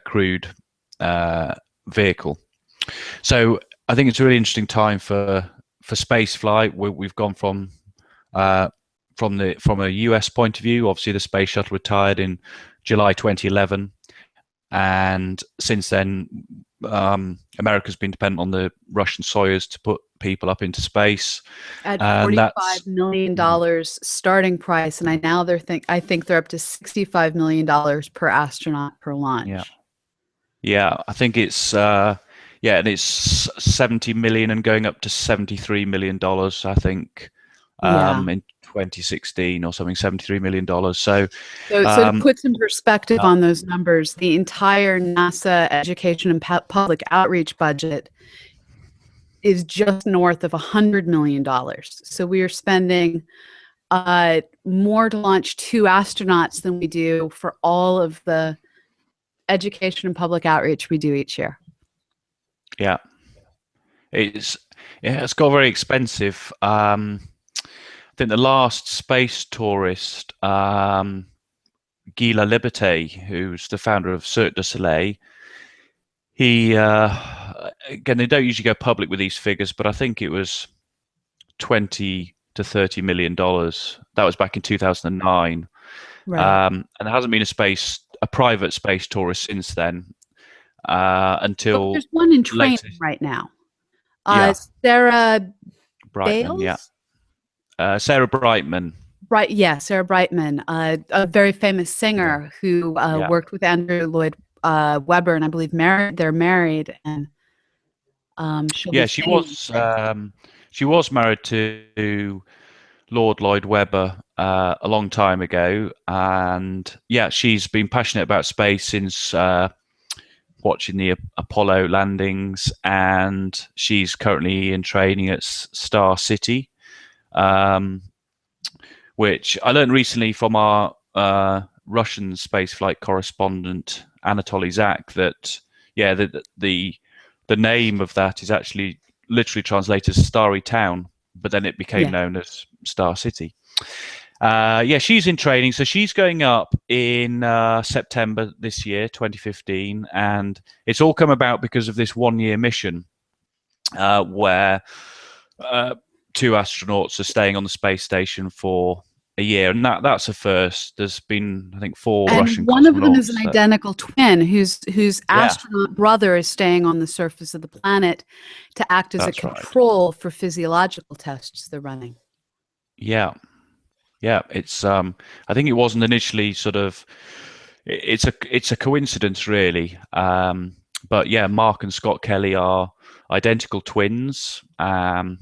crewed vehicle. So I think it's a really interesting time for space flight. We've gone from a US point of view. Obviously, the space shuttle retired in July 2011, and since then, America's been dependent on the Russian Soyuz to put people up into space
at $45 million starting price, and I think they're up to $65 million per astronaut per launch.
Yeah, I think it's and it's 70 million and going up to $73 million, I think, in 2016 or something, $73 million. So
to put some perspective on those numbers, the entire NASA education and public outreach budget is just north of $100 million. So we are spending more to launch 2 astronauts than we do for all of the education and public outreach we do each year.
Yeah, it's got very expensive. I think the last space tourist, Guy Liberté, who's the founder of Cirque du Soleil, he again, they don't usually go public with these figures, but I think it was $20 to $30 million. That was back in 2009,
right.
And there hasn't been a private space tourist since then. Until
there's one in training right now. Sarah
Brightman,
Bales?
Sarah Brightman.
Right, yeah, Sarah Brightman, a very famous singer who worked with Andrew Lloyd Webber, and I believe they're married, and she was married to Lord Lloyd Webber a long time ago, and she's been passionate about space since watching the Apollo landings, and she's currently in training at Star City, which I learned recently from our Russian spaceflight correspondent Anatoly Zak that the name of that is actually literally translated as Starry Town, but then it became known as Star City. She's in training, so she's going up in September this year, 2015, and it's all come about because of this one-year mission where 2 astronauts are staying on the space station for a year, and that's a first. There's been, I think, 4 Russian cosmonauts. One of them is an identical twin whose astronaut brother is staying on the surface of the planet to act as a control for physiological tests they're running.
Yeah, it's I think it wasn't initially sort of. It's a coincidence, really. But Mark and Scott Kelly are identical twins, and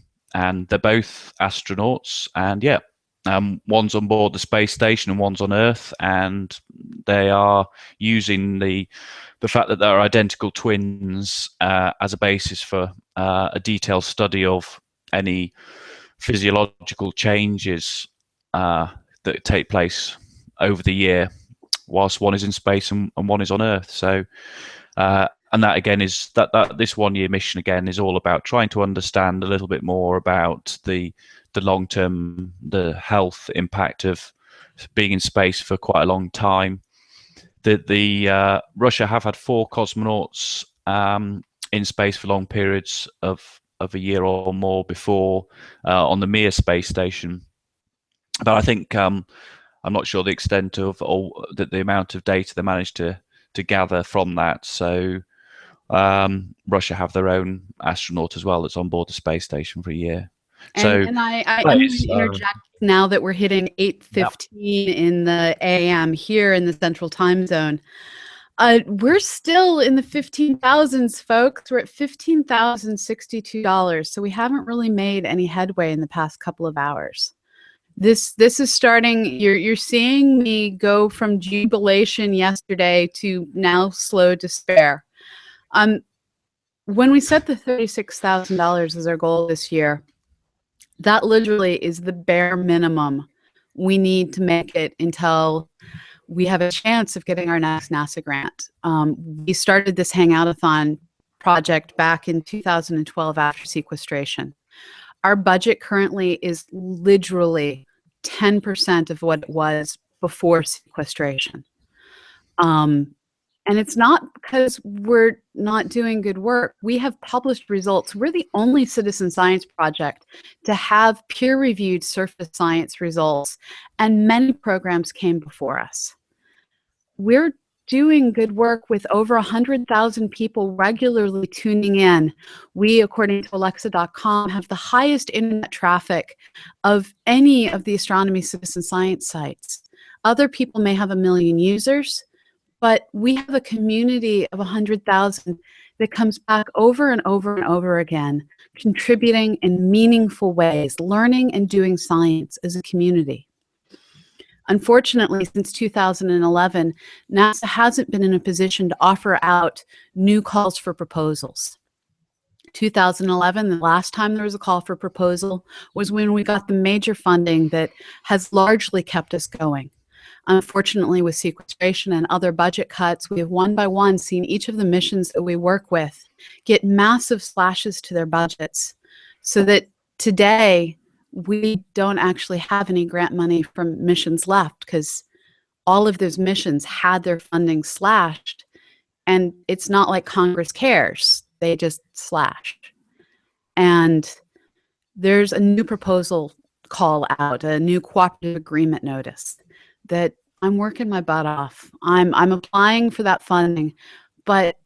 they're both astronauts, and one's on board the space station and one's on Earth, and they are using the fact that they're identical twins as a basis for a detailed study of any physiological changes that take place over the year whilst one is in space and one is on Earth. So and that again is that this one-year mission again is all about trying to understand a little bit more about the long-term, the health impact of being in space for quite a long time. The Russia have had 4 cosmonauts in space for long periods of a year or more before on the Mir space station. But I think I'm not sure the extent of the amount of data they managed to gather from that. So Russia have their own astronaut as well that's on board the space station for a year.
And I'm going to interject now that we're hitting 8:15 in the AM here in the Central Time Zone. We're still in the 15,000s, folks. We're at $15,062. So we haven't really made any headway in the past couple of hours. This is starting. You're seeing me go from jubilation yesterday to now slow despair. When we set the $36,000 as our goal this year, that literally is the bare minimum we need to make it until we have a chance of getting our next NASA grant. We started this Hangoutathon project back in 2012 after sequestration. Our budget currently is literally 10% of what it was before sequestration. And it's not because we're not doing good work. We have published results. We're the only citizen science project to have peer-reviewed surface science results, and many programs came before us. We're doing good work with over 100,000 people regularly tuning in. We, according to Alexa.com, have the highest internet traffic of any of the astronomy citizen science sites. Other people may have 1 million users, but we have a community of 100,000 that comes back over and over and over again, contributing in meaningful ways, learning and doing science as a community. Unfortunately, since 2011, NASA hasn't been in a position to offer out new calls for proposals. 2011, the last time there was a call for proposal, was when we got the major funding that has largely kept us going. Unfortunately, with sequestration and other budget cuts, we have one by one seen each of the missions that we work with get massive slashes to their budgets, so that today we don't actually have any grant money from missions left, because all of those missions had their funding slashed, and it's not like Congress cares. They just slashed. And there's a new proposal call out, a new cooperative agreement notice that I'm working my butt off. I'm applying for that funding, but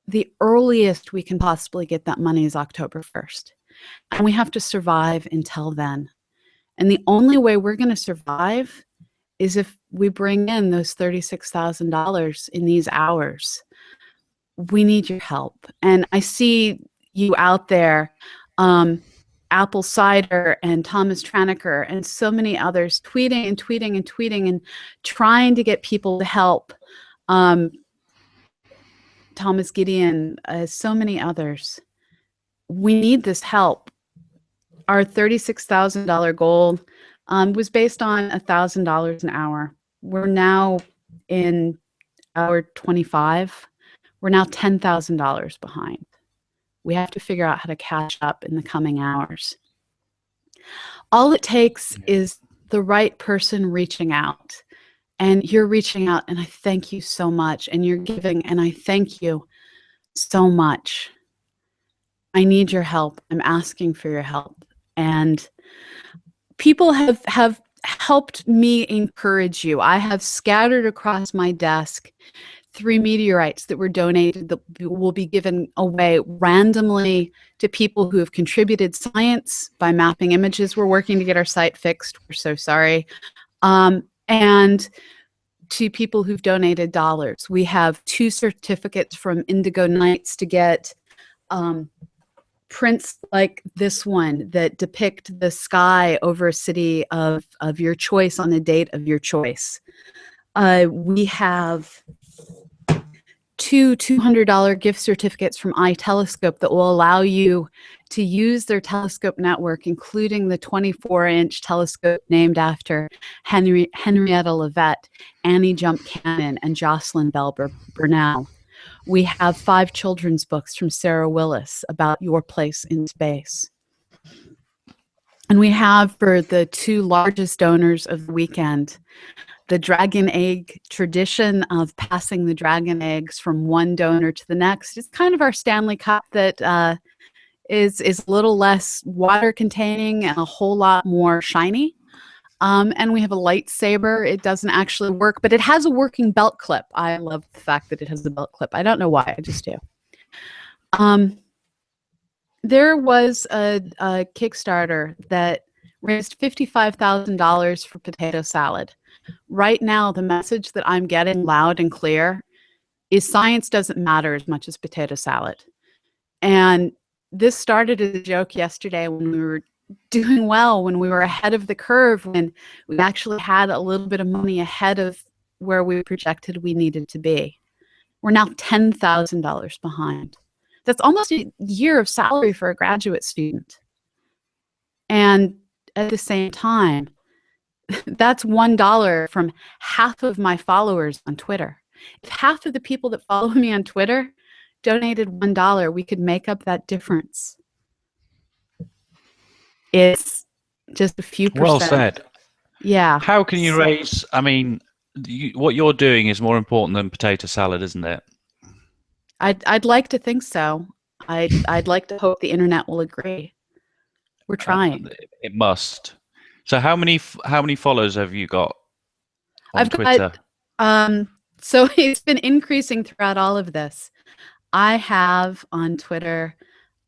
the earliest we can possibly get that money is October 1st. And we have to survive until then. And the only way we're going to survive is if we bring in those $36,000 in these hours. We need your help. And I see you out there, Apple Cider and Thomas Tranneker and so many others tweeting and tweeting and tweeting and trying to get people to help. Thomas Gideon, so many others. We need this help. Our $36,000 goal was based on $1,000 an hour. We're now in hour 25. We're now $10,000 behind. We have to figure out how to catch up in the coming hours. All it takes is the right person reaching out. And you're reaching out, and I thank you so much. And you're giving, and I thank you so much. I need your help. I'm asking for your help. And people have helped me encourage you. I have scattered across my desk 3 meteorites that were donated that will be given away randomly to people who have contributed science by mapping images. We're working to get our site fixed. We're so sorry. And to people who've donated dollars. We have 2 certificates from Indigo Nights to get prints like this one that depict the sky over a city of your choice on a date of your choice. We have 2 $200 gift certificates from iTelescope that will allow you to use their telescope network, including the 24-inch telescope named after Henrietta Leavitt, Annie Jump Cannon, and Jocelyn Bell Burnell. We have 5 children's books from Sarah Willis about your place in space. And we have, for the 2 largest donors of the weekend, the dragon egg tradition of passing the dragon eggs from one donor to the next. It's kind of our Stanley Cup that is a little less water containing and a whole lot more shiny. And we have a lightsaber. It doesn't actually work, but it has a working belt clip. I love the fact that it has a belt clip. I don't know why, I just do. There was a Kickstarter that raised $55,000 for potato salad. Right now, the message that I'm getting loud and clear is science doesn't matter as much as potato salad. And this started as a joke yesterday when we were doing well, when we were ahead of the curve, when we actually had a little bit of money ahead of where we projected we needed to be. We're now $10,000 behind. That's almost a year of salary for a graduate student. And at the same time, That's $1 from half of my followers on Twitter. If half of the people that follow me on Twitter donated $1, we could make up that difference. It's just a few percent.
Well said.
Yeah.
How can you raise? I mean, what you're doing is more important than potato salad, isn't it?
I'd like to think so. I'd like to hope the internet will agree. We're trying.
It must. So how many followers have you got on
I've
Twitter?
got so it's been increasing throughout all of this. I have on Twitter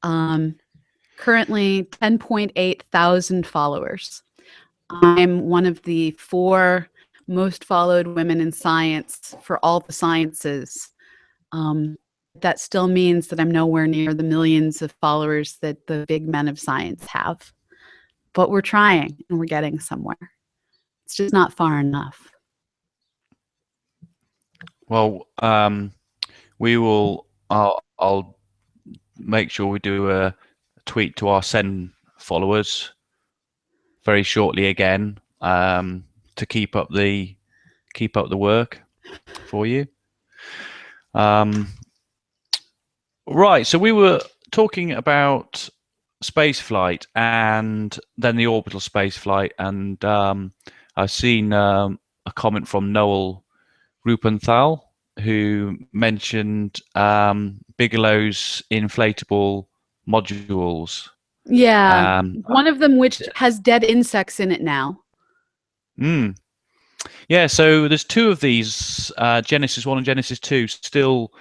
currently 10.8 thousand followers. I'm one of the 4 most followed women in science for all the sciences. That still means that I'm nowhere near the millions of followers that the big men of science have. But we're trying and we're getting somewhere. It's just not far enough.
Well, we will. I'll make sure we do a tweet to our Send followers very shortly again to keep up the work for you. Right. So we were talking about space flight and then the orbital space flight, and I've seen a comment from Noel Rupenthal, who mentioned Bigelow's inflatable modules.
Yeah, one of them which has dead insects in it now.
Yeah, so there's 2 of these, Genesis 1 and Genesis 2, still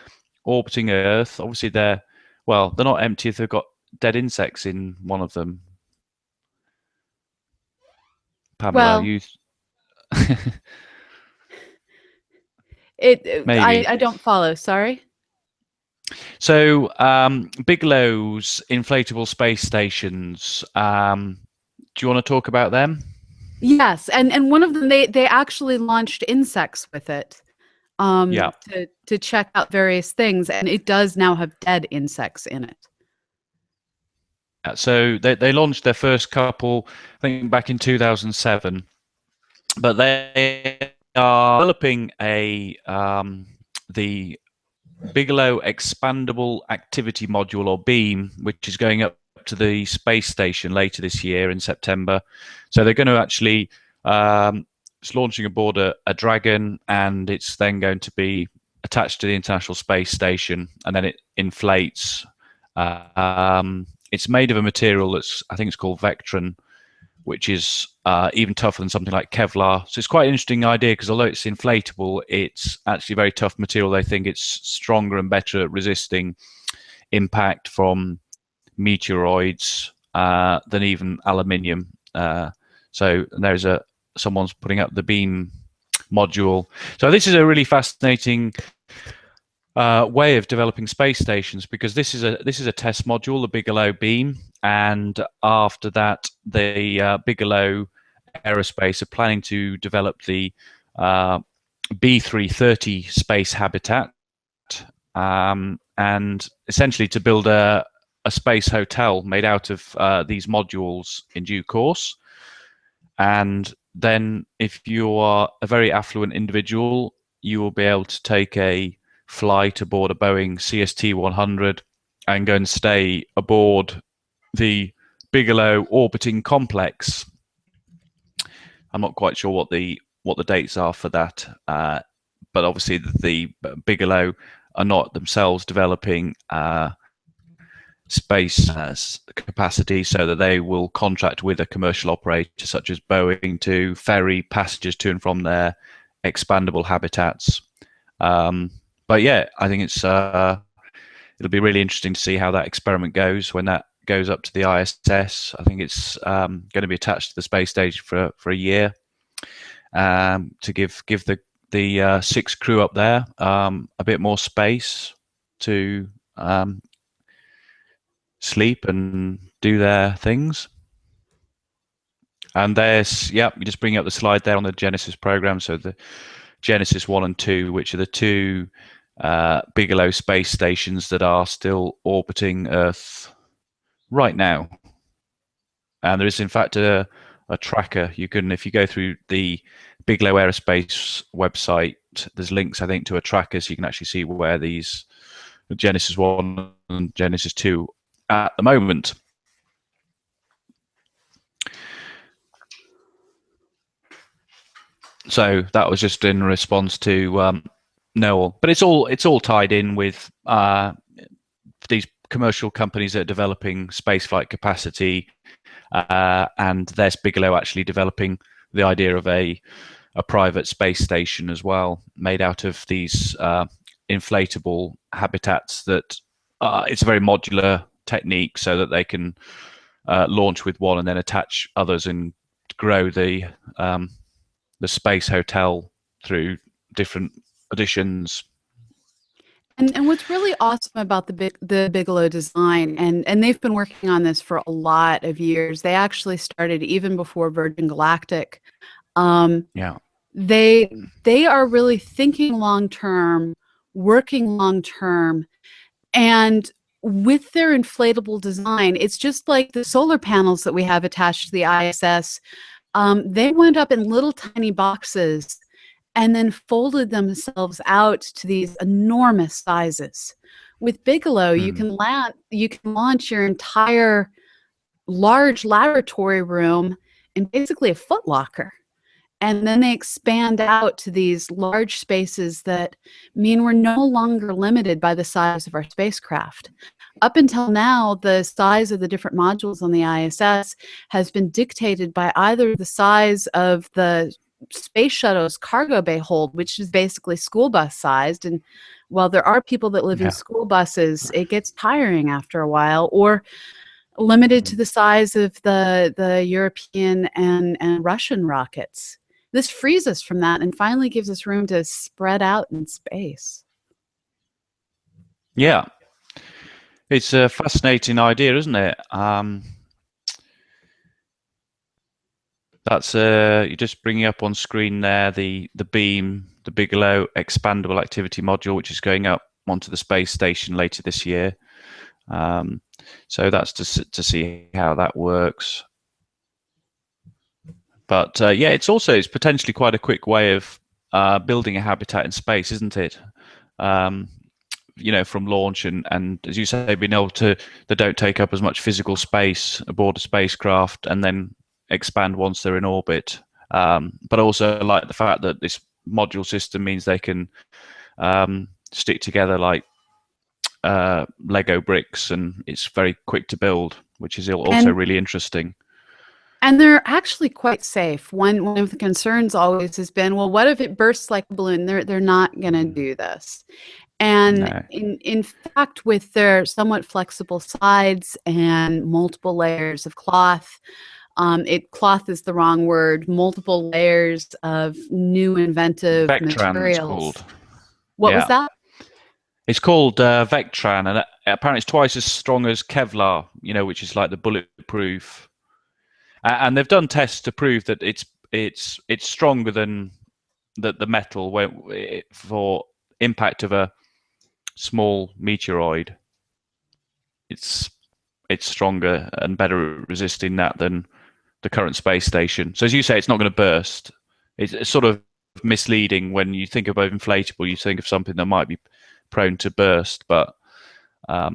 orbiting Earth. Obviously, they're not empty if they've got dead insects in one of them. Pamela, you...
I don't follow. Sorry.
So Bigelow's inflatable space stations. Do you want to talk about them?
Yes, and one of them they actually launched insects with it. To check out various things, and it does now have dead insects in it.
So they launched their first couple, I think, back in 2007, but they are developing the Bigelow Expandable Activity Module, or BEAM, which is going up to the space station later this year in September. So they're going to actually it's launching aboard a Dragon, and it's then going to be attached to the International Space Station, and then it inflates. It's made of a material I think it's called Vectron, which is even tougher than something like Kevlar. So it's quite an interesting idea, because although it's inflatable, it's actually very tough material. They think it's stronger and better at resisting impact from meteoroids than even aluminium. So there's someone's putting up the BEAM module. So this is a really fascinating way of developing space stations, because this is a test module, the Bigelow BEAM, and after that, the Bigelow Aerospace are planning to develop the B330 space habitat, and essentially to build a space hotel made out of these modules in due course. And then if you are a very affluent individual, you will be able to take a flight aboard a Boeing CST-100 and go and stay aboard the Bigelow orbiting complex. I'm not quite sure what the dates are for that, but obviously the Bigelow are not themselves developing space capacity, so that they will contract with a commercial operator such as Boeing to ferry passengers to and from their expandable habitats. But yeah, I think it'll be really interesting to see how that experiment goes when that goes up to the ISS. I think it's going to be attached to the space station for a year, to give the 6 crew up there a bit more space to sleep and do their things. And there's, you just bring up the slide there on the Genesis program. So the Genesis 1 and 2, which are the 2 Bigelow space stations that are still orbiting Earth right now. And there is, in fact, a a tracker. You can, if you go through the Bigelow Aerospace website, there's links, I think, to a tracker, so you can actually see where these Genesis 1 and Genesis 2 at the moment. So that was just in response to Noel, but it's all tied in with these commercial companies that are developing spaceflight capacity, and there's Bigelow actually developing the idea of a private space station as well, made out of these inflatable habitats. That it's a very modular technique, so that they can launch with one and then attach others and grow the space hotel through different additions.
And what's really awesome about the Bigelow design, and they've been working on this for a lot of years. They actually started even before Virgin Galactic.
Yeah.
They are really thinking long term, working long term, and with their inflatable design, it's just like the solar panels that we have attached to the ISS. They went up in little tiny boxes and then folded themselves out to these enormous sizes. With Bigelow, you can launch your entire large laboratory room in basically a footlocker. And then they expand out to these large spaces that mean we're no longer limited by the size of our spacecraft. Up until now, the size of the different modules on the ISS has been dictated by either the size of the space shuttle's cargo bay hold, which is basically school bus sized. And while there are people that live in school buses, it gets tiring after a while, or limited to the size of the European and Russian rockets. This frees us from that and finally gives us room to spread out in space.
Yeah. It's a fascinating idea, isn't it? That's you're just bringing up on screen there the beam, the Bigelow expandable activity module, which is going up onto the space station later this year. So that's to see how that works. But yeah, it's potentially quite a quick way of building a habitat in space, isn't it? You know, from launch and as you say, being able to, they don't take up as much physical space aboard a spacecraft, and then expand once they're in orbit. But also like the fact that this module system means they can stick together like Lego bricks, and it's very quick to build, which is also really interesting.
And they're actually quite safe. One of the concerns always has been, well, what if it bursts like a balloon? They're not going to do this. And
No.
in fact, with their somewhat flexible sides and multiple layers of cloth, cloth is the wrong word, multiple layers of new inventive
Vectran,
materials.
it's called.
What was that?
It's called Vectran, and apparently it's twice as strong as Kevlar, you know, which is like the bulletproof. And they've done tests to prove that it's stronger than the metal for impact of a small meteoroid. It's stronger and better at resisting that than the current space station. So as you say, it's not going to burst. It's sort of misleading when you think about inflatable. You think of something that might be prone to burst, but I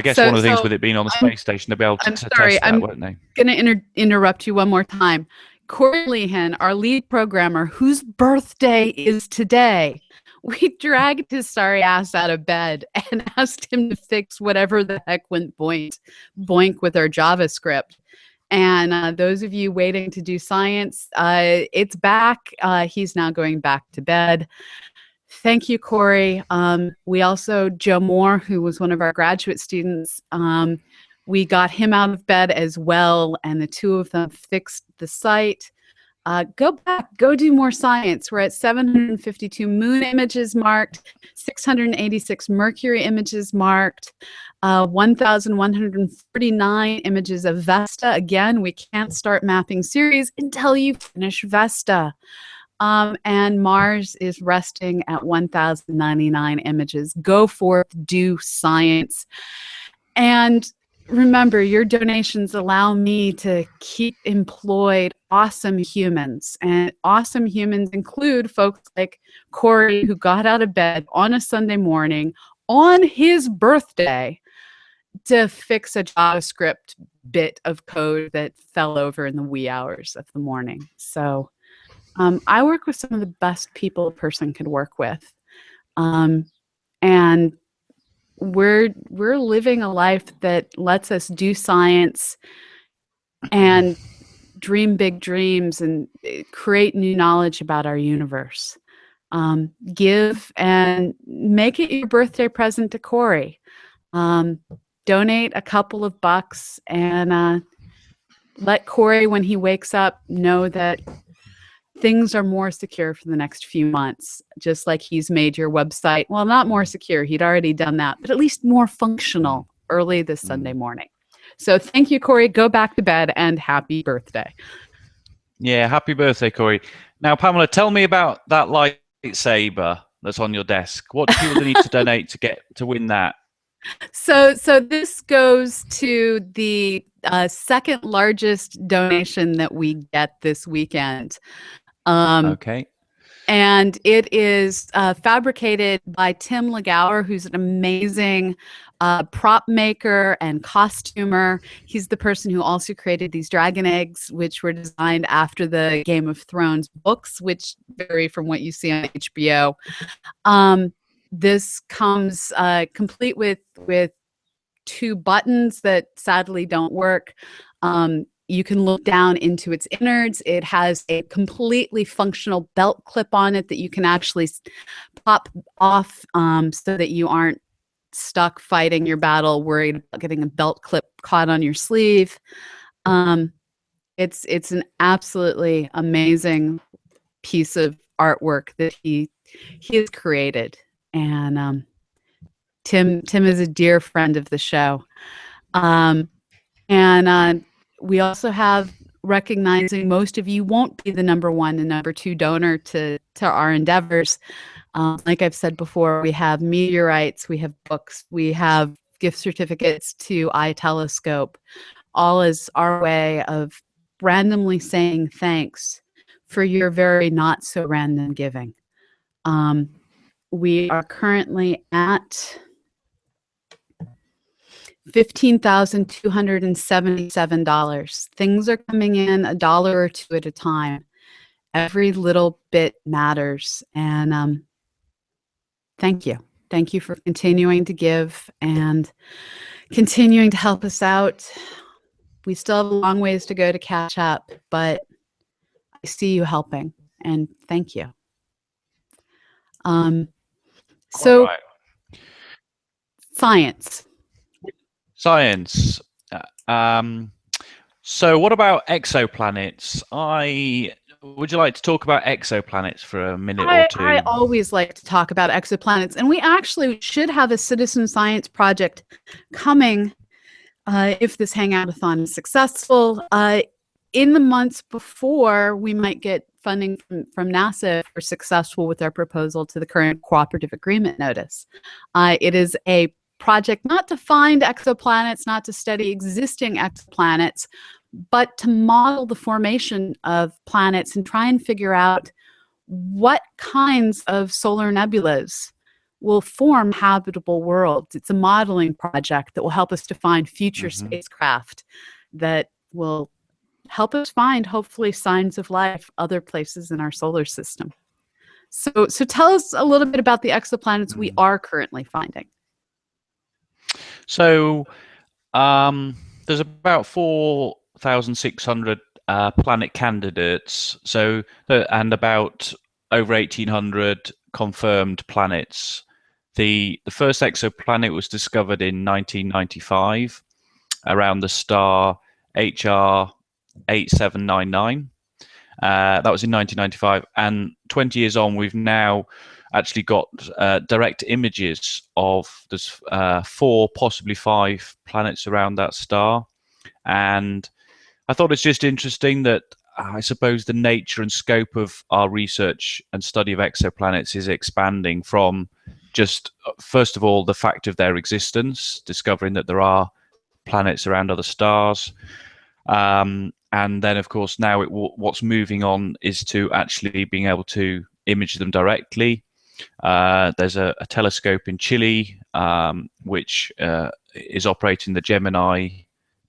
guess one of the things with it being on the space station, they'll be able to test that, won't they?
I'm going to interrupt you one more time. Corey Lehan, our lead programmer, whose birthday is today, we dragged his sorry ass out of bed and asked him to fix whatever the heck went boink with our JavaScript. And those of you waiting to do science, it's back. He's now going back to bed. Thank you, Corey. We also, Joe Moore, who was one of our graduate students, we got him out of bed as well, and the two of them fixed the site. Go back, go do more science. We're at 752 moon images marked, 686 Mercury images marked, 1,149 images of Vesta. Again, we can't start mapping Ceres until you finish Vesta. And Mars is resting at 1,099 images. Go forth, do science. And remember, your donations allow me to keep employed awesome humans. And awesome humans include folks like Corey, who got out of bed on a Sunday morning on his birthday to fix a JavaScript bit of code that fell over in the wee hours of the morning. So I work with some of the best people a person could work with. And we're living a life that lets us do science and dream big dreams and create new knowledge about our universe. Give and make it your birthday present to Corey. Donate a couple of bucks and let Corey, when he wakes up, know that things are more secure for the next few months, just like he's made your website, well, not more secure, he'd already done that, but at least more functional early this Sunday morning. So thank you, Corey. Go back to bed and happy birthday.
Yeah, happy birthday, Corey. Now, Pamela, tell me about that lightsaber that's on your desk. What do people need to donate to win that?
So this goes to the second largest donation that we get this weekend.
Okay.
And it is fabricated by Tim Legauer, who's an amazing prop maker and costumer. He's the person who also created these dragon eggs, which were designed after the Game of Thrones books, which vary from what you see on HBO. This comes complete with 2 buttons that sadly don't work. You can look down into its innards. It has a completely functional belt clip on it that you can actually pop off so that you aren't stuck fighting your battle, worried about getting a belt clip caught on your sleeve. It's an absolutely amazing piece of artwork that he has created. And Tim is a dear friend of the show. We also have, recognizing most of you won't be the number 1 and number 2 donor to our endeavors. Like I've said before, we have meteorites, we have books, we have gift certificates to iTelescope, all as our way of randomly saying thanks for your very not so random giving. We are currently at $15,277. Things are coming in $1 or $2 at a time. Every little bit matters. And thank you. Thank you for continuing to give and continuing to help us out. We still have a long ways to go to catch up, but I see you helping, and thank you. So,
right.
Science.
So what about exoplanets? Would you like to talk about exoplanets for a minute or two?
I always like to talk about exoplanets, and we actually should have a citizen science project coming if this Hangoutathon is successful. In the months before, we might get funding from NASA if we're successful with our proposal to the current cooperative agreement notice. It is a project not to find exoplanets, not to study existing exoplanets, but to model the formation of planets and try and figure out what kinds of solar nebulas will form habitable worlds. It's a modeling project that will help us to find future spacecraft that will help us find, hopefully, signs of life other places in our solar system. So tell us a little bit about the exoplanets we are currently finding.
So there's about 4,600 planet candidates. And about over 1,800 confirmed planets. The first exoplanet was discovered in 1995 around the star HR 8799. That was in 1995, and 20 years on, we've now actually got direct images of there's 4, possibly 5 planets around that star. And I thought it's just interesting that I suppose the nature and scope of our research and study of exoplanets is expanding from just, first of all, the fact of their existence, discovering that there are planets around other stars. And then, of course, now what's moving on is to actually being able to image them directly. There's a telescope in Chile which is operating the Gemini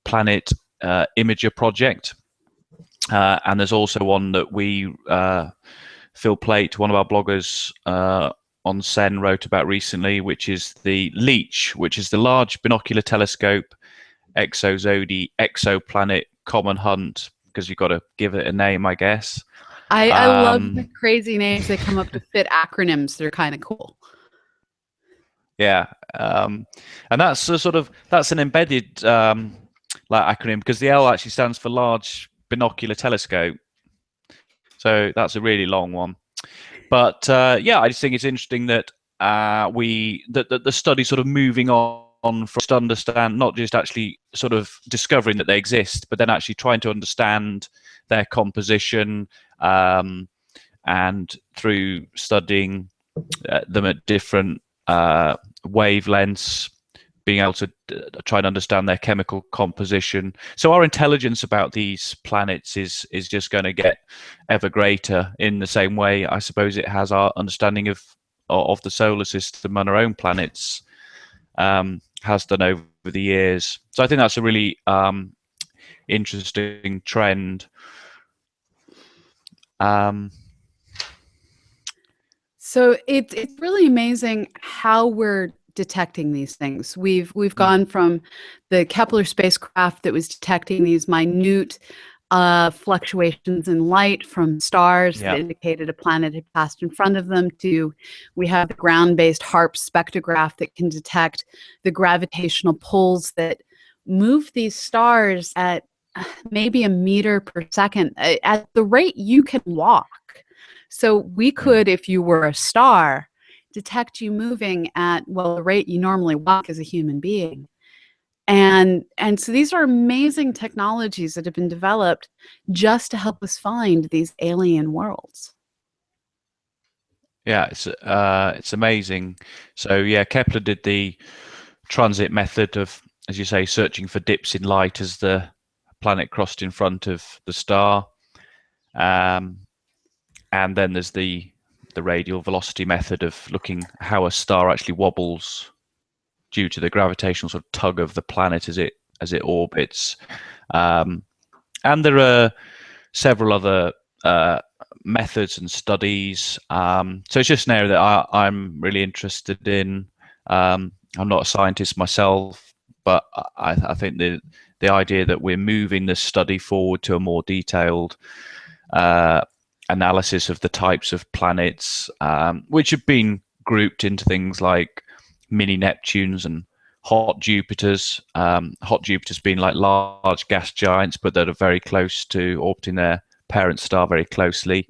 Planet Imager project. And there's also one that we, Phil Plate, one of our bloggers on Sen, wrote about recently, which is the LEACH, which is the Large Binocular Telescope Exozodi Exoplanet Common Hunt, because you've got to give it a name, I guess.
I love the crazy names they come up to fit acronyms. They're kind of cool.
Yeah, and that's that's an embedded like acronym, because the L actually stands for Large Binocular Telescope. So that's a really long one. But yeah, I just think it's interesting that the study sort of moving on for us to understand, not just actually sort of discovering that they exist, but then actually trying to understand their composition, and through studying them at different wavelengths, being able to try and understand their chemical composition. So our intelligence about these planets is just going to get ever greater, in the same way, I suppose, it has our understanding of the solar system and our own planets has done over the years. So I think that's a really interesting trend.
So it's really amazing how we're detecting these things. We've gone from the Kepler spacecraft that was detecting these minute fluctuations in light from stars that indicated a planet had passed in front of them, to we have the ground-based HARP spectrograph that can detect the gravitational pulls that move these stars at maybe a meter per second at the rate you can walk. So we could, if you were a star, detect you moving at, well, the rate you normally walk as a human being. And so these are amazing technologies that have been developed just to help us find these alien worlds.
Yeah, it's amazing. So yeah, Kepler did the transit method of, as you say, searching for dips in light as the planet crossed in front of the star. And then there's the radial velocity method of looking how a star actually wobbles due to the gravitational sort of tug of the planet as it orbits. And there are several other methods and studies. So it's just an area that I'm really interested in. I'm not a scientist myself, but I think the idea that we're moving this study forward to a more detailed analysis of the types of planets, which have been grouped into things like mini Neptunes and hot Jupiters. Hot Jupiters being like large gas giants, but that are very close to orbiting their parent star very closely.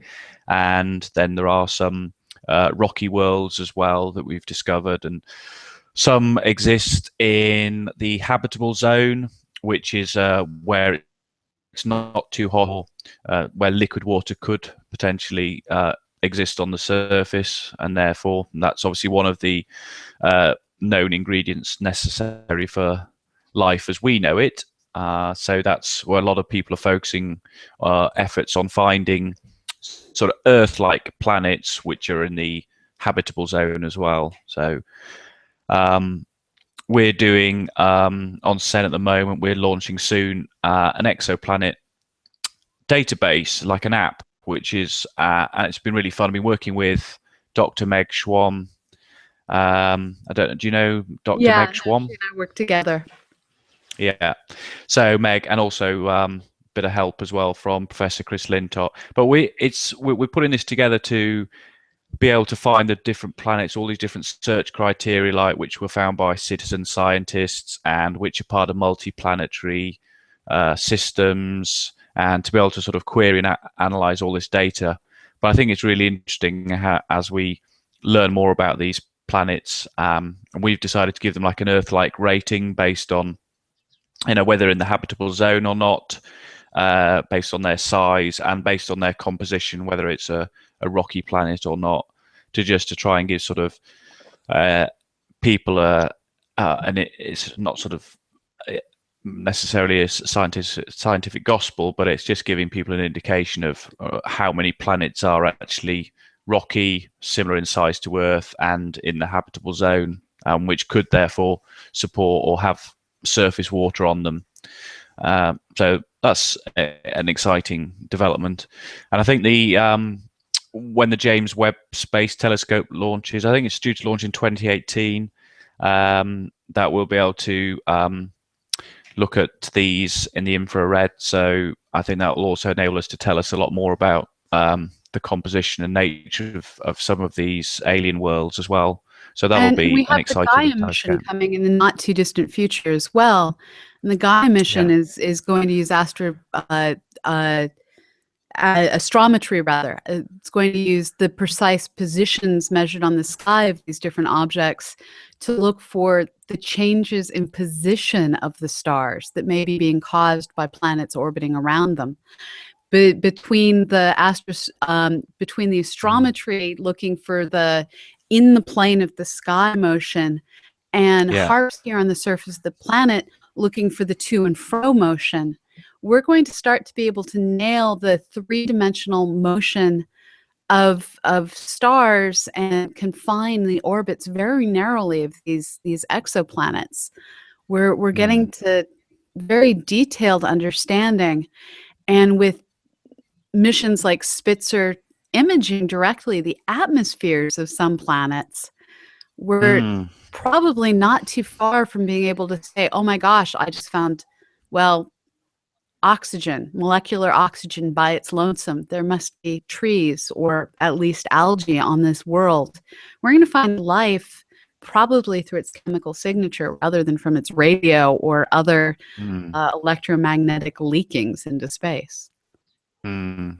And then there are some rocky worlds as well that we've discovered, and some exist in the habitable zone, which is where it's not too hot, where liquid water could potentially exist on the surface, and therefore that's obviously one of the known ingredients necessary for life as we know it. So that's where a lot of people are focusing efforts on finding sort of Earth-like planets which are in the habitable zone as well. So we're doing on Sen at the moment, we're launching soon an exoplanet database, like an app, which is and it's been really fun. I've been working with Dr. Meg Schwamm. I don't know, do you know Dr. Meg Schwamm?
She and I work together.
Yeah, so Meg, and also a bit of help as well from Professor Chris Lintott. But we're putting this together to be able to find the different planets, all these different search criteria, like which were found by citizen scientists and which are part of multi-planetary systems, and to be able to sort of query and analyze all this data. But I think it's really interesting how, as we learn more about these planets, and we've decided to give them like an Earth-like rating based on, you know, whether in the habitable zone or not, based on their size and based on their composition, whether it's a rocky planet or not, to try and give sort of people and it's not sort of necessarily a scientific gospel, but it's just giving people an indication of how many planets are actually rocky, similar in size to Earth, and in the habitable zone, which could therefore support or have surface water on them. So that's an exciting development. And I think when the James Webb Space Telescope launches, I think it's due to launch in 2018, that we'll be able to look at these in the infrared. So I think that will also enable us to tell us a lot more about the composition and nature of some of these alien worlds as well. So that will be an exciting
we have the Gaia mission coming in the not too distant future as well. And the Gaia mission is going to use astrometry rather. It's going to use the precise positions measured on the sky of these different objects to look for the changes in position of the stars that may be being caused by planets orbiting around them. But between the astrometry looking for the in the plane of the sky motion, and HARPS here on the surface of the planet looking for the to and fro motion, we're going to start to be able to nail the three-dimensional motion of stars and confine the orbits very narrowly of these exoplanets. We're getting to very detailed understanding, and with missions like Spitzer imaging directly the atmospheres of some planets, we're probably not too far from being able to say, oh my gosh, I just found, well, oxygen, molecular oxygen by its lonesome. There must be trees or at least algae on this world. We're going to find life probably through its chemical signature rather than from its radio or other electromagnetic leakings into space.
Oh,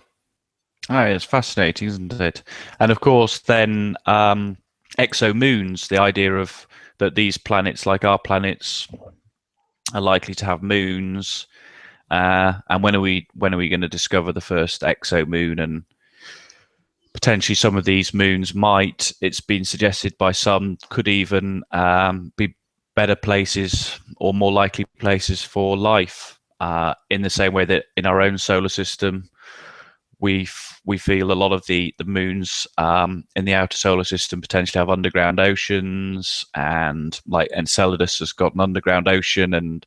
it's fascinating, isn't it? And of course, then exomoons, the idea of that these planets, like our planets, are likely to have moons. And when are we going to discover the first exomoon? And potentially some of these moons might, it's been suggested by some, could even be better places or more likely places for life, in the same way that in our own solar system, we feel a lot of the moons in the outer solar system potentially have underground oceans, and like Enceladus has got an underground ocean, and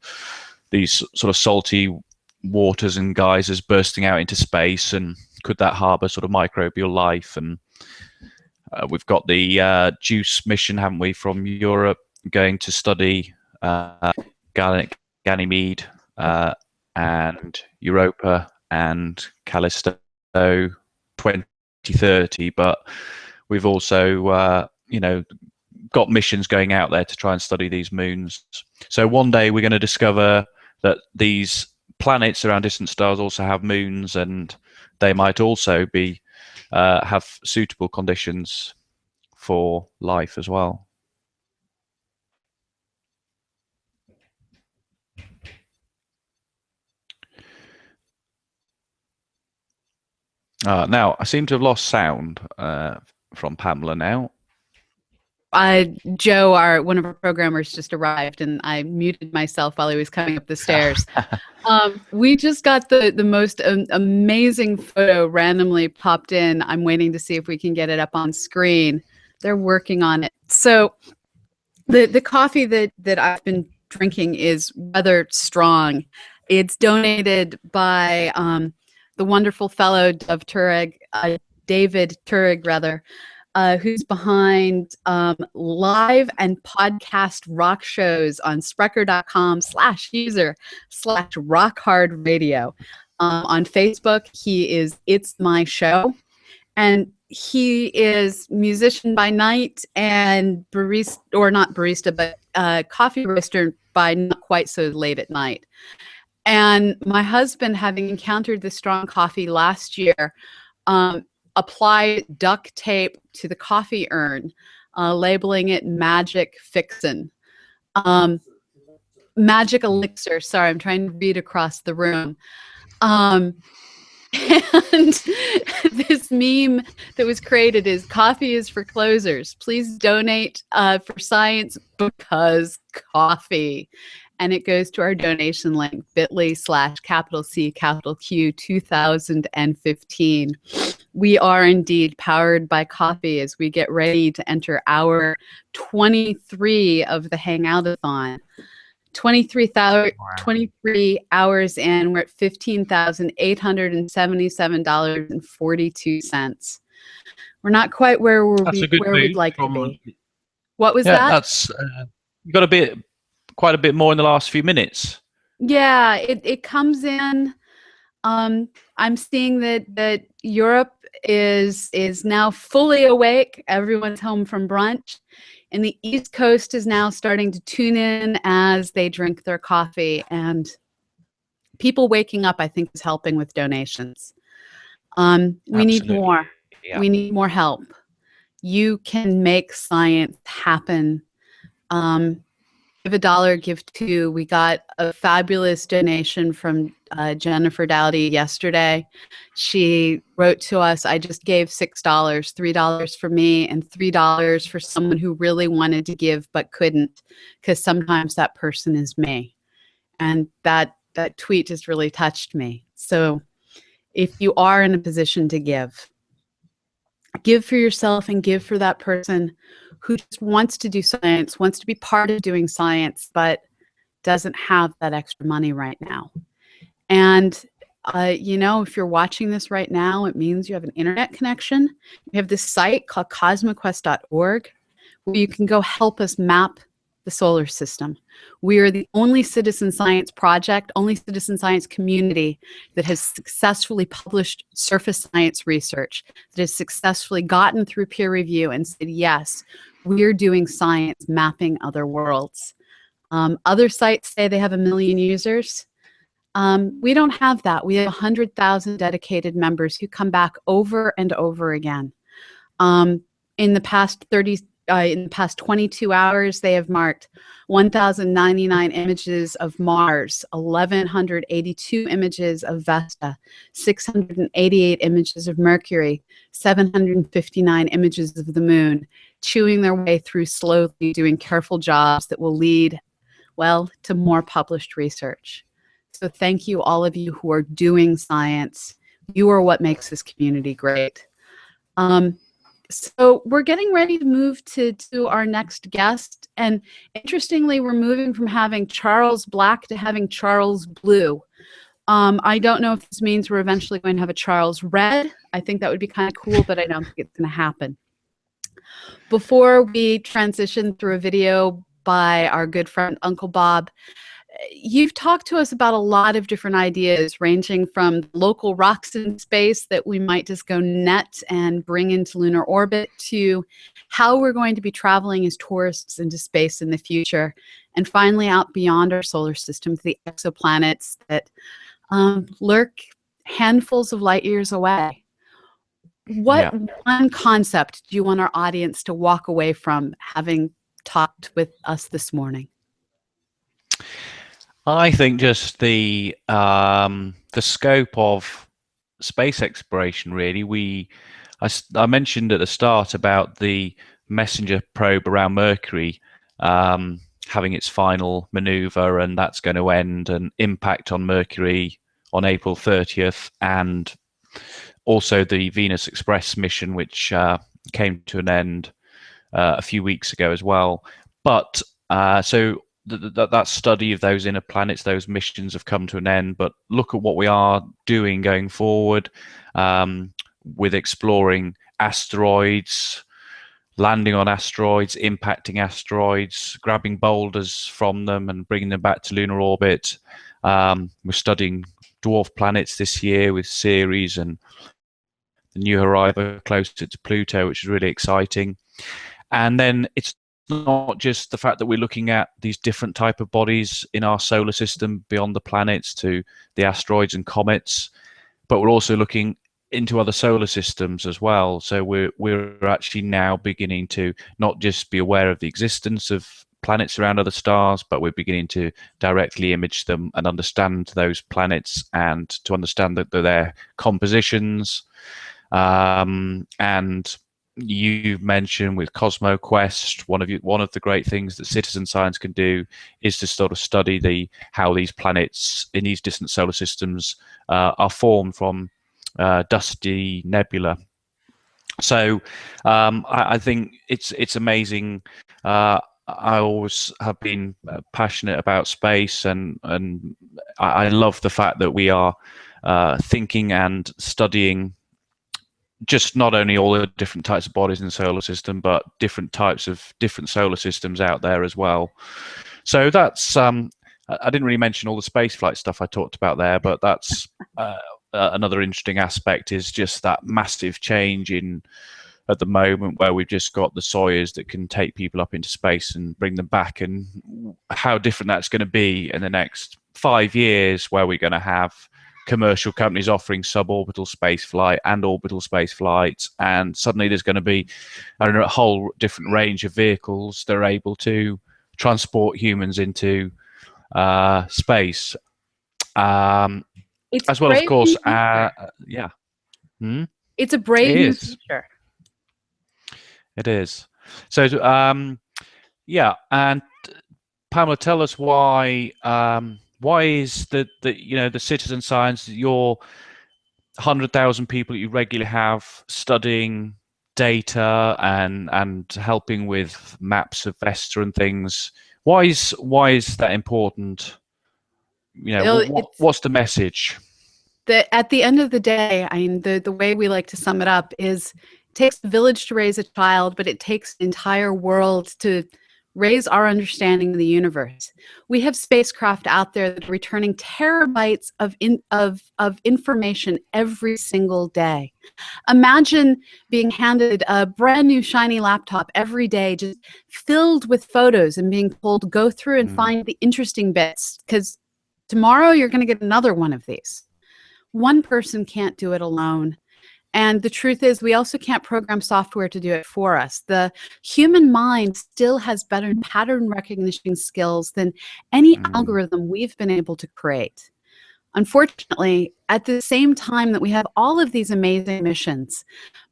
these sort of salty waters and geysers bursting out into space, and could that harbor sort of microbial life? And we've got the JUICE mission, haven't we, from Europe, going to study Ganymede and Europa and Callisto 2030, but we've also got missions going out there to try and study these moons. So one day we're going to discover that these planets around distant stars also have moons, and they might also be have suitable conditions for life as well. Now, I seem to have lost sound from Pamela now.
Joe, one of our programmers, just arrived, and I muted myself while he was coming up the stairs. We just got the most amazing photo randomly popped in. I'm waiting to see if we can get it up on screen. They're working on it. So the coffee that I've been drinking is rather strong. It's donated by the wonderful fellow David Turig, rather, who's behind live and podcast rock shows on Spreaker.com/user/rockhard radio. On Facebook, he is It's My Show. And he is musician by night and barista, or not barista, but coffee roaster by not quite so late at night. And my husband, having encountered the strong coffee last year, applied duct tape to the coffee urn, labeling it Magic Fixin'. Magic Elixir. Sorry, I'm trying to read across the room. And this meme that was created is coffee is for closers. Please donate for science because coffee. and it goes to our donation link, bit.ly/C Q 2015. We are indeed powered by coffee as we get ready to enter hour 23 of the Hangoutathon. 23 hours in, we're at $15,877.42. We're not quite where we'd like to be. What was that?
That's you got quite a bit more in the last few minutes.
Yeah, it comes in. I'm seeing that Europe is now fully awake. Everyone's home from brunch. And the East Coast is now starting to tune in as they drink their coffee. And people waking up, I think, is helping with donations. We need more. Yeah. We need more help. You can make science happen. Give $1, give $2. We got a fabulous donation from Jennifer Dowdy yesterday. She wrote to us, I just gave $6, $3 for me and $3 for someone who really wanted to give but couldn't, because sometimes that person is me. And that tweet just really touched me. So if you are in a position to give for yourself and give for that person who just wants to do science, wants to be part of doing science, but doesn't have that extra money right now. And, if you're watching this right now, it means you have an internet connection. We have this site called CosmoQuest.org where you can go help us map the solar system. We are the only citizen science project, only citizen science community that has successfully published surface science research, that has successfully gotten through peer review and said, yes, we're doing science mapping other worlds. Other sites say they have 1 million users. We don't have that. We have 100,000 dedicated members who come back over and over again. In the past 22 hours, they have marked 1,099 images of Mars, 1,182 images of Vesta, 688 images of Mercury, 759 images of the moon, chewing their way through slowly, doing careful jobs that will lead, well, to more published research. So thank you, all of you who are doing science. You are what makes this community great. So we're getting ready to move to our next guest. And interestingly, we're moving from having Charles Black to having Charles Blue. I don't know if this means we're eventually going to have a Charles Red. I think that would be kind of cool, but I don't think it's going to happen. Before we transition through a video by our good friend Uncle Bob, you've talked to us about a lot of different ideas, ranging from local rocks in space that we might just go net and bring into lunar orbit, to how we're going to be traveling as tourists into space in the future, and finally out beyond our solar system to the exoplanets that lurk handfuls of light years away. What one concept do you want our audience to walk away from having talked with us this morning?
I think just the scope of space exploration, really. I mentioned at the start about the messenger probe around Mercury having its final maneuver, and that's going to end and impact on Mercury on April 30th, and also the Venus Express mission, which came to an end a few weeks ago as well. But so that study of those inner planets, those missions have come to an end. But look at what we are doing going forward with exploring asteroids, landing on asteroids, impacting asteroids, grabbing boulders from them and bringing them back to lunar orbit. We're studying dwarf planets this year with Ceres and the New Horizon closer to Pluto, which is really exciting. And then it's not just the fact that we're looking at these different type of bodies in our solar system beyond the planets to the asteroids and comets, but we're also looking into other solar systems as well. So we're actually now beginning to not just be aware of the existence of planets around other stars, but we're beginning to directly image them and understand those planets and to understand their compositions, and you've mentioned with CosmoQuest, one of the great things that citizen science can do is to sort of study how these planets in these distant solar systems are formed from dusty nebula. So I think it's amazing. I always have been passionate about space, and I love the fact that we are thinking and studying just not only all the different types of bodies in the solar system, but different types of different solar systems out there as well. So that's I didn't really mention all the spaceflight stuff I talked about there, but that's another interesting aspect, is just that massive change at the moment where we've just got the Soyuz that can take people up into space and bring them back, and how different that's going to be in the next 5 years, where we're going to have commercial companies offering suborbital space flight and orbital space flights, and suddenly there's going to be, I don't know, a whole different range of vehicles that are able to transport humans into space, as well, of course. Yeah.
It's a brave new future.
It is. So, yeah, and Pamela, tell us why is the citizen science, your 100,000 people that you regularly have studying data and helping with maps of Vesta and things, why is that important? What's the message?
At the end of the day, I mean, the way we like to sum it up is, it takes a village to raise a child, but it takes the entire world to raise our understanding of the universe. We have spacecraft out there that are returning terabytes of information every single day. Imagine being handed a brand new shiny laptop every day, just filled with photos, and being told, go through and find the interesting bits, because tomorrow you're going to get another one of these. One person can't do it alone. And the truth is, we also can't program software to do it for us. The human mind still has better pattern recognition skills than any algorithm we've been able to create. Unfortunately, at the same time that we have all of these amazing missions,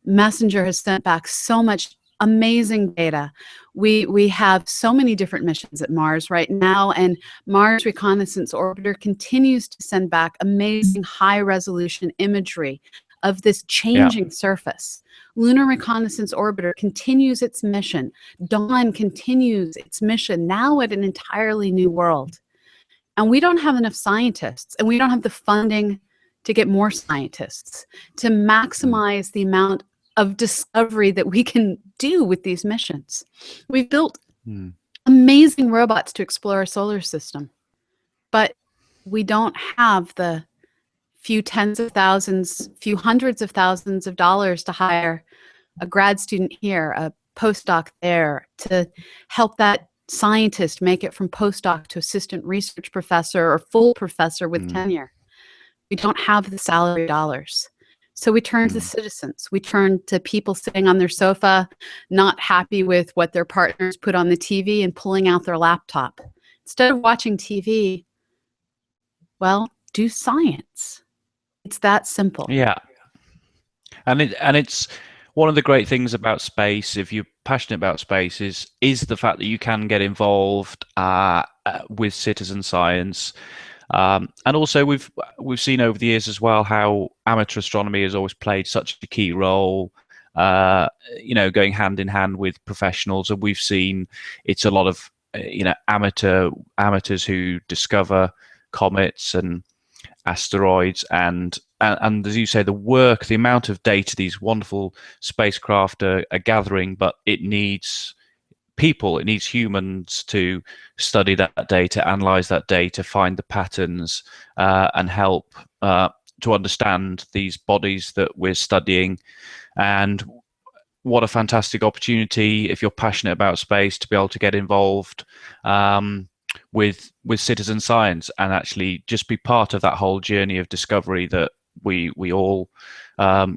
Messenger has sent back so much amazing data. We have so many different missions at Mars right now, and Mars Reconnaissance Orbiter continues to send back amazing high-resolution imagery of this changing surface. Lunar Reconnaissance Orbiter continues its mission. Dawn continues its mission, now at an entirely new world. And we don't have enough scientists, and we don't have the funding to get more scientists to maximize the amount of discovery that we can do with these missions. We've built amazing robots to explore our solar system, but we don't have the few tens of thousands, few hundreds of thousands of dollars to hire a grad student here, a postdoc there, to help that scientist make it from postdoc to assistant research professor or full professor with tenure. We don't have the salary dollars. So we turn to citizens. We turn to people sitting on their sofa, not happy with what their partners put on the TV, and pulling out their laptop. Instead of watching TV, well, do science. It's that simple.
Yeah. And it's one of the great things about space, if you're passionate about space, is the fact that you can get involved with citizen science. And also we've seen over the years as well how amateur astronomy has always played such a key role, going hand in hand with professionals. And we've seen it's a lot of amateurs who discover comets and asteroids, and as you say, the amount of data these wonderful spacecraft are gathering, but it needs people, it needs humans to study that data, analyze that data, find the patterns, and help to understand these bodies that we're studying. And what a fantastic opportunity, if you're passionate about space, to be able to get involved with citizen science and actually just be part of that whole journey of discovery that we all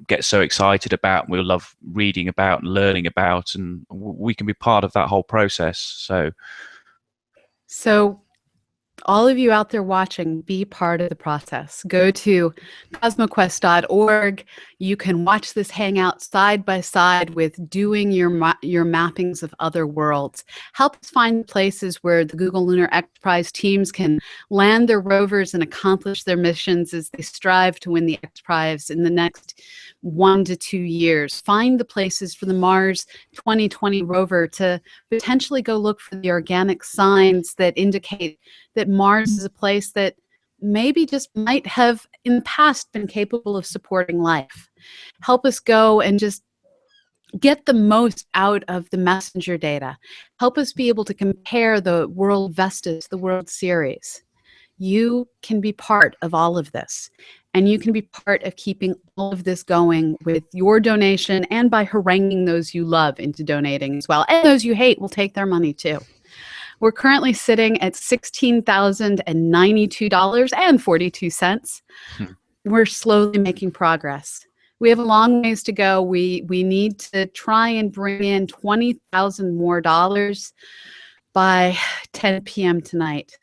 get so excited about, and we love reading about and learning about, and we can be part of that whole process. So
all of you out there watching, be part of the process. Go to CosmoQuest.org. You can watch this hangout side by side with doing your mappings of other worlds. Help us find places where the Google Lunar X Prize teams can land their rovers and accomplish their missions as they strive to win the X Prize in the next 1 to 2 years. Find the places for the Mars 2020 rover to potentially go look for the organic signs that indicate that Mars is a place that maybe just might have in the past been capable of supporting life. Help us go and just get the most out of the messenger data. Help us be able to compare the World Vestas, the World Series. You can be part of all of this, and you can be part of keeping all of this going with your donation and by haranguing those you love into donating as well. And those you hate will take their money too. We're currently sitting at $16,092.42. We're slowly making progress. We have a long ways to go. We need to try and bring in $20,000 more by 10 p.m. tonight.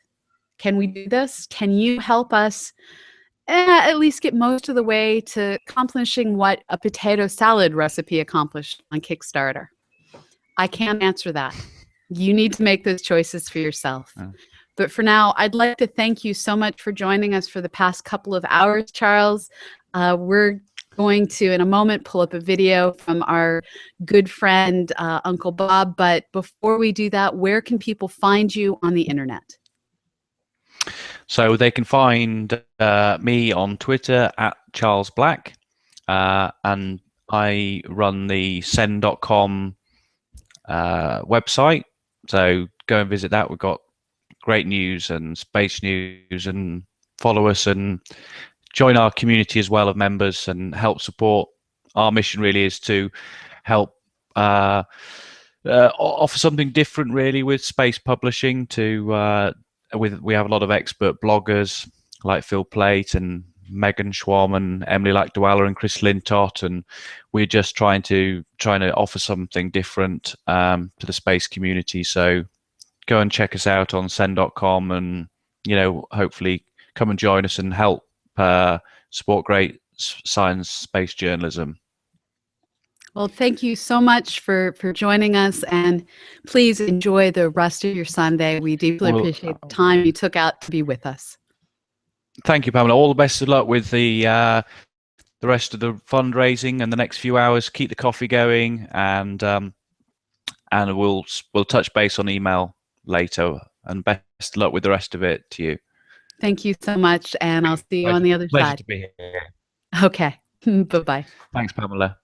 Can we do this? Can you help us at least get most of the way to accomplishing what a potato salad recipe accomplished on Kickstarter? I can't answer that. You need to make those choices for yourself. But for now, I'd like to thank you so much for joining us for the past couple of hours, Charles. We're going to, in a moment, pull up a video from our good friend, Uncle Bob. But before we do that, where can people find you on the internet?
So they can find me on Twitter at Charles Black, and I run the send.com website. So go and visit that. We've got great news and space news, and follow us and join our community as well of members and help support. Our mission really is to help offer something different really with space publishing to we have a lot of expert bloggers like Phil Plait and Megan Schwamm and Emily Lackdwala and Chris Lintott, and we're just trying to offer something different to the space community. So go and check us out on send.com, and hopefully come and join us and help support great science space journalism.
Well, thank you so much for joining us, and please enjoy the rest of your Sunday. We deeply appreciate the time you took out to be with us. Thank you, Pamela. All the best of luck with the rest of the fundraising and the next few hours. Keep the coffee going, and we'll touch base on email later. And best of luck with the rest of it to you. Thank you so much, and I'll see you on the other side. Pleasure to be here. Okay. Bye-bye. Thanks, Pamela.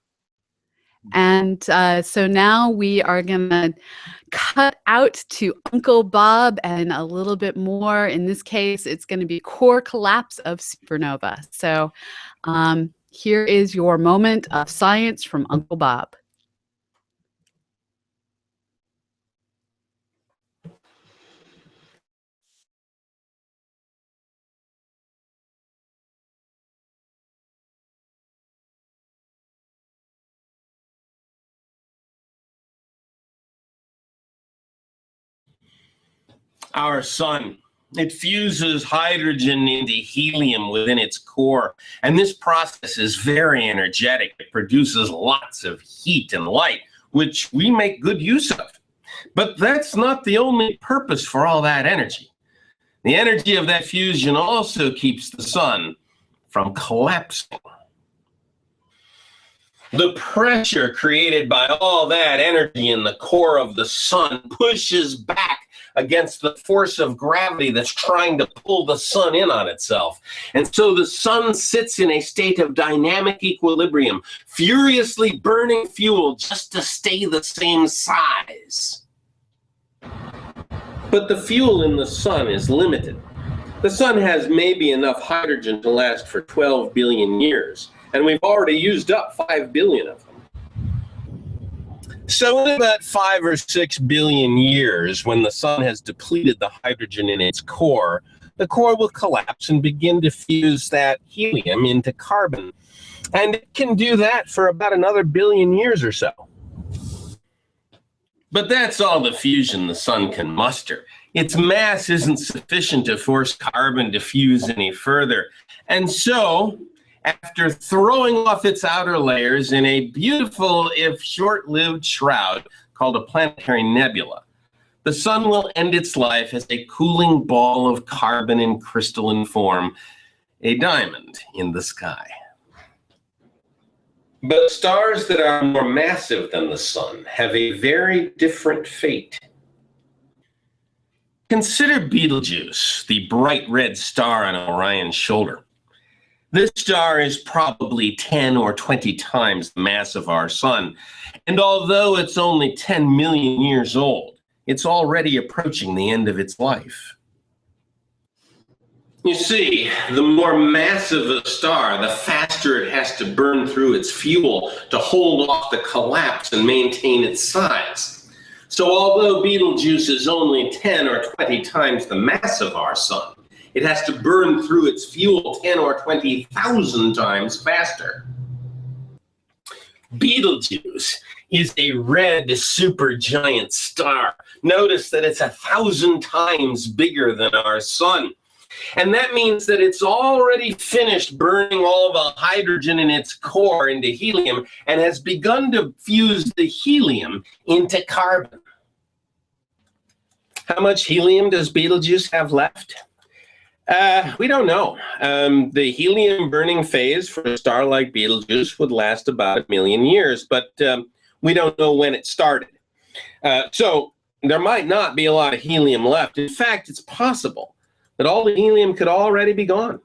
And so now we are going to cut out to Uncle Bob and a little bit more. In this case, it's going to be core collapse of supernova. So here is your moment of science from Uncle Bob.
Our sun, it fuses hydrogen into helium within its core, and this process is very energetic. It produces lots of heat and light, which we make good use of. But that's not the only purpose for all that energy. The energy of that fusion also keeps the sun from collapsing. The pressure created by all that energy in the core of the sun pushes back against the force of gravity that's trying to pull the sun in on itself. And so the sun sits in a state of dynamic equilibrium, furiously burning fuel just to stay the same size. But the fuel in the sun is limited. The sun has maybe enough hydrogen to last for 12 billion years, and we've already used up 5 billion of them. So in about 5 or 6 billion years, when the sun has depleted the hydrogen in its core, the core will collapse and begin to fuse that helium into carbon. And it can do that for about another billion years or so. But that's all the fusion the sun can muster. Its mass isn't sufficient to force carbon to fuse any further. And so, after throwing off its outer layers in a beautiful, if short-lived shroud called a planetary nebula, the sun will end its life as a cooling ball of carbon in crystalline form, a diamond in the sky. But stars that are more massive than the sun have a very different fate. Consider Betelgeuse, the bright red star on Orion's shoulder. This star is probably 10 or 20 times the mass of our sun, and although it's only 10 million years old, it's already approaching the end of its life. You see, the more massive a star, the faster it has to burn through its fuel to hold off the collapse and maintain its size. So although Betelgeuse is only 10 or 20 times the mass of our sun, it has to burn through its fuel 10 or 20,000 times faster. Betelgeuse is a red supergiant star. Notice that it's 1,000 times bigger than our sun. And that means that it's already finished burning all the hydrogen in its core into helium and has begun to fuse the helium into carbon. How much helium does Betelgeuse have left? We don't know. The helium burning phase for a star like Betelgeuse would last about 1 million years, but we don't know when it started. So there might not be a lot of helium left. In fact, it's possible that all the helium could already be gone.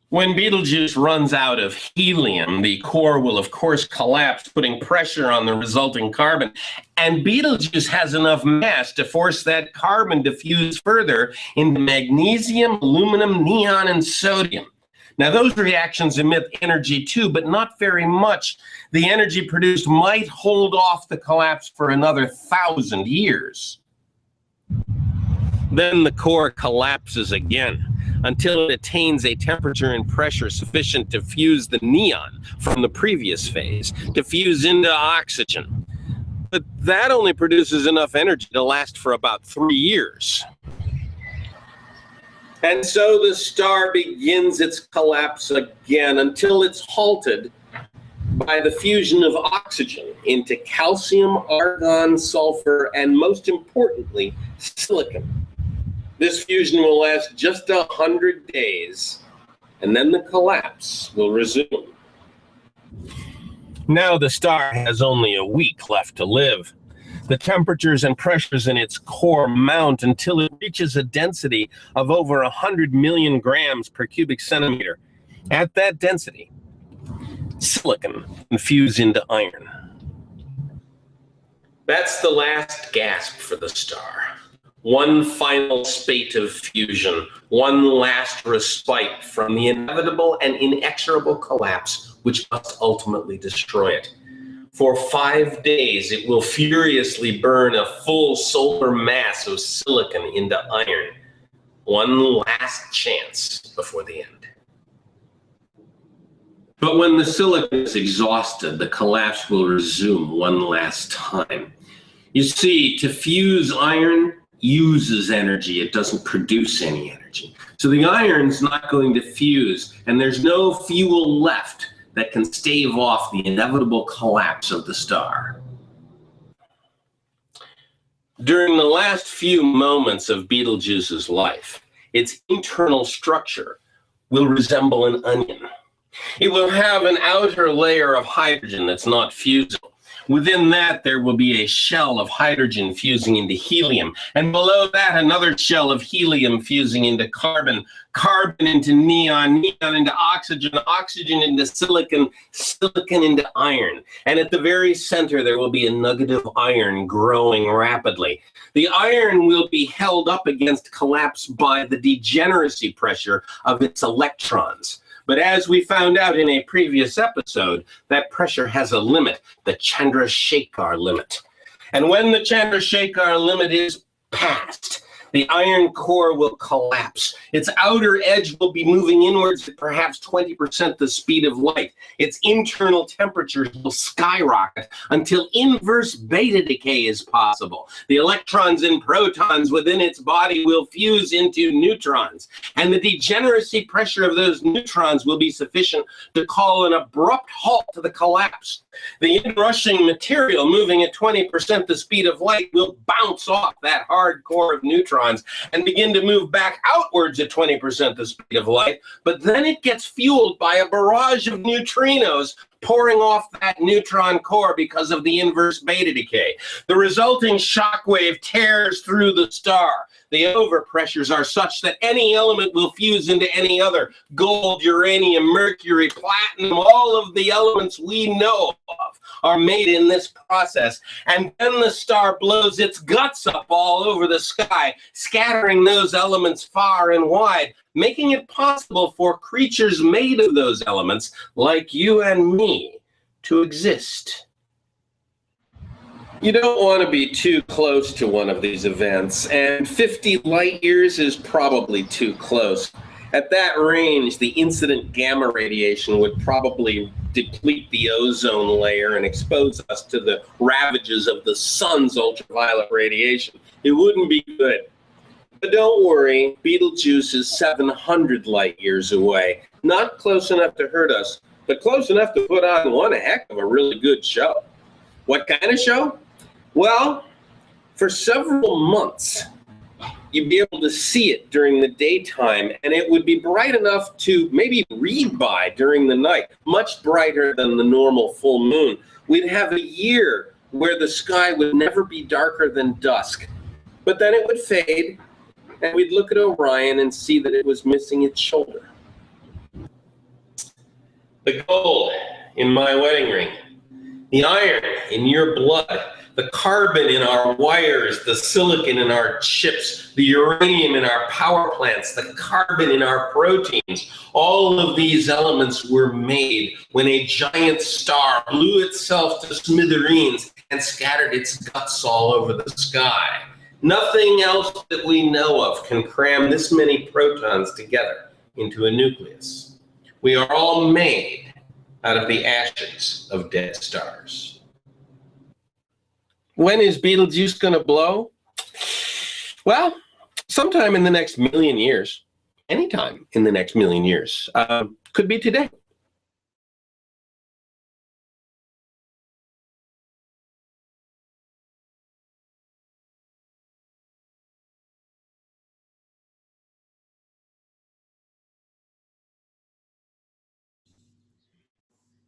When Betelgeuse runs out of helium, the core will of course collapse, putting pressure on the resulting carbon. And Betelgeuse has enough mass to force that carbon to fuse further into magnesium, aluminum, neon, and sodium. Now those reactions emit energy too, but not very much. The energy produced might hold off the collapse for another 1,000 years. Then the core collapses again until it attains a temperature and pressure sufficient to fuse the neon from the previous phase, to fuse into oxygen. But that only produces enough energy to last for about 3 years. And so the star begins its collapse again until it's halted by the fusion of oxygen into calcium, argon, sulfur, and most importantly, silicon. This fusion will last just 100 days, and then the collapse will resume. Now the star has only a week left to live. The temperatures and pressures in its core mount until it reaches a density of over 100 million grams per cubic centimeter. At that density, silicon can fuse into iron. That's the last gasp for the star. One final spate of fusion, one last respite from the inevitable and inexorable collapse which must ultimately destroy it. For 5 days, it will furiously burn a full solar mass of silicon into iron. One last chance before the end. But when the silicon is exhausted, the collapse will resume one last time. You see, to fuse iron uses energy. It doesn't produce any energy. So the iron's not going to fuse, and there's no fuel left that can stave off the inevitable collapse of the star. During the last few moments of Betelgeuse's life, its internal structure will resemble an onion. It will have an outer layer of hydrogen that's not fusible. Within that, there will be a shell of hydrogen fusing into helium, and below that, another shell of helium fusing into carbon, carbon into neon, neon into oxygen, oxygen into silicon, silicon into iron. And at the very center, there will be a nugget of iron growing rapidly. The iron will be held up against collapse by the degeneracy pressure of its electrons. But as we found out in a previous episode, that pressure has a limit, the Chandrasekhar limit. And when the Chandrasekhar limit is passed, The iron core will collapse. Its outer edge will be moving inwards at perhaps 20% the speed of light. Its internal temperatures will skyrocket until inverse beta decay is possible. The electrons and protons within its body will fuse into neutrons, and the degeneracy pressure of those neutrons will be sufficient to call an abrupt halt to the collapse. The inrushing material moving at 20% the speed of light will bounce off that hard core of neutrons and begin to move back outwards at 20% the speed of light, but then it gets fueled by a barrage of neutrinos pouring off that neutron core because of the inverse beta decay. The resulting shock wave tears through the star. The overpressures are such that any element will fuse into any other. Gold, uranium, mercury, platinum, all of the elements we know of are made in this process. And then the star blows its guts up all over the sky, scattering those elements far and wide, making it possible for creatures made of those elements, like you and me, to exist. You don't want to be too close to one of these events, and 50 light years is probably too close. At that range, the incident gamma radiation would probably deplete the ozone layer and expose us to the ravages of the sun's ultraviolet radiation. It wouldn't be good. But don't worry, Betelgeuse is 700 light years away. Not close enough to hurt us, but close enough to put on one heck of a really good show. What kind of show? Well, for several months, you'd be able to see it during the daytime, and it would be bright enough to maybe read by during the night, much brighter than the normal full moon. We'd have a year where the sky would never be darker than dusk, but then it would fade, and we'd look at Orion and see that it was missing its shoulder. The gold in my wedding ring, the iron in your blood, the carbon in our wires, the silicon in our chips, the uranium in our power plants, the carbon in our proteins, all of these elements were made when a giant star blew itself to smithereens and scattered its guts all over the sky. Nothing else that we know of can cram this many protons together into a nucleus. We are all made out of the ashes of dead stars. When is Betelgeuse going to blow? Well, sometime in the next million years. Anytime in the next million years. Could be today.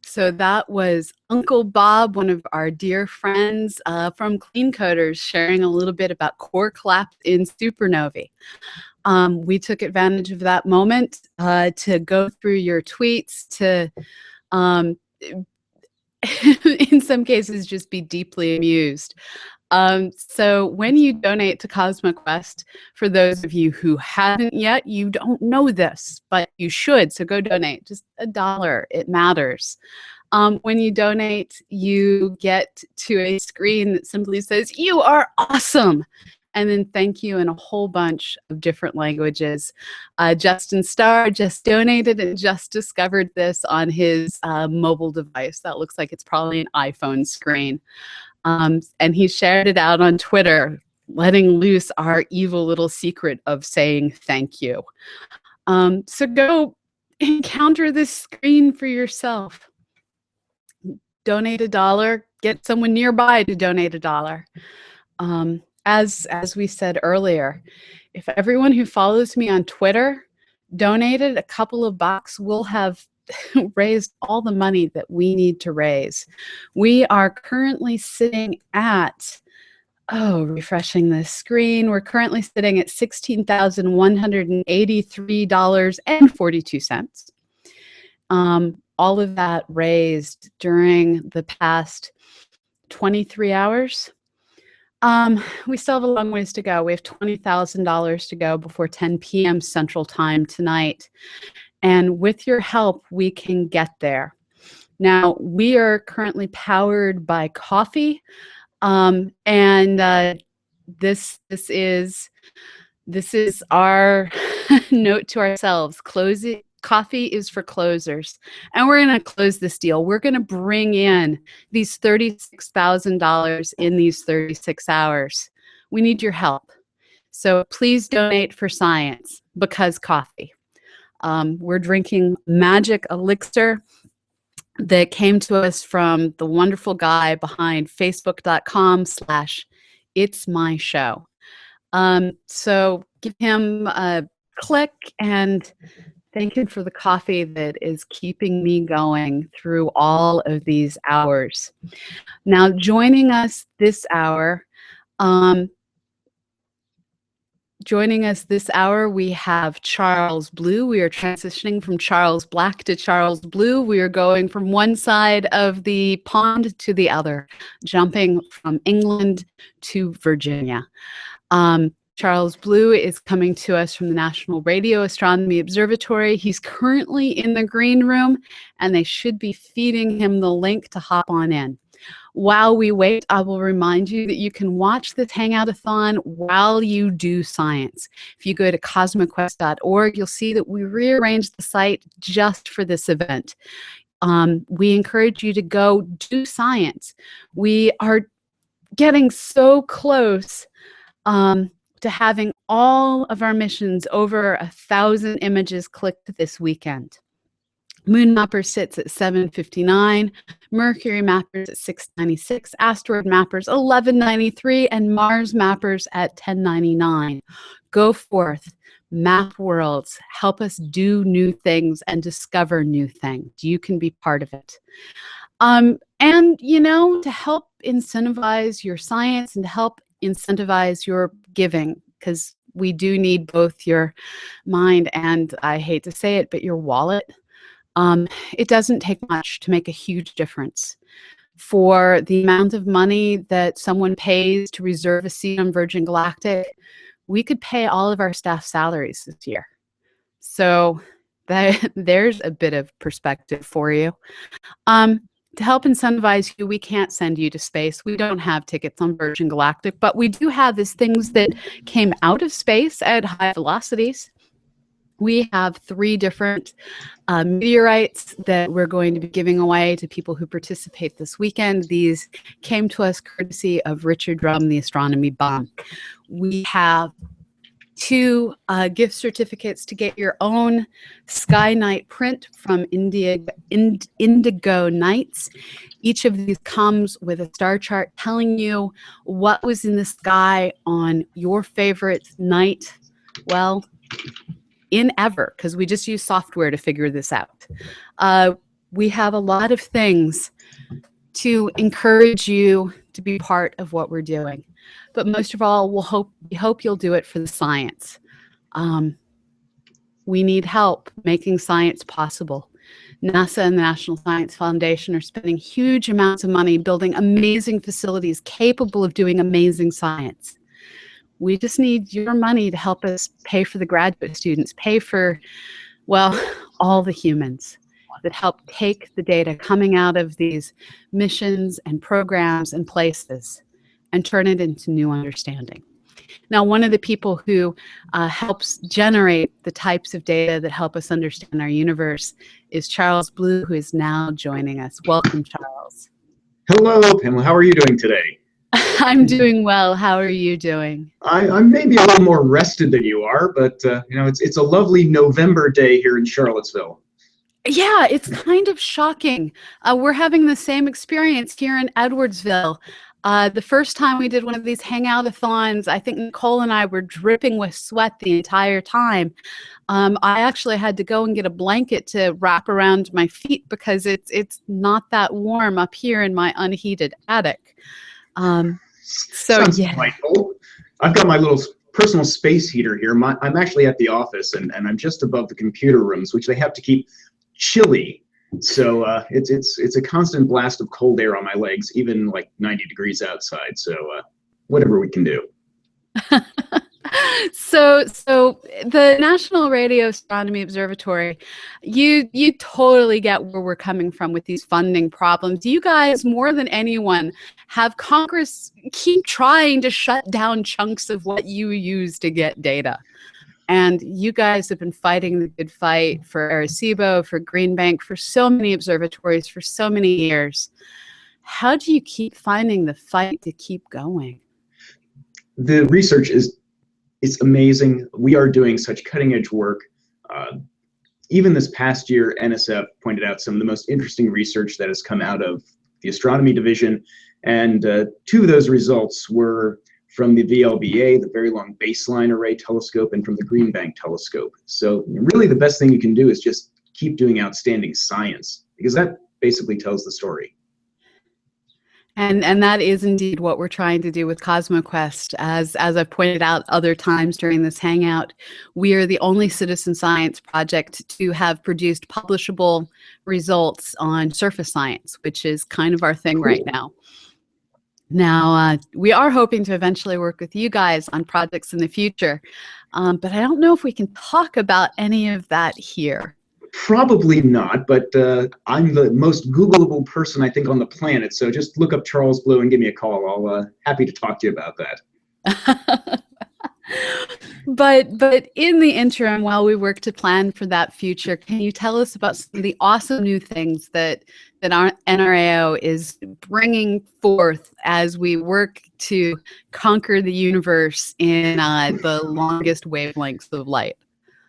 So that was Uncle Bob, one of our dear friends from Clean Coders, sharing a little bit about core collapse in supernovae. We took advantage of that moment to go through your tweets, to, in some cases, just be deeply amused. So when you donate to CosmoQuest, for those of you who haven't yet, you don't know this, but you should. So go donate, just $1. It matters. When you donate, you get to a screen that simply says, "You are awesome." And then thank you in a whole bunch of different languages. Justin Starr just donated and just discovered this on his mobile device. That looks like it's probably an iPhone screen. And he shared it out on Twitter, letting loose our evil little secret of saying thank you. So go encounter this screen for yourself. Donate $1. Get someone nearby to donate $1. As we said earlier, if everyone who follows me on Twitter donated a couple of bucks, we'll have raised all the money that we need to raise. We are currently sitting at, refreshing the screen, we're currently sitting at $16,183.42. All of that raised during the past 23 hours. We still have a long ways to go. We have $20,000 to go before 10 p.m. Central Time tonight. And with your help, we can get there. Now, we are currently powered by coffee. This is This is our note to ourselves. Coffee is for closers. And we're going to close this deal. We're going to bring in these $36,000 in these 36 hours. We need your help. So please donate for science because coffee. We're drinking magic elixir that came to us from the wonderful guy behind facebook.com/itsmyshow. So give him a click and thank him for the coffee that is keeping me going through all of these hours. Now, joining us this hour, we have Charles Blue. We are transitioning from Charles Black to Charles Blue. We are going from one side of the pond to the other, jumping from England to Virginia. Charles Blue is coming to us from the National Radio Astronomy Observatory. He's currently in the green room, and they should be feeding him the link to hop on in. While we wait, I will remind you that you can watch this Hangoutathon while you do science. If you go to CosmoQuest.org, you'll see that we rearranged the site just for this event. We encourage you to go do science. We are getting so close to having all of our missions over 1,000 images clicked this weekend. Moon Mapper sits at 759, Mercury Mappers at 696, Asteroid Mappers 1193, and Mars Mappers at 1099. Go forth, map worlds, help us do new things and discover new things. You can be part of it. And, you know, to help incentivize your science and to help incentivize your giving, because we do need both your mind and, I hate to say it, but your wallet. It doesn't take much to make a huge difference. For the amount of money that someone pays to reserve a seat on Virgin Galactic, we could pay all of our staff salaries this year. So there's a bit of perspective for you. To help incentivize you, we can't send you to space. We don't have tickets on Virgin Galactic, but we do have these things that came out of space at high velocities. We have 3 different meteorites that we're going to be giving away to people who participate this weekend. These came to us courtesy of Richard Drum, the astronomy bum. We have 2 gift certificates to get your own Sky Night print from Indigo Nights. Each of these comes with a star chart telling you what was in the sky on your favorite night, well, in ever, because we just use software to figure this out. We have a lot of things to encourage you to be part of what we're doing. But most of all, we hope you'll do it for the science. We need help making science possible. NASA and the National Science Foundation are spending huge amounts of money building amazing facilities capable of doing amazing science. We just need your money to help us pay for the graduate students, pay for, well, all the humans that help take the data coming out of these missions and programs and places and turn it into new understanding. Now, one of the people who helps generate the types of data that help us understand our universe is Charles Blue, who is now joining us. Welcome, Charles.
Hello, Pamela. How are you doing today?
I'm doing well. How are you doing?
I'm maybe a little more rested than you are, but you know, it's a lovely November day here in Charlottesville.
Yeah, it's kind of shocking. We're having the same experience here in Edwardsville. The first time we did one of these hangoutathons, I think Nicole and I were dripping with sweat the entire time. I actually had to go and get a blanket to wrap around my feet because it's not that warm up here in my unheated attic.
Sounds delightful. I've got my little personal space heater here. I'm actually at the office, and I'm just above the computer rooms, which they have to keep chilly. So it's a constant blast of cold air on my legs, even like 90 degrees outside. So whatever we can do.
So the National Radio Astronomy Observatory, you totally get where we're coming from with these funding problems. You guys, more than anyone, have Congress keep trying to shut down chunks of what you use to get data. And you guys have been fighting the good fight for Arecibo, for Green Bank, for so many observatories for so many years. How do you keep finding the fight to keep going?
The research it's amazing. We are doing such cutting edge work. Even this past year, NSF pointed out some of the most interesting research that has come out of the astronomy division. And two of those results were from the VLBA, the Very Long Baseline Array Telescope, and from the Green Bank Telescope. So really the best thing you can do is just keep doing outstanding science, because that basically tells the story.
And that is indeed what we're trying to do with CosmoQuest. As I've pointed out other times during this hangout, we are the only citizen science project to have produced publishable results on surface science, which is kind of our thing right now. Now, we are hoping to eventually work with you guys on projects in the future, but I don't know if we can talk about any of that here.
Probably not, but I'm the most Googleable person I think on the planet, so just look up Charles Blue and give me a call. I'll happy to talk to you about that.
But in the interim, while we work to plan for that future, can you tell us about some of the awesome new things that our NRAO is bringing forth as we work to conquer the universe in the longest wavelengths of light?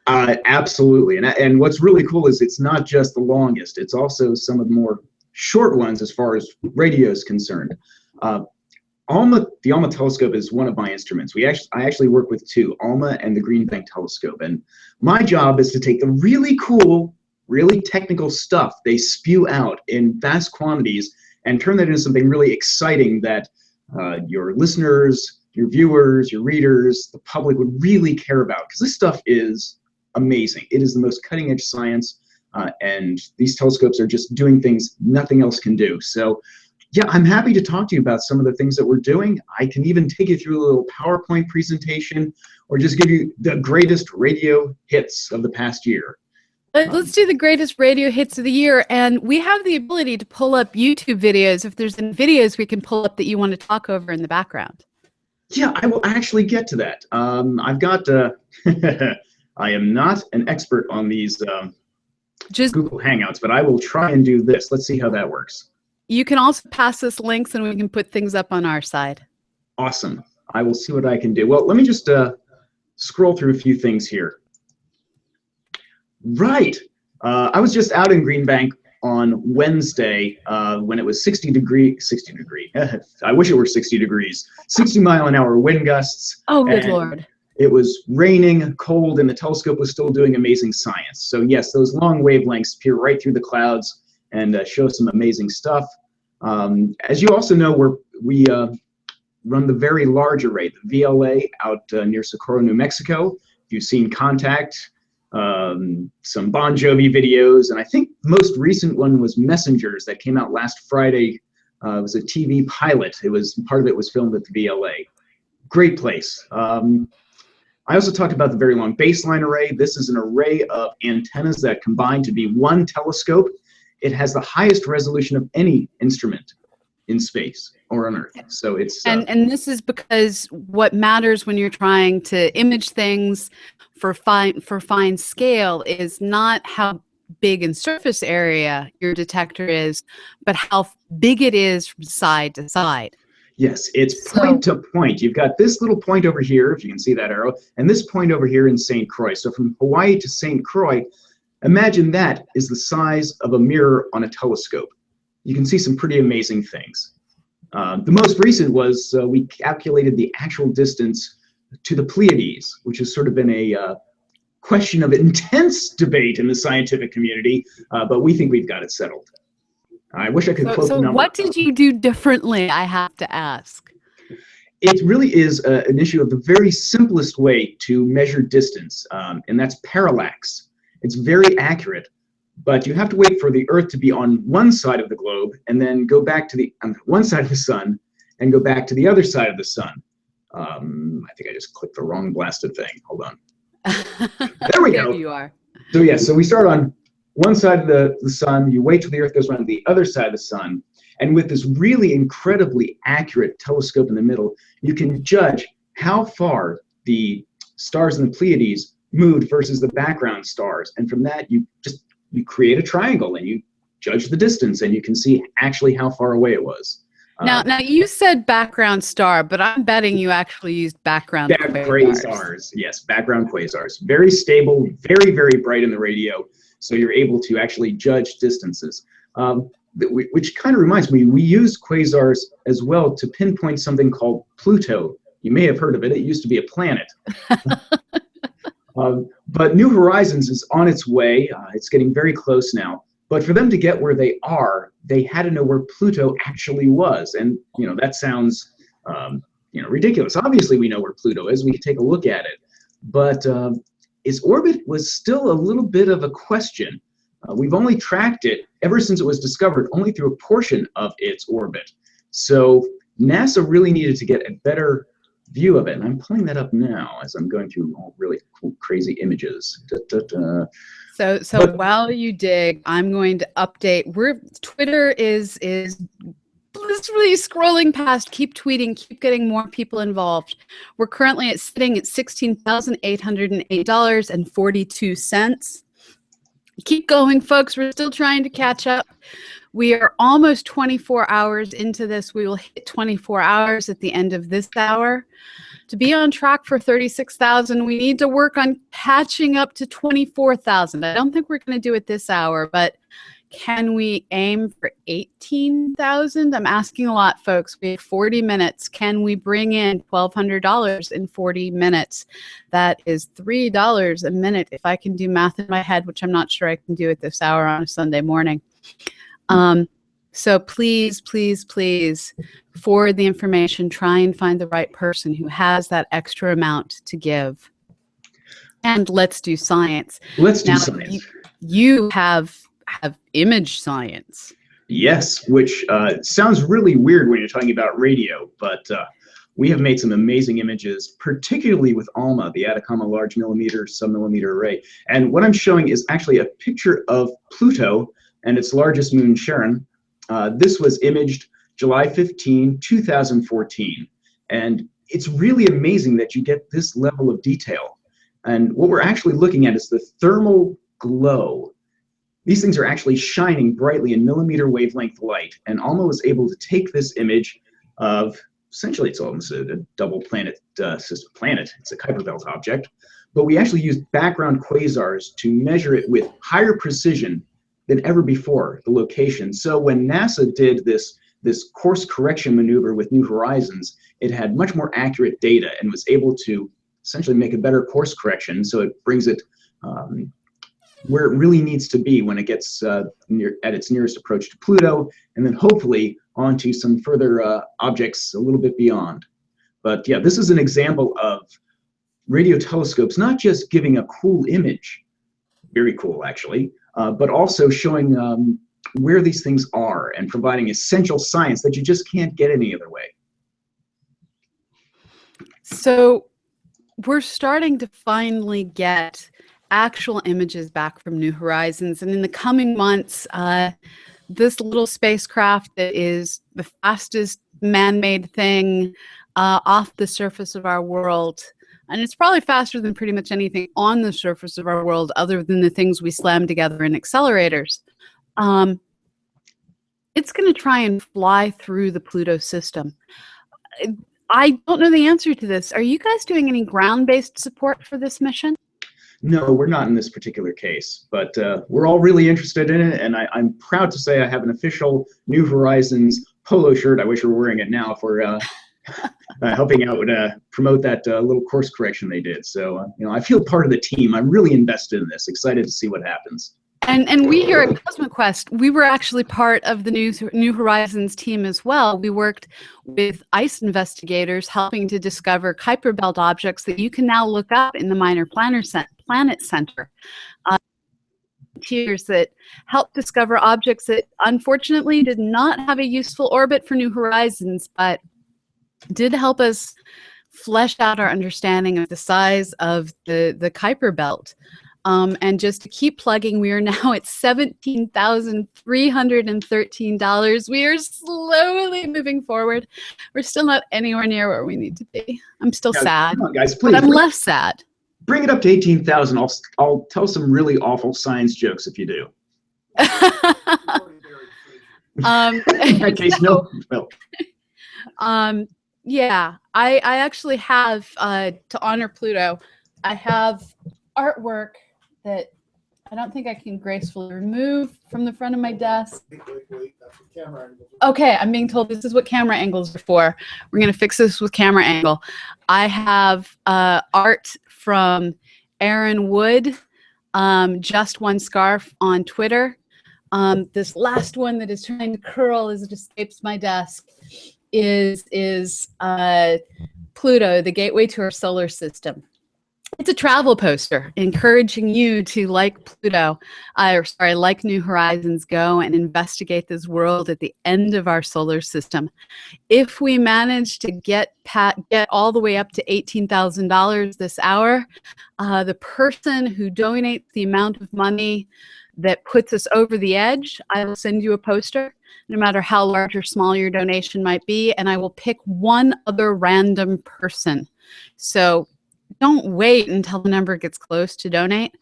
Absolutely, and what's really cool is it's not just the longest; it's also some of the more short ones as far as radio is concerned. The ALMA telescope is one of my instruments. I actually work with two, ALMA and the Green Bank telescope, and my job is to take the really cool, really technical stuff they spew out in vast quantities and turn that into something really exciting that your listeners, your viewers, your readers, the public would really care about, because this stuff is amazing. It is the most cutting edge science, and these telescopes are just doing things nothing else can do. So yeah, I'm happy to talk to you about some of the things that we're doing. I can even take you through a little PowerPoint presentation, or just give you the greatest radio hits of the past year.
Let's do the greatest radio hits of the year, and we have the ability to pull up YouTube videos. If there's any videos we can pull up that you want to talk over in the background.
Yeah, I will actually get to that. I've got, I am not an expert on these
just
Google Hangouts, but I will try and do this. Let's see how that works.
You can also pass us links and we can put things up on our side.
Awesome. I will see what I can do. Well, let me just scroll through a few things here. Right. I was just out in Green Bank on Wednesday when it was 60 degree. I wish it were 60 degrees. 60-mile-an-hour wind gusts.
Oh, good Lord.
It was raining, cold, and the telescope was still doing amazing science. So yes, those long wavelengths peer right through the clouds and show some amazing stuff. As you also know, we run the Very Large Array, the VLA, out near Socorro, New Mexico. If you've seen Contact, some Bon Jovi videos, and I think the most recent one was Messengers that came out last Friday. It was a TV pilot. Part of it was filmed at the VLA. Great place. I also talked about the Very Long Baseline Array. This is an array of antennas that combine to be one telescope. It has the highest resolution of any instrument in space or on Earth. So it's
and this is because what matters when you're trying to image things for fine scale is not how big in surface area your detector is, but how big it is from side to side.
Yes, it's point to point. You've got this little point over here, if you can see that arrow, and this point over here in St. Croix. So from Hawaii to St. Croix, imagine that is the size of a mirror on a telescope. You can see some pretty amazing things. The most recent was we calculated the actual distance to the Pleiades, which has sort of been a question of intense debate in the scientific community, but we think we've got it settled. I wish I could quote the number.
So what did you do differently, I have to ask?
It really is an issue of the very simplest way to measure distance, and that's parallax. It's very accurate, but you have to wait for the Earth to be on one side of the globe and then go back to on one side of the sun and go back to the other side of the sun. I think I just clicked the wrong blasted thing. Hold on. There we go.
There you are.
So yeah, so we start on one side of the sun, you wait till the Earth goes around the other side of the sun, and with this really incredibly accurate telescope in the middle, you can judge how far the stars in the Pleiades moved versus the background stars. And from that, you create a triangle and you judge the distance, and you can see actually how far away it was.
Now you said background star, but I'm betting you actually used background quasars.
Yes, background quasars. Very stable, very, very bright in the radio, so you're able to actually judge distances. Which kind of reminds me, we use quasars as well to pinpoint something called Pluto. You may have heard of it. It used to be a planet. But New Horizons is on its way. It's getting very close now. But for them to get where they are, they had to know where Pluto actually was. And, that sounds, ridiculous. Obviously, we know where Pluto is. We can take a look at it. But its orbit was still a little bit of a question. We've only tracked it ever since it was discovered, only through a portion of its orbit. So NASA really needed to get a better view of it. And I'm pulling that up now as I'm going through all really cool, crazy images.
So while you dig, I'm going to update. Twitter is blissfully scrolling past. Keep tweeting. Keep getting more people involved. We're currently sitting at $16,808.42. Keep going, folks. We're still trying to catch up. We are almost 24 hours into this. We will hit 24 hours at the end of this hour. To be on track for 36,000, we need to work on catching up to 24,000. I don't think we're going to do it this hour, but can we aim for 18,000? I'm asking a lot, folks. We have 40 minutes. Can we bring in $1,200 in 40 minutes? That is $3 a minute if I can do math in my head, which I'm not sure I can do at this hour on a Sunday morning. So please, please, please forward the information. Try and find the right person who has that extra amount to give. And let's do science.
Let's do science.
You have image science.
Yes, which sounds really weird when you're talking about radio, but we have made some amazing images, particularly with ALMA, the Atacama Large Millimeter Submillimeter Array. And what I'm showing is actually a picture of Pluto and its largest moon, Charon. This was imaged July 15, 2014. And it's really amazing that you get this level of detail. And what we're actually looking at is the thermal glow. These things are actually shining brightly in millimeter wavelength light. And ALMA was able to take this image of, essentially it's almost a double planet system planet. It's a Kuiper Belt object. But we actually used background quasars to measure it with higher precision than ever before, the location. So when NASA did this course correction maneuver with New Horizons, it had much more accurate data and was able to essentially make a better course correction. So it brings it where it really needs to be when it gets at its nearest approach to Pluto, and then hopefully onto some further objects a little bit beyond. But yeah, this is an example of radio telescopes not just giving a cool image, very cool actually, but also showing where these things are and providing essential science that you just can't get any other way.
So we're starting to finally get actual images back from New Horizons, and in the coming months, this little spacecraft that is the fastest man-made thing off the surface of our world, and it's probably faster than pretty much anything on the surface of our world other than the things we slam together in accelerators. It's going to try and fly through the Pluto system. I don't know the answer to this. Are you guys doing any ground-based support for this mission?
No, we're not in this particular case, but we're all really interested in it, and I'm proud to say I have an official New Horizons polo shirt. I wish we were wearing it now for helping out promote that little course correction they did. So, I feel part of the team. I'm really invested in this, excited to see what happens.
And we here at CosmoQuest, we were actually part of the New Horizons team as well. We worked with ice investigators helping to discover Kuiper Belt objects that you can now look up in the Minor Planet Center. Volunteers that helped discover objects that unfortunately did not have a useful orbit for New Horizons, but did help us flesh out our understanding of the size of the Kuiper belt. And just to keep plugging, we are now at $17,313. We are slowly moving forward. We're still not anywhere near where we need to be. I'm still sad,
come on, guys, please,
but I'm less sad.
Bring it up to 18,000. I'll tell some really awful science jokes if you do. In that case, no.
Yeah, I actually have, to honor Pluto, I have artwork that I don't think I can gracefully remove from the front of my desk. Okay, I'm being told this is what camera angles are for. We're going to fix this with camera angle. I have art from Aaron Wood, Just One Scarf on Twitter. This last one that is trying to curl as it escapes my desk is Pluto, the gateway to our solar system. It's a travel poster encouraging you to, like Pluto, like New Horizons, go and investigate this world at the end of our solar system. If we manage to get all the way up to $18,000 this hour, the person who donates the amount of money that puts us over the edge, I will send you a poster, no matter how large or small your donation might be, and I will pick one other random person. So don't wait until the number gets close to donate.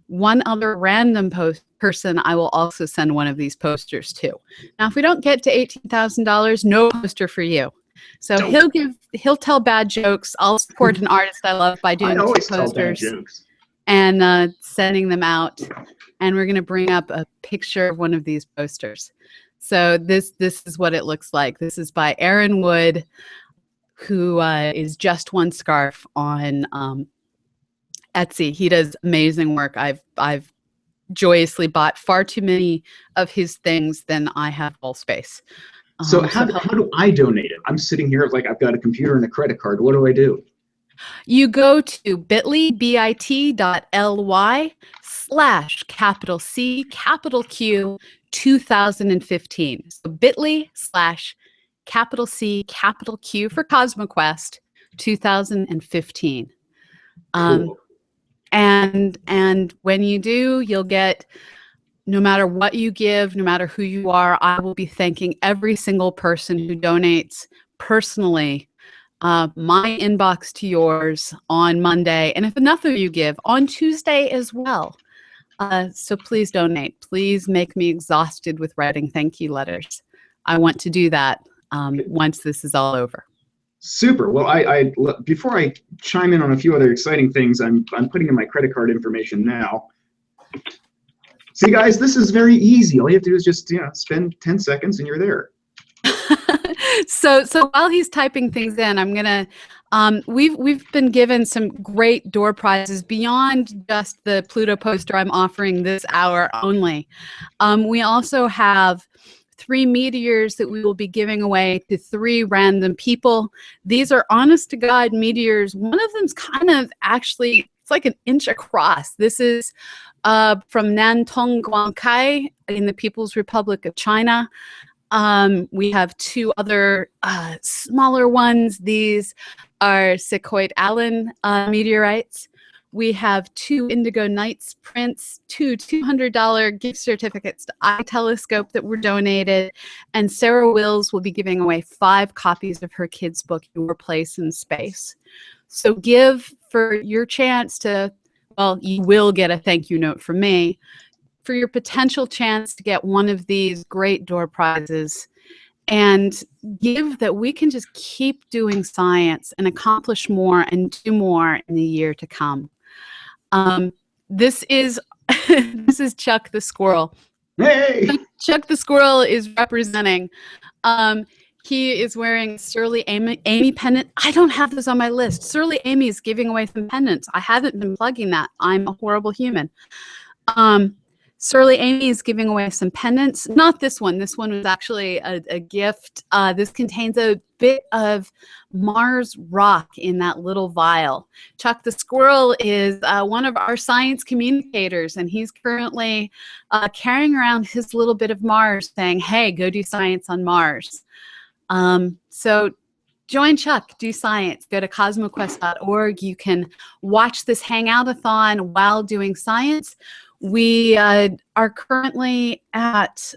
One other random person I will also send one of these posters to. Now, if we don't get to $18,000, no poster for you. So he'll tell bad jokes. I'll support an artist I love by doing two posters and sending them out. And we're going to bring up a picture of one of these posters. So this is what it looks like. This is by Aaron Wood, who is Just One Scarf on Etsy. He does amazing work. I've joyously bought far too many of his things than I have wall space.
So how do I donate it? I'm sitting here like I've got a computer and a credit card. What do I do?
You go to bit.ly/C Q 2015. So bit.ly/C Q for CosmoQuest 2015.
Cool.
And when you do, you'll get, no matter what you give, no matter who you are, I will be thanking every single person who donates personally. My inbox to yours on Monday, and if enough of you give, on Tuesday as well. So please donate. Please make me exhausted with writing thank you letters. I want to do that once this is all over.
Super. Well, I before I chime in on a few other exciting things, I'm putting in my credit card information now. See, guys, this is very easy. All you have to do is just spend 10 seconds and you're there.
So while he's typing things in, I'm gonna we've been given some great door prizes beyond just the Pluto poster I'm offering this hour only. We also have 3 meteors that we will be giving away to 3 random people. These are honest to God meteors. One of them's kind of actually, it's like an inch across. This is from Nantong Guangkai in the People's Republic of China. We have 2 other smaller ones. These are Sequoia Allen meteorites. We have 2 Indigo Nights prints, 2 $200 gift certificates to iTelescope that were donated, and Sarah Wills will be giving away 5 copies of her kids' book, Your Place in Space. So give for your chance to, well, you will get a thank you note from me, for your potential chance to get one of these great door prizes, and give that we can just keep doing science and accomplish more and do more in the year to come. This is this is Chuck the Squirrel.
Hey!
Chuck the Squirrel is representing. He is wearing Surly Amy pendant. I don't have those on my list. Surly Amy is giving away some pendants. I haven't been plugging that. I'm a horrible human. Surly Amy is giving away some pendants. Not this one. This one was actually a gift. This contains a bit of Mars rock in that little vial. Chuck the Squirrel is one of our science communicators, and he's currently carrying around his little bit of Mars saying, hey, go do science on Mars. So join Chuck, do science. Go to CosmoQuest.org. You can watch this Hangoutathon while doing science. We are currently at,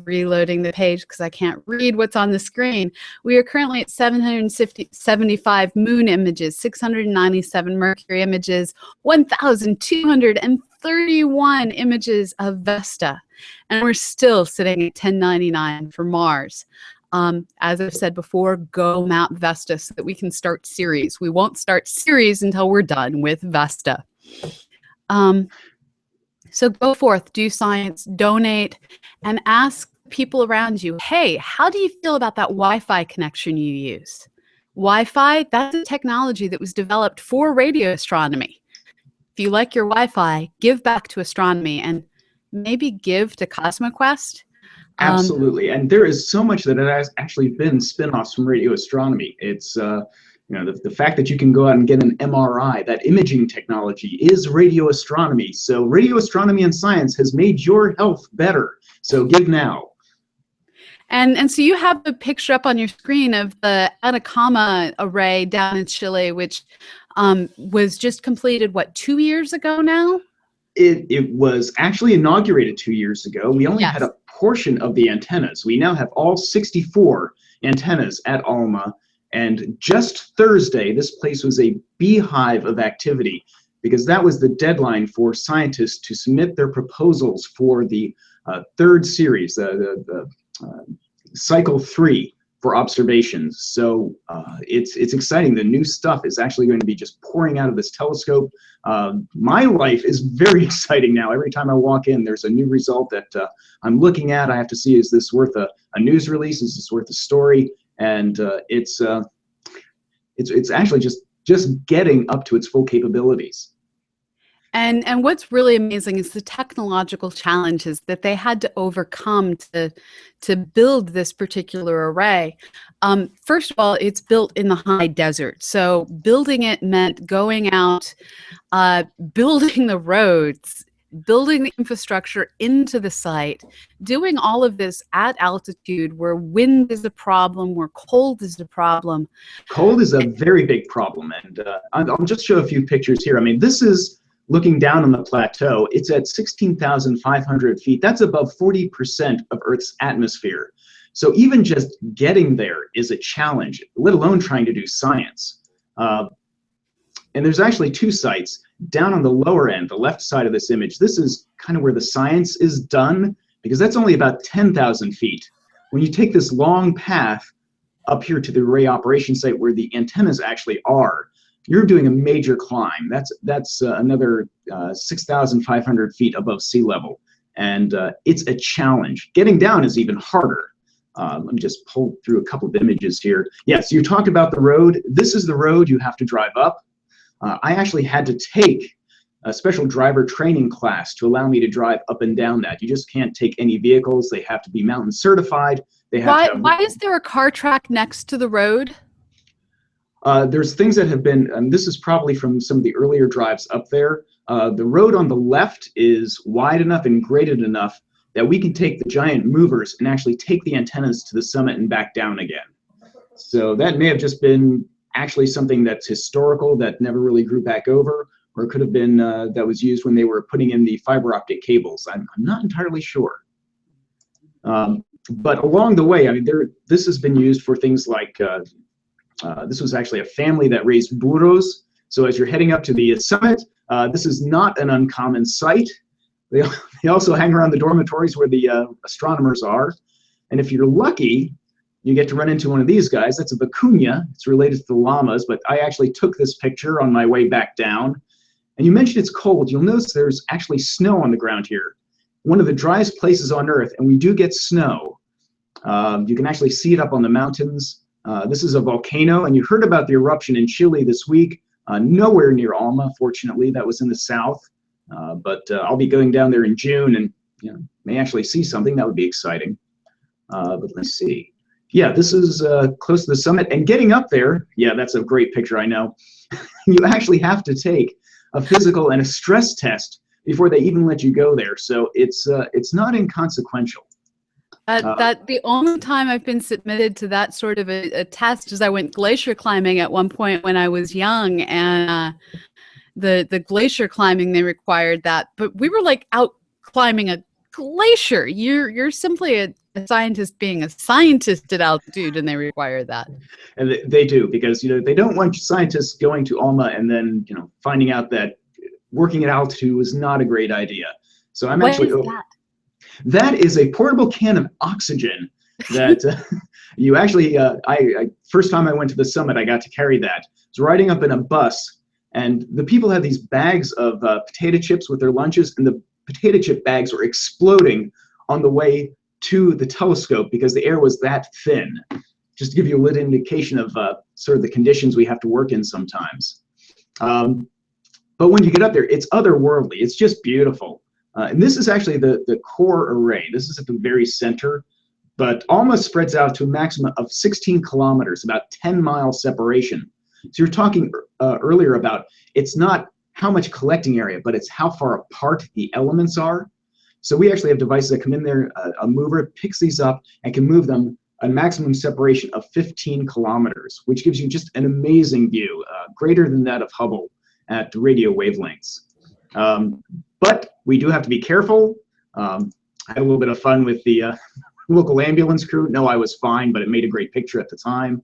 reloading the page because I can't read what's on the screen. We are currently at 775 moon images, 697 Mercury images, 1,231 images of Vesta. And we're still sitting at 1099 for Mars. As I've said before, go map Vesta so that we can start Ceres. We won't start Ceres until we're done with Vesta. So go forth, do science, donate, and ask people around you, hey, how do you feel about that Wi-Fi connection you use? Wi-Fi, that's a technology that was developed for radio astronomy. If you like your Wi-Fi, give back to astronomy and maybe give to CosmoQuest.
Absolutely, and there is so much that has actually been spin-offs from radio astronomy. It's you know, the fact that you can go out and get an MRI, that imaging technology is radio astronomy. So radio astronomy and science has made your health better. So give now.
And so you have the picture up on your screen of the Atacama array down in Chile, which was just completed, what, 2 years ago now?
It was actually inaugurated 2 years ago. We only had a portion of the antennas. We now have all 64 antennas at ALMA. And just Thursday, this place was a beehive of activity because that was the deadline for scientists to submit their proposals for the third series, the cycle 3 for observations. So it's exciting. The new stuff is actually going to be just pouring out of this telescope. My life is very exciting now. Every time I walk in, there's a new result that I'm looking at. I have to see, is this worth a news release? Is this worth a story? And it's actually just getting up to its full capabilities.
And what's really amazing is the technological challenges that they had to overcome to build this particular array. First of all, it's built in the high desert. So building it meant going out, building the roads, building the infrastructure into the site, doing all of this at altitude where wind is a problem, where cold is a problem.
Cold is a very big problem. And I'll just show a few pictures here. I mean, this is looking down on the plateau. It's at 16,500 feet. That's above 40% of Earth's atmosphere. So even just getting there is a challenge, let alone trying to do science. And there's actually two sites. Down on the lower end, the left side of this image, this is kind of where the science is done, because that's only about 10,000 feet. When you take this long path up here to the array operation site where the antennas actually are, you're doing a major climb. That's another 6,500 feet above sea level. And it's a challenge. Getting down is even harder. Let me just pull through a couple of images here. Yes, you talked about the road. This is the road you have to drive up. I actually had to take a special driver training class to allow me to drive up and down that. You just can't take any vehicles. They have to be mountain certified. They have
why is there a car track next to the road?
There's things that have been, and this is probably from some of the earlier drives up there. The road on the left is wide enough and graded enough that we can take the giant movers and actually take the antennas to the summit and back down again. So that may have just been actually something that's historical that never really grew back over, or it could have been that was used when they were putting in the fiber optic cables. I'm not entirely sure. But along the way, I mean, this has been used for things like, this was actually a family that raised burros. So as you're heading up to the summit, this is not an uncommon sight. They also hang around the dormitories where the astronomers are. And if you're lucky, you get to run into one of these guys. That's a vicuña. It's related to the llamas, but I actually took this picture on my way back down. And you mentioned it's cold. You'll notice there's actually snow on the ground here. One of the driest places on Earth, and we do get snow. You can actually see it up on the mountains. This is a volcano, and you heard about the eruption in Chile this week. Nowhere near Alma, fortunately. That was in the south. But I'll be going down there in June and may actually see something. That would be exciting. But let's see. Yeah, this is close to the summit. And getting up there, yeah, that's a great picture, I know. You actually have to take a physical and a stress test before they even let you go there. So it's not inconsequential.
That the only time I've been submitted to that sort of a test is I went glacier climbing at one point when I was young, and the glacier climbing, they required that, but we were like out climbing a glacier. You're simply a scientist being a scientist at altitude, and they require that.
And they do, because they don't want scientists going to ALMA and then finding out that working at altitude is not a great idea. So I'm
What
actually
is that?
That is a portable can of oxygen that you actually I first time I went to the summit, I got to carry that. I was riding up in a bus, and the people had these bags of potato chips with their lunches, and the potato chip bags were exploding on the way to the telescope because the air was that thin. Just to give you a little indication of sort of the conditions we have to work in sometimes. But when you get up there, it's otherworldly. It's just beautiful. And this is actually the core array. This is at the very center, but almost spreads out to a maximum of 16 kilometers, about 10-mile separation. So you're talking earlier about it's not how much collecting area, but it's how far apart the elements are. So we actually have devices that come in there, a mover picks these up and can move them a maximum separation of 15 kilometers, which gives you just an amazing view, greater than that of Hubble at radio wavelengths. But we do have to be careful. I had a little bit of fun with the local ambulance crew. No, I was fine, but it made a great picture at the time.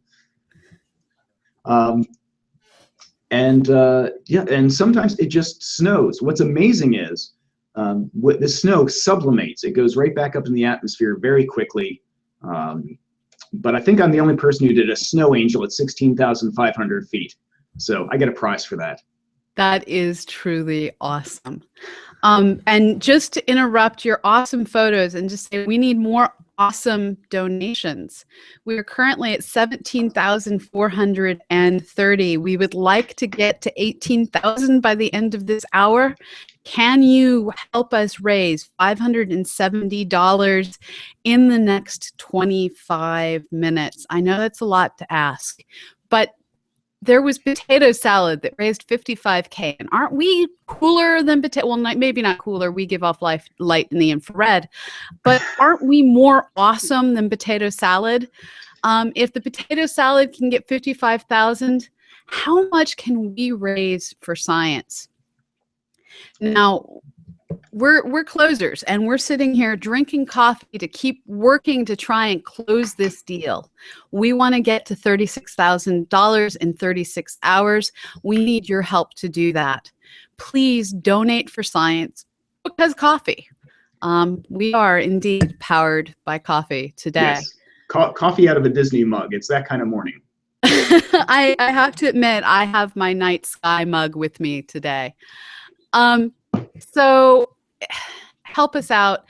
Yeah, and sometimes it just snows. What's amazing is the snow sublimates. It goes right back up in the atmosphere very quickly. But I think I'm the only person who did a snow angel at 16,500 feet. So I get a prize for that.
That is truly awesome. And just to interrupt your awesome photos and just say we need more awesome donations. We are currently at 17,430. We would like to get to 18,000 by the end of this hour. Can you help us raise $570 in the next 25 minutes? I know that's a lot to ask, but there was potato salad that raised $55K, and aren't we cooler than potato? Well, maybe not cooler. We give off light in the infrared, but aren't we more awesome than potato salad? If the potato salad can get 55,000, how much can we raise for science? Now, we're closers, and we're sitting here drinking coffee to keep working to try and close this deal. We want to get to $36,000 in 36 hours. We need your help to do that. Please donate for science, because coffee. We are indeed powered by coffee today.
Yes, coffee out of a Disney mug. It's that kind of morning.
I have to admit, I have my night sky mug with me today. So help us out.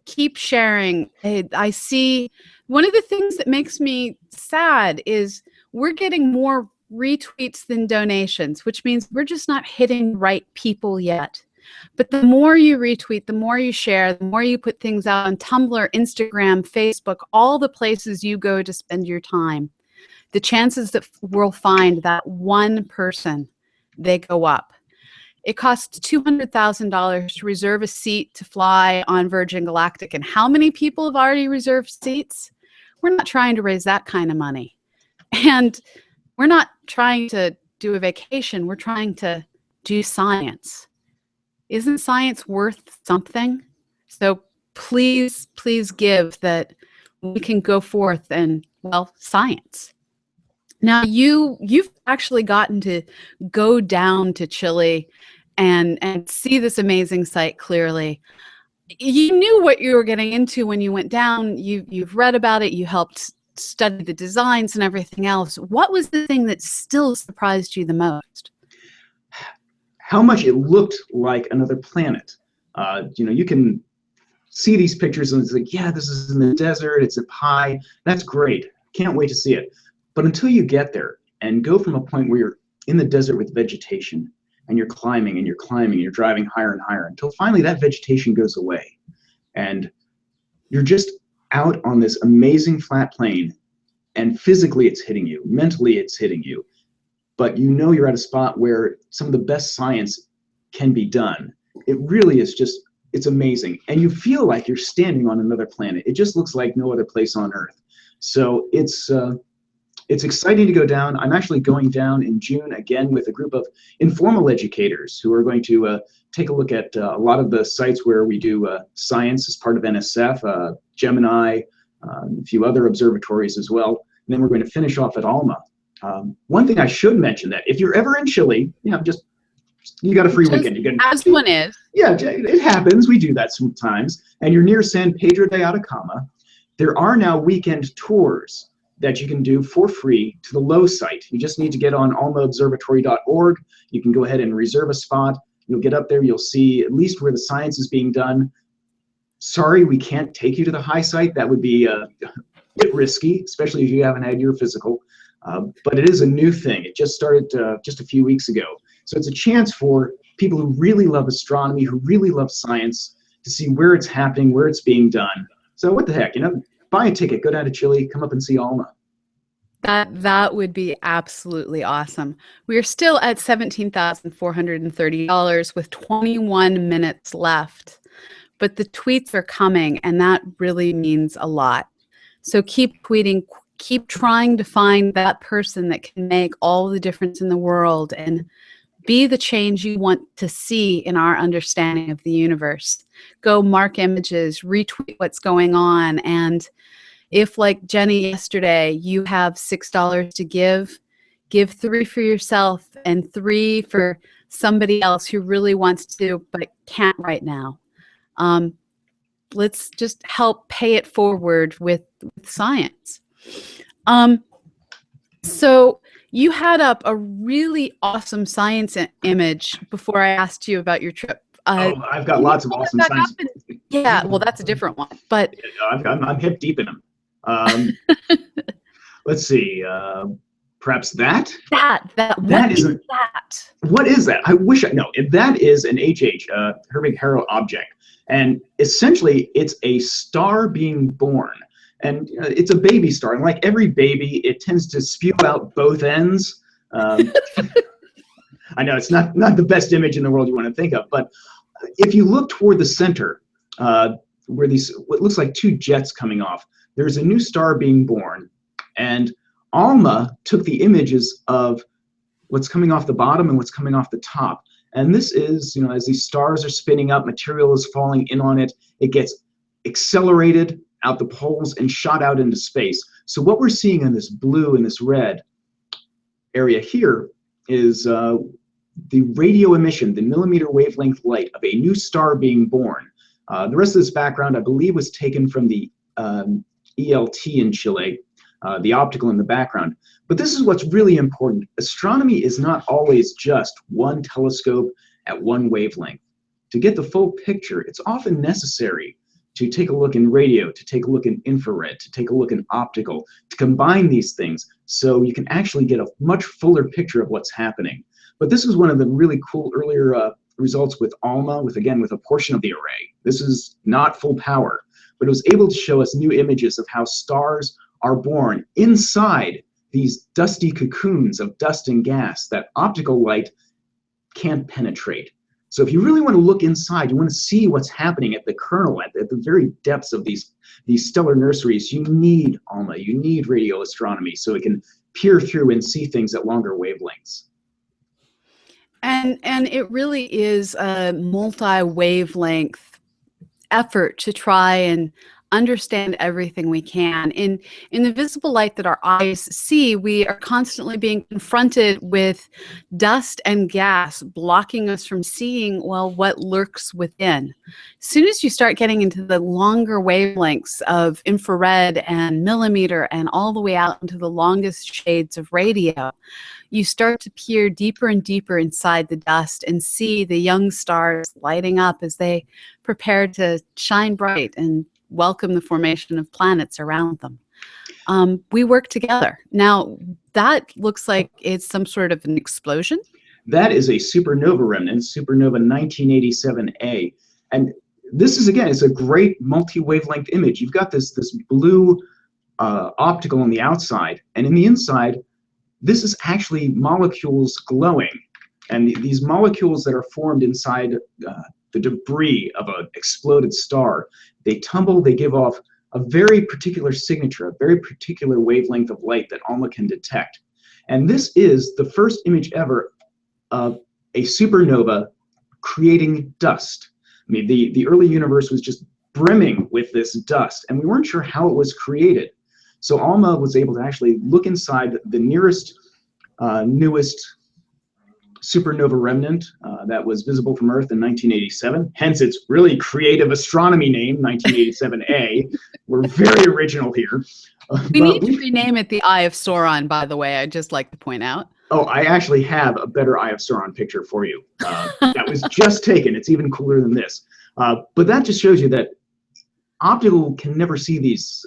Keep sharing. I see one of the things that makes me sad is we're getting more retweets than donations, which means we're just not hitting the right people yet. But the more you retweet, the more you share, the more you put things out on Tumblr, Instagram, Facebook, all the places you go to spend your time, the chances that we'll find that one person, they go up. It costs $200,000 to reserve a seat to fly on Virgin Galactic. And how many people have already reserved seats? We're not trying to raise that kind of money. And we're not trying to do a vacation. We're trying to do science. Isn't science worth something? So please, please give that we can go forth and, well, science. Now, you've actually gotten to go down to Chile and see this amazing site clearly. You knew what you were getting into when you went down. You've read about it. You helped study the designs and everything else. What was the thing that still surprised you the most?
How much it looked like another planet. You can see these pictures and it's like, yeah, this is in the desert. It's up high. That's great. Can't wait to see it. But until you get there and go from a point where you're in the desert with vegetation and you're climbing and you're climbing and you're driving higher and higher until finally that vegetation goes away and you're just out on this amazing flat plane, and physically it's hitting you, mentally it's hitting you, but you know you're at a spot where some of the best science can be done. It really is just it's amazing. And you feel like you're standing on another planet. It just looks like no other place on Earth. So it's exciting to go down. I'm actually going down in June again with a group of informal educators who are going to take a look at a lot of the sites where we do science as part of NSF, Gemini, a few other observatories as well. And then we're going to finish off at ALMA. One thing I should mention, that if you're ever in Chile, you got a free weekend.
As one is.
Yeah, it happens. We do that sometimes. And you're near San Pedro de Atacama. There are now weekend tours that you can do for free to the low site. You just need to get on almaobservatory.org. You can go ahead and reserve a spot. You'll get up there. You'll see at least where the science is being done. Sorry, we can't take you to the high site. That would be a bit risky, especially if you haven't had your physical. But it is a new thing. It just started just a few weeks ago. So it's a chance for people who really love astronomy, who really love science, to see where it's happening, where it's being done. So what the heck, buy a ticket, go down to Chile, come up and see ALMA.
That would be absolutely awesome. We are still at $17,430 with 21 minutes left, but the tweets are coming, and that really means a lot. So keep tweeting, keep trying to find that person that can make all the difference in the world and be the change you want to see in our understanding of the universe. Go mark images, retweet what's going on, and if, like Jenny yesterday, you have $6 to give $3 for yourself and $3 for somebody else who really wants to but can't right now. Let's just help pay it forward with science. So you had up a really awesome science image before I asked you about your trip.
I've got lots of awesome science.
Yeah, well, that's a different one. But
I'm hip deep in them. Let's see. Perhaps that. What is that? I wish I know. That is an HH, Herbig-Haro object, and essentially it's a star being born. And it's a baby star, and like every baby, it tends to spew out both ends. I know it's not the best image in the world you want to think of, but if you look toward the center, where what looks like two jets coming off, there's a new star being born, and ALMA took the images of what's coming off the bottom and what's coming off the top. And this is, as these stars are spinning up, material is falling in on it, it gets accelerated out the poles and shot out into space. So what we're seeing in this blue and this red area here is the radio emission, the millimeter wavelength light of a new star being born. The rest of this background, I believe, was taken from the ELT in Chile, the optical in the background. But this is what's really important. Astronomy is not always just one telescope at one wavelength. To get the full picture, it's often necessary to take a look in radio, to take a look in infrared, to take a look in optical, to combine these things so you can actually get a much fuller picture of what's happening. But this is one of the really cool earlier results with ALMA, with a portion of the array. This is not full power, but it was able to show us new images of how stars are born inside these dusty cocoons of dust and gas that optical light can't penetrate. So if you really want to look inside, you want to see what's happening at the kernel, at the very depths of these stellar nurseries, you need ALMA, you need radio astronomy so it can peer through and see things at longer wavelengths.
And it really is a multi-wavelength effort to try and understand everything we can. In the visible light that our eyes see, we are constantly being confronted with dust and gas blocking us from seeing, well, what lurks within. As soon as you start getting into the longer wavelengths of infrared and millimeter and all the way out into the longest shades of radio, you start to peer deeper and deeper inside the dust and see the young stars lighting up as they prepare to shine bright and welcome the formation of planets around them. We work together. Now, that looks like it's some sort of an explosion.
That is a supernova remnant, supernova 1987A. And this is, again, it's a great multi-wavelength image. You've got this blue optical on the outside, and in the inside, this is actually molecules glowing. And these molecules that are formed inside the debris of an exploded star. They tumble, they give off a very particular signature, a very particular wavelength of light that ALMA can detect. And this is the first image ever of a supernova creating dust. I mean, the early universe was just brimming with this dust, and we weren't sure how it was created. So ALMA was able to actually look inside the nearest, newest supernova remnant that was visible from Earth in 1987. Hence its really creative astronomy name, 1987A. We're very original here.
We need to rename it the Eye of Sauron, by the way. I'd just like to point out.
Oh, I actually have a better Eye of Sauron picture for you. That was just taken. It's even cooler than this. But that just shows you that optical can never see these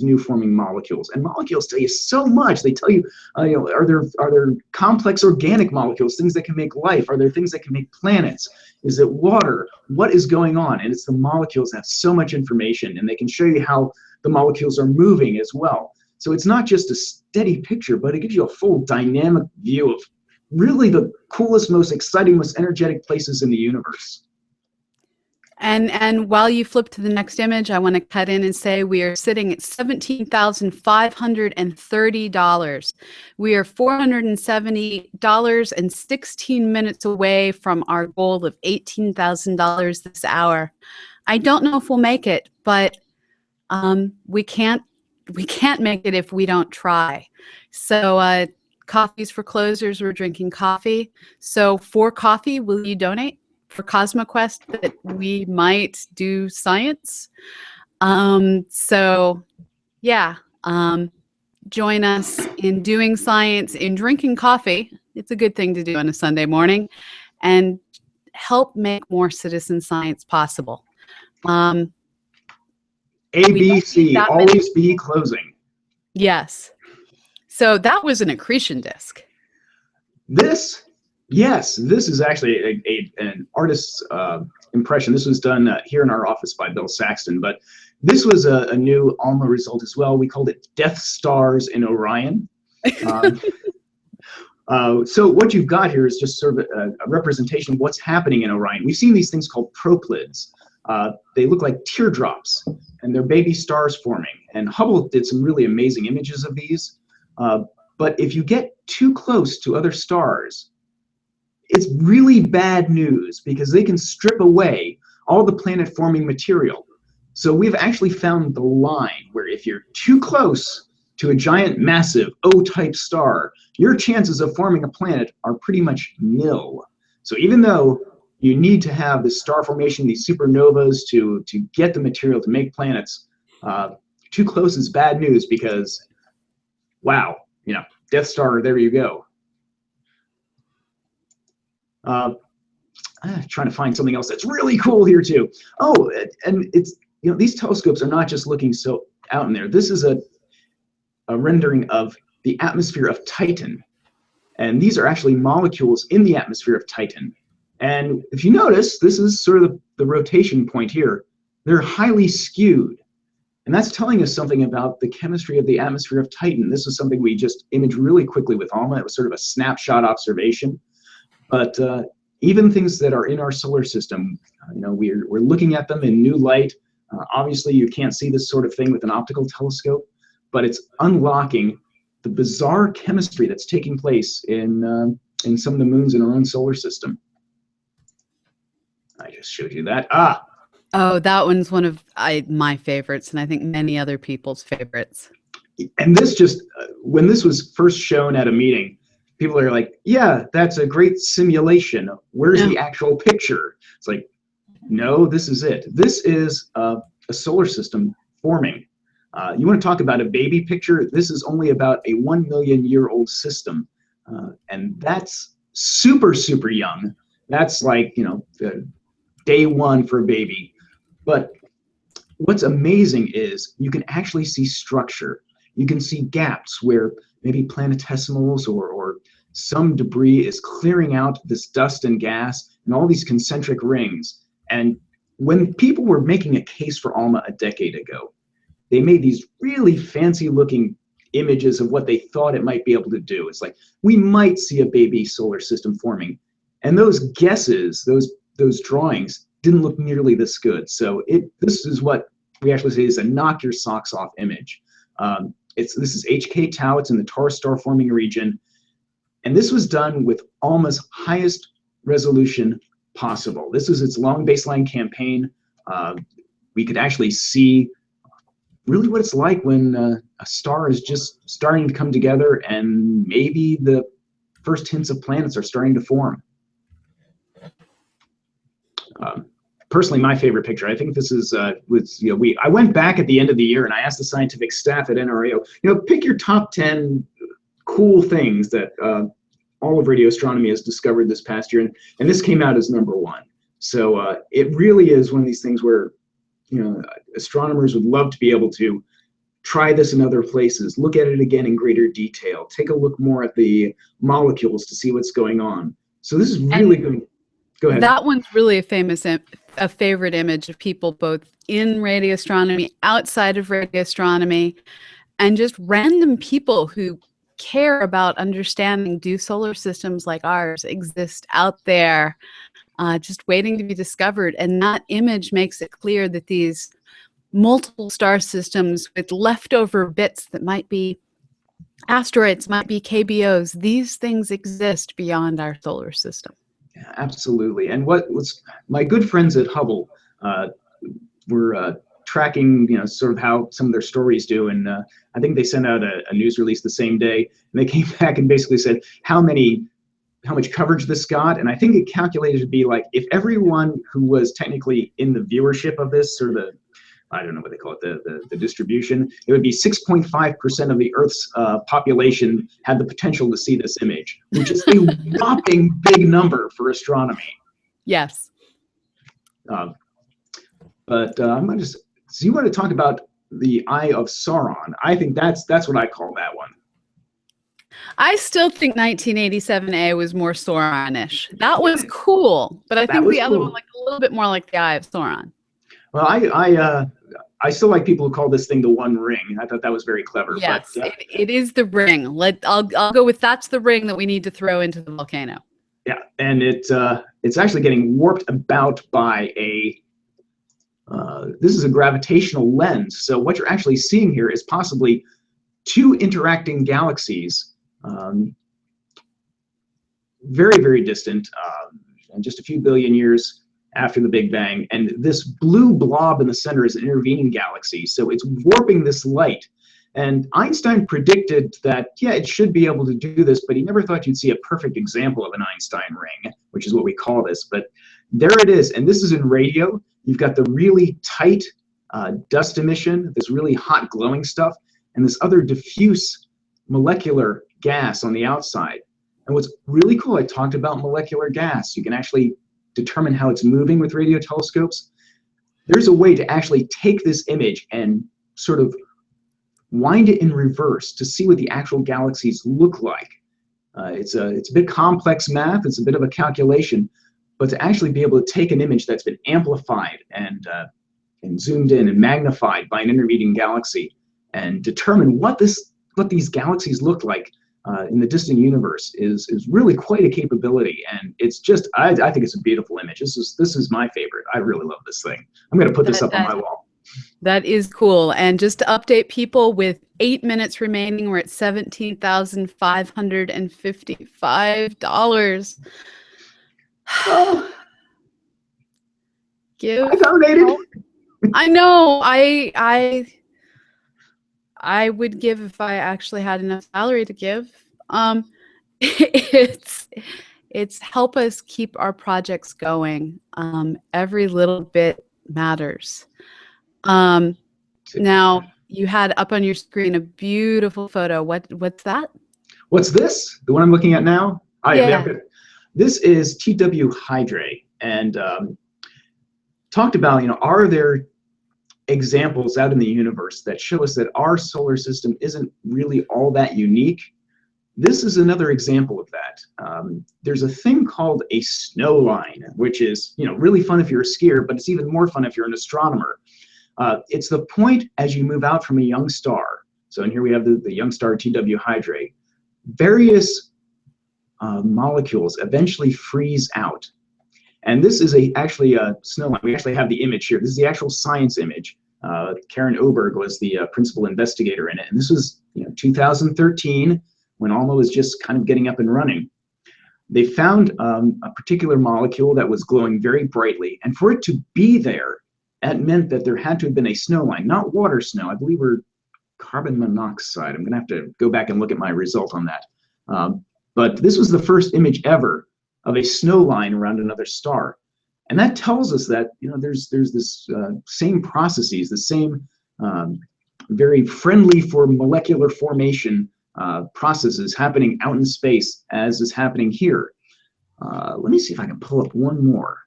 new forming molecules, and molecules tell you so much. They tell you, are there complex organic molecules, things that can make life? Are there things that can make planets? Is it water? What is going on? And it's the molecules that have so much information, and they can show you how the molecules are moving as well. So it's not just a steady picture, but it gives you a full dynamic view of really the coolest, most exciting, most energetic places in the universe.
And while you flip to the next image, I want to cut in and say we are sitting at $17,530. We are $470 and 16 minutes away from our goal of $18,000 this hour. I don't know if we'll make it, but we can't make it if we don't try. So coffee's for closers. We're drinking coffee. So for coffee, will you donate for CosmoQuest that we might do science? So yeah, join us in doing science, in drinking coffee. It's a good thing to do on a Sunday morning, and help make more citizen science possible.
ABC, always be closing.
Yes. So that was an accretion disk.
Yes, this is actually an artist's impression. This was done here in our office by Bill Saxton, but this was a new ALMA result as well. We called it Death Stars in Orion. So what you've got here is just sort of a representation of what's happening in Orion. We've seen these things called proplyds. They look like teardrops, and they're baby stars forming. And Hubble did some really amazing images of these. But if you get too close to other stars, it's really bad news, because they can strip away all the planet-forming material. So we've actually found the line where if you're too close to a giant, massive O-type star, your chances of forming a planet are pretty much nil. So even though you need to have this star formation, these supernovas, to get the material to make planets, too close is bad news, because, wow, Death Star, there you go. Trying to find something else that's really cool here too. Oh, and it's, these telescopes are not just looking so out in there. This is a rendering of the atmosphere of Titan. And these are actually molecules in the atmosphere of Titan. And if you notice, this is sort of the rotation point here. They're highly skewed. And that's telling us something about the chemistry of the atmosphere of Titan. This is something we just imaged really quickly with ALMA. It was sort of a snapshot observation. But even things that are in our solar system, we're looking at them in new light. Obviously, you can't see this sort of thing with an optical telescope, but it's unlocking the bizarre chemistry that's taking place in some of the moons in our own solar system. I just showed you that.
Oh, that one's one of my favorites, and I think many other people's favorites.
And this just, when this was first shown at a meeting, people are like, yeah, that's a great simulation. Where's the actual picture? It's like, no, this is it. This is a solar system forming. You want to talk about a baby picture? This is only about a 1 million year old system. And that's super, super young. That's like, day one for a baby. But what's amazing is you can actually see structure. You can see gaps where maybe planetesimals or some debris is clearing out this dust and gas and all these concentric rings. And when people were making a case for ALMA a decade ago, they made these really fancy looking images of what they thought it might be able to do. It's like, we might see a baby solar system forming. And those guesses, those those drawings didn't look nearly this good. So this is what we actually say is a knock your socks off image. This is HK Tau. It's in the Taurus star forming region, and this was done with almost highest resolution possible. This is its long baseline campaign. We could actually see really what it's like when a star is just starting to come together, and maybe the first hints of planets are starting to form. Personally, my favorite picture, I think this is, I went back at the end of the year and I asked the scientific staff at NRAO, pick your top 10 cool things that all of radio astronomy has discovered this past year, and this came out as #1. So it really is one of these things where, astronomers would love to be able to try this in other places, look at it again in greater detail, take a look more at the molecules to see what's going on. So this is really good. Go ahead.
That one's really a favorite image of people both in radio astronomy, outside of radio astronomy, and just random people who care about understanding, do solar systems like ours exist out there, just waiting to be discovered. And that image makes it clear that these multiple star systems with leftover bits that might be asteroids, might be KBOs, these things exist beyond our solar system.
Yeah, absolutely. And what was my good friends at Hubble were tracking, sort of how some of their stories do. And I think they sent out a news release the same day, and they came back and basically said how much coverage this got. And I think it calculated to be like, if everyone who was technically in the viewership of this, or I don't know what they call it, the distribution, it would be 6.5% of the Earth's population had the potential to see this image, which is a whopping big number for astronomy.
Yes.
But I'm going to just, so you want to talk about the Eye of Sauron. I think that's what I call that one.
I still think 1987A was more Sauron-ish. That was cool, but I think the other one looked a little bit more like the Eye of Sauron.
Well, I still like people who call this thing the One Ring. I thought that was very clever.
Yes,
but,
it is the ring. I'll go with that's the ring that we need to throw into the volcano.
Yeah, and it's actually getting warped about by this is a gravitational lens. So what you're actually seeing here is possibly two interacting galaxies, very, very distant, and just a few billion years after the Big Bang. And this blue blob in the center is an intervening galaxy. So it's warping this light. And Einstein predicted that, yeah, it should be able to do this, but he never thought you'd see a perfect example of an Einstein ring, which is what we call this. But there it is. And this is in radio. You've got the really tight dust emission, this really hot glowing stuff, and this other diffuse molecular gas on the outside. And what's really cool, I talked about molecular gas. You can actually determine how it's moving with radio telescopes. There's a way to actually take this image and sort of wind it in reverse to see what the actual galaxies look like. It's a bit complex math. It's a bit of a calculation, but to actually be able to take an image that's been amplified and zoomed in and magnified by an intervening galaxy and determine what these galaxies look like in the distant universe is really quite a capability. And it's just, I think it's a beautiful image. This is my favorite. I really love this thing. I'm going to put this up on my wall.
That is cool. And just to update people, with 8 minutes remaining, we're at $17,555.
Oh,
Give.
I donated.
I know. I would give if I actually had enough salary to give. It's help us keep our projects going. Every little bit matters. Now you had up on your screen a beautiful photo. What's that?
What's this? The one I'm looking at now? This is TW Hydrae, and talked about, are there examples out in the universe that show us that our solar system isn't really all that unique? This is another example of that. There's a thing called a snow line, which is really fun if you're a skier, but it's even more fun if you're an astronomer. It's the point as you move out from a young star. So in here we have the young star TW Hydrae. Various molecules eventually freeze out. And this is actually a snow line. We actually have the image here. This is the actual science image. Karen Oberg was the principal investigator in it. And this was 2013, when ALMA was just kind of getting up and running. They found a particular molecule that was glowing very brightly. And for it to be there, that meant that there had to have been a snow line, not water snow. I believe we're carbon monoxide. I'm going to have to go back and look at my result on that. But this was the first image ever of a snow line around another star. And that tells us that there's this same processes, the same very friendly for molecular formation processes happening out in space as is happening here. Let me see if I can pull up one more.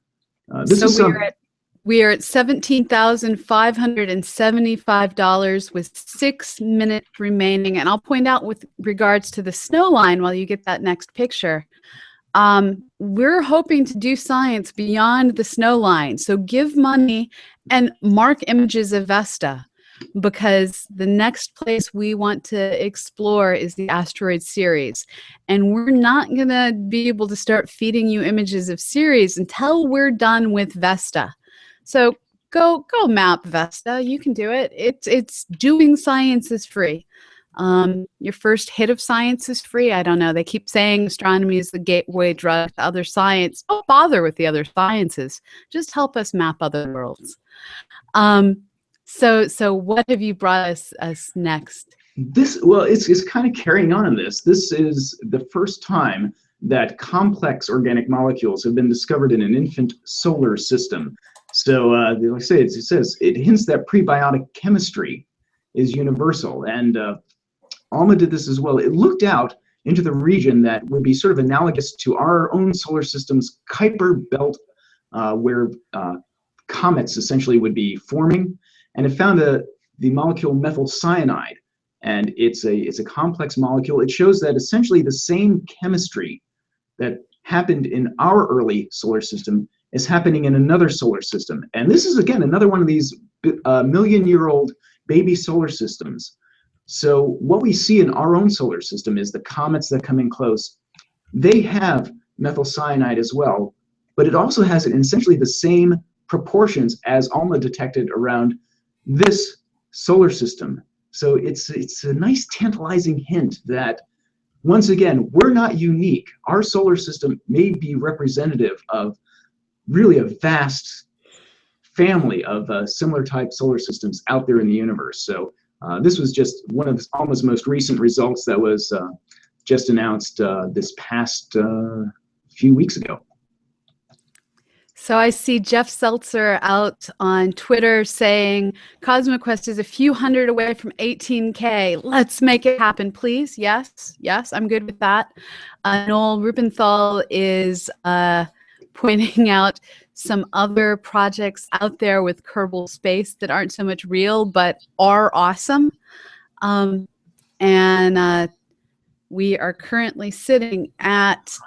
We are at $17,575 with 6 minutes remaining. And I'll point out with regards to the snow line while you get that next picture. We're hoping to do science beyond the snow line. So give money and mark images of Vesta, because the next place we want to explore is the asteroid Ceres. And we're not going to be able to start feeding you images of Ceres until we're done with Vesta. So go map Vesta. You can do it. It's doing science is free. Your first hit of science is free. I don't know. They keep saying astronomy is the gateway drug to other science. Don't bother with the other sciences. Just help us map other worlds. So what have you brought us next?
It's kind of carrying on in this. This is the first time that complex organic molecules have been discovered in an infant solar system. So, like I say, it hints that prebiotic chemistry is universal, and ALMA did this as well. It looked out into the region that would be sort of analogous to our own solar system's Kuiper belt, where comets essentially would be forming, and it found the molecule methylcyanide, and it's a complex molecule. It shows that essentially the same chemistry that happened in our early solar system is happening in another solar system. And this is, again, another one of these million-year-old baby solar systems. So what we see in our own solar system is the comets that come in close. They have methylcyanide as well, but it also has essentially the same proportions as ALMA detected around this solar system. So it's a nice tantalizing hint that, once again, we're not unique. Our solar system may be representative of really a vast family of similar type solar systems out there in the universe. So this was just one of ALMA's most recent results that was just announced this past few weeks ago.
So I see Jeff Seltzer out on Twitter saying CosmoQuest is a few hundred away from 18K. Let's make it happen, please. Yes, I'm good with that. Noel Rubenthal is pointing out some other projects out there with Kerbal Space that aren't so much real but are awesome. And we are currently sitting at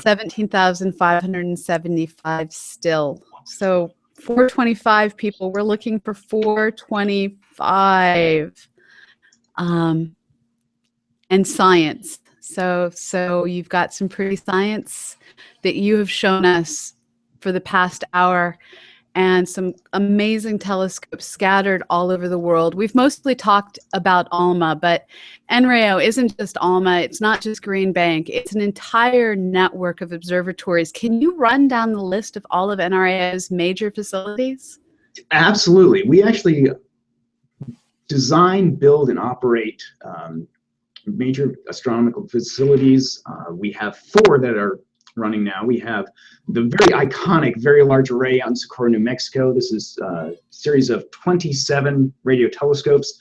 17,575 still. So 425 people. We're looking for 425. And science. So you've got some pretty science that you have shown us for the past hour, and some amazing telescopes scattered all over the world. We've mostly talked about ALMA, but NRAO isn't just ALMA. It's not just Green Bank. It's an entire network of observatories. Can you run down the list of all of NRAO's major facilities?
Absolutely. We actually design, build, and operate major astronomical facilities. We have 4 that are running now. We have the very iconic Very Large Array out in Socorro, New Mexico. This is a series of 27 radio telescopes.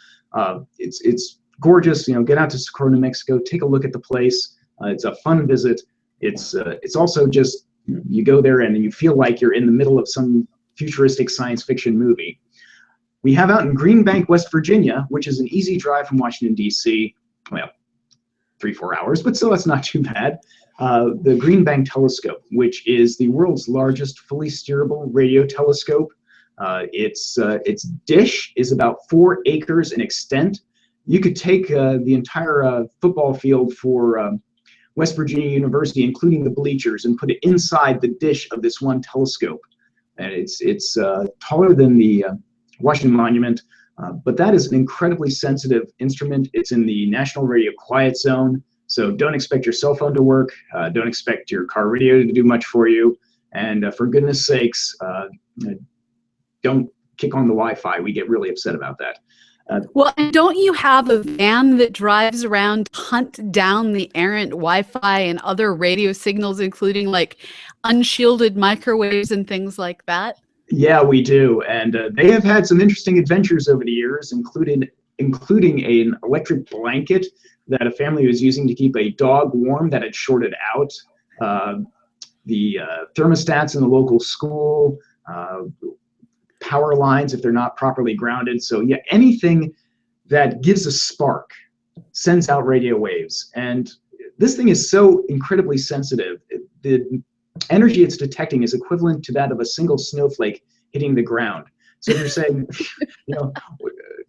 It's gorgeous. Get out to Socorro, New Mexico, take a look at the place. It's a fun visit. It's also just, you go there and you feel like you're in the middle of some futuristic science fiction movie. We have out in Green Bank, West Virginia, which is an easy drive from Washington, D.C. Well, 3-4 hours, but still that's not too bad. The Green Bank Telescope, which is the world's largest fully steerable radio telescope. Its dish is about 4 acres in extent. You could take the entire football field for West Virginia University, including the bleachers, and put it inside the dish of this one telescope. And it's taller than the Washington Monument, but that is an incredibly sensitive instrument. It's in the National Radio Quiet Zone, so don't expect your cell phone to work. Don't expect your car radio to do much for you. And for goodness sakes, don't kick on the Wi-Fi. We get really upset about that.
Well, and don't you have a van that drives around to hunt down the errant Wi-Fi and other radio signals, including like unshielded microwaves and things like that?
Yeah, we do. And they have had some interesting adventures over the years, including an electric blanket that a family was using to keep a dog warm that had shorted out. The thermostats in the local school, power lines if they're not properly grounded. So yeah, anything that gives a spark sends out radio waves. And this thing is so incredibly sensitive. The energy it's detecting is equivalent to that of a single snowflake hitting the ground. So if you're saying,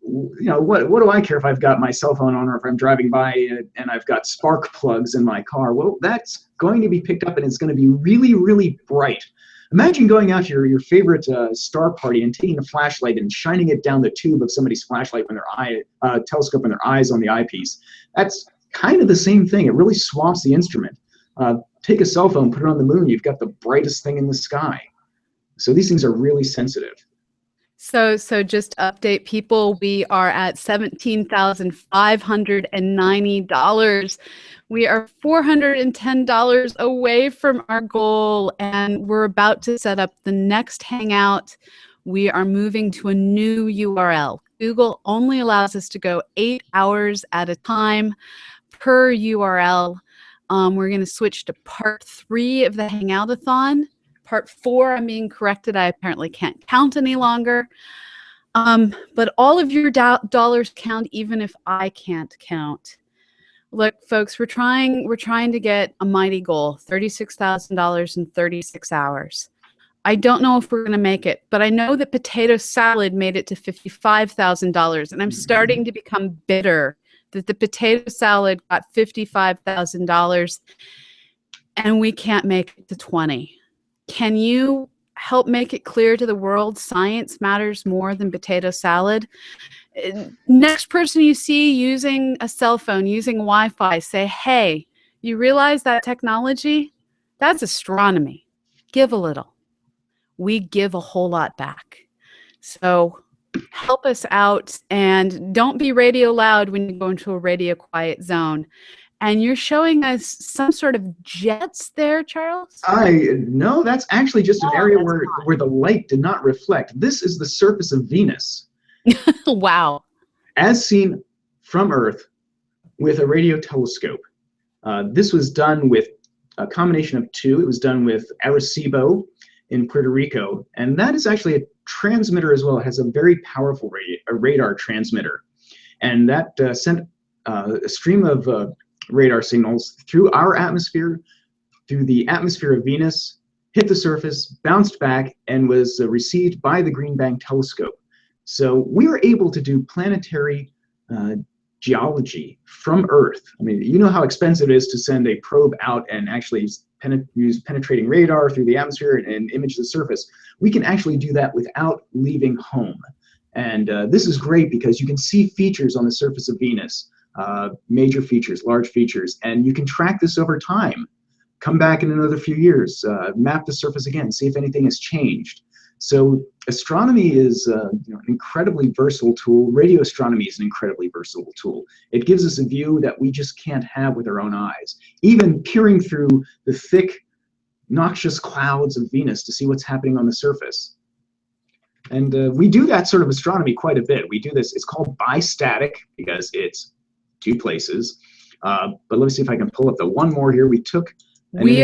what do I care if I've got my cell phone on or if I'm driving by and I've got spark plugs in my car? Well, that's going to be picked up and it's going to be really, really bright. Imagine going out to your favorite star party and taking a flashlight and shining it down the tube of somebody's flashlight when their telescope and their eyes on the eyepiece. That's kind of the same thing. It really swamps the instrument. Take a cell phone, put it on the moon. You've got the brightest thing in the sky. So these things are really sensitive.
So just to update people, we are at $17,590. We are $410 away from our goal, and we're about to set up the next Hangout. We are moving to a new URL. Google only allows us to go 8 hours at a time per URL. We're going to switch to part 3 of the Hangoutathon. Part 4, I'm being corrected. I apparently can't count any longer. But all of your dollars count, even if I can't count. Look, folks, we're trying to get a mighty goal, $36,000 in 36 hours. I don't know if we're going to make it, but I know that potato salad made it to $55,000, and I'm starting to become bitter that the potato salad got $55,000, and we can't make it to 20. Can you help make it clear to the world science matters more than potato salad? Next person you see using a cell phone, using Wi-Fi, say, hey, you realize that technology? That's astronomy. Give a little. We give a whole lot back. So help us out, and don't be radio loud when you go into a radio quiet zone. And you're showing us some sort of jets there, Charles?
No, that's actually just an area where the light did not reflect. This is the surface of Venus.
Wow.
As seen from Earth with a radio telescope. This was done with a combination of two. It was done with Arecibo in Puerto Rico, and that is actually a transmitter as well. It has a very powerful radar transmitter, and that sent a stream of radar signals through our atmosphere, through the atmosphere of Venus, hit the surface, bounced back, and was received by the Green Bank telescope. So we were able to do planetary geology from Earth. I mean, you know how expensive it is to send a probe out and actually use penetrating radar through the atmosphere and image the surface. We can actually do that without leaving home. And this is great because you can see features on the surface of Venus. Major features, large features, and you can track this over time. Come back in another few years, map the surface again, see if anything has changed. So astronomy is an incredibly versatile tool. Radio astronomy is an incredibly versatile tool. It gives us a view that we just can't have with our own eyes. Even peering through the thick, noxious clouds of Venus to see what's happening on the surface. And we do that sort of astronomy quite a bit. We do this, it's called bistatic because it's two places. But let me see if I can pull up the one more here. We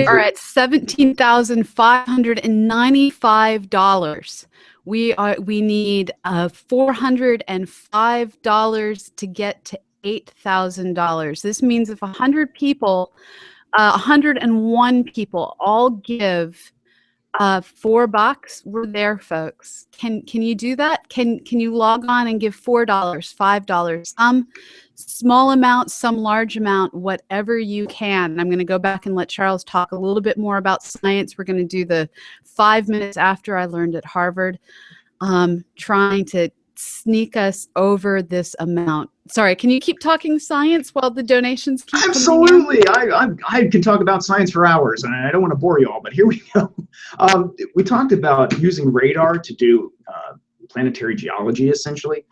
are
at $17,595. We need $405 to get to $8,000. This means if 100 people, 101 people all give $4, we're there, folks. Can you do that? Can you log on and give $4, $5, some small amount, some large amount, whatever you can. And I'm going to go back and let Charles talk a little bit more about science. We're going to do the 5 minutes after I learned at Harvard, trying to sneak us over this amount. Sorry, can you keep talking science while the donations keep
Absolutely. I can talk about science for hours, and I don't want to bore you all, but here we go. We talked about using radar to do planetary geology, essentially.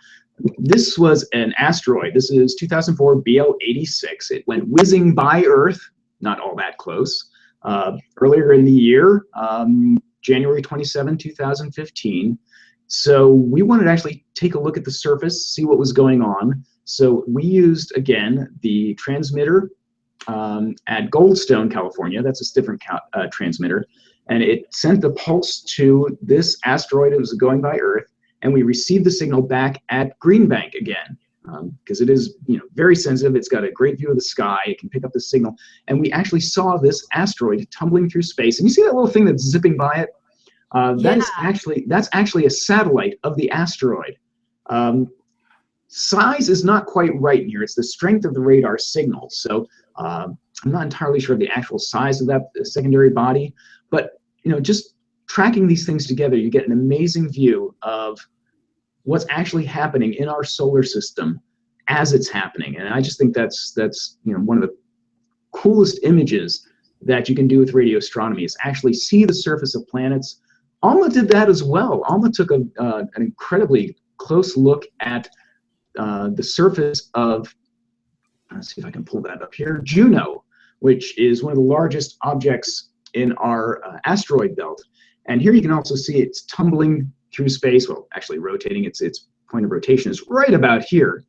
This was an asteroid. This is 2004 BL86. It went whizzing by Earth, not all that close, earlier in the year, January 27, 2015. So we wanted to actually take a look at the surface, see what was going on. So we used, again, the transmitter at Goldstone, California. That's a different transmitter. And it sent the pulse to this asteroid that was going by Earth. And we received the signal back at Green Bank again, because it is, very sensitive. It's got a great view of the sky. It can pick up the signal. And we actually saw this asteroid tumbling through space. And you see that little thing that's zipping by it? That's actually a satellite of the asteroid. Size is not quite right here. It's the strength of the radar signal. So I'm not entirely sure of the actual size of that secondary body, but just tracking these things together, you get an amazing view of what's actually happening in our solar system as it's happening. And I just think that's one of the coolest images that you can do with radio astronomy, is actually see the surface of planets. ALMA did that as well. ALMA took an incredibly close look at the surface of, let's see if I can pull that up here, Juno, which is one of the largest objects in our asteroid belt. And here you can also see it's tumbling through space, well, actually rotating. Its point of rotation is right about here.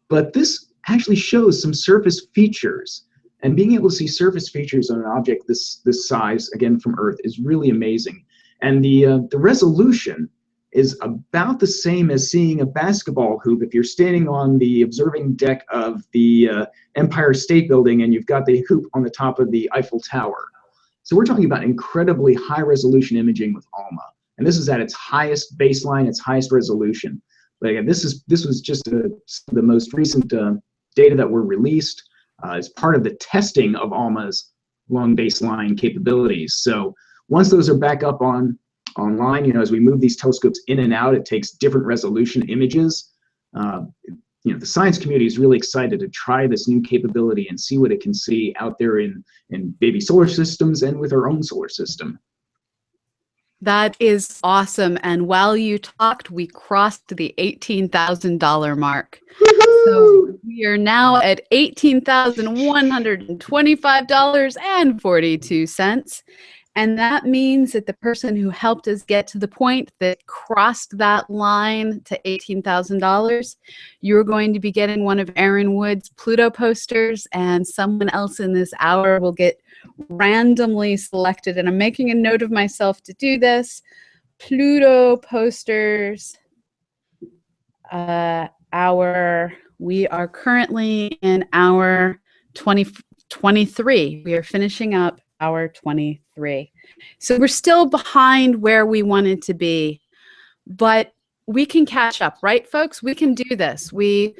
But this actually shows some surface features. And being able to see surface features on an object this size, again, from Earth, is really amazing. And the resolution is about the same as seeing a basketball hoop if you're standing on the observing deck of the Empire State Building and you've got the hoop on the top of the Eiffel Tower. So we're talking about incredibly high resolution imaging with ALMA. And this is at its highest baseline, its highest resolution. But again, this was just the most recent data that were released as part of the testing of ALMA's long baseline capabilities. So once those are back up online, as we move these telescopes in and out, it takes different resolution images. The science community is really excited to try this new capability and see what it can see out there in baby solar systems and with our own solar system.
That is awesome. And while you talked, we crossed the $18,000 mark. So we are now at $18,125.42. And that means that the person who helped us get to the point that crossed that line to $18,000, you're going to be getting one of Aaron Wood's Pluto posters, and someone else in this hour will get randomly selected. And I'm making a note of myself to do this. Pluto posters, we are currently in hour 23. We are finishing up hour 23. So we're still behind where we wanted to be, but we can catch up, right, folks? We can do this. We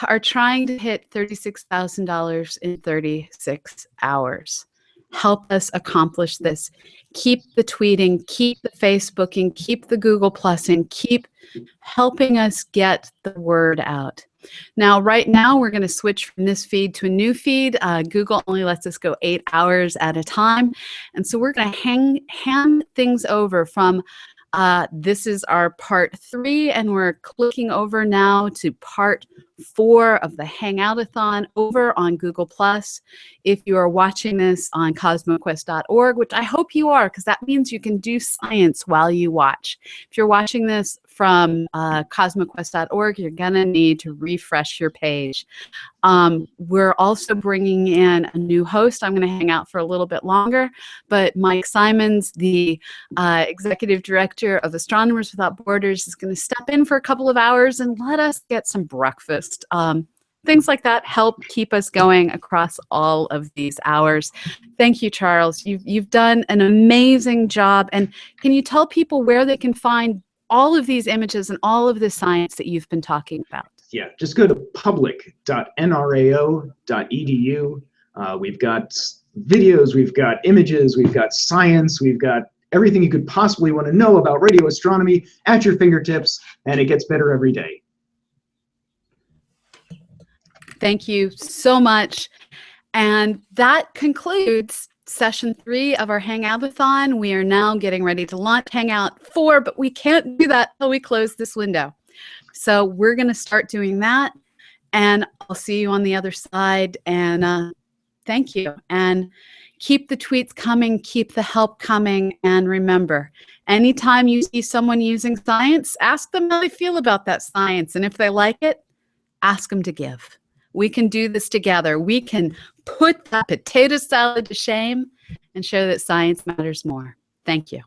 are trying to hit $36,000 in 36 hours. Help us accomplish this. Keep the tweeting, keep the Facebooking, keep the Google Plusing, keep helping us get the word out. Now, right now, we're going to switch from this feed to a new feed. Google only lets us go 8 hours at a time. And so we're going to hand things over from this is our part 3, and we're clicking over now to part 4 of the Hangoutathon over on Google+. If you are watching this on CosmoQuest.org, which I hope you are, because that means you can do science while you watch. If you're watching this from CosmoQuest.org, you're going to need to refresh your page. We're also bringing in a new host. I'm going to hang out for a little bit longer, but Mike Simons, the executive director of Astronomers Without Borders, is going to step in for a couple of hours and let us get some breakfast. things like that help keep us going across all of these hours. Thank you, Charles. You've done an amazing job. And can you tell people where they can find all of these images and all of the science that you've been talking about?
Yeah, just go to public.nrao.edu. We've got videos, we've got images, we've got science, we've got everything you could possibly want to know about radio astronomy at your fingertips, and it gets better every day.
Thank you so much. And that concludes session 3 of our Hangoutathon. We are now getting ready to launch Hangout 4, but we can't do that until we close this window. So we're going to start doing that, and I'll see you on the other side. And thank you. And keep the tweets coming, keep the help coming. And remember, anytime you see someone using science, ask them how they feel about that science. And if they like it, ask them to give. We can do this together. We can put that potato salad to shame and show that science matters more. Thank you.